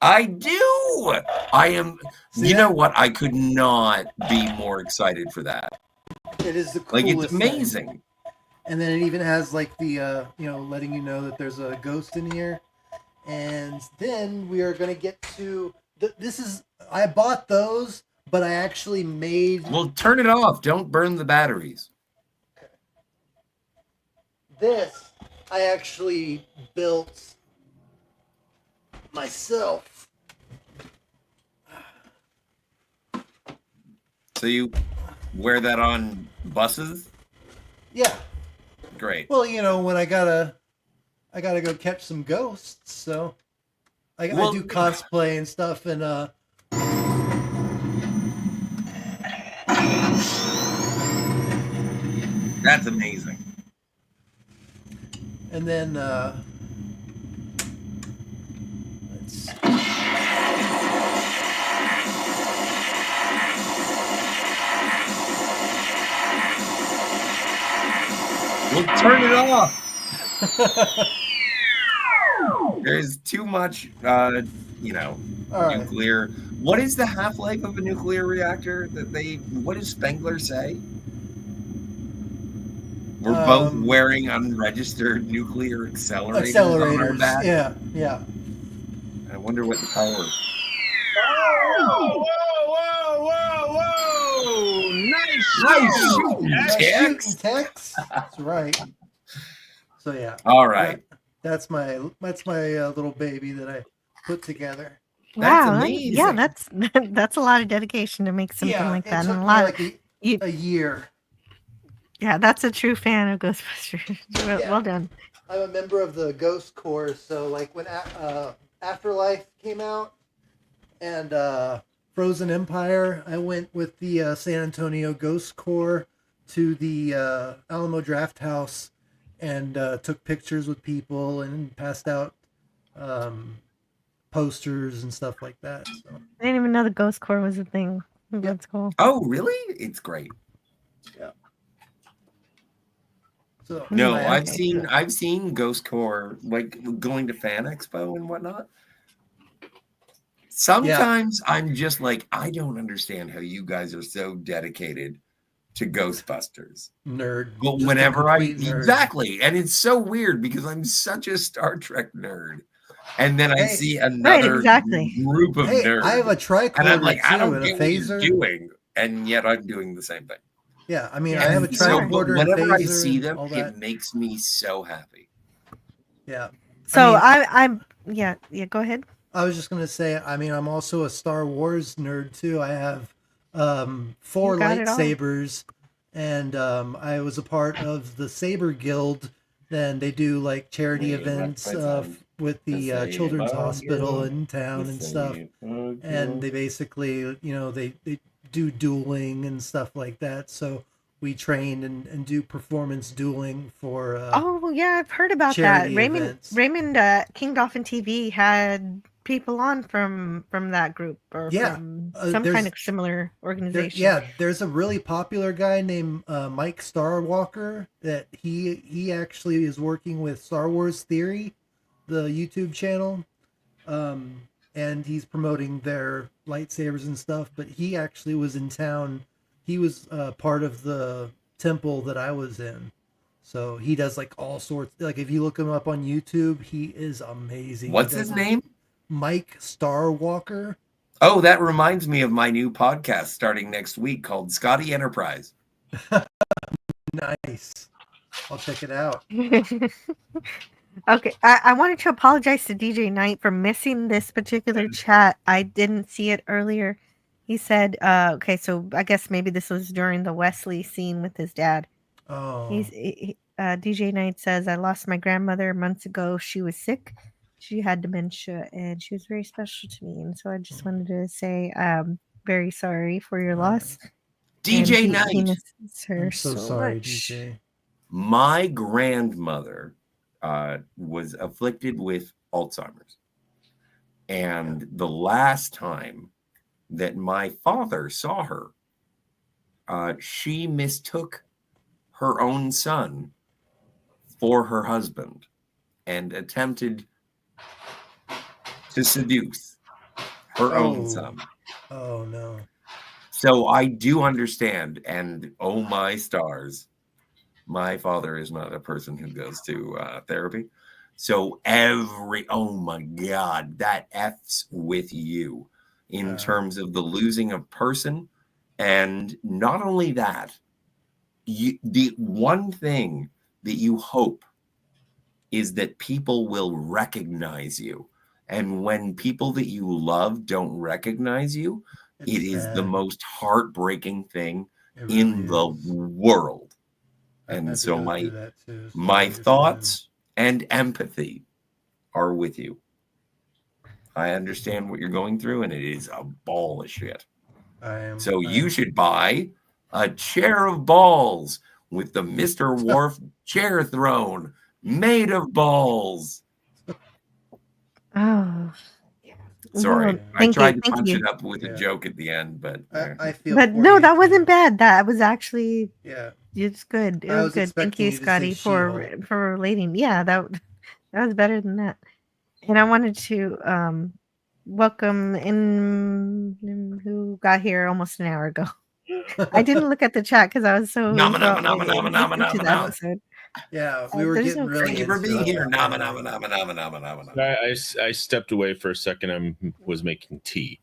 I do. I am. You know what? I could not be more excited for that. It is the coolest. It's amazing. Thing. And then it even has the letting you know that there's a ghost in here. And then we are going to get to I bought those, but I actually made. Well, turn it off. Don't burn the batteries. Okay. This I actually built myself. So you wear that on buses? Yeah. Great. Well, when I gotta go catch some ghosts, so I do cosplay and stuff, and that's amazing. And then We'll turn it off. There's too much, nuclear. What is the half-life of a nuclear reactor? What does Spengler say? We're both wearing unregistered nuclear accelerators on our back. Yeah. I wonder what the power. Whoa! Nice shooting, Tex. That's right. So yeah. All right. That's my little baby that I put together. Wow. Yeah, that's a lot of dedication to make something like that, and a lot a year. Yeah, that's a true fan of Ghostbusters. Well done. I'm a member of the Ghost Corps, so when Afterlife came out and Frozen Empire, I went with the San Antonio Ghost Corps to the Alamo Draft House and took pictures with people and passed out posters and stuff like that. So. I didn't even know the Ghost Corps was a thing. That's cool. Oh, really? It's great. Yeah. So, no, I've seen Ghost Corps going to Fan Expo and whatnot. Sometimes I'm just I don't understand how you guys are so dedicated to Ghostbusters. Nerd. But whenever exactly, and it's so weird because I'm such a Star Trek nerd, and then I see another group of nerds. I have a tricorder and I'm like, I don't and get a what phaser. you're doing, and yet I'm doing the same thing. Yeah, I mean, I have a tricorder. Whenever and I phaser see them, and it makes me so happy. Yeah. So I'm yeah, go ahead. I was just gonna say, I mean, I'm also a Star Wars nerd too. I have 4 You got it all. lightsabers, and I was a part of the Saber Guild. Then they do like charity events with the Children's Hospital in town and stuff. And they basically, you know, they do dueling and stuff like that. So we train and do performance dueling for Oh yeah, I've heard about that. charity Raymond events. King Dolphin TV had people on from that group or Yeah, from some there's- kind of similar organization. there's a really popular guy named Mike Starwalker that he actually is working with Star Wars Theory, the YouTube channel, and he's promoting their lightsabers and stuff. But he actually was in town. He was part of the temple that I was in. So he does like all sorts. Like if you look him up on YouTube, he is amazing. What's He does his name? Mike Starwalker. Oh, that reminds me of my new podcast starting next week called Scotty Enterprise. Nice. I'll check it out. Okay, I wanted to apologize to DJ Knight for missing this particular chat. I didn't see it earlier. He said, okay, so I guess maybe this was during the Wesley scene with his dad. Oh. DJ Knight says, I lost my grandmother months ago. She was sick. She had dementia, and she was very special to me. And so I just wanted to say, very sorry for your loss. DJ He Knight. misses her I'm so sorry, much. DJ. My grandmother was afflicted with Alzheimer's. And the last time that my father saw her, she mistook her own son for her husband and attempted to seduce her own son. Oh no. So I do understand, and oh my stars, my father is not a person who goes to therapy. So oh my God, that F's with you in terms of the losing of person. And not only that, the one thing that you hope is that people will recognize you. And when people that you love don't recognize you, it is the most heartbreaking thing in the world. And so my thoughts and empathy are with you. I understand what you're going through, and it is a ball of shit. So you should buy a chair of balls with the Mr. Worf chair throne made of balls. Oh. Sorry, Well, I tried to thank punch you. it up with a joke at the end, but I feel. But for no, you. that wasn't bad. That was actually it's good. It I was was good. Thank expecting you, you to say Scotty, for relating. Yeah, that was better than that. And I wanted to welcome in who got here almost an hour ago. I didn't look at the chat because I was so into the episode. Yeah, we were There's getting no really. thank you for into being it. here. I stepped away for a second. I was making tea,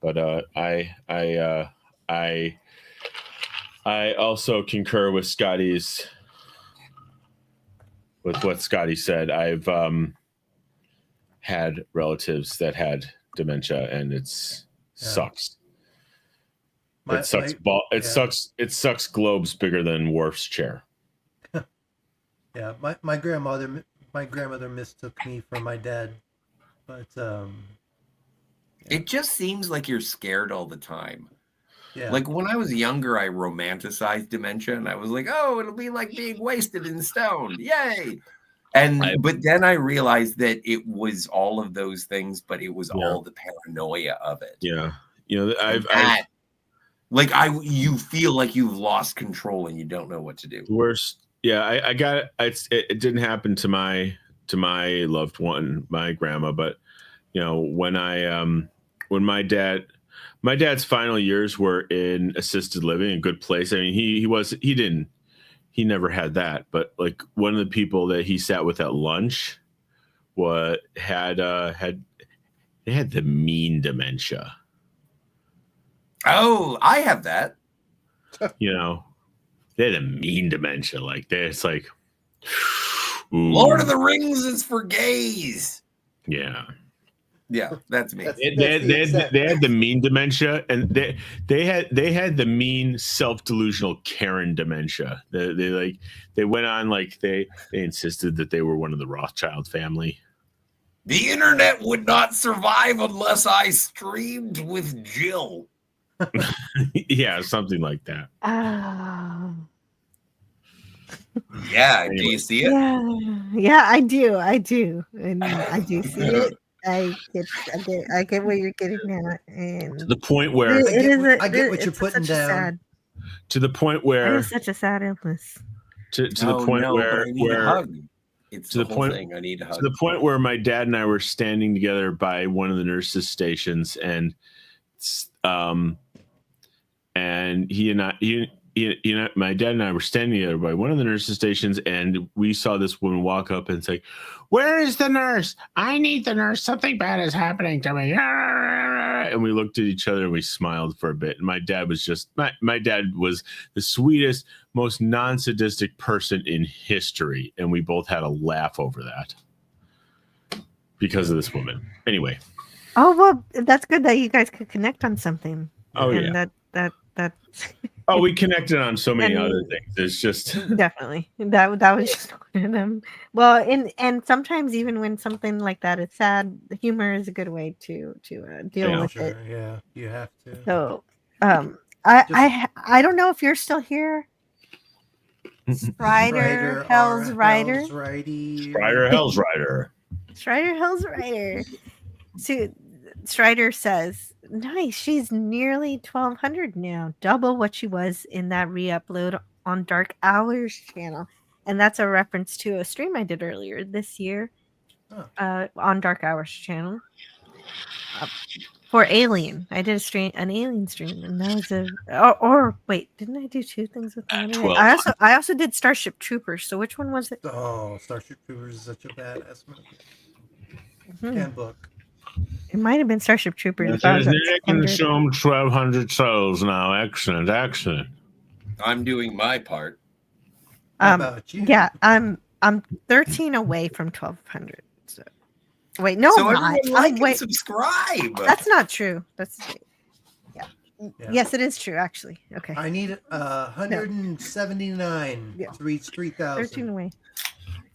but I also concur with what Scotty said. I've had relatives that had dementia, and sucks. It sucks globes bigger than Worf's chair. Yeah, my grandmother mistook me for my dad, but it just seems like you're scared all the time. Yeah. Like when I was younger, I romanticized dementia, and I was like, "Oh, it'll be like being wasted in stone, yay!" But then I realized that it was all of those things, but it was all the paranoia of it. Yeah, you feel like you've lost control and you don't know what to do. Worst. Yeah, I got it. It didn't happen to my loved one, my grandma, but when my dad's final years were in assisted living, a good place. I mean, he never had that, but like one of the people that he sat with at lunch had the mean dementia. Oh, I have that. They had a mean dementia like this. Like, Lord of the Rings is for gays. Yeah. Yeah, that's me. They had the mean dementia, and they had the mean self-delusional Karen dementia. They went on like they insisted that they were one of the Rothschild family. The internet would not survive unless I streamed with Jill. Yeah, something like that. Yeah, Anyway. do you see it? Yeah, I do, and I do see it. I get what you're getting at, and To the point where I get what you're putting down. To the point It where is such a sad illness. to the point where I need a hug. It's to the the whole point thing. I need a hug. to the point where my dad and I were standing together by one of the nurses' stations, and my dad and I were standing together by one of the nurses' stations, and we saw this woman walk up and say, "Where is the nurse? I need the nurse. Something bad is happening to me." And we looked at each other and we smiled for a bit. And my dad was my dad was the sweetest, most non-sadistic person in history, and we both had a laugh over that because of this woman. Anyway. Oh well, that's good that you guys could connect on something. Oh and yeah. That. Oh, we connected on so many other things. It's just definitely that was just one of them. Well, and sometimes even when something like that is sad, the humor is a good way to deal with it. Yeah, you have to. So, I don't know if you're still here. Strider Hell's Rider. Strider Hell's Rider. Strider Hell's Rider. So Strider says, "Nice, she's nearly 1,200 now, double what she was in that re-upload on Dark Hours channel." And that's a reference to a stream I did earlier this year on Dark Hours channel for Alien. I did an Alien stream, and that was or wait, didn't I do two things with that? I also did Starship Troopers. So which one was it? Oh, Starship Troopers is such a badass movie. And book. It might have been Starship Troopers. They can show them 1,200 souls now. Excellent. I'm doing my part. How about you? Yeah, I'm 13 away from 1,200. So wait, no, So I'm everyone not. like and subscribe. That's not true. Yeah. Yes, it is true. Actually, okay. I need 179 to reach 3,000. 13 away.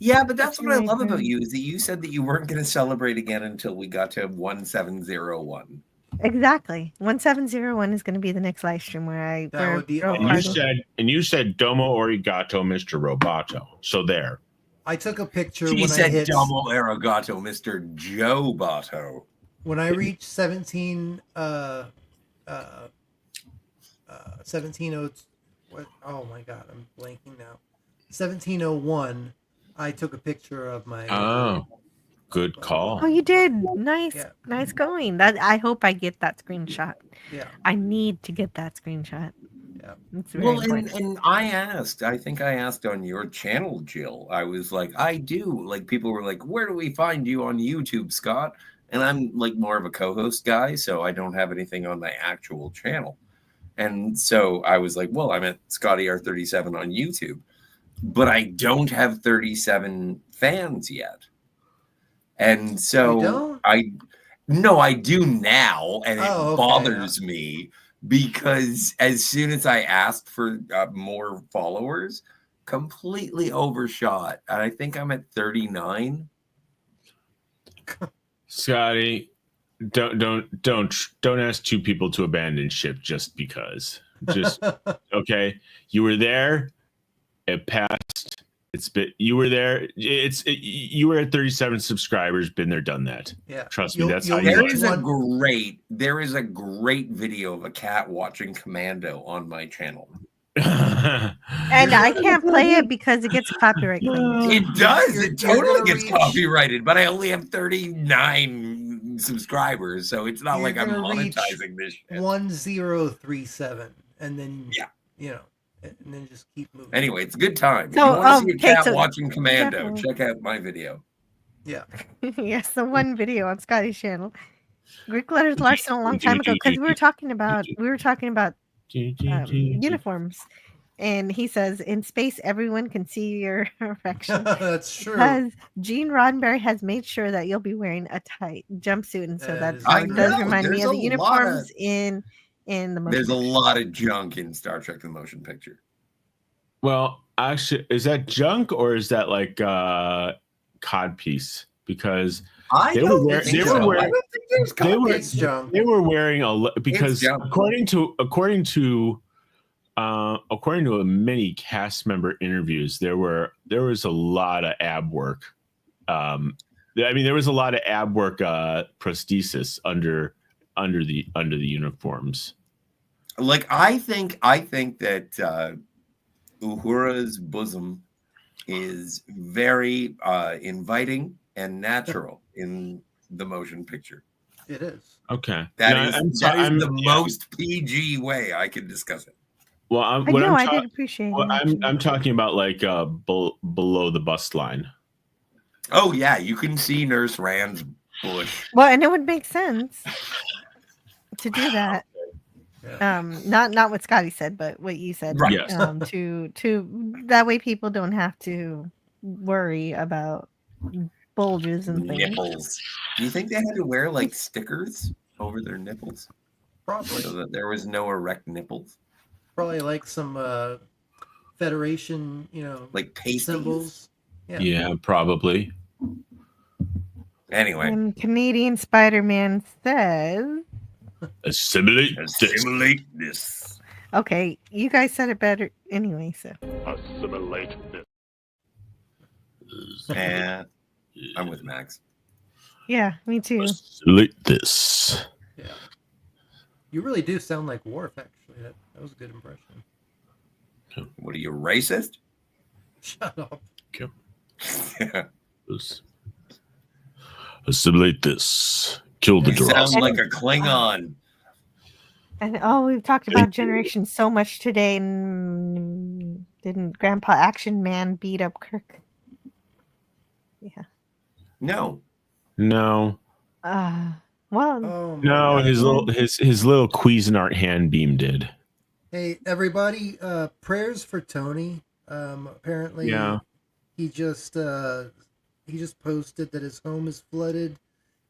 Yeah, but that's what I love about you is that you said that you weren't going to celebrate again until we got to 1701. Exactly. 1701 is going to be the next live stream where I. That would be and you said Domo Arigato, Mr. Roboto. So there. I took a picture She when said I hit Domo Arigato, Mr. Joe Bato. When I reached 1702. What? Oh my God, I'm blanking now. 1701. I took a picture of my. Oh, good call. Oh, you did. Nice going. I hope I get that screenshot. Yeah. I need to get that screenshot. Yeah. It's very Well, important. and I think I asked on your channel, Jill. I was like, I do. Like, people were like, where do we find you on YouTube, Scott? And I'm like more of a co-host guy, so I don't have anything on my actual channel. And so I was like, well, I'm at Scotty R37 on YouTube. But I don't have 37 fans yet. And so I do now, and it bothers me because as soon as I asked for more followers, completely overshot. And I think I'm at 39. Scotty, don't ask two people to abandon ship just because. Just okay. You were there. It passed. You were there. You were at 37 subscribers. Been there, done that. Yeah. Trust me. That's how There you is a great video of a cat watching Commando on my channel. And I can't play it because it gets copyright claimed. It does. It totally gets copyrighted, but I only have 39 subscribers, so it's not like I'm monetizing this shit. 1037, and then and then just keep moving. Anyway, it's a good time. So, if you want to see a cat so watching Commando, definitely. check out my video. Yeah. Yes, the one video on Scotty's channel. Greek letters Larson a long time ago because we were talking about uniforms, And he says, in space, everyone can see your erection. That's true. Because Gene Roddenberry has made sure that you'll be wearing a tight jumpsuit. And so That that's is how I it does know, remind me there's of a the lot of- uniforms in the motion There's a picture. lot of junk in Star Trek: The Motion Picture. Well, actually, is that junk or is that like codpiece? Because I they don't were wearing, think they so. were I wearing, don't think there's they were, It's junk. they were wearing because junk. according to many cast member interviews, there was a lot of ab work. I mean, there was a lot of ab work prosthesis under the uniforms. Like I think that Uhura's bosom is very inviting and natural in the motion picture. It is. Okay, That No, is the most PG way I can discuss it. Well, I did appreciate it. actually. I'm talking about like below the bust line. Oh yeah, you can see Nurse Rand's bush. Well, and it would make sense to do that. Not what Scotty said, but what you said. Right. Yes. To that way people don't have to worry about bulges and things. Nipples. Do you think they had to wear like stickers over their nipples? Probably. So that there was no erect nipples? Probably like some Federation, like pasties? symbols. Yeah, probably. Anyway. And Canadian Spider-Man says, Assimilate this. okay, you guys said it better anyway, so. Assimilate this. Yeah, I'm with Max. Yeah, me too. Assimilate this. Yeah. You really do sound like Worf, actually. That was a good impression. What are you, racist? Shut up. Okay. Assimilate this. Kill the You droid. sound like a Klingon. And we've talked about Generation so much today. And didn't Grandpa Action Man beat up Kirk? Yeah. No. No. Well. Oh, No, God. his little Cuisinart hand beam did. Hey, everybody, prayers for Tony. Apparently, Yeah. he just posted that his home is flooded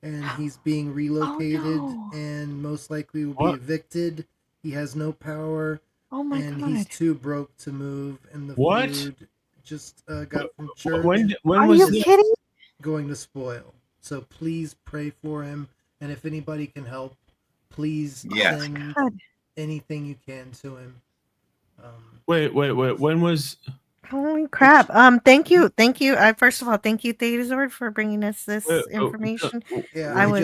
and he's being relocated and most likely will be evicted. He has no power. Oh my and God. he's too broke to move. And the What? food just got from church. When Are was you this? kidding? Going to spoil. So please pray for him. And if anybody can help, please Yes. send God. anything you can to him. Wait. When was? Holy crap. Thank you. First of all, thank you, Theodore, for bringing us this information. Yeah, I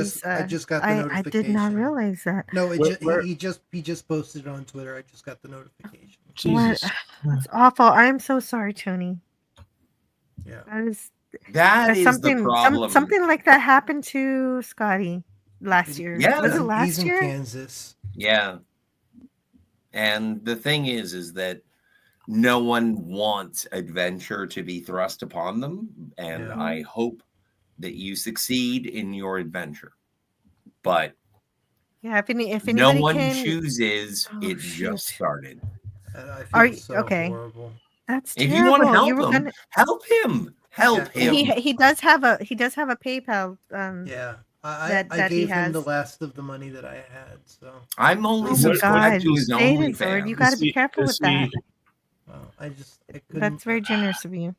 just got the I did not notification. realize that. No, Where- he just posted it on Twitter. I just got the notification. Jesus. That's awful. I'm so sorry, Tony. Yeah. That is something, the problem. something like that happened to Scotty last year. Yeah. Was it He's last in year? Kansas. Yeah. And the thing is that no one wants adventure to be thrust upon them. And Yeah. I hope that you succeed in your adventure. But Yeah, if anybody no one can... chooses. Oh, it shoot. just started. I feel Are you so okay? horrible. That's If terrible. you want to help were him, gonna- help him. Help Yeah. him. He does have a PayPal. Yeah. I that he gave him the has. last of the money that I had. So I'm only Oh my subscribed God, to his David Sword, OnlyFans. you got to be careful with that. well, I couldn't. That's very generous of you.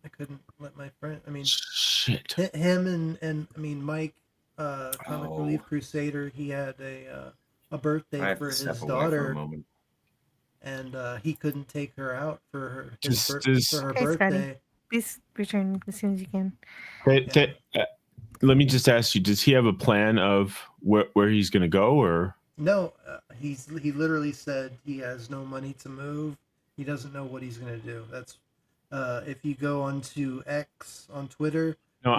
I couldn't let my friend. I mean, Shit. him and I mean Mike, Comic Relief Crusader. He had a I birthday have for to his step away for a daughter, moment. and he couldn't take her out for her Okay, Scotty. birthday. Please return as soon as you can. Let me just ask you: does he have a plan of where he's going to go, or? No, he literally said he has no money to move. He doesn't know what he's going to do. That's if you go onto X on Twitter. No,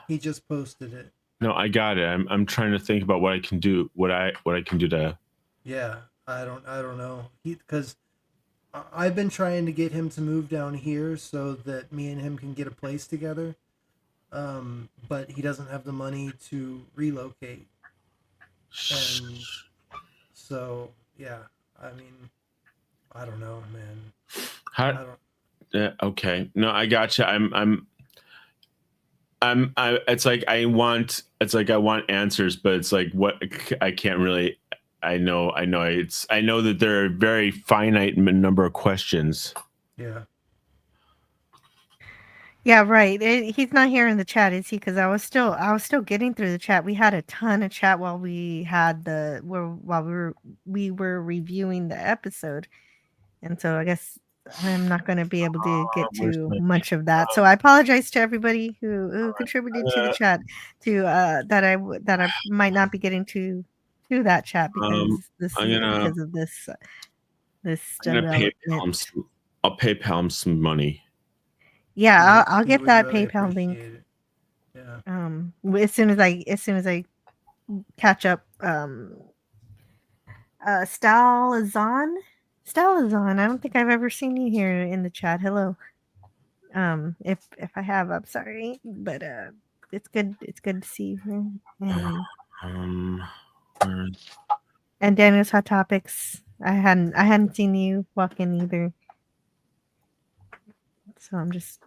he just posted it. No, I got it. I'm trying to think about what I can do. What I can do to. Yeah, I don't know. Because I've been trying to get him to move down here so that me and him can get a place together. But he doesn't have the money to relocate. And so, yeah, I mean, I don't know, man. How? Okay, no, I gotcha. It's like I want answers, but it's like what I can't really. I know that there are a very finite number of questions. Yeah. Yeah, right. He's not here in the chat, is he? Because I was still getting through the chat. We had a ton of chat while we were reviewing the episode, and so I guess I'm not going to be able to get to much of that. So I apologize to everybody who contributed to the chat that I might not be getting to that chat because because of this development. I'll PayPal him some money. Yeah, I'll get that really PayPal link. Yeah. As soon as I catch up. Stalazon. I don't think I've ever seen you here in the chat. Hello. If I have, I'm sorry, but it's good to see you here. And Daniel's Hot Topics. I hadn't seen you walk in either. So I'm just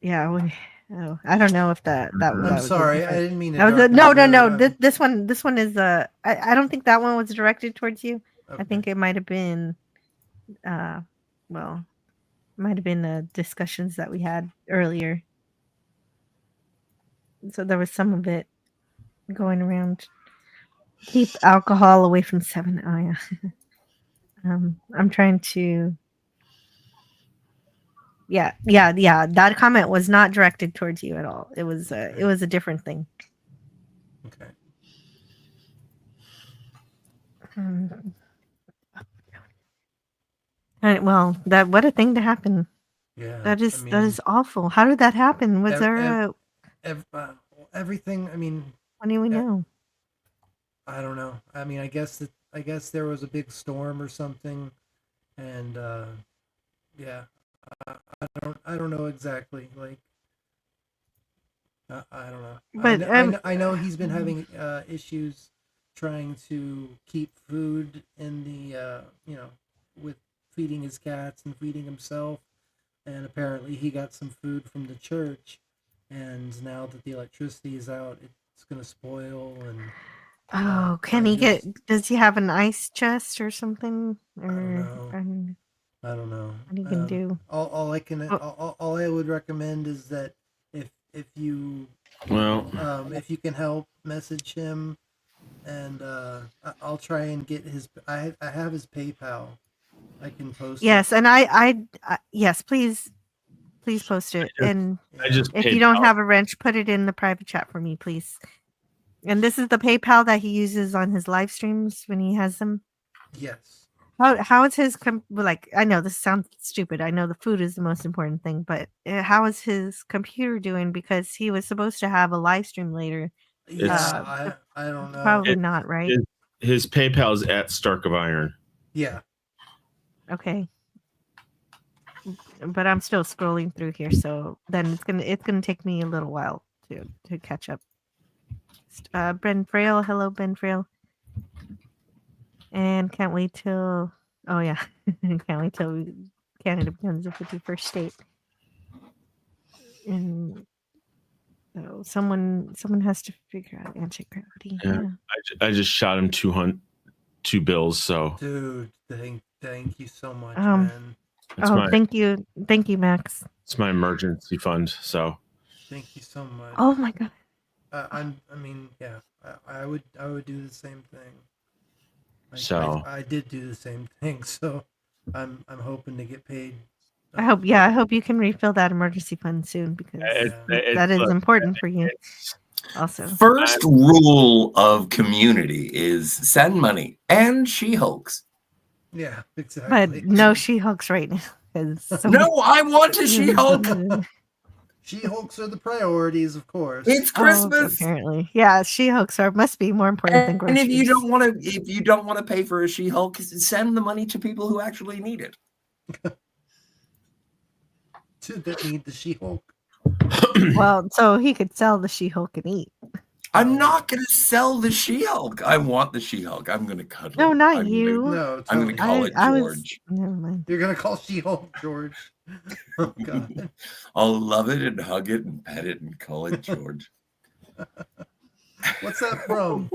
I don't know if that I'm sorry, I didn't mean to. No. This one is I don't think that one was directed towards you. Okay. I think it might have been the discussions that we had earlier. So there was some of it going around. Keep alcohol away from 7. Oh yeah. I'm trying to. Yeah. That comment was not directed towards you at all. It was a different thing. Okay. Well, what a thing to happen. Yeah. That is awful. How did that happen? Was there everything? I mean, what do we know? I don't know. I mean, I guess there was a big storm or something, and yeah. I don't know exactly. Like, I don't know. But I know he's been having issues trying to keep food in the with feeding his cats and feeding himself, and apparently he got some food from the church, and now that the electricity is out, it's gonna spoil. And does he have an ice chest or something? I don't know. What you can do. All I would recommend is that if you if you can help, message him, and I'll try and get his. I have his PayPal. I can post. Yes, and I yes, please post it. If you don't have a wrench, put it in the private chat for me, please. And this is the PayPal that he uses on his live streams when he has them. Yes. How is his I know this sounds stupid. I know the food is the most important thing, but how is his computer doing? Because he was supposed to have a live stream later. Yeah, I don't know. Probably not, right? His PayPal is at Stark of Iron. Yeah. Okay. But I'm still scrolling through here, so then it's gonna take me a little while to catch up. Ben Frail, hello Ben Frail. And can't wait till Canada becomes a 51st state. And so someone has to figure out anti-gravity. Yeah. I just shot him $2 bills. So dude, thank you so much, man. Thank you, Max. It's my emergency fund. So thank you so much. Oh my god. I would do the same thing. I did do the same thing, so I'm hoping to get paid. I hope you can refill that emergency fund soon because that is important for you. Also, first rule of community is send money and She-Hulks. Yeah, exactly. But no She-Hulks right now. No, I want a She-Hulk. She-Hulks are the priorities, of course. It's Christmas. Apparently, yeah. She-Hulks must be more important than groceries. And if you don't want to pay for a She-Hulk, send the money to people who actually need it. That need the She-Hulk. Well, so he could sell the She-Hulk and eat. I'm not going to sell the She-Hulk. I want the She-Hulk. I'm going to cuddle. No, not I'm you. I'm going to call it George. Never mind. You're gonna call She-Hulk George. Oh God. I'll love it and hug it and pet it and call it George. What's that from?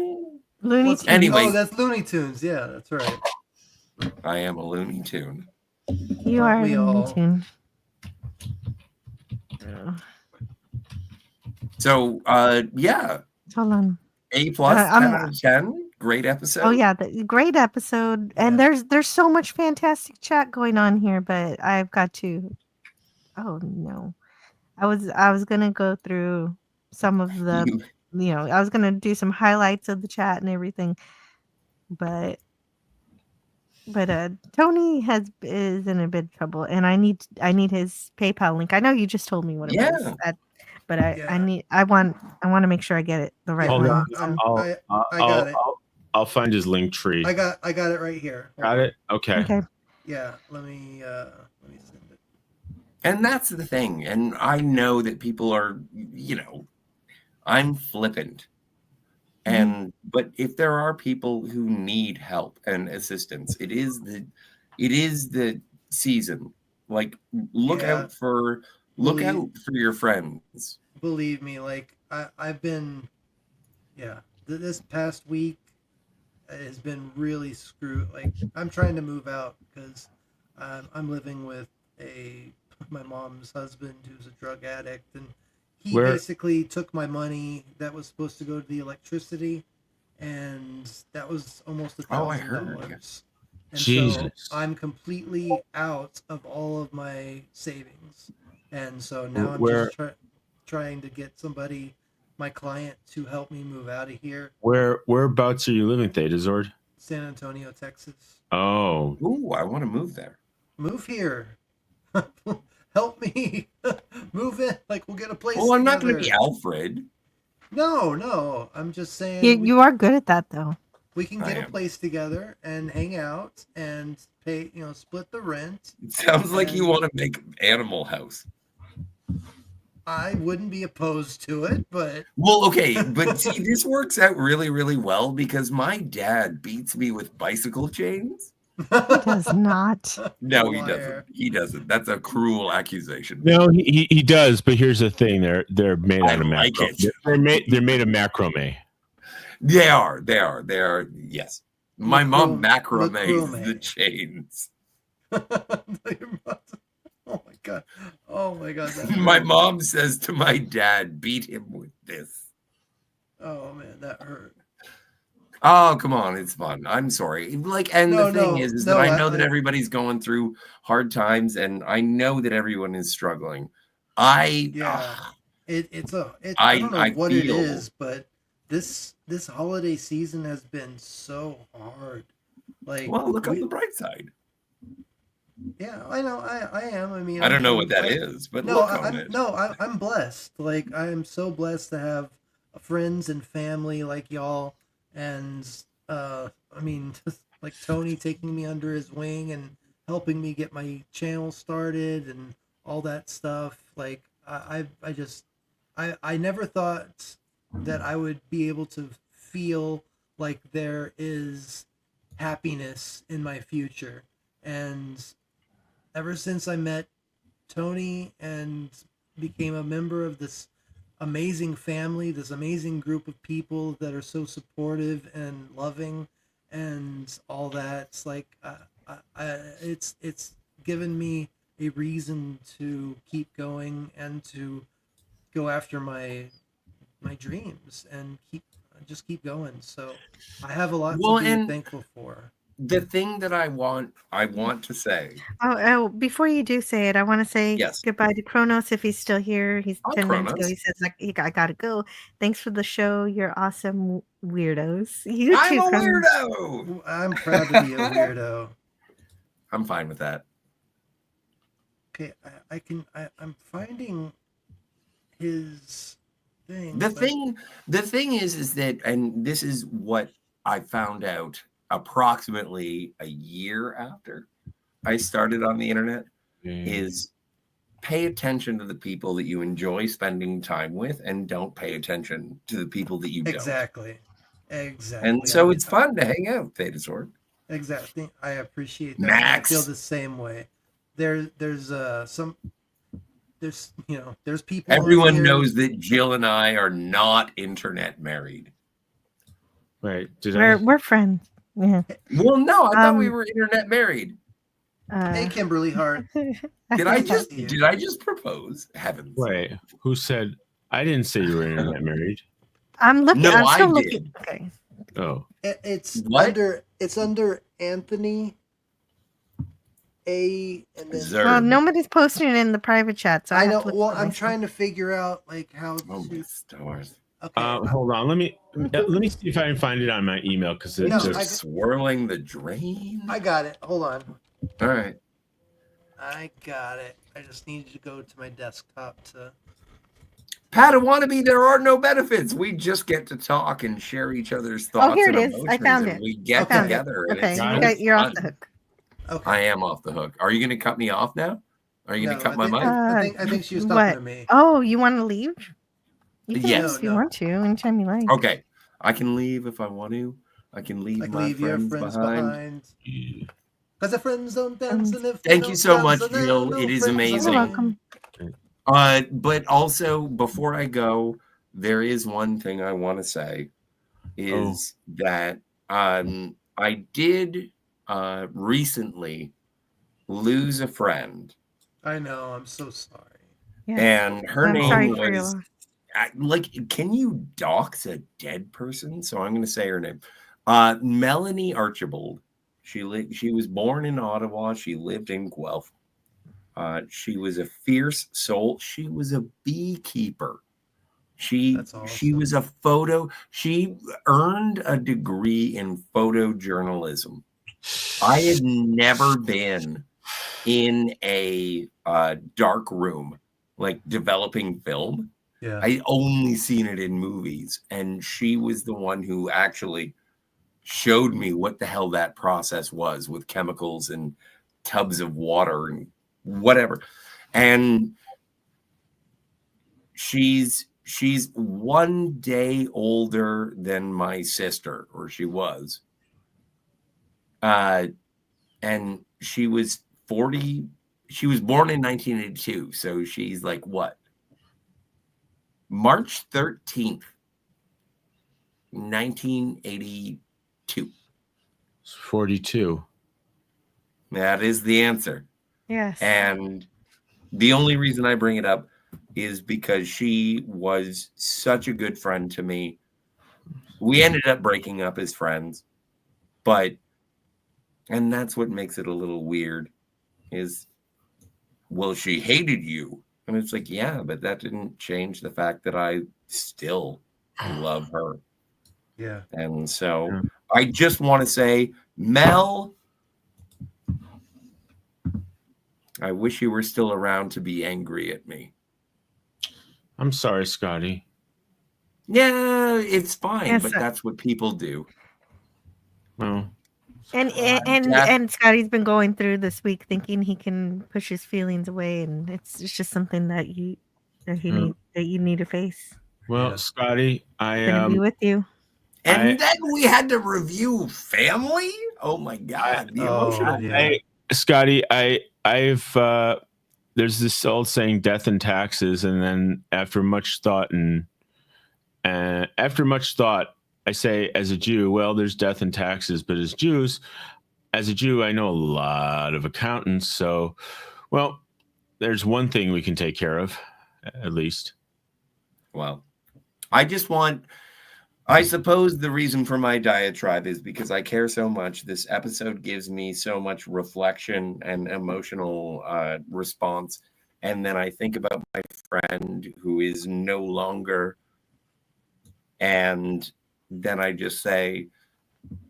Looney Tunes. Anyway. Oh, that's Looney Tunes. Yeah, that's right. I am a Looney Tune. You are a we Looney all- Tune. So, yeah. Hold on. A plus, 10 out of 10. Great episode. Oh yeah, great episode. And there's so much fantastic chat going on here, but I've got to. Oh no, I was gonna go through some of the, I was gonna do some highlights of the chat and everything, but Tony is in a bit of trouble, and I need his PayPal link. I know you just told me what it was, but I want to make sure I get it the right Hold one. on. I got it. I'll find his link tree. I got it right here. Got it? Okay. Yeah, let me send it. And that's the thing. And I know that people are, I'm flippant. But if there are people who need help and assistance, it is the season. Like, look out for your friends. Believe me, like I've been, this past week has been really screwed. Like, I'm trying to move out because I'm living with my mom's husband who's a drug addict, and he basically took my money that was supposed to go to the electricity, and that was almost $1,000. And Jesus. so I'm completely out of all of my savings, and so now I'm just trying to get somebody, my client, to help me move out of here. Whereabouts are you living, Thedazord? San Antonio, Texas. Oh. Ooh, I want to move there. Move here. Help me move in. Like, we'll get a place. Well, I'm not going to be Alfred. No. I'm just saying. You are good at that, though. We can get a place together and hang out and pay, split the rent. It sounds like you want to make Animal House. I wouldn't be opposed to it, but... Well, okay, but see, this works out really, really well because my dad beats me with bicycle chains. He does not. No, he doesn't. He doesn't. That's a cruel accusation. No, he does. But here's the thing: they're made out of like macrame. They're made of macrame. They are. Yes, my mom macrames the chains. Oh my god! My mom says to my dad, "Beat him with this." Oh man, that hurt. Oh, come on, it's fun. I'm sorry. The thing is that I know that everybody's going through hard times, and I know that everyone is struggling. I don't know what it is, but this holiday season has been so hard. Like, well, look on the bright side. Yeah, I know. I am. I mean, I don't know what that is, but look on it. No, I'm blessed. Like, I am so blessed to have friends and family like y'all. And I mean, just like Tony taking me under his wing and helping me get my channel started and all that stuff. Like, I never thought that I would be able to feel like there is happiness in my future. And ever since I met Tony and became a member of this amazing family, this amazing group of people that are so supportive and loving and all that, it's like it's given me a reason to keep going and to go after my dreams and keep going. So I have a lot to be thankful for. The thing that I want to say. Oh, before you do say it, I want to say goodbye to Kronos if he's still here. He's 10 minutes ago. He says, I gotta go. Thanks for the show. You're awesome weirdos. You I'm too, a Kronos. weirdo. I'm proud to be a weirdo. I'm fine with that. Okay, I'm finding his thing. The thing is that, and this is what I found out approximately a year after I started on the internet, is pay attention to the people that you enjoy spending time with, and don't pay attention to the people that you don't. Exactly. Exactly. And so it's fun to hang out, Theta Sword. Exactly. I appreciate that. Max. I feel the same way. There's people. Everyone knows that Jill and I are not internet married. Right. We're friends. Yeah. Well, no, I thought we were internet married. Hey, Kimberly Hart. Did I just propose? Heavens. Wait, who said? I didn't say you were internet married. I'm looking. No, I'm still I looking. did. Okay. Oh. It's What? under Anthony A. And then Well, nobody's posting it in the private chat, so I I have know. to look Well, for I'm myself. trying to figure out like how Oh my to. stars. Okay. Hold on. Let me see if I can find it on my email because it's No, just Swirling the drain. I got it. Hold on. All right. I got it. I just needed to go to my desktop to. Padawannabe, there are no benefits. We just get to talk and share each other's thoughts. here it and is. I emotions, found and it. We get Found it. together. And Okay, it's you're off fun. the hook. Okay. I am off the hook. Are you going to cut me off now? Are you going to cut my mic? I think she was talking What? to me. Oh, you want to leave? You can Yes. leave if you want to, anytime you like. Okay. I can leave if I want to. I can leave my Leave your friends friends behind. behind. Because the friends don't dance, and if they Thank you don't so dance, much, then Jill. no It is friends amazing. You're welcome. But also, before I go, there is one thing I want to say is that I did recently lose a friend. I know. I'm so sorry. Yes. And her I'm name sorry for your was loss. like, can you dox a dead person? So I'm going to say her name. Melanie Archibald. She was born in Ottawa. She lived in Guelph. She was a fierce soul. She was a beekeeper. She was a photo. She earned a degree in photojournalism. I had never been in a dark room, like developing film. Yeah. I only seen it in movies. And she was the one who actually showed me what the hell that process was with chemicals and tubs of water and whatever. And she's 1 day older than my sister, or she was. And she was 40. She was born in 1982. So she's like what? March 13th, 1982. 42. That is the answer. Yes. And the only reason I bring it up is because she was such a good friend to me. We ended up breaking up as friends, and that's what makes it a little weird is, well, she hated you. And it's like, yeah, but that didn't change the fact that I still love her. Yeah. And so I just want to say, Mel, I wish you were still around to be angry at me. I'm sorry, Scotty. Yeah, it's fine, Yes, but sir. that's what people do. Well, and Scotty's been going through this week thinking he can push his feelings away, and it's just something that you need to face. well, Scotty, I'm gonna be with you. And then we had to review Family. Oh my God, the emotional. Scotty, I've there's this old saying, "Death and taxes," and then after much thought I say, as a Jew, well, there's death and taxes, but as a Jew, I know a lot of accountants. So, well, there's one thing we can take care of, at least. Well, I suppose the reason for my diatribe is because I care so much. This episode gives me so much reflection and emotional response. And then I think about my friend who is no longer. And then I just say,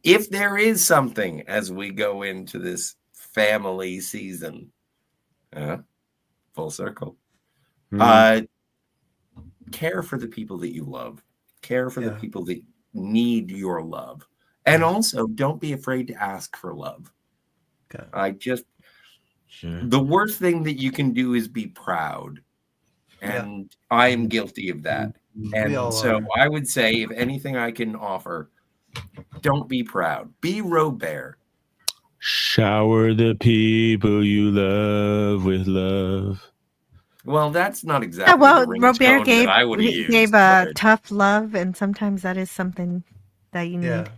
if there is something as we go into this family season, full circle, care for the people that you love. Care for the people that need your love. And also, don't be afraid to ask for love. Okay. The worst thing that you can do is be proud. And I am guilty of that. And so I would say, if anything I can offer, don't be proud. Be Robert. Shower the people you love with love. Well, that's not exactly the ringtone that I would have used. Gave tough love, and sometimes that is something that you need.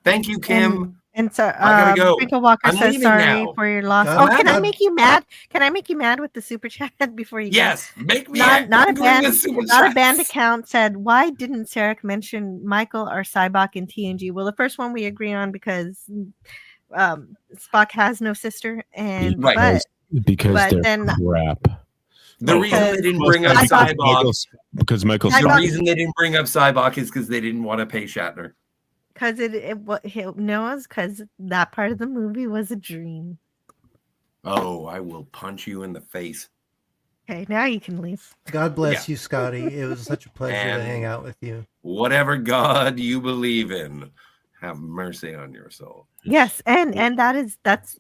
Thank you, Kim. And so, I gotta go. Twinkle Walker I'm says leaving sorry now. for your loss. God, Can I make you mad? Can I make you mad with the super chat before you go? Yes, make me not a band. super Not a chats. band account said, why didn't Sarek mention Michael or Cybok in TNG? Well, the first one we agree on because Spock has no sister, and because they're then crap. The reason they didn't bring up Cybok, because Michael's the reason they didn't bring up Cybok is because they didn't want to pay Shatner. Because because that part of the movie was a dream. Oh, I will punch you in the face. Okay, now you can leave. God bless you, Scotty. It was such a pleasure to And hang out with you. Whatever God you believe in, have mercy on your soul. Yes, and that's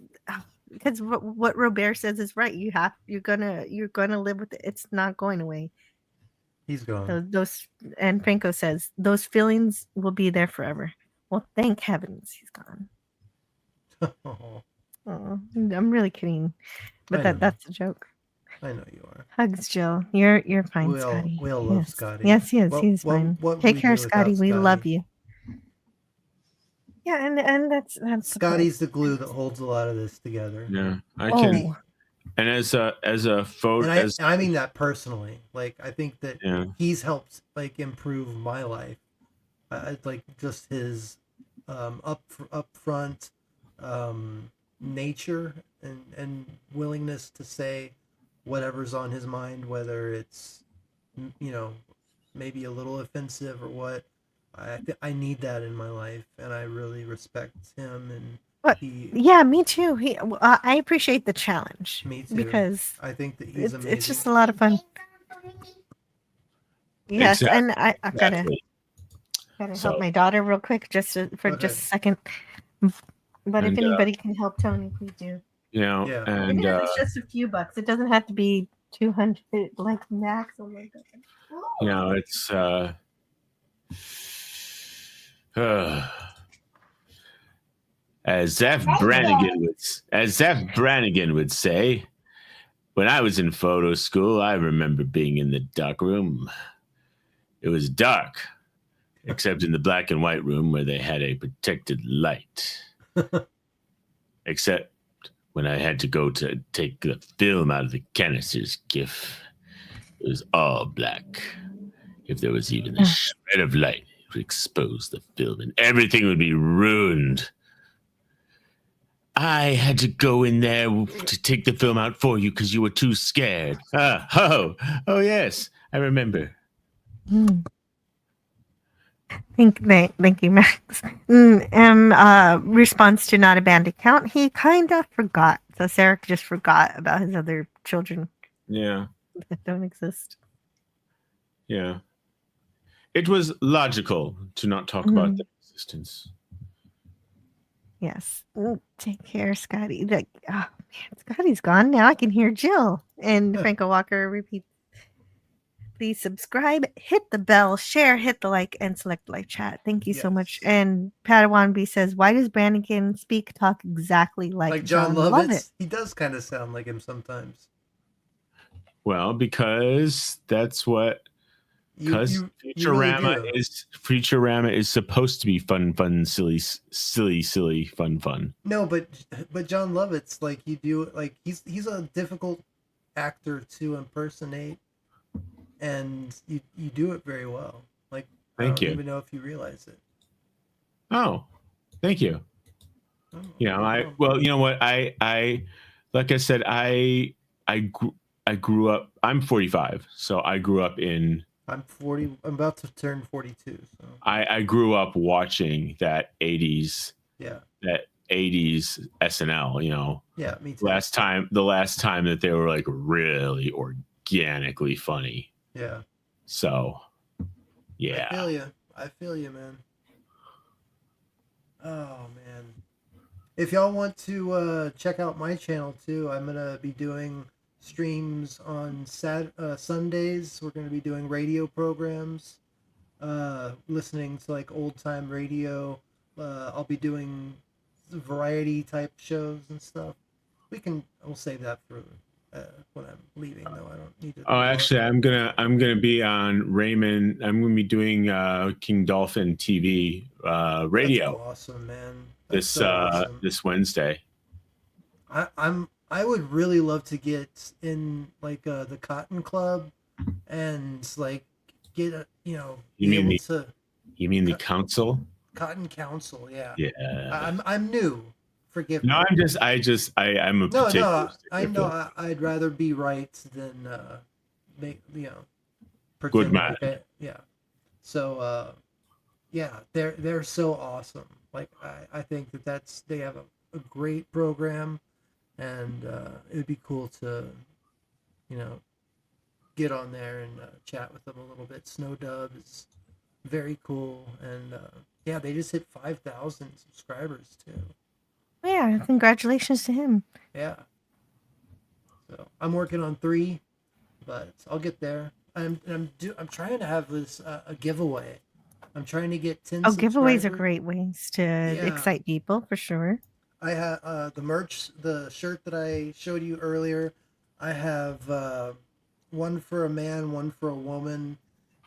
because what Robert says is right. You're gonna live with it. It's not going away. He's gone. Those and Franco says those feelings will be there forever. Well, thank heavens he's gone. Oh, I'm really kidding, but that's a joke. I know you are. Hugs, Jill. You're fine, We all Scotty. love Scotty. Yes, he's fine. Take care, Scotty. We love you. Yeah, and that's Scotty's the glue that holds a lot of this together. Yeah, I can. And as a photo, and I mean that personally. Like, I think that he's helped like improve my life. Like just his upfront nature and willingness to say whatever's on his mind, whether it's maybe a little offensive or what. I need that in my life, and I really respect him. And yeah, me too. I appreciate the challenge. Me too. Because I think that he's amazing. It's just a lot of fun. Yes, Exactly. and I've gotta help my daughter real quick, just for a second. But if anybody can help Tony, please do. And it's just a few bucks. It doesn't have to be 200, like max. Oh my god. It's as Zeph Brannigan would say, when I was in photo school, I remember being in the dark room. It was dark, except in the black and white room where they had a protected light. Except when I had to go to take the film out of the canister's GIF, it was all black. If there was even a shred of light, it would expose the film and everything would be ruined. I had to go in there to take the film out for you because you were too scared. Oh, yes, I remember. Thank you, Max. Response to not a band account, he kind of forgot. So Sarek just forgot about his other children. Yeah. That don't exist. Yeah. It was logical to not talk about their existence. Yes. Take care, Scotty. Man, Scotty's gone. Now I can hear Jill. And Franco Walker repeats. Please subscribe, hit the bell, share, hit the like, and select the live chat. Thank you so much. And Padawan B says, why does Brannigan talk exactly like John Lovitz? He does kind of sound like him sometimes. Well, because that's what Futurama is supposed to be fun, silly, fun. No, but John Lovitz, like you do, like he's a difficult actor to impersonate. And you do it very well. Like, thank you. I don't even know if you realize it. Oh, thank you. You know what? I like I said, I grew up. I'm 45, so I grew up in. I'm 40. I'm about to turn 42. So I grew up watching that 80s. Yeah. That 80s SNL. Yeah, me too. The last time that they were like really organically funny. Yeah. So, yeah. I feel you, man. Oh man, if y'all want to check out my channel too, I'm gonna be doing streams on Sundays. We're gonna be doing radio programs, listening to like old time radio. I'll be doing variety type shows and stuff. We'll save that for when I'm leaving, though. I don't need to. Oh, actually, I'm gonna be on Raymond. I'm gonna be doing King Dolphin TV radio. That's awesome, man. That's so awesome. This Wednesday. I would really love to get in like the Cotton Club and like get You mean the council? Cotton Council, yeah. Yeah. I'm new. Forgive me. No, I'm a No, I know. I'd rather be right than pretend good man. like yeah. So yeah, they're so awesome. Like I think they have a great program, and it'd be cool to get on there and chat with them a little bit. Snow Dub is very cool, and yeah, they just hit 5,000 subscribers too. Yeah, congratulations to him. Yeah. So I'm working on 3, but I'll get there. I'm trying to have this a giveaway. I'm trying to get 10. Giveaways are great ways to excite people for sure. I have the merch, the shirt that I showed you earlier. I have one for a man, one for a woman,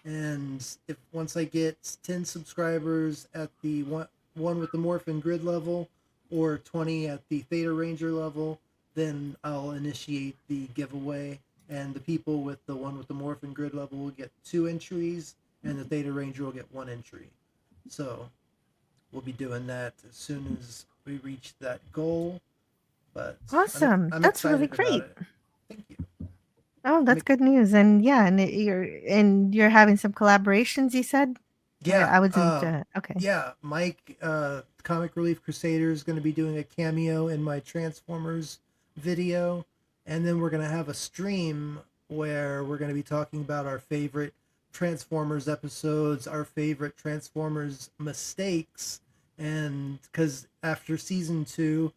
and once I get 10 subscribers at the one with the Morphin Grid level, or 20 at the Theta Ranger level, then I'll initiate the giveaway, and the people with the one with the Morphin Grid level will get 2 entries, and the Theta Ranger will get 1 entry. So we'll be doing that as soon as we reach that goal. But awesome. That's really great. Thank you. Oh, that's good news. And yeah, and you're having some collaborations, you said? Yeah, I wasn't okay. Yeah, Mike, Comic Relief Crusader, is going to be doing a cameo in my Transformers video, and then we're going to have a stream where we're going to be talking about our favorite Transformers episodes, our favorite Transformers mistakes, and because after season 2,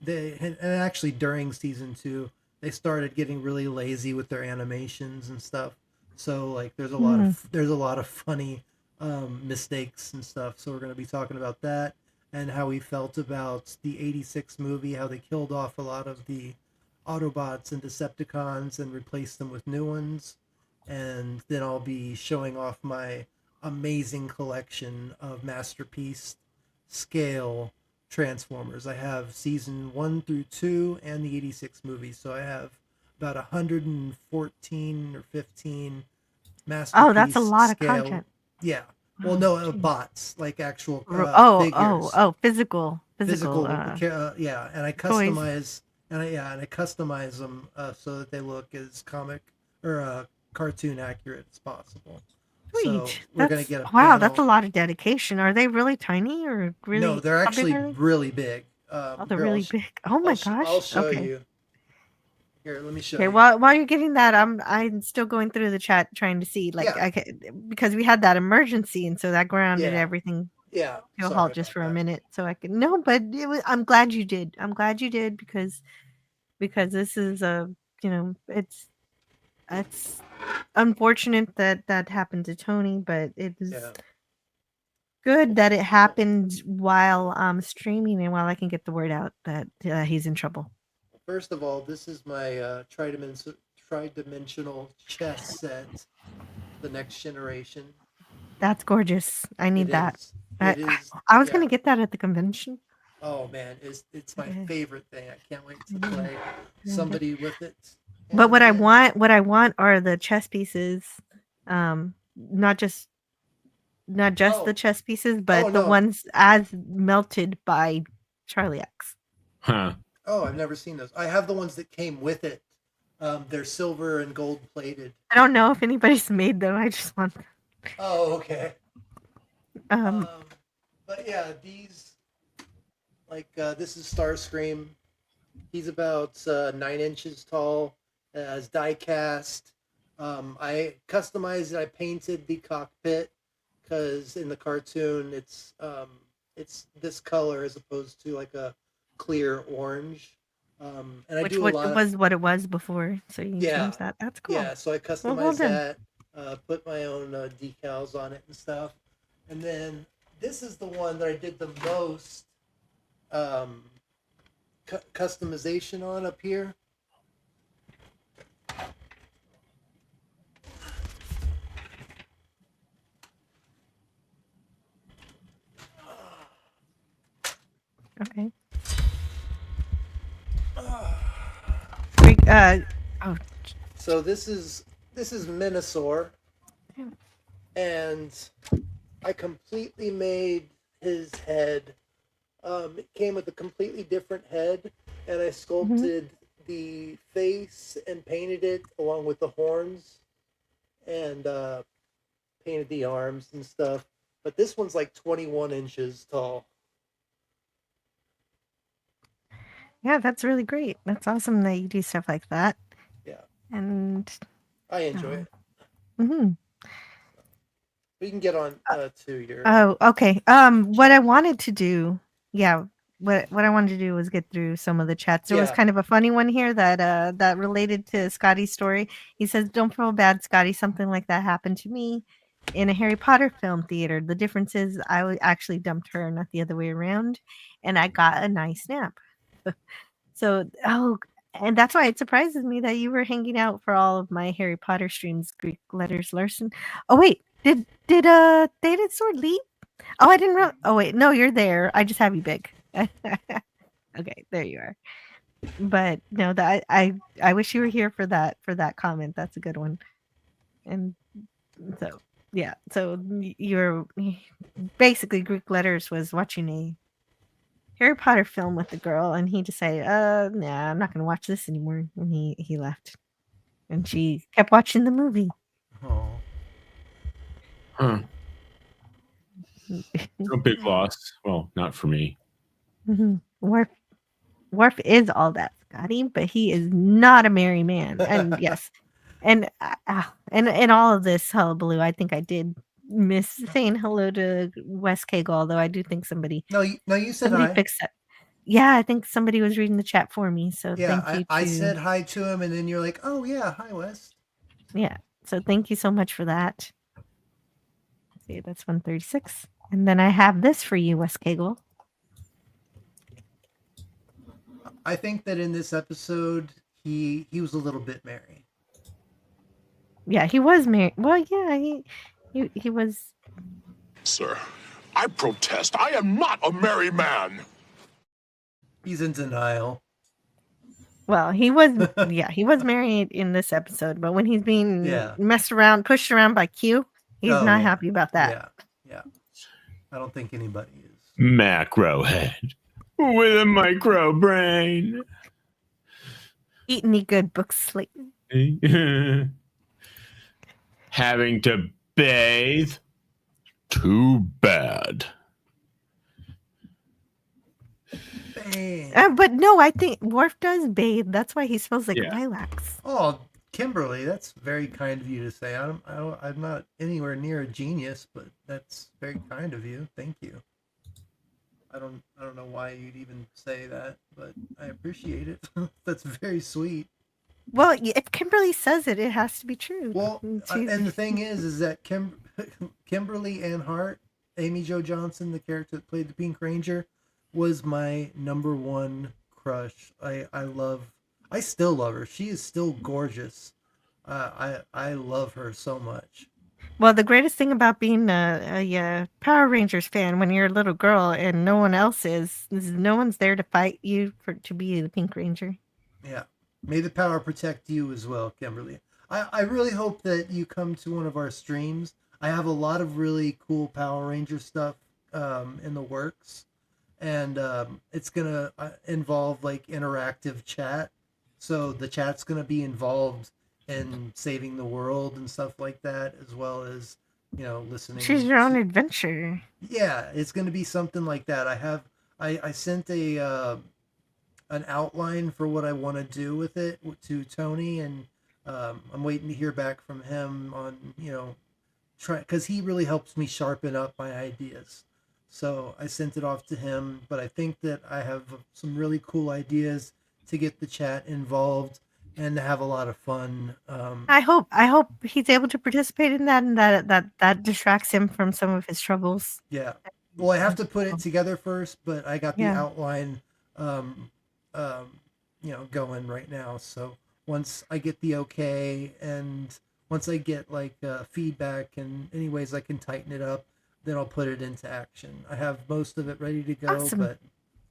and actually during season 2, they started getting really lazy with their animations and stuff. So like, there's a lot of funny mistakes and stuff. So we're going to be talking about that and how we felt about the 86 movie, how they killed off a lot of the Autobots and Decepticons and replaced them with new ones. And then I'll be showing off my amazing collection of masterpiece scale Transformers. I have season 1 through 2 and the 86 movie. So I have about 114 or 15 masterpiece. Oh, that's a lot of scale. content. Yeah. Well, no, bots, like actual figures. Physical. Yeah, and I customize I customize them so that they look as comic or cartoon accurate as possible. Sweet. So we're gonna get that's a lot of dedication. Are they really tiny or really? No, they're actually really big. They're really big. Oh my gosh! I'll show you. Here, let me show you. Okay, while you're getting that, I'm still going through the chat trying to see because we had that emergency, and so that grounded everything. Yeah, to a halt just for a minute, so I could but I'm glad you did. I'm glad you did because this is it's unfortunate that happened to Tony, but it was good that it happened while streaming and while I can get the word out that he's in trouble. First of all, this is my tridimensional chess set, the Next Generation. That's gorgeous. I need that. It is. I was gonna get that at the convention. Oh man, it's my favorite thing. I can't wait to play somebody with it. But what I want are the chess pieces, not just the chess pieces, but the ones as melted by Charlie X. Huh. Oh, I've never seen those. I have the ones that came with it. They're silver and gold plated. I don't know if anybody's made them. I just want them. Oh, okay. But yeah, these this is Starscream. He's about 9 inches tall, as die cast. I customized it. I painted the cockpit because in the cartoon it's this color as opposed to like a clear orange. And I Which do a lot was what it was before, so you yeah, changed that. That's cool. yeah. So I Well, well customized done. that, put my own decals on it and stuff. And then this is the one that I did the most customization on up here. Okay. Oh. So this is Minosaur, and I completely made his head. It came with a completely different head, and I sculpted the face and painted it along with the horns, and painted the arms and stuff. But this one's like 21 inches tall. Yeah, that's really great. That's awesome that you do stuff like that. Yeah. And I enjoy it. Mm-hmm. We can get on to your. Oh, okay. What I wanted to do, what I wanted to do was get through some of the chats. There was kind of a funny one here that related to Scotty's story. He says, "Don't feel bad, Scotty. Something like that happened to me in a Harry Potter film theater. The difference is I actually dumped her, not the other way around, and I got a nice nap." So, and that's why it surprises me that you were hanging out for all of my Harry Potter streams. Greek letters, Larson. Oh wait, did Dated Sword leave? Oh, I didn't really. Oh wait, no, you're there. I just have you big. Okay, there you are. But no, that I wish you were here for that comment. That's a good one. And so yeah, so you're basically Greek letters was watching a Harry Potter film with the girl, and he decided, nah, I'm not gonna watch this anymore. And he left. And she kept watching the movie. Oh. Huh. No big loss. Well, not for me. Mm-hmm. Worf is all that, Scotty, but he is not a merry man. And yes, and in all of this hullabaloo, I think I did miss saying hello to Wes Cagle, although I do think somebody. No, you said somebody hi. fixed it. Yeah, I think somebody was reading the chat for me. So yeah, thank you. I said hi to him, and then you're like, "Oh yeah, hi Wes." Yeah, so thank you so much for that. Let's see, that's 136, and then I have this for you, Wes Cagle. I think that in this episode, he was a little bit merry. Yeah, he was married. Well, yeah, he was. Sir, I protest. I am not a merry man. He's in denial. Well, he was. Yeah, he was married in this episode, but when he's being messed around, pushed around by Q, he's not happy about that. Yeah. I don't think anybody is. Macro head with a micro brain. Eat any good books, Slayton. Having to bathe? Too bad. But no, I think Worf does bathe. That's why he smells like lilacs. Oh, Kimberly, that's very kind of you to say. I'm not anywhere near a genius, but that's very kind of you. Thank you. I don't know why you'd even say that, but I appreciate it. That's very sweet. Well, if Kimberly says it, it has to be true. Well, and the thing is that Kimberly Ann Hart, Amy Jo Johnson, the character that played the Pink Ranger, was my number one crush. I still love her. She is still gorgeous. I love her so much. Well, the greatest thing about being a Power Rangers fan when you're a little girl and no one else is no one's there to fight you to be the Pink Ranger. Yeah. May the power protect you as well, Kimberly. I really hope that you come to one of our streams. I have a lot of really cool Power Ranger stuff in the works. And it's going to involve like interactive chat. So the chat's going to be involved in saving the world and stuff like that, as well as, listening. Choose your own adventure. Yeah, it's going to be something like that. I sent an outline for what I want to do with it to Tony, and I'm waiting to hear back from him on, because he really helps me sharpen up my ideas. So I sent it off to him, but I think that I have some really cool ideas to get the chat involved and to have a lot of fun. I hope he's able to participate in that, and that distracts him from some of his troubles. Yeah. Well, I have to put it together first, but I got the Yeah. outline, going right now. So once I get the okay, and once I get like feedback and any ways I can tighten it up, then I'll put it into action. I have most of it ready to go, Awesome. but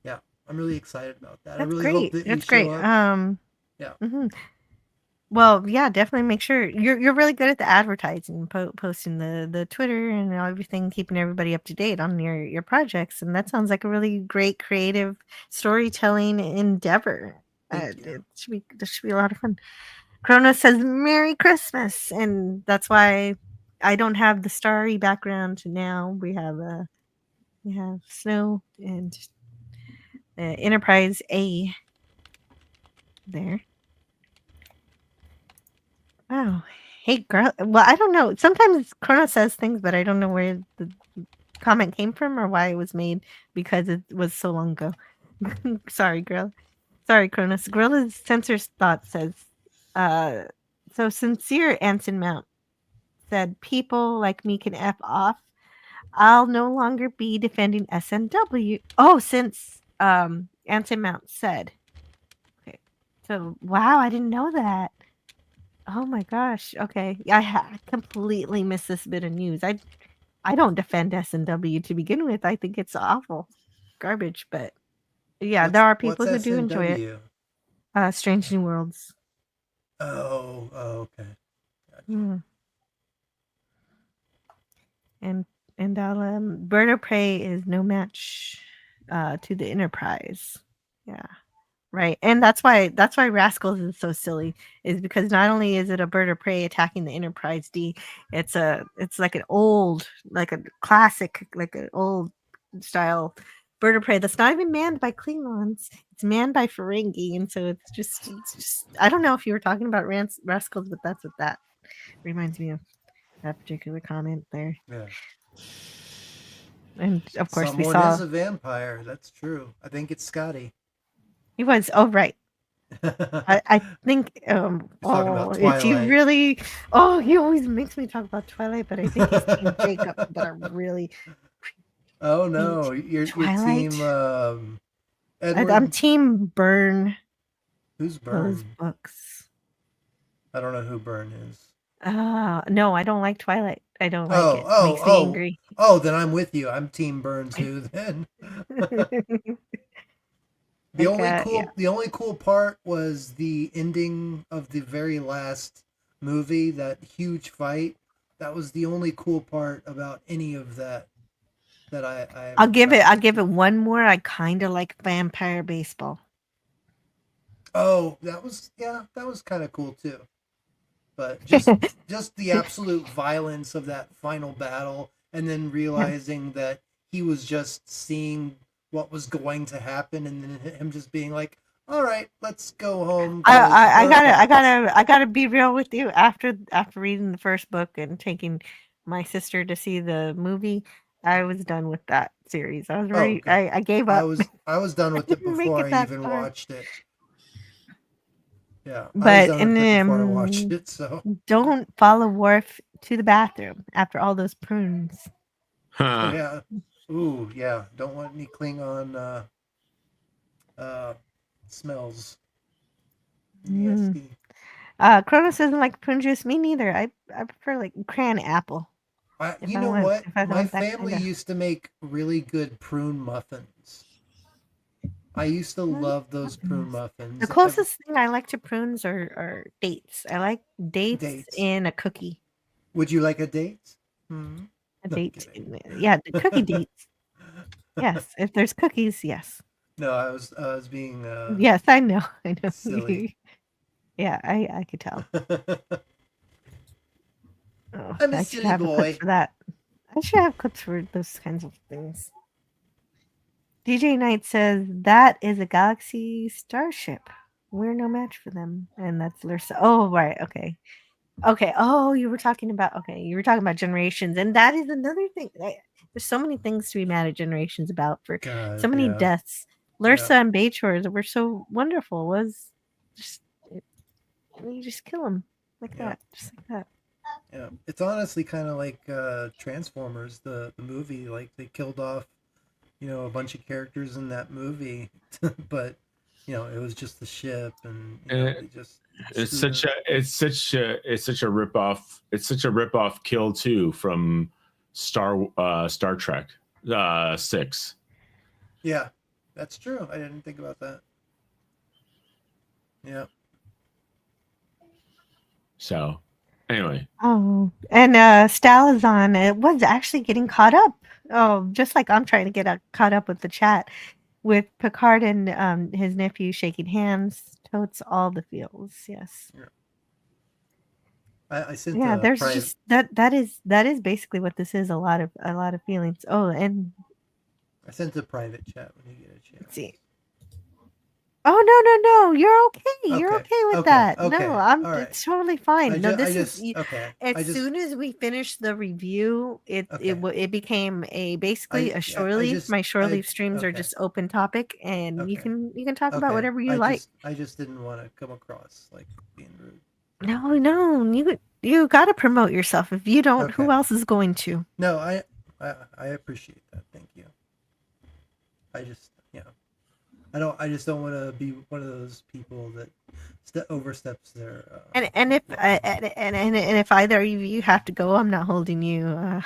yeah, I'm really excited about that. That's I really great. hope that That's you show great. up. Yeah. Mhm. Well, yeah, definitely make sure you're really good at the advertising, posting the Twitter and everything, keeping everybody up to date on your projects, and that sounds like a really great creative storytelling endeavor. It should be a lot of fun. Cronus says Merry Christmas, and that's why I don't have the starry background now. We have snow and Enterprise A there. Oh, hey, girl. Well, I don't know. Sometimes Chrono says things, but I don't know where the comment came from or why it was made because it was so long ago. Sorry, girl. Sorry, Cronus. Gorilla's Censor's Thought says, so sincere Anson Mount said, people like me can F off. I'll no longer be defending SNW. Oh, since Anson Mount said. Okay. So, wow, I didn't know that. Oh my gosh. Okay. I completely missed this bit of news. I don't defend S&W to begin with. I think it's awful. Garbage, but yeah, there are people who do enjoy it. Strange New Worlds. Oh, okay. Gotcha. Mm. And Bird of Prey is no match to the Enterprise. Yeah. Right. And that's why Rascals is so silly, is because not only is it a bird of prey attacking the Enterprise D, it's like an old, like a classic, like an old style bird of prey that's not even manned by Klingons. It's manned by Ferengi, and so it's just I don't know if you were talking about Rascals, but that's what that reminds me of, that particular comment there. Yeah. And of course Someone is a vampire. That's true. I think it's Scotty. He was. Oh, right. I think. If you really, he always makes me talk about Twilight, but I think he's Team Jacob. But I really. Oh no, you're Team. Edward? I'm Team Byrne. Who's Byrne? Those books. I don't know who Byrne is. No, I don't like Twilight. I don't like it. It makes me angry. Oh, then I'm with you. I'm Team Byrne too. Then. The only cool part was the ending of the very last movie, that huge fight. That was the only cool part about any of that I'll give it one more. I kind of like Vampire Baseball. Oh, that was kind of cool too. But just the absolute violence of that final battle, and then realizing that he was just seeing what was going to happen, and then him just being like, all right, let's go home. I gotta be real with you. After reading the first book and taking my sister to see the movie, I was done with that series. I was ready. I gave up. I was done with it before I even watched it. Yeah, but before I watched it. So don't follow Worf to the bathroom after all those prunes. Huh. Yeah. Ooh, yeah. Don't want any Klingon smells. Cronus doesn't like prune juice. Me neither. I prefer like cran apple. You know what? My family used to make really good prune muffins. I used to love those prune muffins. The closest thing I like to prunes are dates. I like dates in a cookie. Would you like a date? A date. Yeah, the cookie dates. Yes, if there's cookies, yes. No, I was being. Yes, I know. Silly. Yeah, I could tell. I'm a I silly should have boy. a clip for that. I should have clips for those kinds of things. DJ Knight says that is a Galaxy starship. We're no match for them, and that's Lursa. Oh, right, okay. Okay. Oh, you were talking about Generations, and that is another thing. There's so many things to be mad at Generations about for God, so many yeah. deaths. Lursa and Bajor were so wonderful. Was just you just kill them like that, just like that. Yeah, it's honestly kind of like Transformers, the movie. Like they killed off, a bunch of characters in that movie, but it was just the ship, and they just. It's such a rip off. It's such a rip off kill too from Star Trek 6. Yeah, that's true. I didn't think about that. Yeah. So, anyway. Oh, and Stalazon was actually getting caught up. Oh, just like I'm trying to get caught up with the chat, with Picard and his nephew shaking hands. Totes all the feels. Yes. Yeah. I sent. Yeah, there's just that is basically what this is. A lot of feelings. Oh, and I sent a private chat when you get a chance. Let's see. Oh no, you're okay. You're okay with that. Okay. No, Right. It's totally fine. Okay. As soon as we finished the review, it became basically a shore leave. My shore leave streams are just open topic, and you can talk about whatever you like. I just didn't want to come across like being rude. No, you got to promote yourself. If you don't, who else is going to? No, I appreciate that. Thank you. I just I just don't want to be one of those people that oversteps their. And if either of you have to go, I'm not holding you.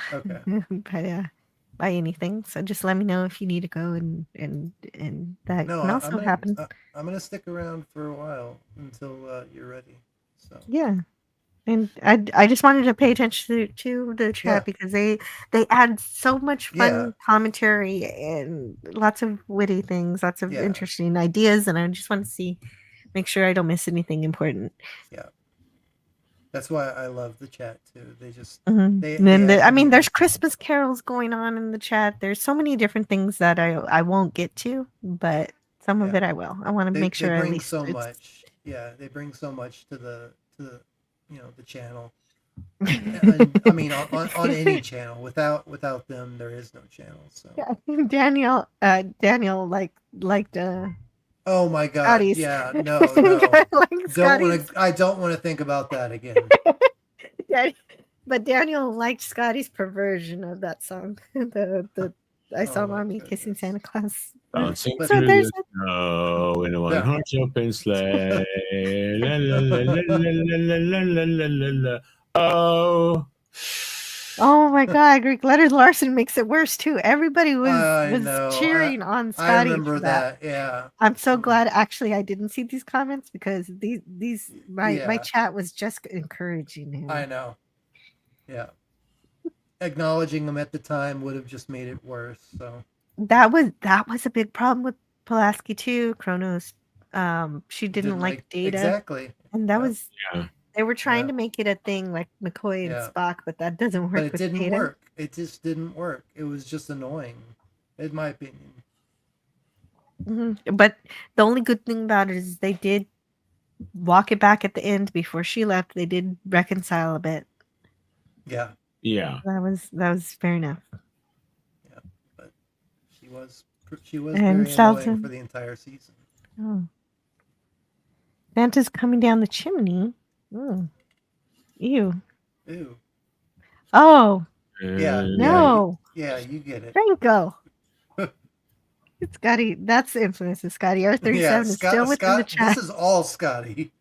By anything. So just let me know if you need to go, and that can also happen. I'm gonna stick around for a while until you're ready. So yeah. And I just wanted to pay attention to the chat because they add so much fun commentary and lots of witty things, lots of interesting ideas, and I just want to make sure I don't miss anything important. Yeah, that's why I love the chat too. They just there's Christmas carols going on in the chat. There's so many different things that I won't get to, but some of it I will. I want to make sure they at bring least so much. Yeah, they bring so much to the the channel. I mean, on any channel. Without them, there is no channel. So yeah, Daniel liked. Oh my God! Scotty's. Yeah, no. Like I don't want to think about that again. But Daniel liked Scotty's perversion of that song. I saw Mommy kissing Santa Claus. Bouncing through the snow in a one-horse open sleigh. La, la, la, la, la, la, la, la, la, la. Oh my God! Greek Letters Larson makes it worse too. Everybody was cheering on Scotty. I remember that. Yeah. I'm so glad. Actually, I didn't see these comments because my chat was just encouraging him. I know. Yeah. Acknowledging them at the time would have just made it worse. So that was a big problem with Pulaski too. Kronos, she didn't like Data exactly, and that was they were trying to make it a thing like McCoy and Spock, but that doesn't work. But it with didn't Data. work. It just didn't work. It was just annoying, in my opinion. Mm-hmm. But the only good thing about it is they did walk it back at the end before she left. They did reconcile a bit. Yeah. Yeah. That was fair enough. Yeah, but she was and very annoying for the entire season. Oh. Santa's coming down the chimney. Oh. Ew. Ew. Oh. Yeah. No. Yeah, you get it. Franco. It's Scotty. That's the influence of Scotty. R37 is still within the chat. This is all Scotty.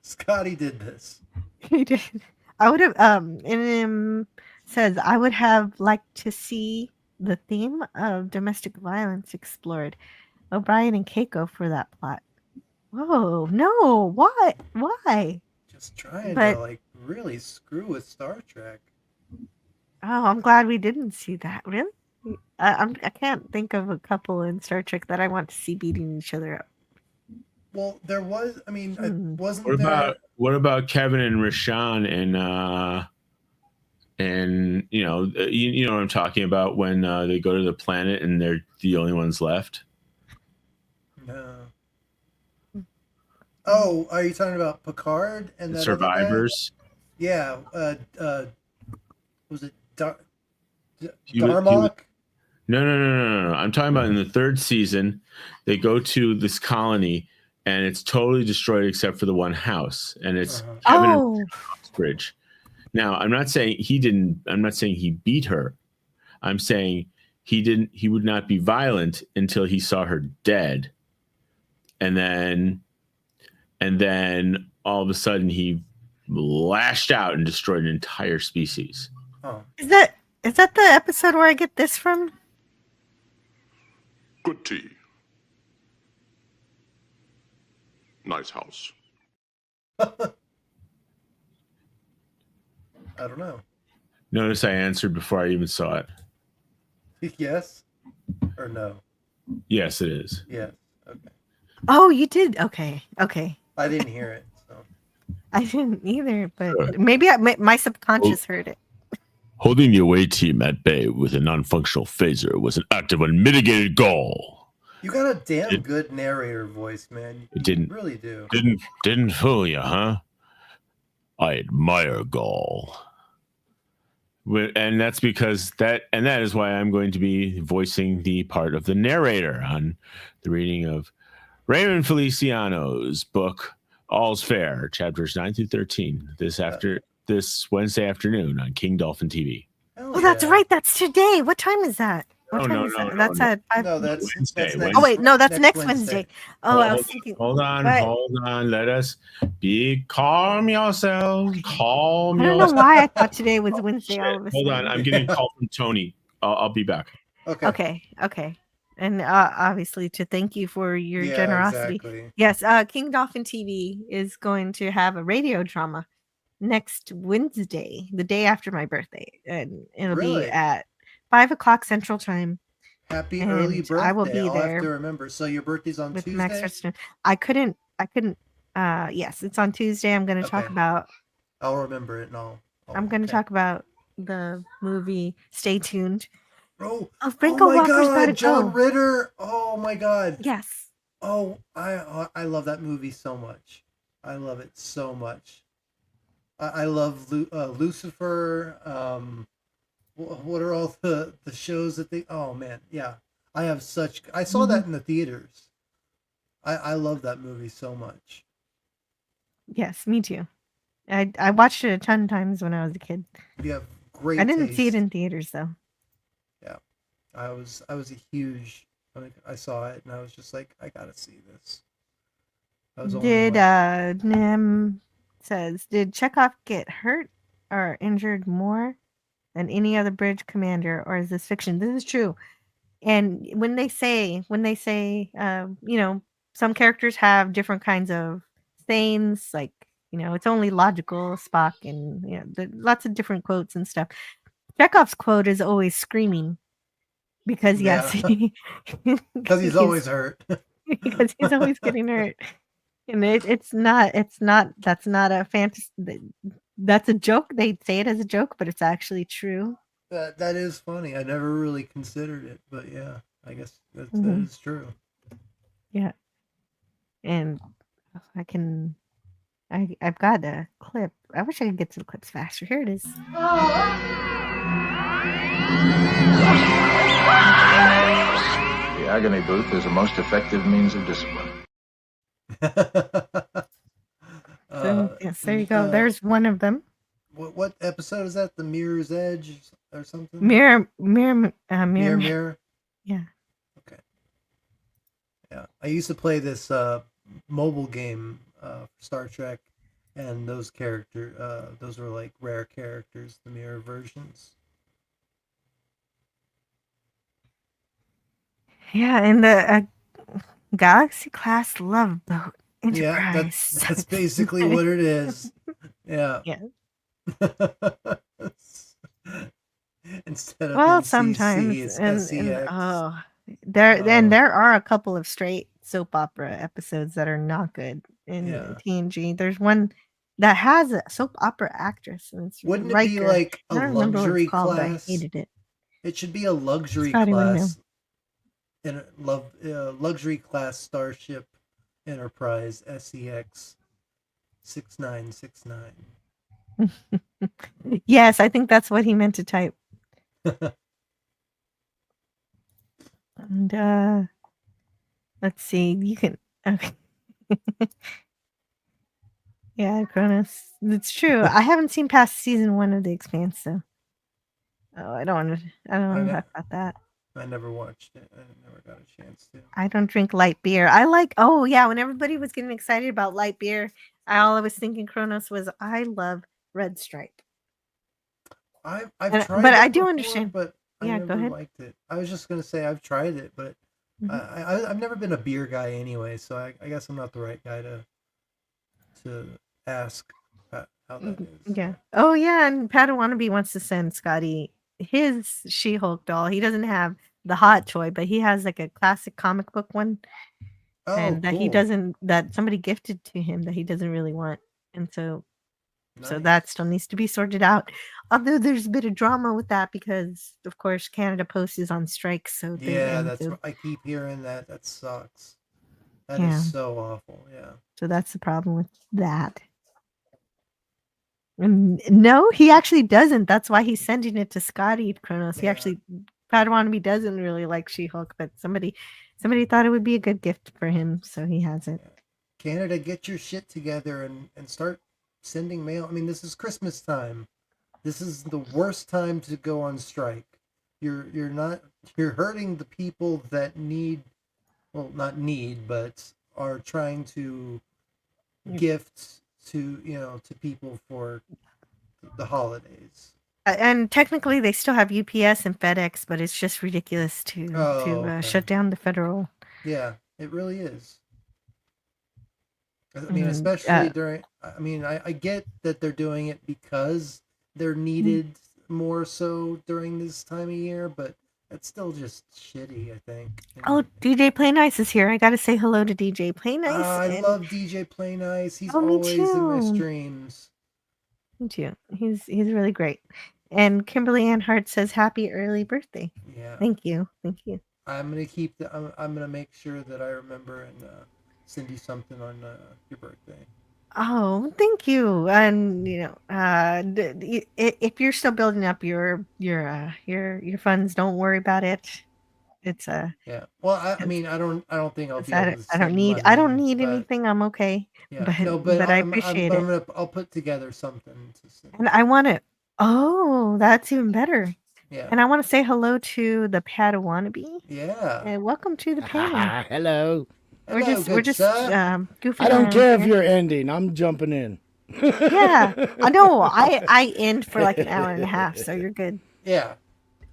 Scotty did this. He did. I would have says I would have liked to see the theme of domestic violence explored. O'Brien and Keiko for that plot. Whoa, no, what? Why? Just trying to like really screw with Star Trek. Oh, I'm glad we didn't see that. Really? I can't think of a couple in Star Trek that I want to see beating each other up. Well, there was. I mean, it wasn't. What about Kevin and Rashawn and you know what I'm talking about when they go to the planet and they're the only ones left? No. Oh, are you talking about Picard and that Survivors? Yeah. Was it He was- Darmok? No. I'm talking about in the third season, they go to this colony and it's totally destroyed except for the one house, and it's Kevin and Bridge. Now, I'm not saying he didn't. I'm not saying he beat her. I'm saying he didn't. He would not be violent until he saw her dead, and then all of a sudden he lashed out and destroyed an entire species. Oh. Is that the episode where I get this from? Good tea. Nice house. I don't know. Notice I answered before I even saw it. Yes or no? Yes, it is. Yes. Okay. Oh, you did. Okay. I didn't hear it. So. I didn't either, but maybe my subconscious heard it. Holding the away team at bay with a non-functional phaser was an act of unmitigated gall. You got a damn good narrator voice, man. It didn't You really do. Didn't fool you, huh? I admire gall. And that's because that is why I'm going to be voicing the part of the narrator on the reading of Raymond Feliciano's book All's Fair, chapters 9 through 13, this Wednesday afternoon on King Dolphin TV. Oh, that's right. That's today. What time is that? No, That's at 5. No, that's Wednesday. Oh wait, no, that's next Wednesday. Oh, I was thinking. Hold on. Let us calm yourselves. Calm I don't yourselves. know why I thought today was Wednesday. All of a Hold sudden. on, I'm getting a call from Tony. I'll be back. Okay. And obviously to thank you for your generosity. Exactly. Yes, King Dolphin TV is going to have a radio drama next Wednesday, the day after my birthday, and it'll be at 5:00 Central Time. Happy early birthday! I will be I'll there. have to remember. So your birthday's on with Tuesday. Max Preston. I couldn't. Yes, it's on Tuesday. I'm going to talk about. I'll remember it, and I'm going to talk about the movie. Stay tuned. Oh, Franco my Walker's God, got to John go. Ritter. Oh my God. Yes. Oh, I love that movie so much. I love it so much. I love Lucifer. What are all the shows that they? Oh man, yeah. I saw that in the theaters. I love that movie so much. Yes, me too. I watched it a ton of times when I was a kid. You have great. I didn't see it in theaters though. Yeah, I was a huge. I saw it and I was just like, I gotta see this. Nim says, did Chekhov get hurt or injured more than any other bridge commander, or is this fiction? This is true. And when they say, some characters have different kinds of sayings, like, it's only logical, Spock, and lots of different quotes and stuff. Chekhov's quote is always screaming, because because he's always hurt. Because he's always getting hurt. And that's not a fantasy. That's a joke. They say it as a joke, but it's actually true. That is funny. I never really considered it, but yeah, I guess that is true. Yeah. And I've got a clip. I wish I could get to the clips faster. Here it is. The agony booth is a most effective means of discipline. Yes, there you go. There's one of them. What episode is that? The Mirror's Edge or something? Mirror. Yeah. Okay. Yeah, I used to play this mobile game for Star Trek, and those were like rare characters, the mirror versions. Yeah, and the Galaxy class love boat. Enterprise. Yeah, that's basically what it is. Yeah. Yeah. Instead of sometimes it's there are a couple of straight soap opera episodes that are not good in TNG. There's one that has a soap opera actress. And wouldn't it be like a luxury class? I hated it. It should be a luxury class. In a luxury class Starship Enterprise SEX 6969. Yes, I think that's what he meant to type. And let's see. You can. Okay. Yeah, Cronus. It's true. I haven't seen past season 1 of The Expanse, so. Oh, I don't want to talk about that. I never watched it. I never got a chance to. I don't drink light beer. I like. Oh yeah, when everybody was getting excited about light beer, all I was thinking Cronus was I love Red Stripe. I've And- tried but it I do before, understand. but I Yeah, never go ahead. liked it. I was just gonna say I've tried it, but I've never been a beer guy anyway, so I guess I'm not the right guy to ask how that is. Yeah. Oh yeah, and Padawannabe wants to send Scotty his She-Hulk doll. He doesn't have the hot toy, but he has like a classic comic book one, Oh, and that he cool. doesn't. That somebody gifted to him that he doesn't really want, and so that still needs to be sorted out. Although there's a bit of drama with that because, of course, Canada Post is on strike. So Yeah, that's what I keep hearing. That sucks. That is Yeah. so awful. Yeah. So that's the problem with that. No, he actually doesn't. That's why he's sending it to Scotty Kronos. He actually Padawannabe doesn't really like She-Hulk, but somebody thought it would be a good gift for him, so he has it. Canada, get your shit together and start sending mail. I mean, this is Christmas time. This is the worst time to go on strike. You're hurting the people that not need, but are trying to gift to people for the holidays. And technically, they still have UPS and FedEx, but it's just ridiculous to Okay. shut down the federal. Yeah, it really is. I mean, Mhm. especially during. I mean, I get that they're doing it because they're needed more so during this time of year, but it's still just shitty, I think. Oh, DJ Play Nice is here. I got to say hello to DJ Play Nice. I and- love DJ Play Nice. He's Oh, me always in my too. streams. Me too. He's really great. And Kimberly Ann Hart says happy early birthday. Yeah. Thank you. Thank you. I'm gonna keep I'm gonna make sure that I remember and send you something on your birthday. Oh, thank you. And if you're still building up your funds, don't worry about it. It's Yeah. Well, I mean, I don't think I'll be I able to. don't need but, anything. I'm okay. Yeah. But No, but I I'm- appreciate but it. I'll put together something to send. And I want to. Oh, that's even better. Yeah. And I want to say hello to the Padawannabe. Yeah. And welcome to the panel. Hello. We're just goofing I don't around care if here. you're ending. I'm jumping in. Yeah, I know. I end for like an hour and a half, so you're good. Yeah.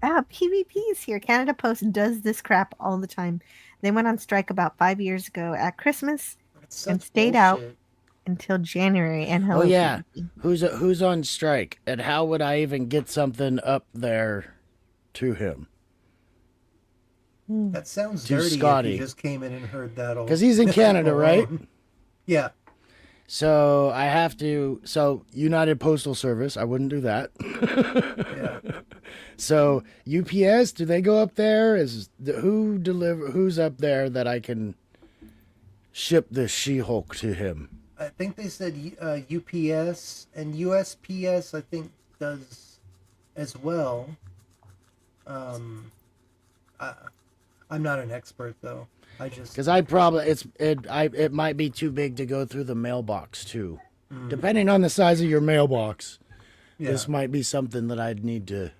PvP is here. Canada Post does this crap all the time. They went on strike about 5 years ago at Christmas and stayed out until January. And hello, Oh yeah, PvP. who's on strike, and how would I even get something up there to him? That sounds To dirty. Scotty. If you just came in and heard that all. Because he's in Canada, right? Yeah. So I have to. So United Postal Service, I wouldn't do that. Yeah. So UPS, do they go up there? Who's up there that I can ship this She-Hulk to him? I think they said UPS and USPS. I think does as well. I'm not an expert though. I just Because I probably it might be too big to go through the mailbox too. Depending on the size of your mailbox, this might be something that I'd need to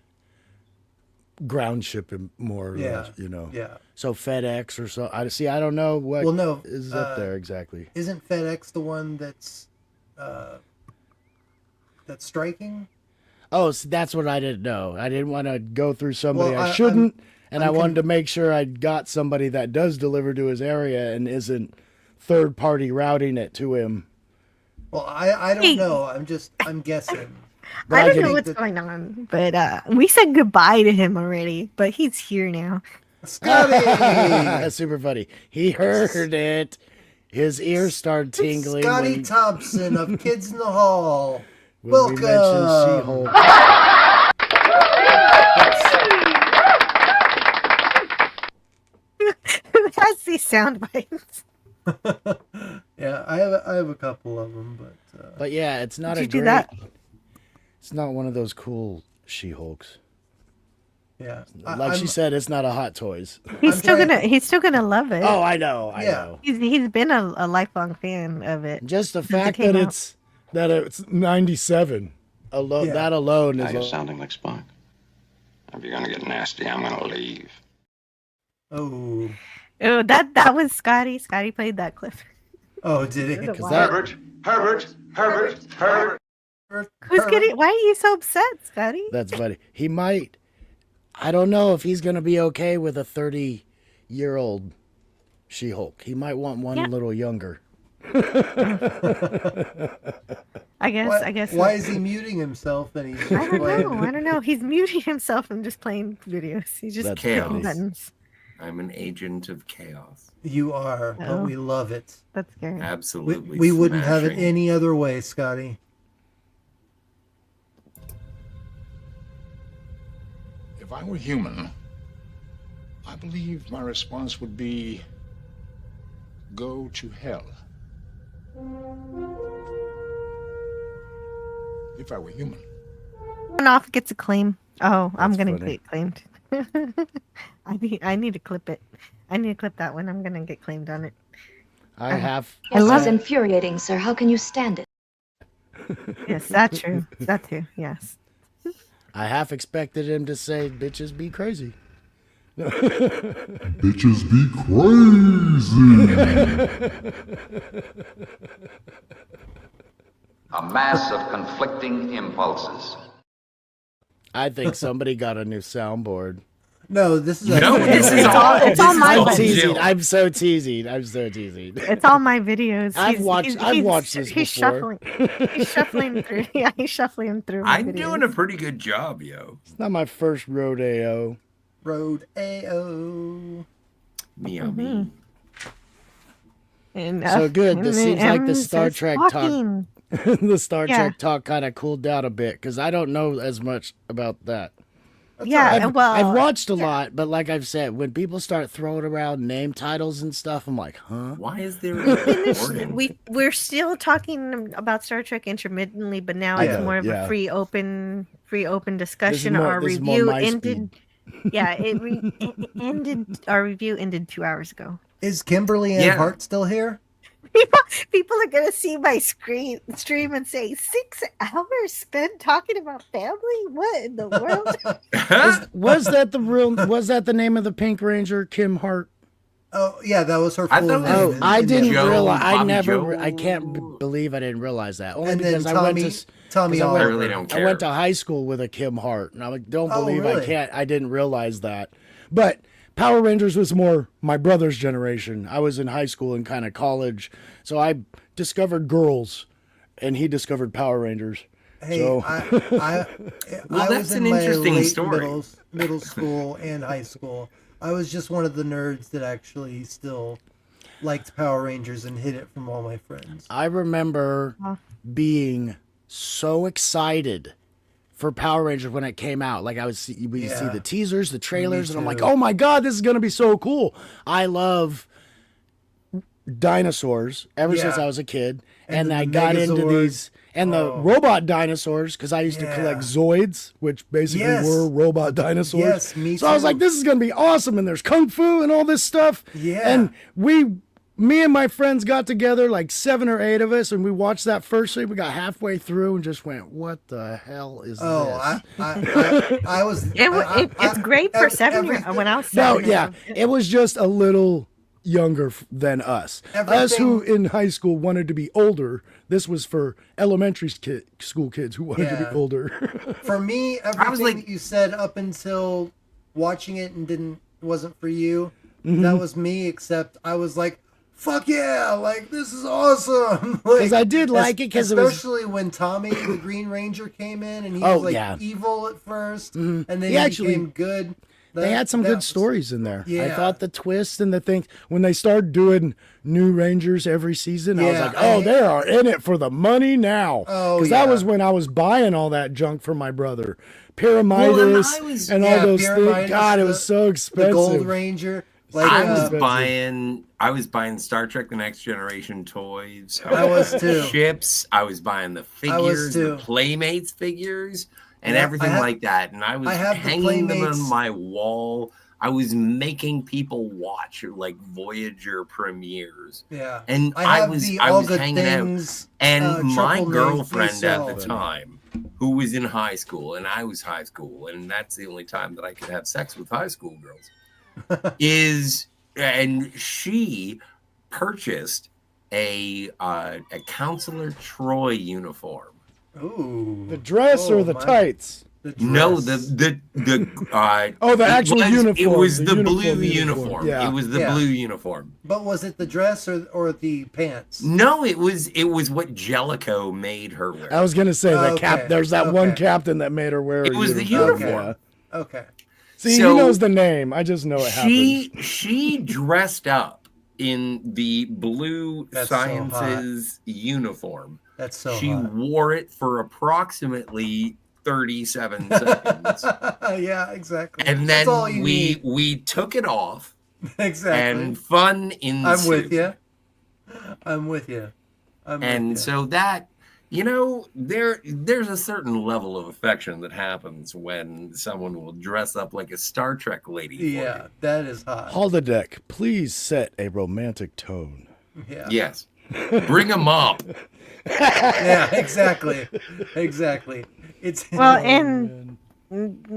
ground ship him more. Yeah. Yeah. So FedEx or so. I don't know what is up there exactly. Isn't FedEx the one that's striking? Oh, so that's what I didn't know. I didn't want to go through somebody Well, I shouldn't, I'm I wanted to make sure I got somebody that does deliver to his area and isn't third party routing it to him. Well, I don't know. I'm guessing. But I don't can- know what's going on, but we said goodbye to him already, but he's here now. Scotty! That's super funny. He heard it. His ears started tingling. Scotty when Thompson of Kids in the Hall. we Welcome. mentioned She-Hulk. That's these sound bites. Yeah, I have a couple of them, but But yeah, it's not Did a you do great. that? It's not one of those cool She-Hulks. Yeah, like she said, it's not a Hot Toys. He's still gonna love it. Oh, I know. He's been a lifelong fan of it. Just the fact that it's 97 alone. Yeah. That alone Now is. you're sounding like Spock. If you're gonna get nasty, I'm gonna leave. Oh, that was Scotty. Scotty played that clip. Oh, did he? Herbert. Who's getting? Why are you so upset, Scotty? That's funny. He might. I don't know if he's gonna be okay with a 30-year-old She-Hulk. He might want one a little younger. I guess. Why is he muting himself? And he's I don't know. He's muting himself and just playing videos. He's just clicking buttons. I'm an agent of chaos. You are, but we love it. That's scary. Absolutely. We wouldn't have it smashing. any other way, Scotty. If I were human, I believe my response would be go to hell. If I were human. One off gets a claim. Oh, I'm gonna funny. get claimed. I need to clip it. I need to clip that one. I'm gonna get claimed on it. I have. I love infuriating, sir. How can you stand it? Yes, that's true. That too. Yes. I half expected him to say, "Bitches be crazy." Bitches be crazy. A mass of conflicting impulses. I think somebody got a new soundboard. No, this is it's all my teasing. I'm so teasing. It's all my videos. I've watched this He's before. He's shuffling through. Yeah, he's shuffling through. my I'm videos. doing a pretty good job, yo. It's not my first rodeo. Rodeo. Meow me. And, So good. This seems like the Star says Trek walking. talk. The Star Yeah. Trek talk kind of cooled down a bit because I don't know as much about that. Yeah, I've watched a lot, but like I've said, when people start throwing around name titles and stuff, I'm like, huh? Why is there We're still talking about Star Trek intermittently, but now it's more of a free open discussion. Our this is more review my ended. Yeah, it ended. Our review ended 2 hours ago. Is Kimberly Ann Hart still here? People are gonna see my stream and say 6 hours spent talking about family. What in the world? Was that the name of the Pink Ranger, Kim Hart? Oh yeah, that was her full name. Oh, I didn't realize. Joe. I can't believe I didn't realize that. Only And then because I Oliver. I went to high school with a Kim Hart, and I don't Oh, believe really? I didn't realize that. But Power Rangers was more my brother's generation. I was in high school and kind of college, so I discovered girls, and he discovered Power Rangers. Hey, so. I that's was in an my interesting late story. Middle school and high school. I was just one of the nerds that actually still liked Power Rangers and hid it from all my friends. I remember being so excited for Power Rangers when it came out. Like we see the teasers, the trailers, and I'm like, oh my God, this is going to be so cool. I love dinosaurs ever since I was a kid. And I got into these, and the robot dinosaurs, because I used to collect Zoids, which basically were robot dinosaurs. Yes, me so I was too. like, this is going to be awesome. And there's Kung Fu and all this stuff. Yeah. And me and my friends got together, like 7 or 8 of us, and we watched that first thing. We got halfway through and just went, what the hell is this? I was. It's great for 7 years. When I was 7. No, yeah. It was just a little younger than us. Us who in high school wanted to be older. This was for elementary school kids who wanted to be older. For me, everything that you said up until watching it and wasn't for you, that was me, except I was like, fuck yeah, like this is awesome. Because I did like it, because especially when Tommy the Green Ranger came in and he was like evil at first, and then he became good. They had some good stories in there. I thought the twist and the things, when they started doing new Rangers every season, I was like, oh, they are in it for the money now. Because that was when I was buying all that junk for my brother. Pyramidas and all those things. God, it was so expensive. The Gold Ranger. Like, I was buying Star Trek: The Next Generation toys. I was too. Ships. I was buying the figures, the Playmates figures, and everything like that. And I was hanging them on my wall. I was making people watch like Voyager premieres. Yeah. And I was hanging out. And my girlfriend at the time, who was in high school, and I was high school, and that's the only time that I could have sex with high school girls, and she purchased a Counselor Troy uniform. Ooh. The dress or the tights? No, the actual uniform. It was the blue uniform. Yeah. It was the blue uniform. But was it the dress or the pants? No, it was what Jellicoe made her wear. I was gonna say that there's that one captain that made her wear. It was the uniform. Okay. See, he knows the name. I just know it happened. She dressed up in the blue Sciences uniform. That's so She hot. wore it for approximately 37 seconds. Yeah, exactly. And That's all then you we took it off. Exactly. And fun ensued. I'm with you. So that, there's a certain level of affection that happens when someone will dress up like a Star Trek lady. Yeah, that is hot. Holodeck, please set a romantic tone. Yeah. Yes. Bring them up. Yeah, exactly. It's and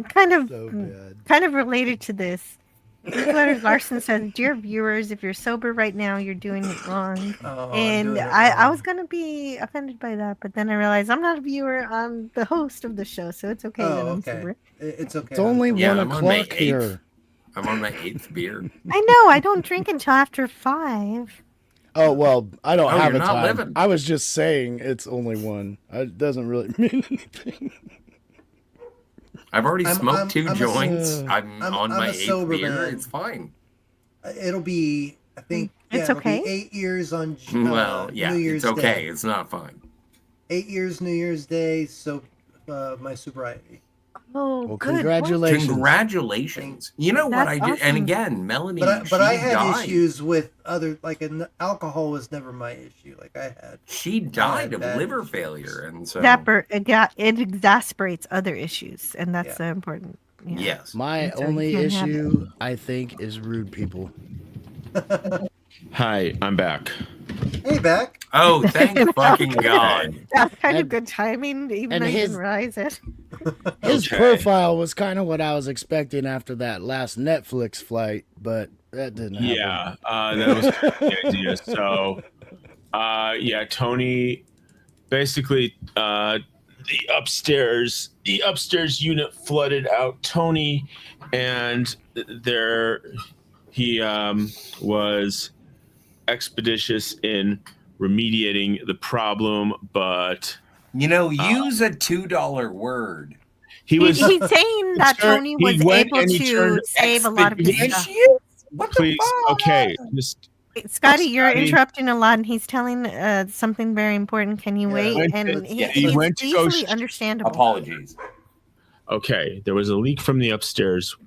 kind of related to this. Nicholas Larson says, "Dear viewers, if you're sober right now, you're doing it wrong." And I was gonna be offended by that, but then I realized I'm not a viewer. I'm the host of the show, so it's okay that I'm sober. It's okay. It's only 1 o'clock here. I'm on my 8th beer. I know. I don't drink until after 5. Oh, well, I don't have a not time. living. I was just saying it's only 1. It doesn't really mean anything. I've already smoked 2 joints. I'm on my 8th beer. Man. It's fine. It'll be, I think, it's okay. It'll be 8 years on New Year's Day. It's okay. It's not fine. 8 years New Year's Day, so my sobriety. Oh, well, good. Congratulations. You know what I did? Awesome. And again, Melanie, but I had died. issues with other, alcohol was never my issue. Like I had. She died of liver failure, and so it exasperates other issues, and that's important. Yeah. Yes. My only issue, I think, is rude people. Hi, I'm back. Hey, back. Oh, thank fucking God. That's kind of good timing, even though you didn't realize it. His profile was kind of what I was expecting after that last Netflix flight, but that didn't happen. Yeah, that was the idea. So, Tony, basically, the upstairs unit flooded out Tony, and he was expeditious in remediating the problem, but use a $2 word. He's saying that Tony was able to save a lot of his stuff. Please, okay. Scotty, you're interrupting a lot, and he's telling something very important. Can you wait? And he went to easily understandable. Apologies. Okay, there was a leak from the upstairs,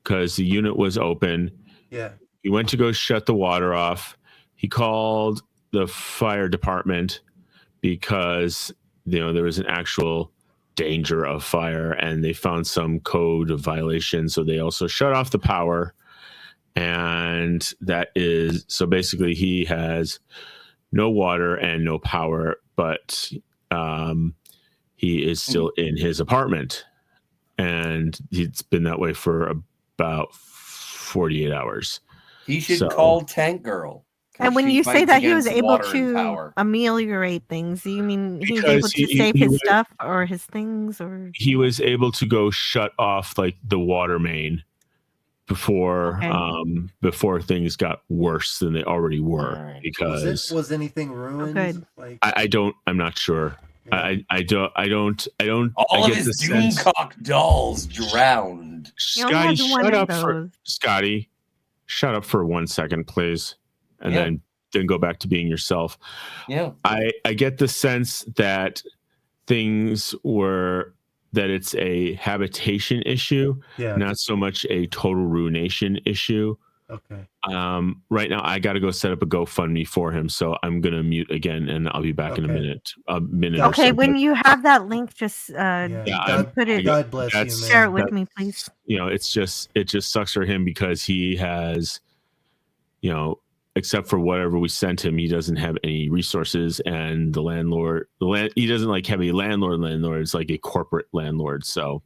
because the unit was open. Yeah. He went to go shut the water off. He called the fire department because there was an actual danger of fire, and they found some code violation, so they also shut off the power. And that is so basically he has no water and no power, but he is still in his apartment, and it's been that way for about 48 hours. He should call Tank Girl. And when you say that he was able to ameliorate things, do you mean he was able to save his stuff or his things, or he was able to go shut off the water main before things got worse than they already were? Because was anything ruined? I'm not sure. I don't. All of his Doomcock dolls drowned. Scotty, shut up for 1 second, please, and then go back to being yourself. Yeah, I get the sense that things were that it's a habitation issue, not so much a total ruination issue. Okay. Right now I got to go set up a GoFundMe for him, so I'm gonna mute again, and I'll be back in a minute. Okay, when you have that link, just put it. God bless you, man. Share it with me, please. It just sucks for him because he has, except for whatever we sent him, he doesn't have any resources, and he doesn't have a landlord. It's like a corporate landlord. So,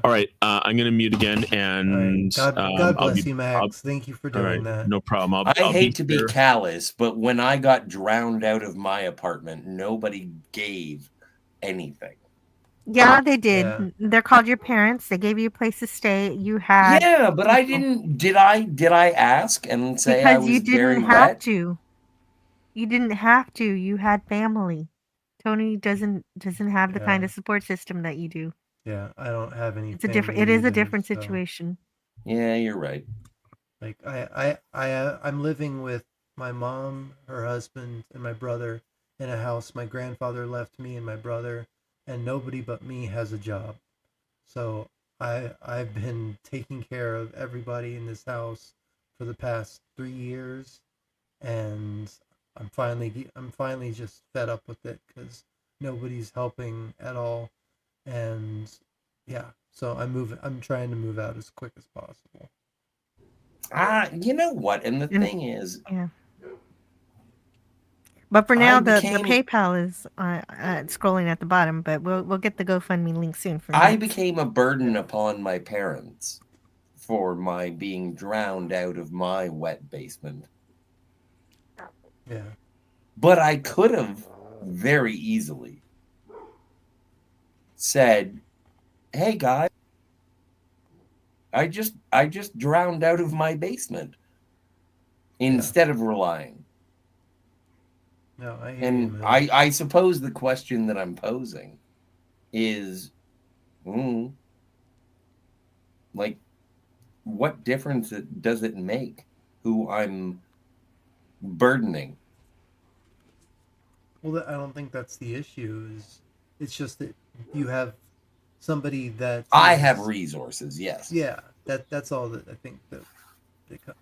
all right, I'm gonna mute again, and God bless you, Max. Thank you for doing that. No problem. I hate to be callous, but when I got drowned out of my apartment, nobody gave anything. Yeah, they did. Yeah. They're called your parents. They gave you a place to stay. You had. Yeah, but I didn't. Did I ask and say I was very wet? Because you didn't have to. You didn't have to. You had family. Tony doesn't have the kind of support system that you do. Yeah, I don't have any. It is a different situation. Yeah, you're right. Like I'm living with my mom, her husband, and my brother in a house. My grandfather left me and my brother, and nobody but me has a job. So I've been taking care of everybody in this house for the past 3 years, and I'm finally just fed up with it because nobody's helping at all. And yeah, so I'm trying to move out as quick as possible. You know what? And the thing is, but for now, the PayPal is scrolling at the bottom. But we'll get the GoFundMe link soon. I became a burden upon my parents for my being drowned out of my wet basement. Yeah, but I could have very easily said, "Hey guys, I just drowned out of my basement," instead of relying. No, I suppose the question that I'm posing is, like, what difference does it make who I'm burdening? Well, I don't think that's the issue. It's just that you have somebody that I have resources. Yes. Yeah, that's all that I think that.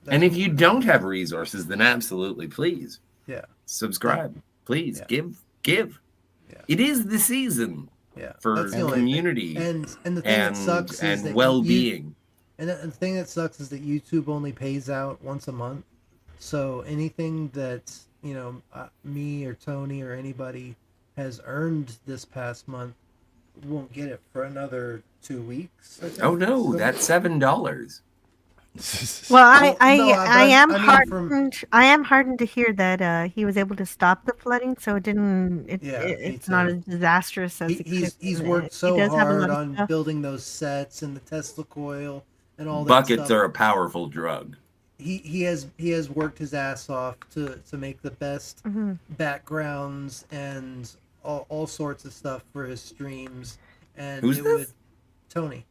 And if you don't have resources, then absolutely, please. Yeah. Subscribe, please. Give. Yeah. It is the season. Yeah. For community and the thing that sucks is that well-being. And the thing that sucks is that YouTube only pays out once a month. So anything that me or Tony or anybody has earned this past month won't get it for another 2 weeks. Oh no, that's $7. Well, I am heartened to hear that he was able to stop the flooding, so it didn't. It's not as disastrous as he's worked so hard on building those sets and the Tesla coil and all that. Buckets are a powerful drug. He has worked his ass off to make the best backgrounds and all sorts of stuff for his streams. And who's this? Tony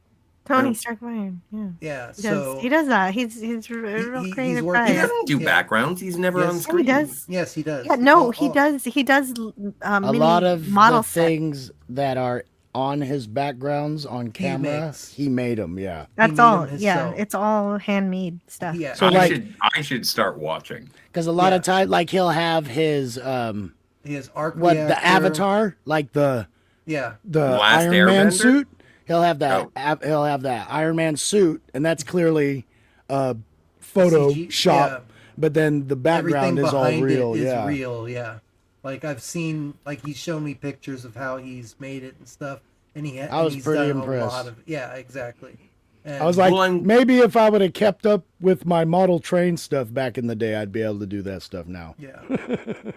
Starkmeyer. Yeah. He does that. He's a real creative guy. He doesn't do backgrounds. He's never on screen. He does. Yes, he does. Yeah, no, he does. He does a lot of model things that are on his backgrounds on camera. He made them. Yeah, that's all. Yeah, it's all handmade stuff. Yeah. So I should start watching because a lot of times, like he'll have his arc reactor, the avatar, like the Last Iron Man Airbender? suit. He'll have that. He'll have that Iron Man suit, and that's clearly Photoshop. But then the background is all real. Real. Yeah. Like I've seen, like he's shown me pictures of how he's made it and stuff, and I was pretty impressed. Exactly. And I was like, maybe if I would have kept up with my model train stuff back in the day, I'd be able to do that stuff now. Yeah.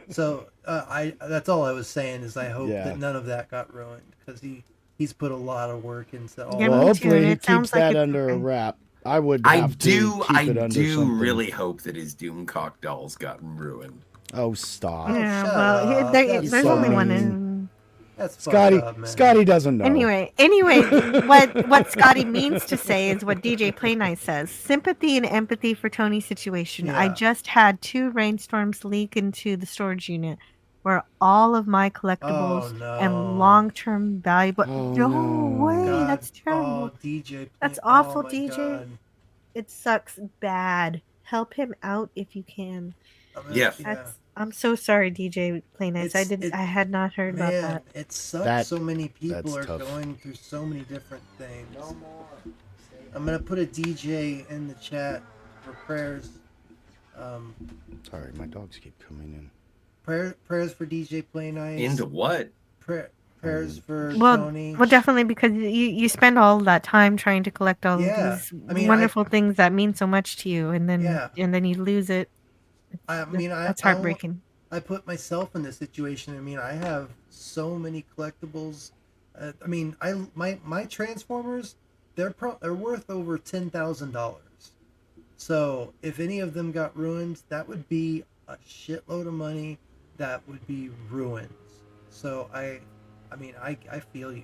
So that's all I was saying is I hope that none of that got ruined because he's put a lot of work into all. Well, hopefully he keeps that under a wrap. I do really hope that his Doomcock dolls got ruined. Oh, stop! Yeah, well, there's only one in. That's Scotty doesn't know. Anyway, what Scotty means to say is what DJ Play Nice says: sympathy and empathy for Tony's situation. Yeah. I just had 2 rainstorms leak into the storage unit. where all of my collectibles and long-term valuable. No way, God. that's terrible. Oh, DJ. That's oh awful, my DJ. God. It sucks bad. Help him out if you can. Yes. I'm so sorry, DJ Play Nice. I had not heard about that. It sucks. So many people are going through so many different things. No more. I'm gonna put a DJ in the chat for prayers. Sorry, my dogs keep coming in. Prayers for DJ Play Nice. Into what? Prayers for Well, Tony. well, definitely because you spend all that time trying to collect all of these wonderful things that mean so much to you, and then you lose it. That's heartbreaking. I put myself in this situation. I mean, I have so many collectibles. My Transformers, they're worth over $10,000. So if any of them got ruined, that would be a shitload of money. That would be ruined. So I feel you.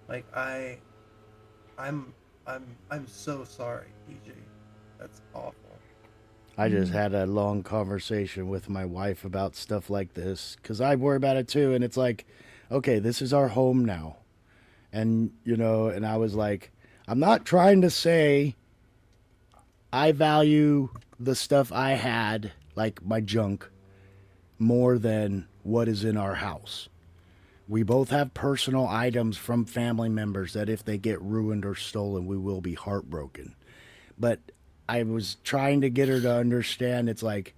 Like I'm so sorry, DJ. That's awful. I just had a long conversation with my wife about stuff like this because I worry about it too. And it's like, okay, this is our home now. And, and I was like, I'm not trying to say I value the stuff I had, like my junk, more than what is in our house. We both have personal items from family members that if they get ruined or stolen, we will be heartbroken. But I was trying to get her to understand it's like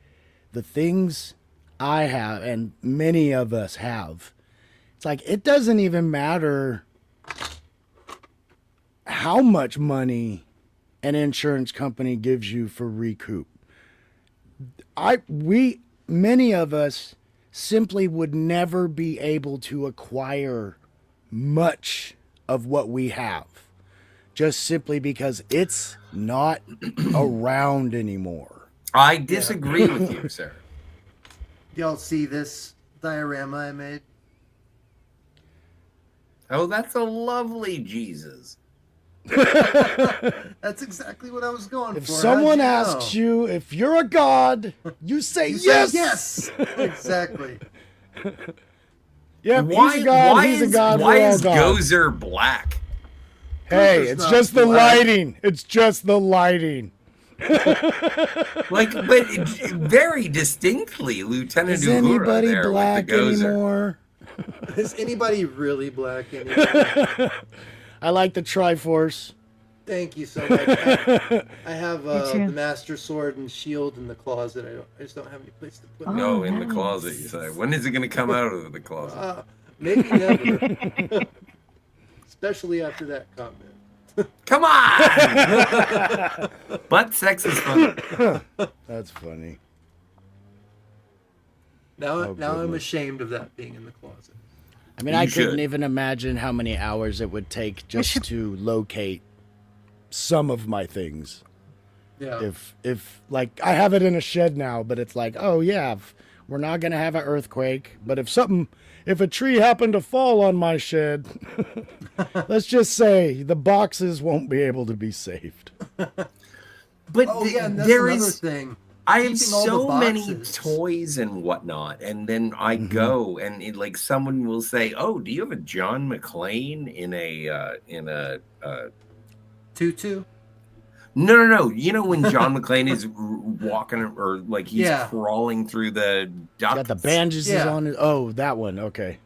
the things I have and many of us have, it's like it doesn't even matter how much money an insurance company gives you for recoup. Many of us simply would never be able to acquire much of what we have. Just simply because it's not around anymore. I disagree with you, sir. Y'all see this diorama I made? Oh, that's a lovely Jesus. That's exactly what I was going for. If someone asks you if you're a god, you say yes. Say yes. Exactly. Yep, he's a god. He's a god. Why is Gozer black? Hey, it's just the lighting. It's just the lighting. But very distinctly, Lieutenant Is Uhura anybody there black with the Gozer. anymore? Is anybody really black anymore? I like the Triforce. Thank you so much. I have the Master Sword and Shield in the closet. I just don't have any place to put it. No, in the closet, you say. When is it going to come out of the closet? Maybe never. Especially after that comment. Come on! Butt sex is fun. That's funny. Now I'm ashamed of that being in the closet. I mean, I couldn't even imagine how many hours it would take just to locate some of my things. Yeah. If like I have it in a shed now, but it's like, oh yeah, we're not gonna have an earthquake. But if a tree happened to fall on my shed, let's just say the boxes won't be able to be saved. But and that's another thing. I have so many toys and whatnot, and then I go and someone will say, "Oh, do you have a John McClane in a tutu?" No. You know when John McClane is walking or he's crawling through the ducts? Got the bandages on it. Oh, that one. Okay.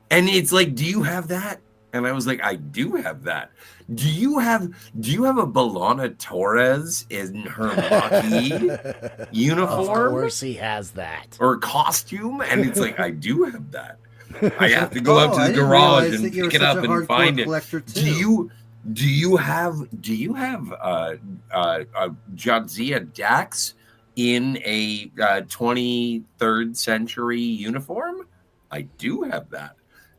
And it's like, do you have that? And I was like, I do have that. Do you have a B'Elanna Torres in her Maquis uniform? Of course he has that. Or costume? And it's like, I do have that. I have to go out to the garage and pick it up and find it. Do you have Jadzia Dax in a 23rd century uniform? I do have that.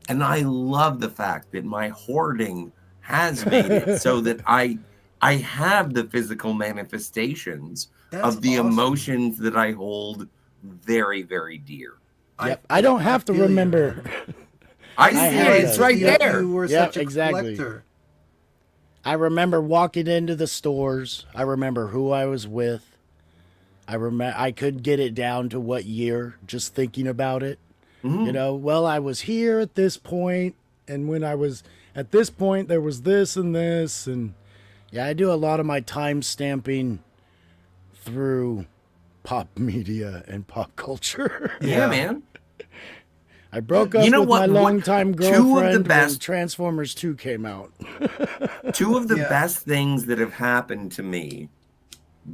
And I love the fact that my hoarding has made it so that I have the physical manifestations of the emotions that I hold very, very dear. Yep. I don't have to remember. I see it. It's right there. You were such a collector. I remember walking into the stores. I remember who I was with. I could get it down to what year just thinking about it. You know, well, I was here at this point, and when I was at this point, there was this and this, and yeah, I do a lot of my time stamping through pop media and pop culture. Yeah, man. I broke up with my longtime girlfriend when Transformers 2 came out. Two of the best things that have happened to me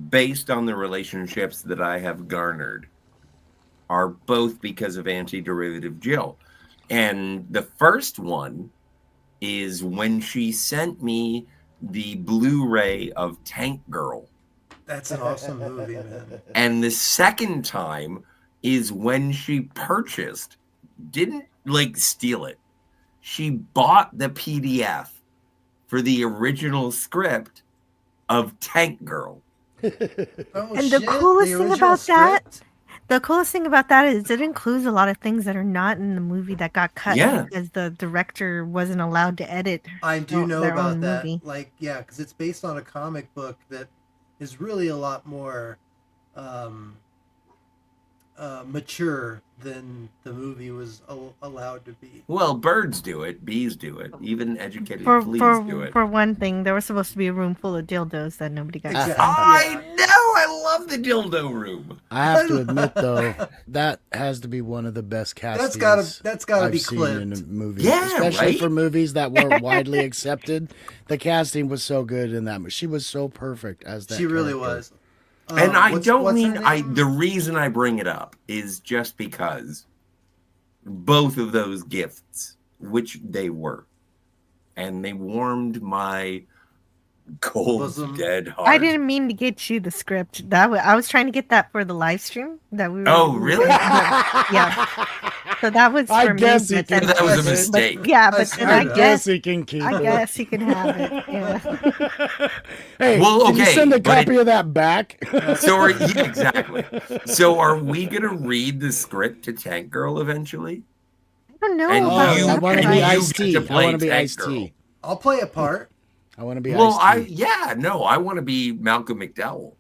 based on the relationships that I have garnered are both because of Antiderivative Jill. And the first one is when she sent me the Blu-ray of Tank Girl. That's an awesome movie, man. And the second time is when she purchased, didn't like steal it. She bought the PDF for the original script of Tank Girl. The coolest thing about that is it includes a lot of things that are not in the movie that got cut because the director wasn't allowed to edit. I do know about that. Movie. Like, yeah, because it's based on a comic book that is really a lot more mature than the movie was allowed to be. Well, birds do it, bees do it, even educated fleas do it. For one thing, there was supposed to be a room full of dildos that nobody got. I know, I love the dildo room. I have to admit, though, that has to be one of the best castings that's gotta be seen clipped. in a movie. Yeah, especially right? for movies that were widely accepted. The casting was so good in that. She was so perfect as that. She really character. was. And I don't mean her name? the reason I bring it up is just because both of those gifts, which they were, and they warmed my cold, dead heart. I didn't mean to get you the script. I was trying to get that for the live stream that we were. Oh, really? Yeah. So that was. I for guess me, that was a mistake. But, yeah, but I guess he can keep it. I guess he can have it. Yeah. Hey, well, can you send a copy of that back? So exactly. So are we gonna read the script to Tank Girl eventually? I don't know. And I want to be Ice-T. Ice-T. I want to be Ice-T. I'll play a part. I want to be Well, Ice-T. I want to be Malcolm McDowell.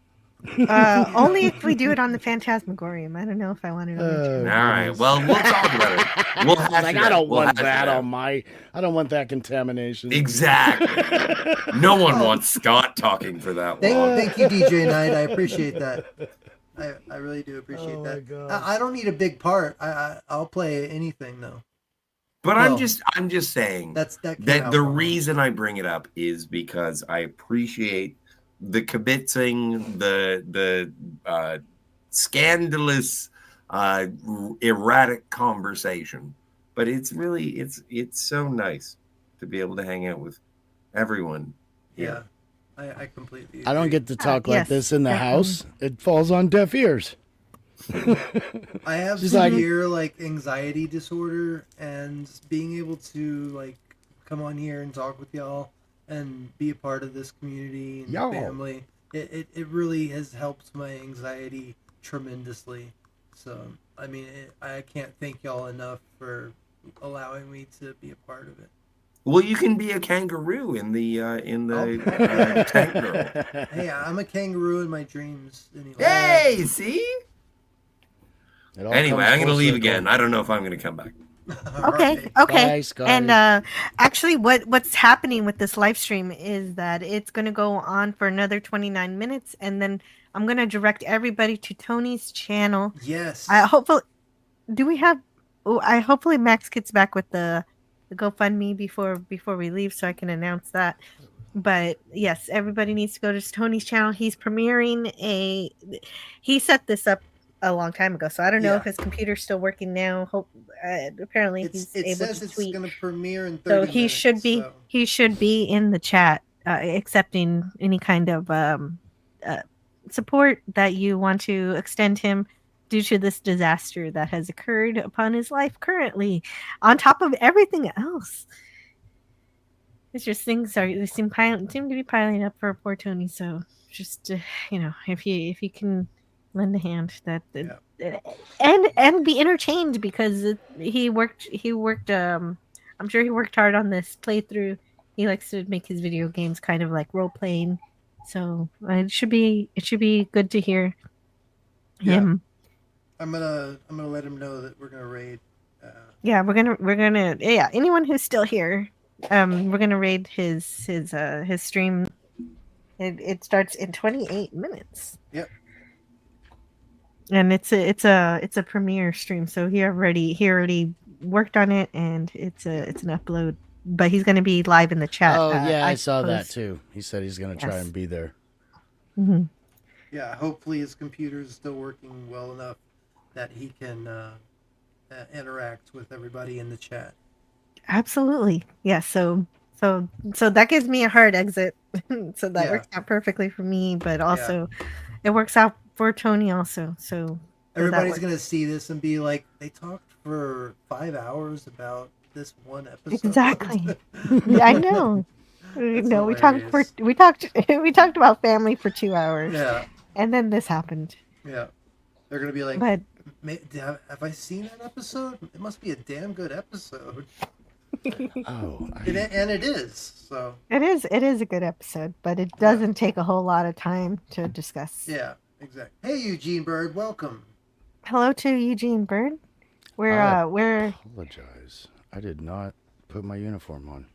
Only if we do it on the Phantasmagorium. I don't know if I want it on the All right. Well, we'll talk about it. We'll hash like, it I out. don't We'll want hash that it out. on my. I don't want that contamination. Exactly. No one wants Scott talking for that long. Thank you, DJ Knight. I appreciate that. I really do appreciate that. I don't need a big part. I'll play anything though. But I'm just saying that the reason I bring it up is because I appreciate the kibitzing, the scandalous, erratic conversation. But it's really it's so nice to be able to hang out with everyone. Yeah, I completely agree. I don't get to talk like yes, this in the definitely. house. It falls on deaf ears. I have She's severe anxiety disorder, and being able to come on here and talk with y'all and be a part of this community and family, it really has helped my anxiety tremendously. So I mean, I can't thank y'all enough for allowing me to be a part of it. Well, you can be a kangaroo in the Tank Girl. Hey, I'm a kangaroo in my dreams. Anyway. Hey, see? Anyway, I'm going to leave circle. again. I don't know if I'm going to come back. Okay. Bye, Scotty. And actually, what's happening with this live stream is that it's going to go on for another 29 minutes, and then I'm going to direct everybody to Tony's channel. Yes. Hopefully Max gets back with the GoFundMe before we leave, so I can announce that. But yes, everybody needs to go to Tony's channel. He's premiering he set this up a long time ago, so I don't know if his computer's still working now. Apparently he's able says to it's tweet. going to premiere in 30 So minutes. he should be in the chat, accepting any kind of support that you want to extend him due to this disaster that has occurred upon his life currently, on top of everything else. It's just things seem to be piling up for poor Tony. So just if he can lend a hand, and be entertained, because he worked. I'm sure he worked hard on this playthrough. He likes to make his video games kind of like role playing, so it should be good to hear him. I'm gonna let him know that we're gonna raid Yeah, we're gonna yeah, anyone who's still here, we're gonna raid his stream. It starts in 28 minutes. Yep. And it's a premiere stream, so he already worked on it, and it's an upload. But he's gonna be live in the chat. Oh yeah, I saw that too. He said he's gonna try and be there. Mm-hmm. Yeah, hopefully his computer is still working well enough that he can interact with everybody in the chat. Absolutely, yeah. So that gives me a hard exit. So that works out perfectly for me, but also it works out for Tony also. So everybody's gonna see this and be like, they talked for 5 hours about this one episode. Exactly. I know. No, we talked about family for 2 hours. Yeah. And then this happened. Yeah. They're gonna be like, but have I seen that episode? It must be a damn good episode. And it is. So it is a good episode, but it doesn't take a whole lot of time to discuss. Yeah, exactly. Hey, Eugene Bird, welcome. Hello to Eugene Bird. We're apologize. I did not put my uniform on.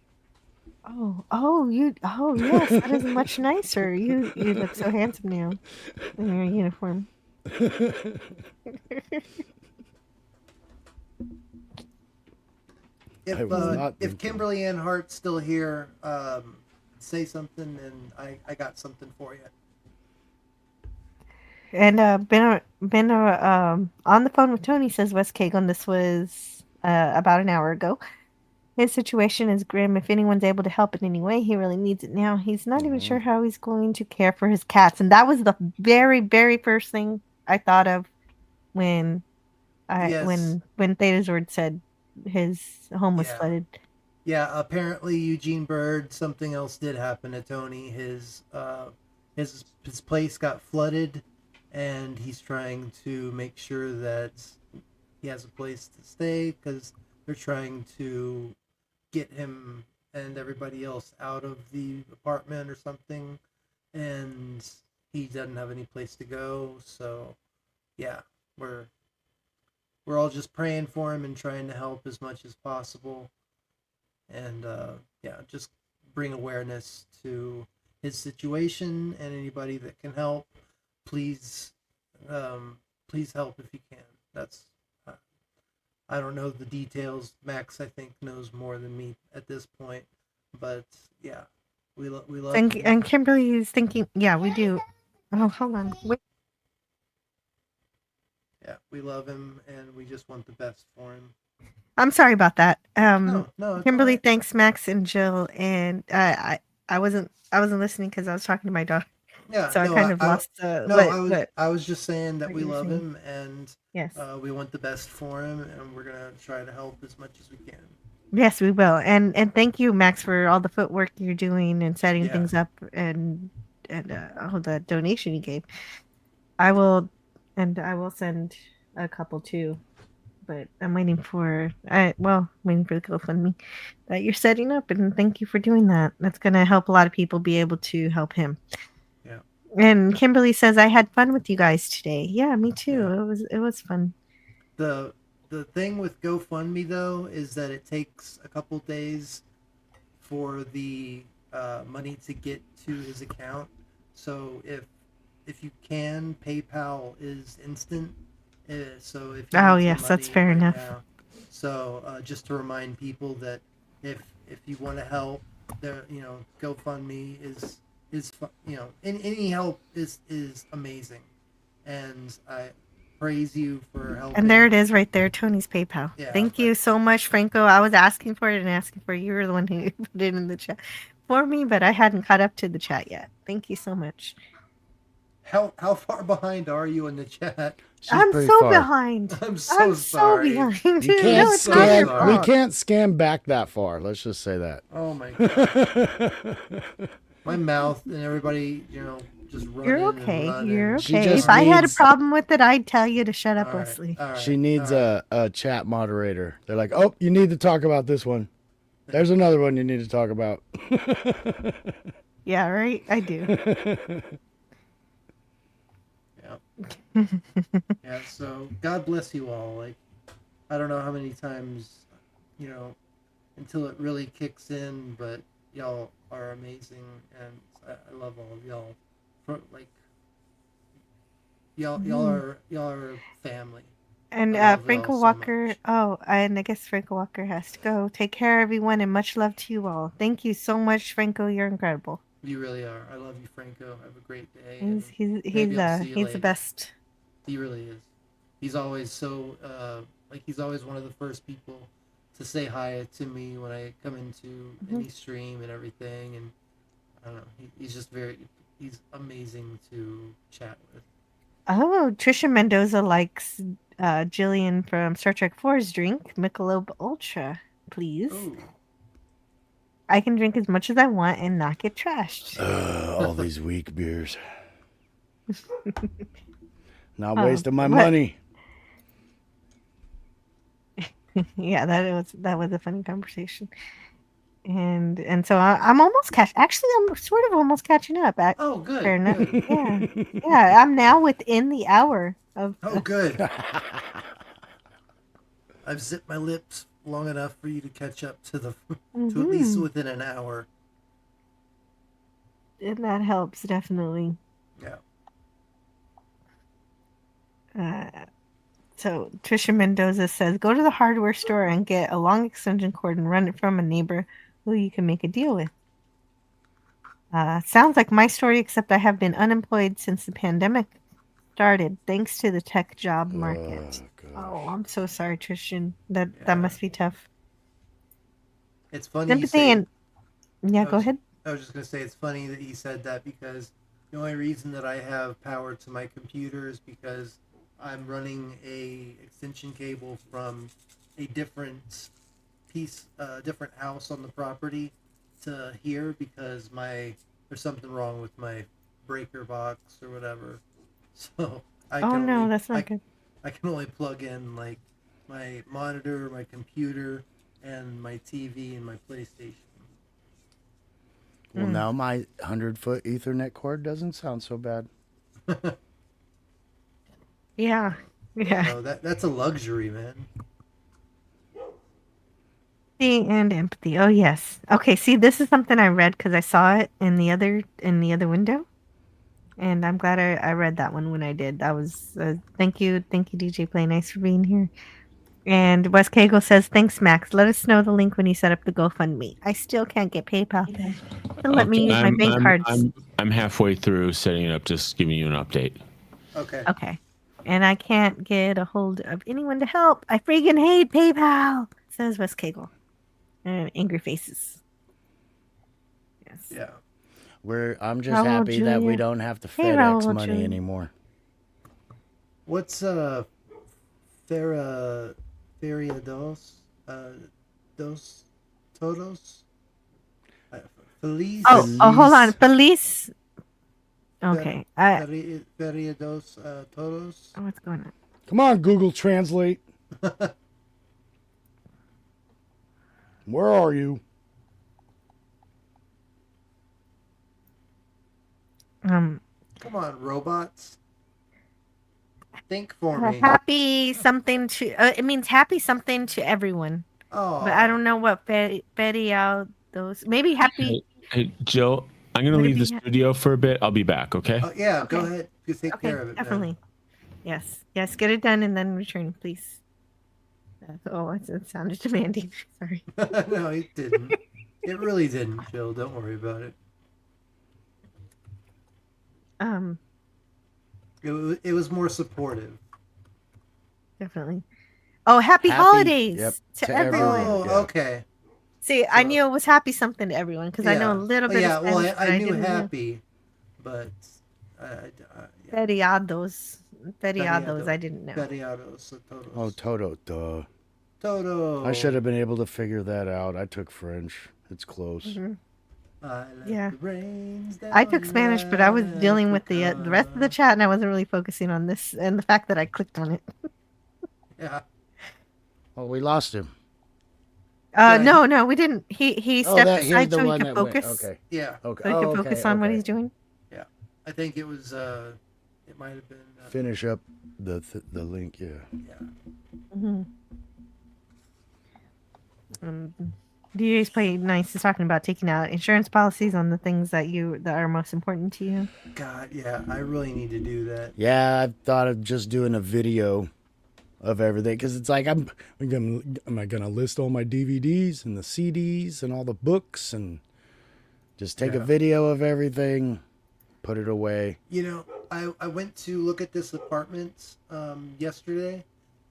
Yes, that is much nicer. You look so handsome now in your uniform. If Kimberly Ann Hart's still here, say something, and I got something for you. And been on the phone with Tony, says Wes Kagan. This was about an hour ago. His situation is grim. If anyone's able to help in any way, he really needs it now. He's not even sure how he's going to care for his cats. And that was the very, very first thing I thought of when when Theta Zord said his home was flooded. Yeah, apparently Eugene Bird, something else did happen to Tony. His place got flooded, and he's trying to make sure that he has a place to stay because they're trying to get him and everybody else out of the apartment or something, and he doesn't have any place to go. So yeah, we're all just praying for him and trying to help as much as possible, and just bring awareness to his situation, and anybody that can help, please help if you can. That's I don't know the details. Max, I think, knows more than me at this point. But yeah, we love. And Kimberly is thinking, yeah, we do. Oh, hold on. Wait. Yeah, we love him, and we just want the best for him. I'm sorry about that. No, Kimberly, thanks Max and Jill, and I wasn't listening because I was talking to my daughter. Yeah, so I kind of lost. I was just saying that we love him, and yes, we want the best for him, and we're gonna try to help as much as we can. Yes, we will, and thank you, Max, for all the footwork you're doing and setting things up, and all the donation you gave. I will send a couple too, but I'm waiting for the GoFundMe that you're setting up, and thank you for doing that. That's gonna help a lot of people be able to help him. Yeah. And Kimberly says, I had fun with you guys today. Yeah, me too. Yeah. It was fun. The thing with GoFundMe though is that it takes a couple days for the money to get to his account. So if you can, PayPal is instant. So if that's fair enough. Now, so just to remind people that if you want to help, there GoFundMe is any help is amazing, and I praise you for helping. And there it is right there, Tony's PayPal. Yeah, Thank you so much, Franco. I was asking for it. You were the one who put it in the chat for me, but I hadn't caught up to the chat yet. Thank you so much. How far behind are you in the chat? I'm so behind. I'm so sorry. Behind. You can't scan. We can't scan back that far. Let's just say that. Oh my god. My mouth and everybody, just running. You're okay. And running. You're okay. If I had a problem with it, I'd tell you to shut up, Wesley. She needs a chat moderator. They're like, oh, you need to talk about this one. There's another one you need to talk about. Yeah, right. I do. Yeah. So God bless you all. I don't know how many times, until it really kicks in, but y'all are amazing, and I love all of y'all. Y'all are family. And I love Franco y'all so Walker. much. Oh, and I guess Franco Walker has to go. Take care, everyone, and much love to you all. Thank you so much, Franco. You're incredible. You really are. I love you, Franco. Have a great day. He's the best. He really is. He's always so he's always one of the first people to say hi to me when I come into any stream and everything. And I don't know. He's amazing to chat with. Oh, Trisha Mendoza likes Jillian from Star Trek 4's drink, Michelob Ultra, please. Ooh. I can drink as much as I want and not get trashed. All these weak beers. Not wasting my money. Yeah, that was a funny conversation. And so I'm almost actually I'm sort of almost catching up. Oh, good. Fair enough. Good. Yeah, I'm now within the hour of. Oh, good. I've zipped my lips long enough for you to catch up to to at least within an hour. And that helps definitely. Yeah. So Trisha Mendoza says, go to the hardware store and get a long extension cord and run it from a neighbor who you can make a deal with. Sounds like my story, except I have been unemployed since the pandemic started, thanks to the tech job market. Oh, I'm so sorry, Trishan. That must be tough. It's funny. Sympathy go ahead. I was just gonna say it's funny that he said that, because the only reason that I have power to my computer is because I'm running a extension cable from a different different house on the property to here, because there's something wrong with my breaker box or whatever. So that's not good. I can only plug in like my monitor, my computer, and my TV and my PlayStation. Well, now my 100-foot Ethernet cord doesn't sound so bad. Yeah. No, that's a luxury, man. And empathy. Oh yes. Okay. See, this is something I read because I saw it in the other window, and I'm glad I read that one when I did. That was thank you, DJ Play. Nice for being here. And Wes Cagle says, thanks, Max. Let us know the link when you set up the GoFundMe. I still can't get PayPal. So let me use my bank cards. I'm halfway through setting it up, just giving you an update. Okay. And I can't get a hold of anyone to help. I freaking hate PayPal, says Wes Cagle. And angry faces. Yes. Yeah. I'm just happy that we don't have to FedEx money anymore. What's Feria dos Todos? Feliz. Oh, hold on. Feliz. Okay. Feria dos Todos. Oh, what's going on? Come on, Google Translate. Where are you? Come on, robots. Think for me. Happy something to. It means happy something to everyone. Oh. But I don't know what Feria those. Maybe happy. Hey, Jill, I'm going to leave the studio for a bit. I'll be back, okay? Yeah, go ahead. Just take care of it. Definitely. Man. Yes, get it done and then return, please. It sounded demanding. Sorry. No, it didn't. It really didn't, Jill. Don't worry about it. It was more supportive. Definitely. Oh, happy holidays to everyone. Oh, okay. See, I knew it was happy something to everyone because I know a little bit of Spanish. I knew happy, but Feriados, I didn't know. Feriados. Oh, Toto, duh. Toto. I should have been able to figure that out. I took French. It's close. Mm-hmm. Yeah. I took Spanish, but I was dealing with the rest of the chat, and I wasn't really focusing on this and the fact that I clicked on it. Yeah. Well, we lost him. No, we didn't. He stepped aside so he could focus. Okay. Yeah. Okay. So he could focus on what he's doing. Yeah. I think it was. It might have been. Finish up the link. Yeah. Yeah. Mm-hmm. DJ's Play Nice is talking about taking out insurance policies on the things that are most important to you. God, yeah, I really need to do that. Yeah, I thought of just doing a video of everything because it's like am I gonna list all my DVDs and the CDs and all the books and just take a video of everything, put it away. You know, I went to look at this apartment yesterday,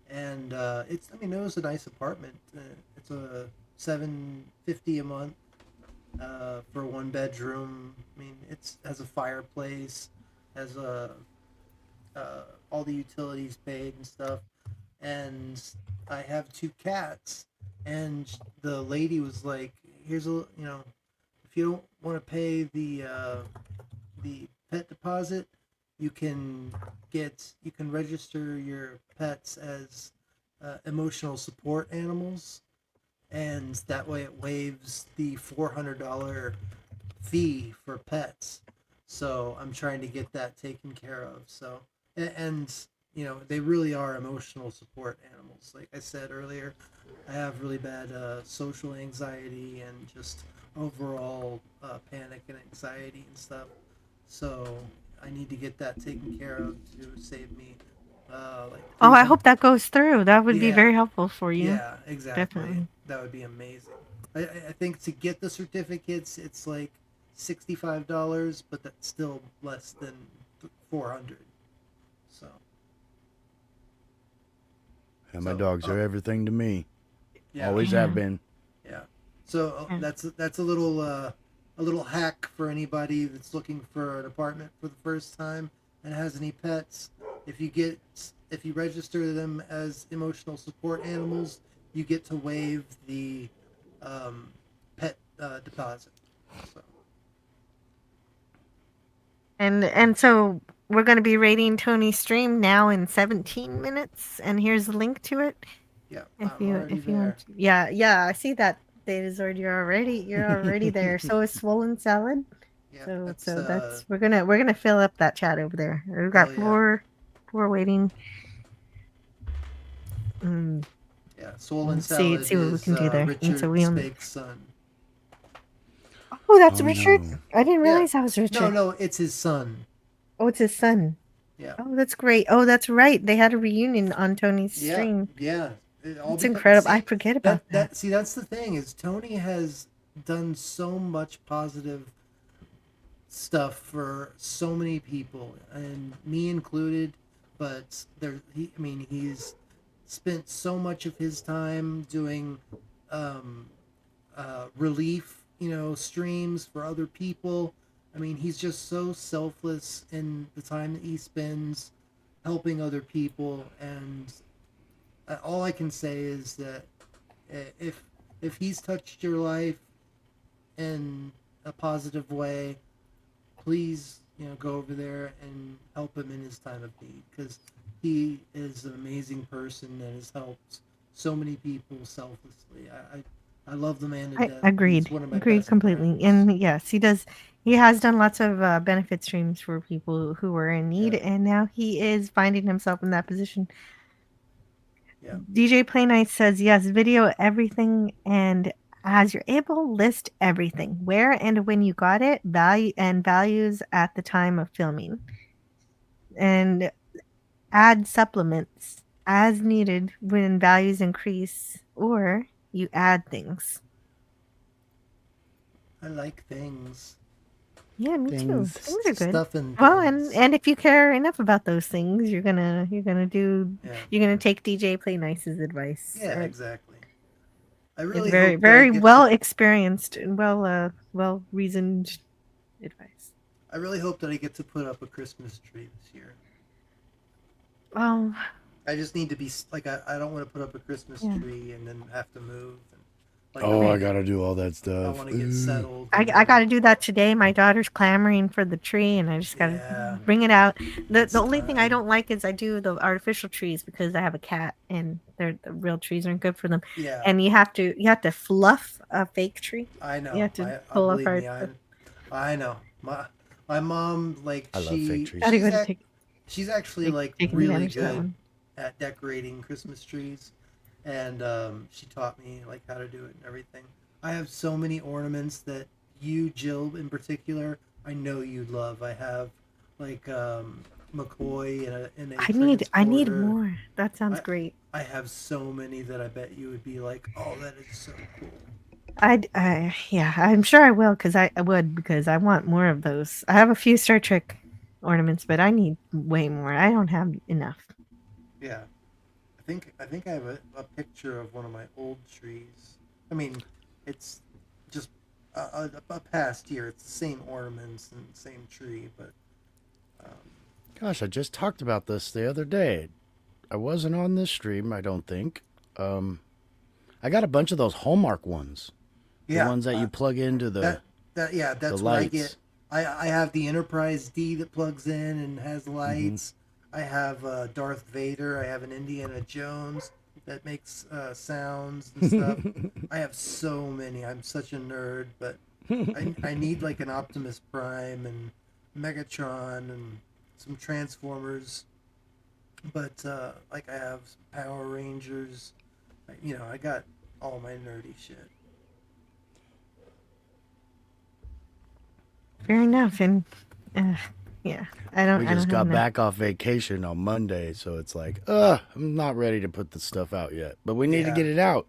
and it was a nice apartment. It's a $750 a month for a 1-bedroom. I mean, it has a fireplace, has all the utilities paid and stuff. And I have 2 cats, and the lady was like, "Here's if you don't want to pay the pet deposit, you can register your pets as emotional support animals, and that way it waives the $400 fee for pets." So I'm trying to get that taken care of. So and they really are emotional support animals. Like I said earlier, I have really bad social anxiety and just overall panic and anxiety and stuff. So I need to get that taken care of to save me. I hope that goes through. That would be very helpful for you. Yeah, exactly. Definitely. That would be amazing. I think to get the certificates, it's like $65, but that's still less than $400. So. And my dogs are everything to me. Yeah. Always have been. Yeah. So that's a little hack for anybody that's looking for an apartment for the first time and has any pets. If you register them as emotional support animals, you get to waive the pet deposit. So. And so we're going to be rating Tony's stream now in 17 minutes, and here's the link to it. Yeah, if you want to. Yeah, I see that, Datazord. You're already there. So is Swollen Salad. Yeah, so that's we're gonna fill up that chat over there. We've got four waiting. Yeah, Swollen Salad. See what we can do there. Richard so we Spake's son. Oh, that's Richard. No. I didn't realize that was Richard. No, it's his son. Oh, it's his son. Yeah. Oh, that's great. Oh, that's right. They had a reunion on Tony's stream. Yeah. It's incredible. I forget about that. See, that's the thing is Tony has done so much positive stuff for so many people, and me included. But he's spent so much of his time doing relief, streams for other people. I mean, he's just so selfless in the time that he spends helping other people, and all I can say is that if he's touched your life in a positive way, please, go over there and help him in his time of need, because he is an amazing person that has helped so many people selflessly. I love the man to death. Agreed completely. Friends. And yes, he does. He has done lots of benefit streams for people who were in need, and now he is finding himself in that position. Yeah. DJ Play Nice says, yes, video everything, and as you're able, list everything, where and when you got it, value and values at the time of filming, and add supplements as needed when values increase, or you add things. I like things. Yeah, me too. Things are good. Stuff and well, and if you care enough about those things, you're gonna take DJ Play Nice's advice. Yeah, exactly. I really it's very well experienced and well reasoned advice. I really hope that I get to put up a Christmas tree this year. Oh. I just need to be like I don't want to put up a Christmas tree and then have to move. I gotta do all that stuff. I want to get settled. I gotta do that today. My daughter's clamoring for the tree, and I just gotta bring it out. The only thing I don't like is I do the artificial trees because I have a cat, and the real trees aren't good for them. Yeah. And you have to fluff a fake tree. I know. You have to pull apart. I know. My mom I love fake trees. She's actually really good at decorating Christmas trees. and she taught me like how to do it and everything. I have so many ornaments that you, Jill, in particular, I know you'd love. I have like McCoy and a I need more. That sounds great. I have so many that I bet you would be like, oh, that is so cool. Yeah, I'm sure I will because I would because I want more of those. I have a few Star Trek ornaments, but I need way more. I don't have enough. Yeah, I think I have a picture of one of my old trees. I mean, it's just a past year. It's the same ornaments and same tree, but. Gosh, I just talked about this the other day. I wasn't on this stream, I don't think. I got a bunch of those Hallmark ones. The ones that you plug into the that's what I get. I have the Enterprise D that plugs in and has lights. I have Darth Vader. I have an Indiana Jones that makes sounds and stuff. I have so many. I'm such a nerd, but I need like an Optimus Prime and Megatron and some Transformers. But like I have some Power Rangers. I got all my nerdy shit. Fair enough, and yeah, I don't. We just got back off vacation on Monday, so it's like, I'm not ready to put the stuff out yet, but we need to get it out.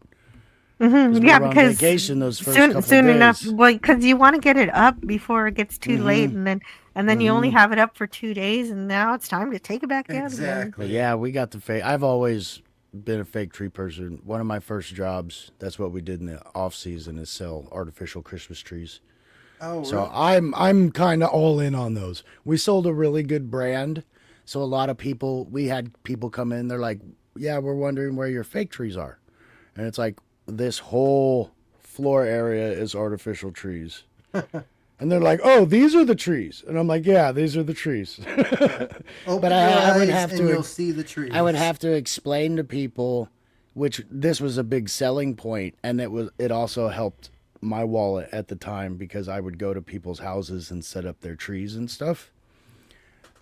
Yeah, on because vacation those first couple soon days. enough. Well, because you want to get it up before it gets too late, and then you only have it up for 2 days, and now it's time to take it back down again. But yeah, we got the fake. I've always been a fake tree person. One of my first jobs, that's what we did in the off season, is sell artificial Christmas trees. Oh, so really? I'm kind of all in on those. We sold a really good brand, so a lot of people. We had people come in. They're like, "Yeah, we're wondering where your fake trees are," and it's like this whole floor area is artificial trees. And they're like, "Oh, these are the trees," and I'm like, "Yeah, these are the trees." But I would have to. You'll see the trees. I would have to explain to people, which this was a big selling point, and it also helped my wallet at the time because I would go to people's houses and set up their trees and stuff.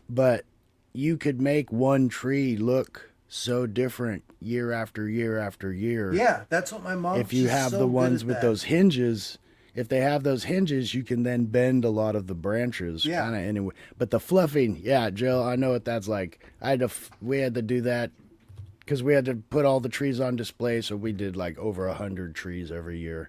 But you could make one tree look so different year after year after year. Yeah, that's what my mom. If you have the ones with those hinges, if they have those hinges, you can then bend a lot of the branches. Yeah. Kind of anyway. But the fluffing, yeah, Jill, I know what that's like. We had to do that because we had to put all the trees on display. So we did like over 100 trees every year.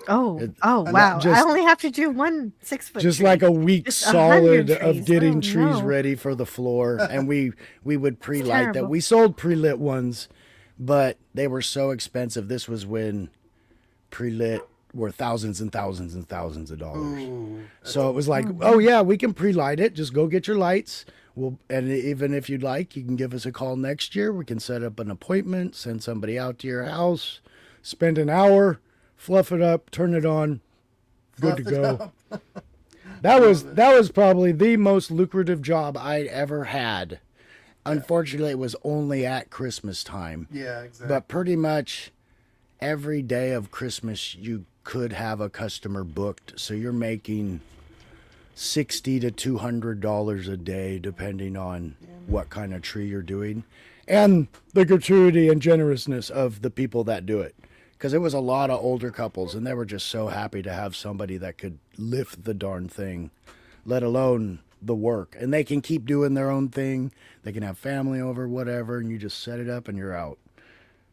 Oh, wow. I only have to do 1 6-foot just tree. like a week Just solid 100 of getting trees. trees ready for the floor. And we would pre-light that. terrible. We sold pre-lit ones, but they were so expensive. This was when pre-lit were thousands and thousands and thousands of dollars. Ooh, So it was like, oh yeah, we can pre-light it. Just go get your lights. And even if you'd like, you can give us a call next year. We can set up an appointment, send somebody out to your house, spend an hour, fluff it up, turn it on, good to go. That was probably the most lucrative job I'd ever had. Unfortunately, it was only at Christmas time. Yeah, exactly. But pretty much every day of Christmas, you could have a customer booked. So you're making $60 to $200 a day, depending on what kind of tree you're doing. And the gratuity and generousness of the people that do it. Because it was a lot of older couples, and they were just so happy to have somebody that could lift the darn thing, let alone the work. And they can keep doing their own thing. They can have family over, whatever, and you just set it up and you're out.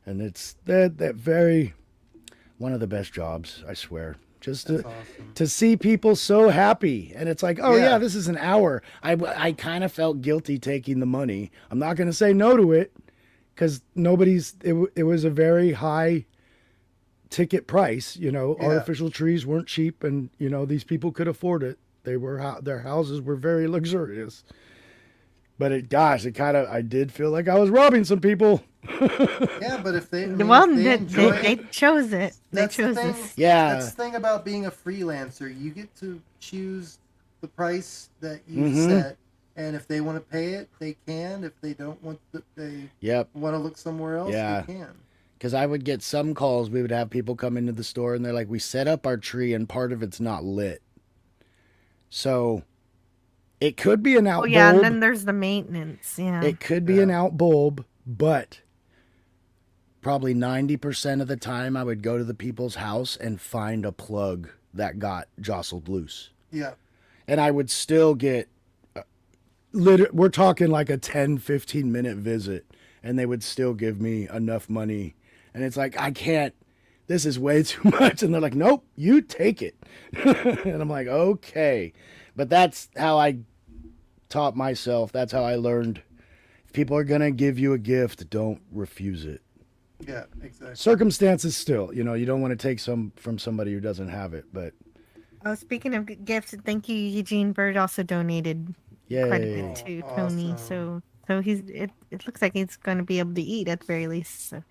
And it's that very one of the best jobs, I swear. Just to see people so happy. And it's like, oh yeah, this is an hour. I kind of felt guilty taking the money. I'm not going to say no to it because it was a very high ticket price, artificial trees weren't cheap, and these people could afford it. Their houses were very luxurious. But I did feel like I was robbing some people. Yeah, but if they they chose it. They chose this. Yeah, that's the thing about being a freelancer. You get to choose the price that you set, and if they want to pay it, they can. If they don't want, they want to look somewhere else, they can. Because I would get some calls. We would have people come into the store and they're like, we set up our tree and part of it's not lit. So it could be an out bulb. Oh, yeah, and then there's the maintenance. Yeah. It could be an out bulb, but probably 90% of the time, I would go to the people's house and find a plug that got jostled loose. Yeah. And I would still get, we're talking like a 10, 15-minute visit, and they would still give me enough money. And it's like, I can't, this is way too much. And they're like, nope, you take it. And I'm like, okay. But that's how I taught myself. That's how I learned. If people are going to give you a gift, don't refuse it. Yeah, exactly. Circumstances still, you don't want to take some from somebody who doesn't have it, but. Oh, speaking of gifts, thank you, Eugene Bird also donated quite a bit to Tony. Awesome. So it looks like he's going to be able to eat at the very least. So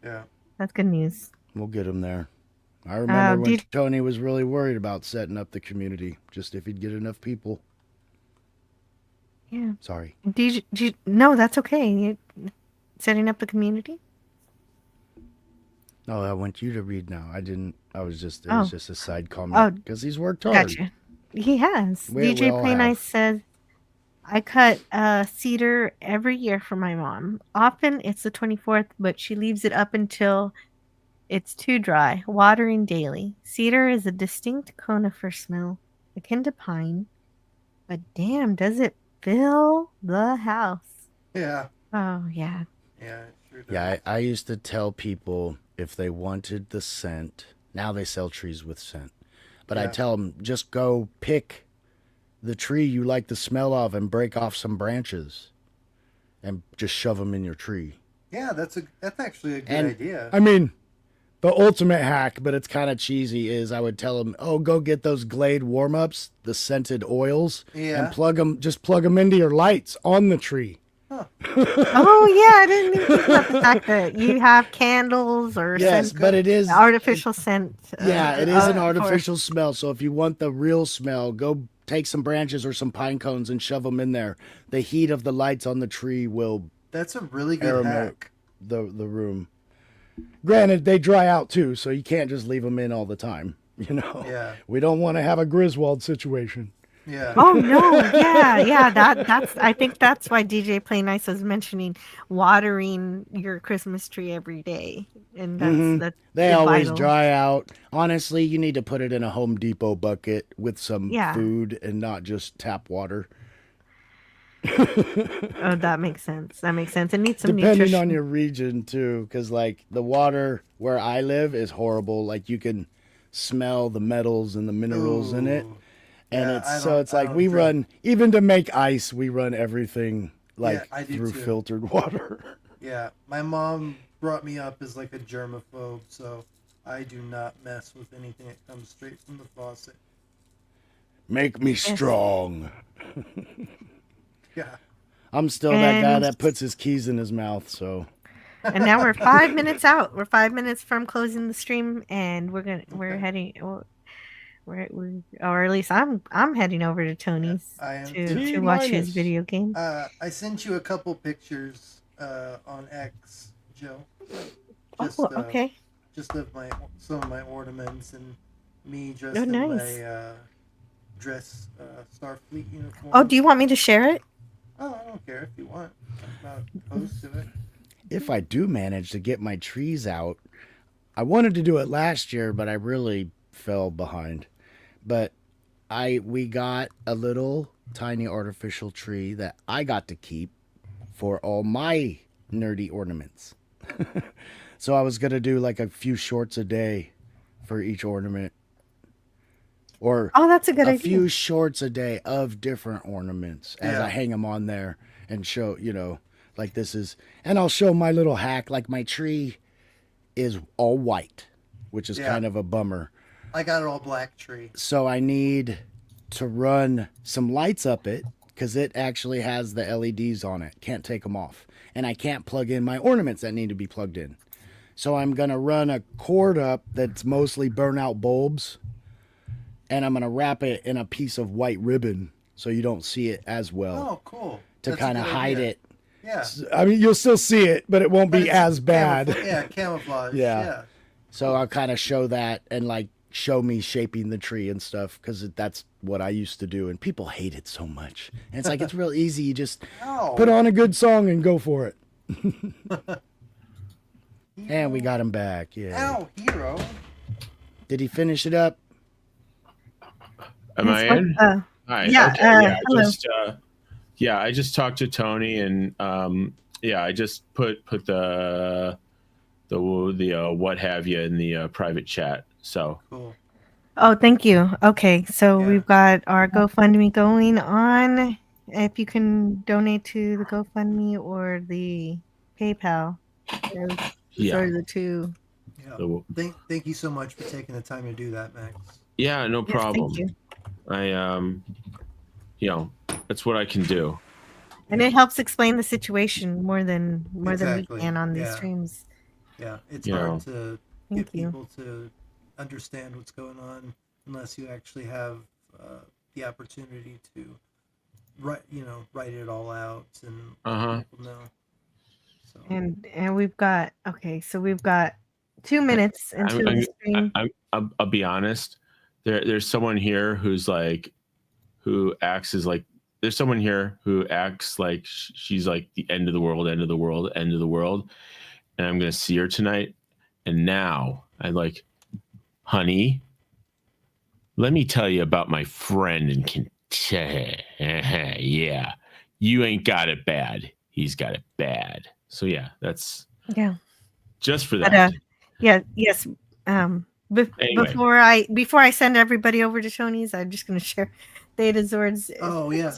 Yeah. that's good news. We'll get him there. I remember when did- Tony was really worried about setting up the community, just if he'd get enough people. Yeah. Sorry. No, that's okay. Setting up the community? No, I want you to read now. I didn't. It was just a side Oh. comment because he's worked hard. Gotcha. He has. We DJ all Play have. Nice says, I cut cedar every year for my mom. Often it's the 24th, but she leaves it up until it's too dry, watering daily. Cedar is a distinct conifer smell, akin to pine. But damn, does it fill the house? Yeah. Oh, yeah. Yeah, it sure does. Yeah, I used to tell people if they wanted the scent. Now they sell trees with scent, but I Yeah. tell them just go pick the tree you like the smell of and break off some branches, and just shove them in your tree. Yeah, that's actually a good And idea. I mean, the ultimate hack, but it's kind of cheesy, is I would tell them, oh, go get those Glade warm-ups, the scented oils, Yeah. and just plug them into your lights on the tree. Oh, yeah. I didn't even think about the fact that you have candles or Yes, scent, but it is artificial scent. Yeah, it is an for- artificial smell. So if you want the real smell, go take some branches or some pine cones and shove them in there. The heat of the lights on the tree will That's a really good hack. the room. Granted, they dry out too, so you can't just leave them in all the time. Yeah. We don't want to have a Griswold situation. Yeah. Oh no, yeah. That's. I think that's why DJ Play Nice was mentioning watering your Christmas tree every day, and that's They always vital. dry out. Honestly, you need to put it in a Home Depot bucket with some Yeah. food and not just tap water. Oh, that makes sense. That makes sense. It needs some Depending nutrition. on your region too, because like the water where I live is horrible. Like you can smell the metals and the minerals in it, and Yeah, it's like we run even to make ice. We run everything like I do through too. filtered water. Yeah, my mom brought me up as like a germaphobe, so I do not mess with anything that comes straight from the faucet. Make me strong. Yeah. I'm still that guy And- that puts his keys in his mouth. So And now we're 5 minutes out. We're 5 minutes from closing the stream, and we're heading, or at least I'm heading over to Tony's I am to too. watch his video game. I sent you a couple pictures on X, Joe. Oh, okay. Just of some of my ornaments and me dressed Oh, in nice. my dress Starfleet uniform. Oh, do you want me to share it? Oh, I don't care if you want. I'm not opposed to it. if I do manage to get my trees out, I wanted to do it last year, but I really fell behind. But we got a little tiny artificial tree that I got to keep for all my nerdy ornaments. So I was going to do like a few shorts a day for each ornament. Or that's a good idea. A few shorts a day of different ornaments as Yeah. I hang them on there and show, like this is, and I'll show my little hack. Like my tree is all white, which is Yeah. kind of a bummer. I got an all black tree. So I need to run some lights up it because it actually has the LEDs on it. Can't take them off. And I can't plug in my ornaments that need to be plugged in. So I'm going to run a cord up that's mostly burnout bulbs. And I'm going to wrap it in a piece of white ribbon so you don't see it as well. Oh, cool. To That's a kind of good hide idea. it. Yeah. I mean, you'll still see it, but it won't be as bad. Camouflage. Yeah. Yeah. So I'll kind of show that and like show me shaping the tree and stuff because that's what I used to do. And people hate it so much. And it's like, it's real easy. You just No. put on a good song and go for it. And we got him back. Yeah. Ow, hero. Did he finish it up? Am I in? Hi. Yeah. Okay. Hello. I just talked to Tony, and I just put the what have you in the private chat. So cool. Oh, thank you. Okay, so we've got our GoFundMe going on. If you can donate to the GoFundMe or the PayPal, those are the two. Yeah. Thank you so much for taking the time to do that, Max. Yeah, no Yes, problem. thank you. That's what I can do. And it helps explain the situation more than we Exactly. can on these Yeah. streams. Yeah, it's Yeah. hard to Thank get you. people to understand what's going on unless you actually have the opportunity to write it all out and let people know. So. And we've got 2 minutes until the stream. I'll be honest. There's someone here who's like, who acts as like. There's someone here who acts like she's like the end of the world, end of the world, end of the world, and I'm gonna see her tonight. And now I'm like, honey, let me tell you about my friend in Kentucky. Yeah, you ain't got it bad. He's got it bad. So yeah, that's just for that. Yes. Anyway. Before I send everybody over to Tony's, I'm just going to share Theta Zord's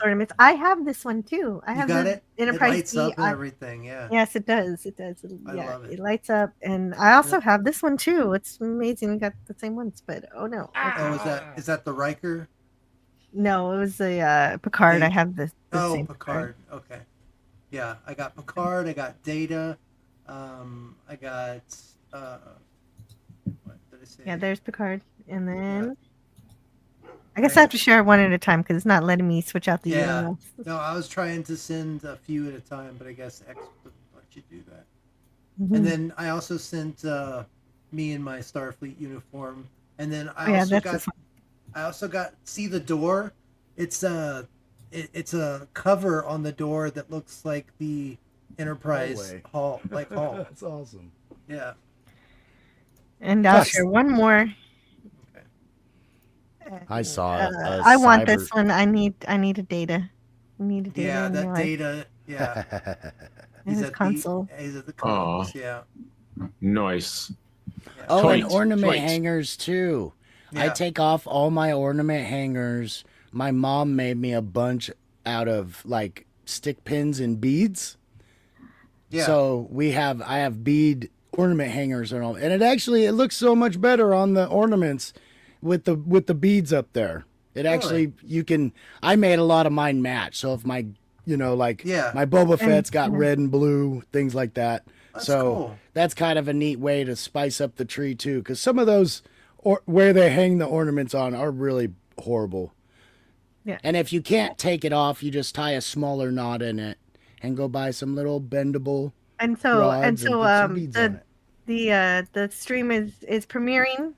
ornaments. I have this one too. I have it. Enterprise It lights D. up and everything. Yeah. Yes, it does. I love it. It lights up, and I also have this one too. It's amazing. We got the same ones, but oh no. Is that the Riker? No, it was the Picard. I have the same Picard. Okay. Yeah, I got Picard. I got Data. I got. What did I say? Yeah, there's Picard, and then I guess I have to share one at a time because it's not letting me switch out the URLs. No, I was trying to send a few at a time, but I guess X doesn't let you do that. Mm-hmm. And then I also sent me in my Starfleet uniform, and then I also got see the door. It's a cover on the door that looks like the Enterprise hall. That's awesome. Yeah. And I'll share one more. I saw it. I want this one. I need a Data. I need a Data. Yeah, that Data. Yeah. He's at console. He's at the console. Yeah. Nice. Yeah. Oh, and ornament hangers too. Yeah. I take off all my ornament hangers. My mom made me a bunch out of like stick pins and beads. Yeah. So I have bead ornament hangers and all, and it looks so much better on the ornaments with the beads up there. It actually I made a lot of mine match. So if my my Boba Fett's got red and blue, things like that. That's cool. That's kind of a neat way to spice up the tree too, because some of those where they hang the ornaments on are really horrible. Yeah. And if you can't take it off, you just tie a smaller knot in it and go buy some little bendable rods and put some beads on it. The stream is premiering.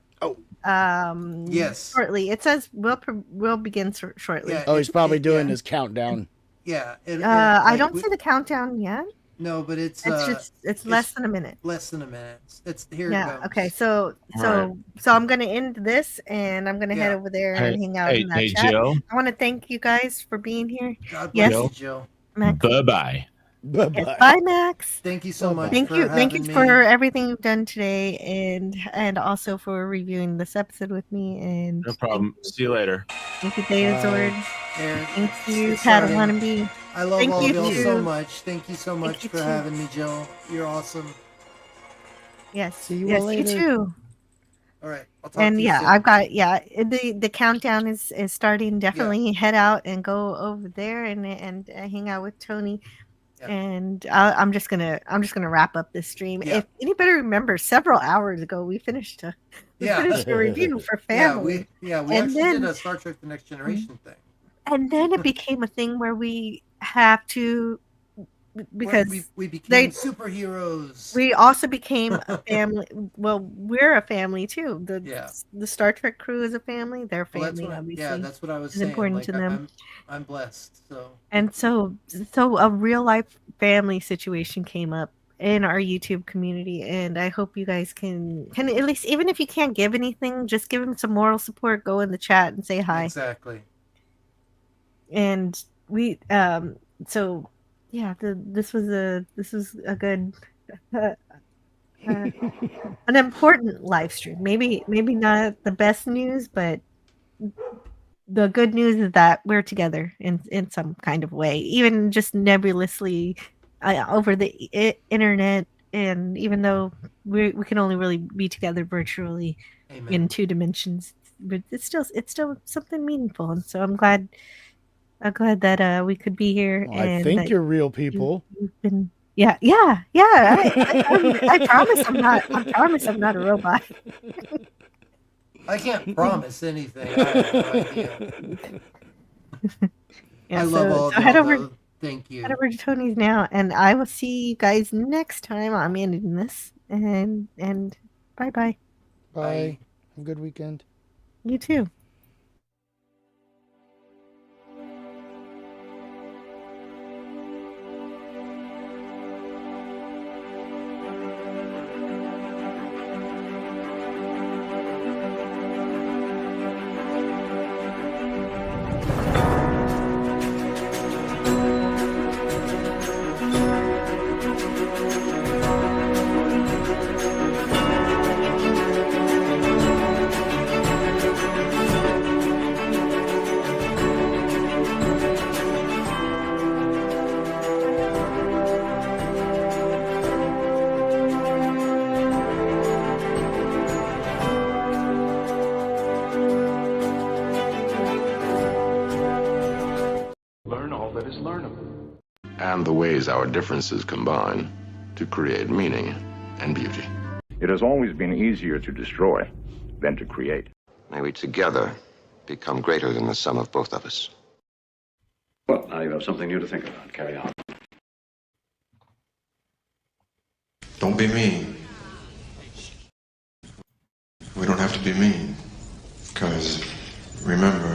Yes. Shortly. It says we'll begin shortly. Yeah, he's probably doing his countdown. Yeah. I don't see the countdown yet. No, but it's less than a minute. Less than a minute. It's here. It goes. Okay. So I'm gonna end this, and I'm gonna head over there and hang out in that chat. Jill. I want to thank you guys for being here. God bless you, Jill. Bye bye. Yes, bye, Max. Thank you so much. Thank you for everything you've done today, and also for reviewing this episode with me. And no problem. See you later. Thank you, Theta Zord. Thank you, Padawan. I love all of you so much. Thank you so much for having me, Jill. You're awesome. Yes. See you all later. You too. All right. I'll talk to you soon. I've got the countdown is starting. Definitely head out and go over there and hang out with Tony. Yeah. And I'm just gonna wrap up this stream. Yeah. If anybody remembers, several hours ago we finished a review for family. We actually did a Star Trek: The Next Generation thing. And then it became a thing where we have to, because we became superheroes. We also became a family. Well, we're a family too. The Star Trek crew is a family. They're family, obviously. Yeah, that's what I was saying. It's important to them. I'm blessed. So a real life family situation came up, in our YouTube community, and I hope you guys can at least, even if you can't give anything, just give him some moral support. Go in the chat and say hi. Exactly. And we so yeah, this was a good an important live stream. Maybe not the best news, but the good news is that we're together in some kind of way, even just nebulously over the internet. And even though we can only really be together virtually in 2 dimensions, but it's still something meaningful. And so I'm glad that we could be here. Well, I think you're real people. You've been, yeah. I promise I'm not a robot. I can't promise anything. I have no idea. Yeah, I love all head over. those. Thank you. Head over to Tony's now, and I will see you guys next time I'm ending this. And bye. Bye. Have a good weekend. You too. Learn all that is learnable. And the ways our differences combine to create meaning and beauty. It has always been easier to destroy than to create. May we together become greater than the sum of both of us. Well, now you have something new to think about. Carry on. Don't be mean. We don't have to be mean. Because, remember,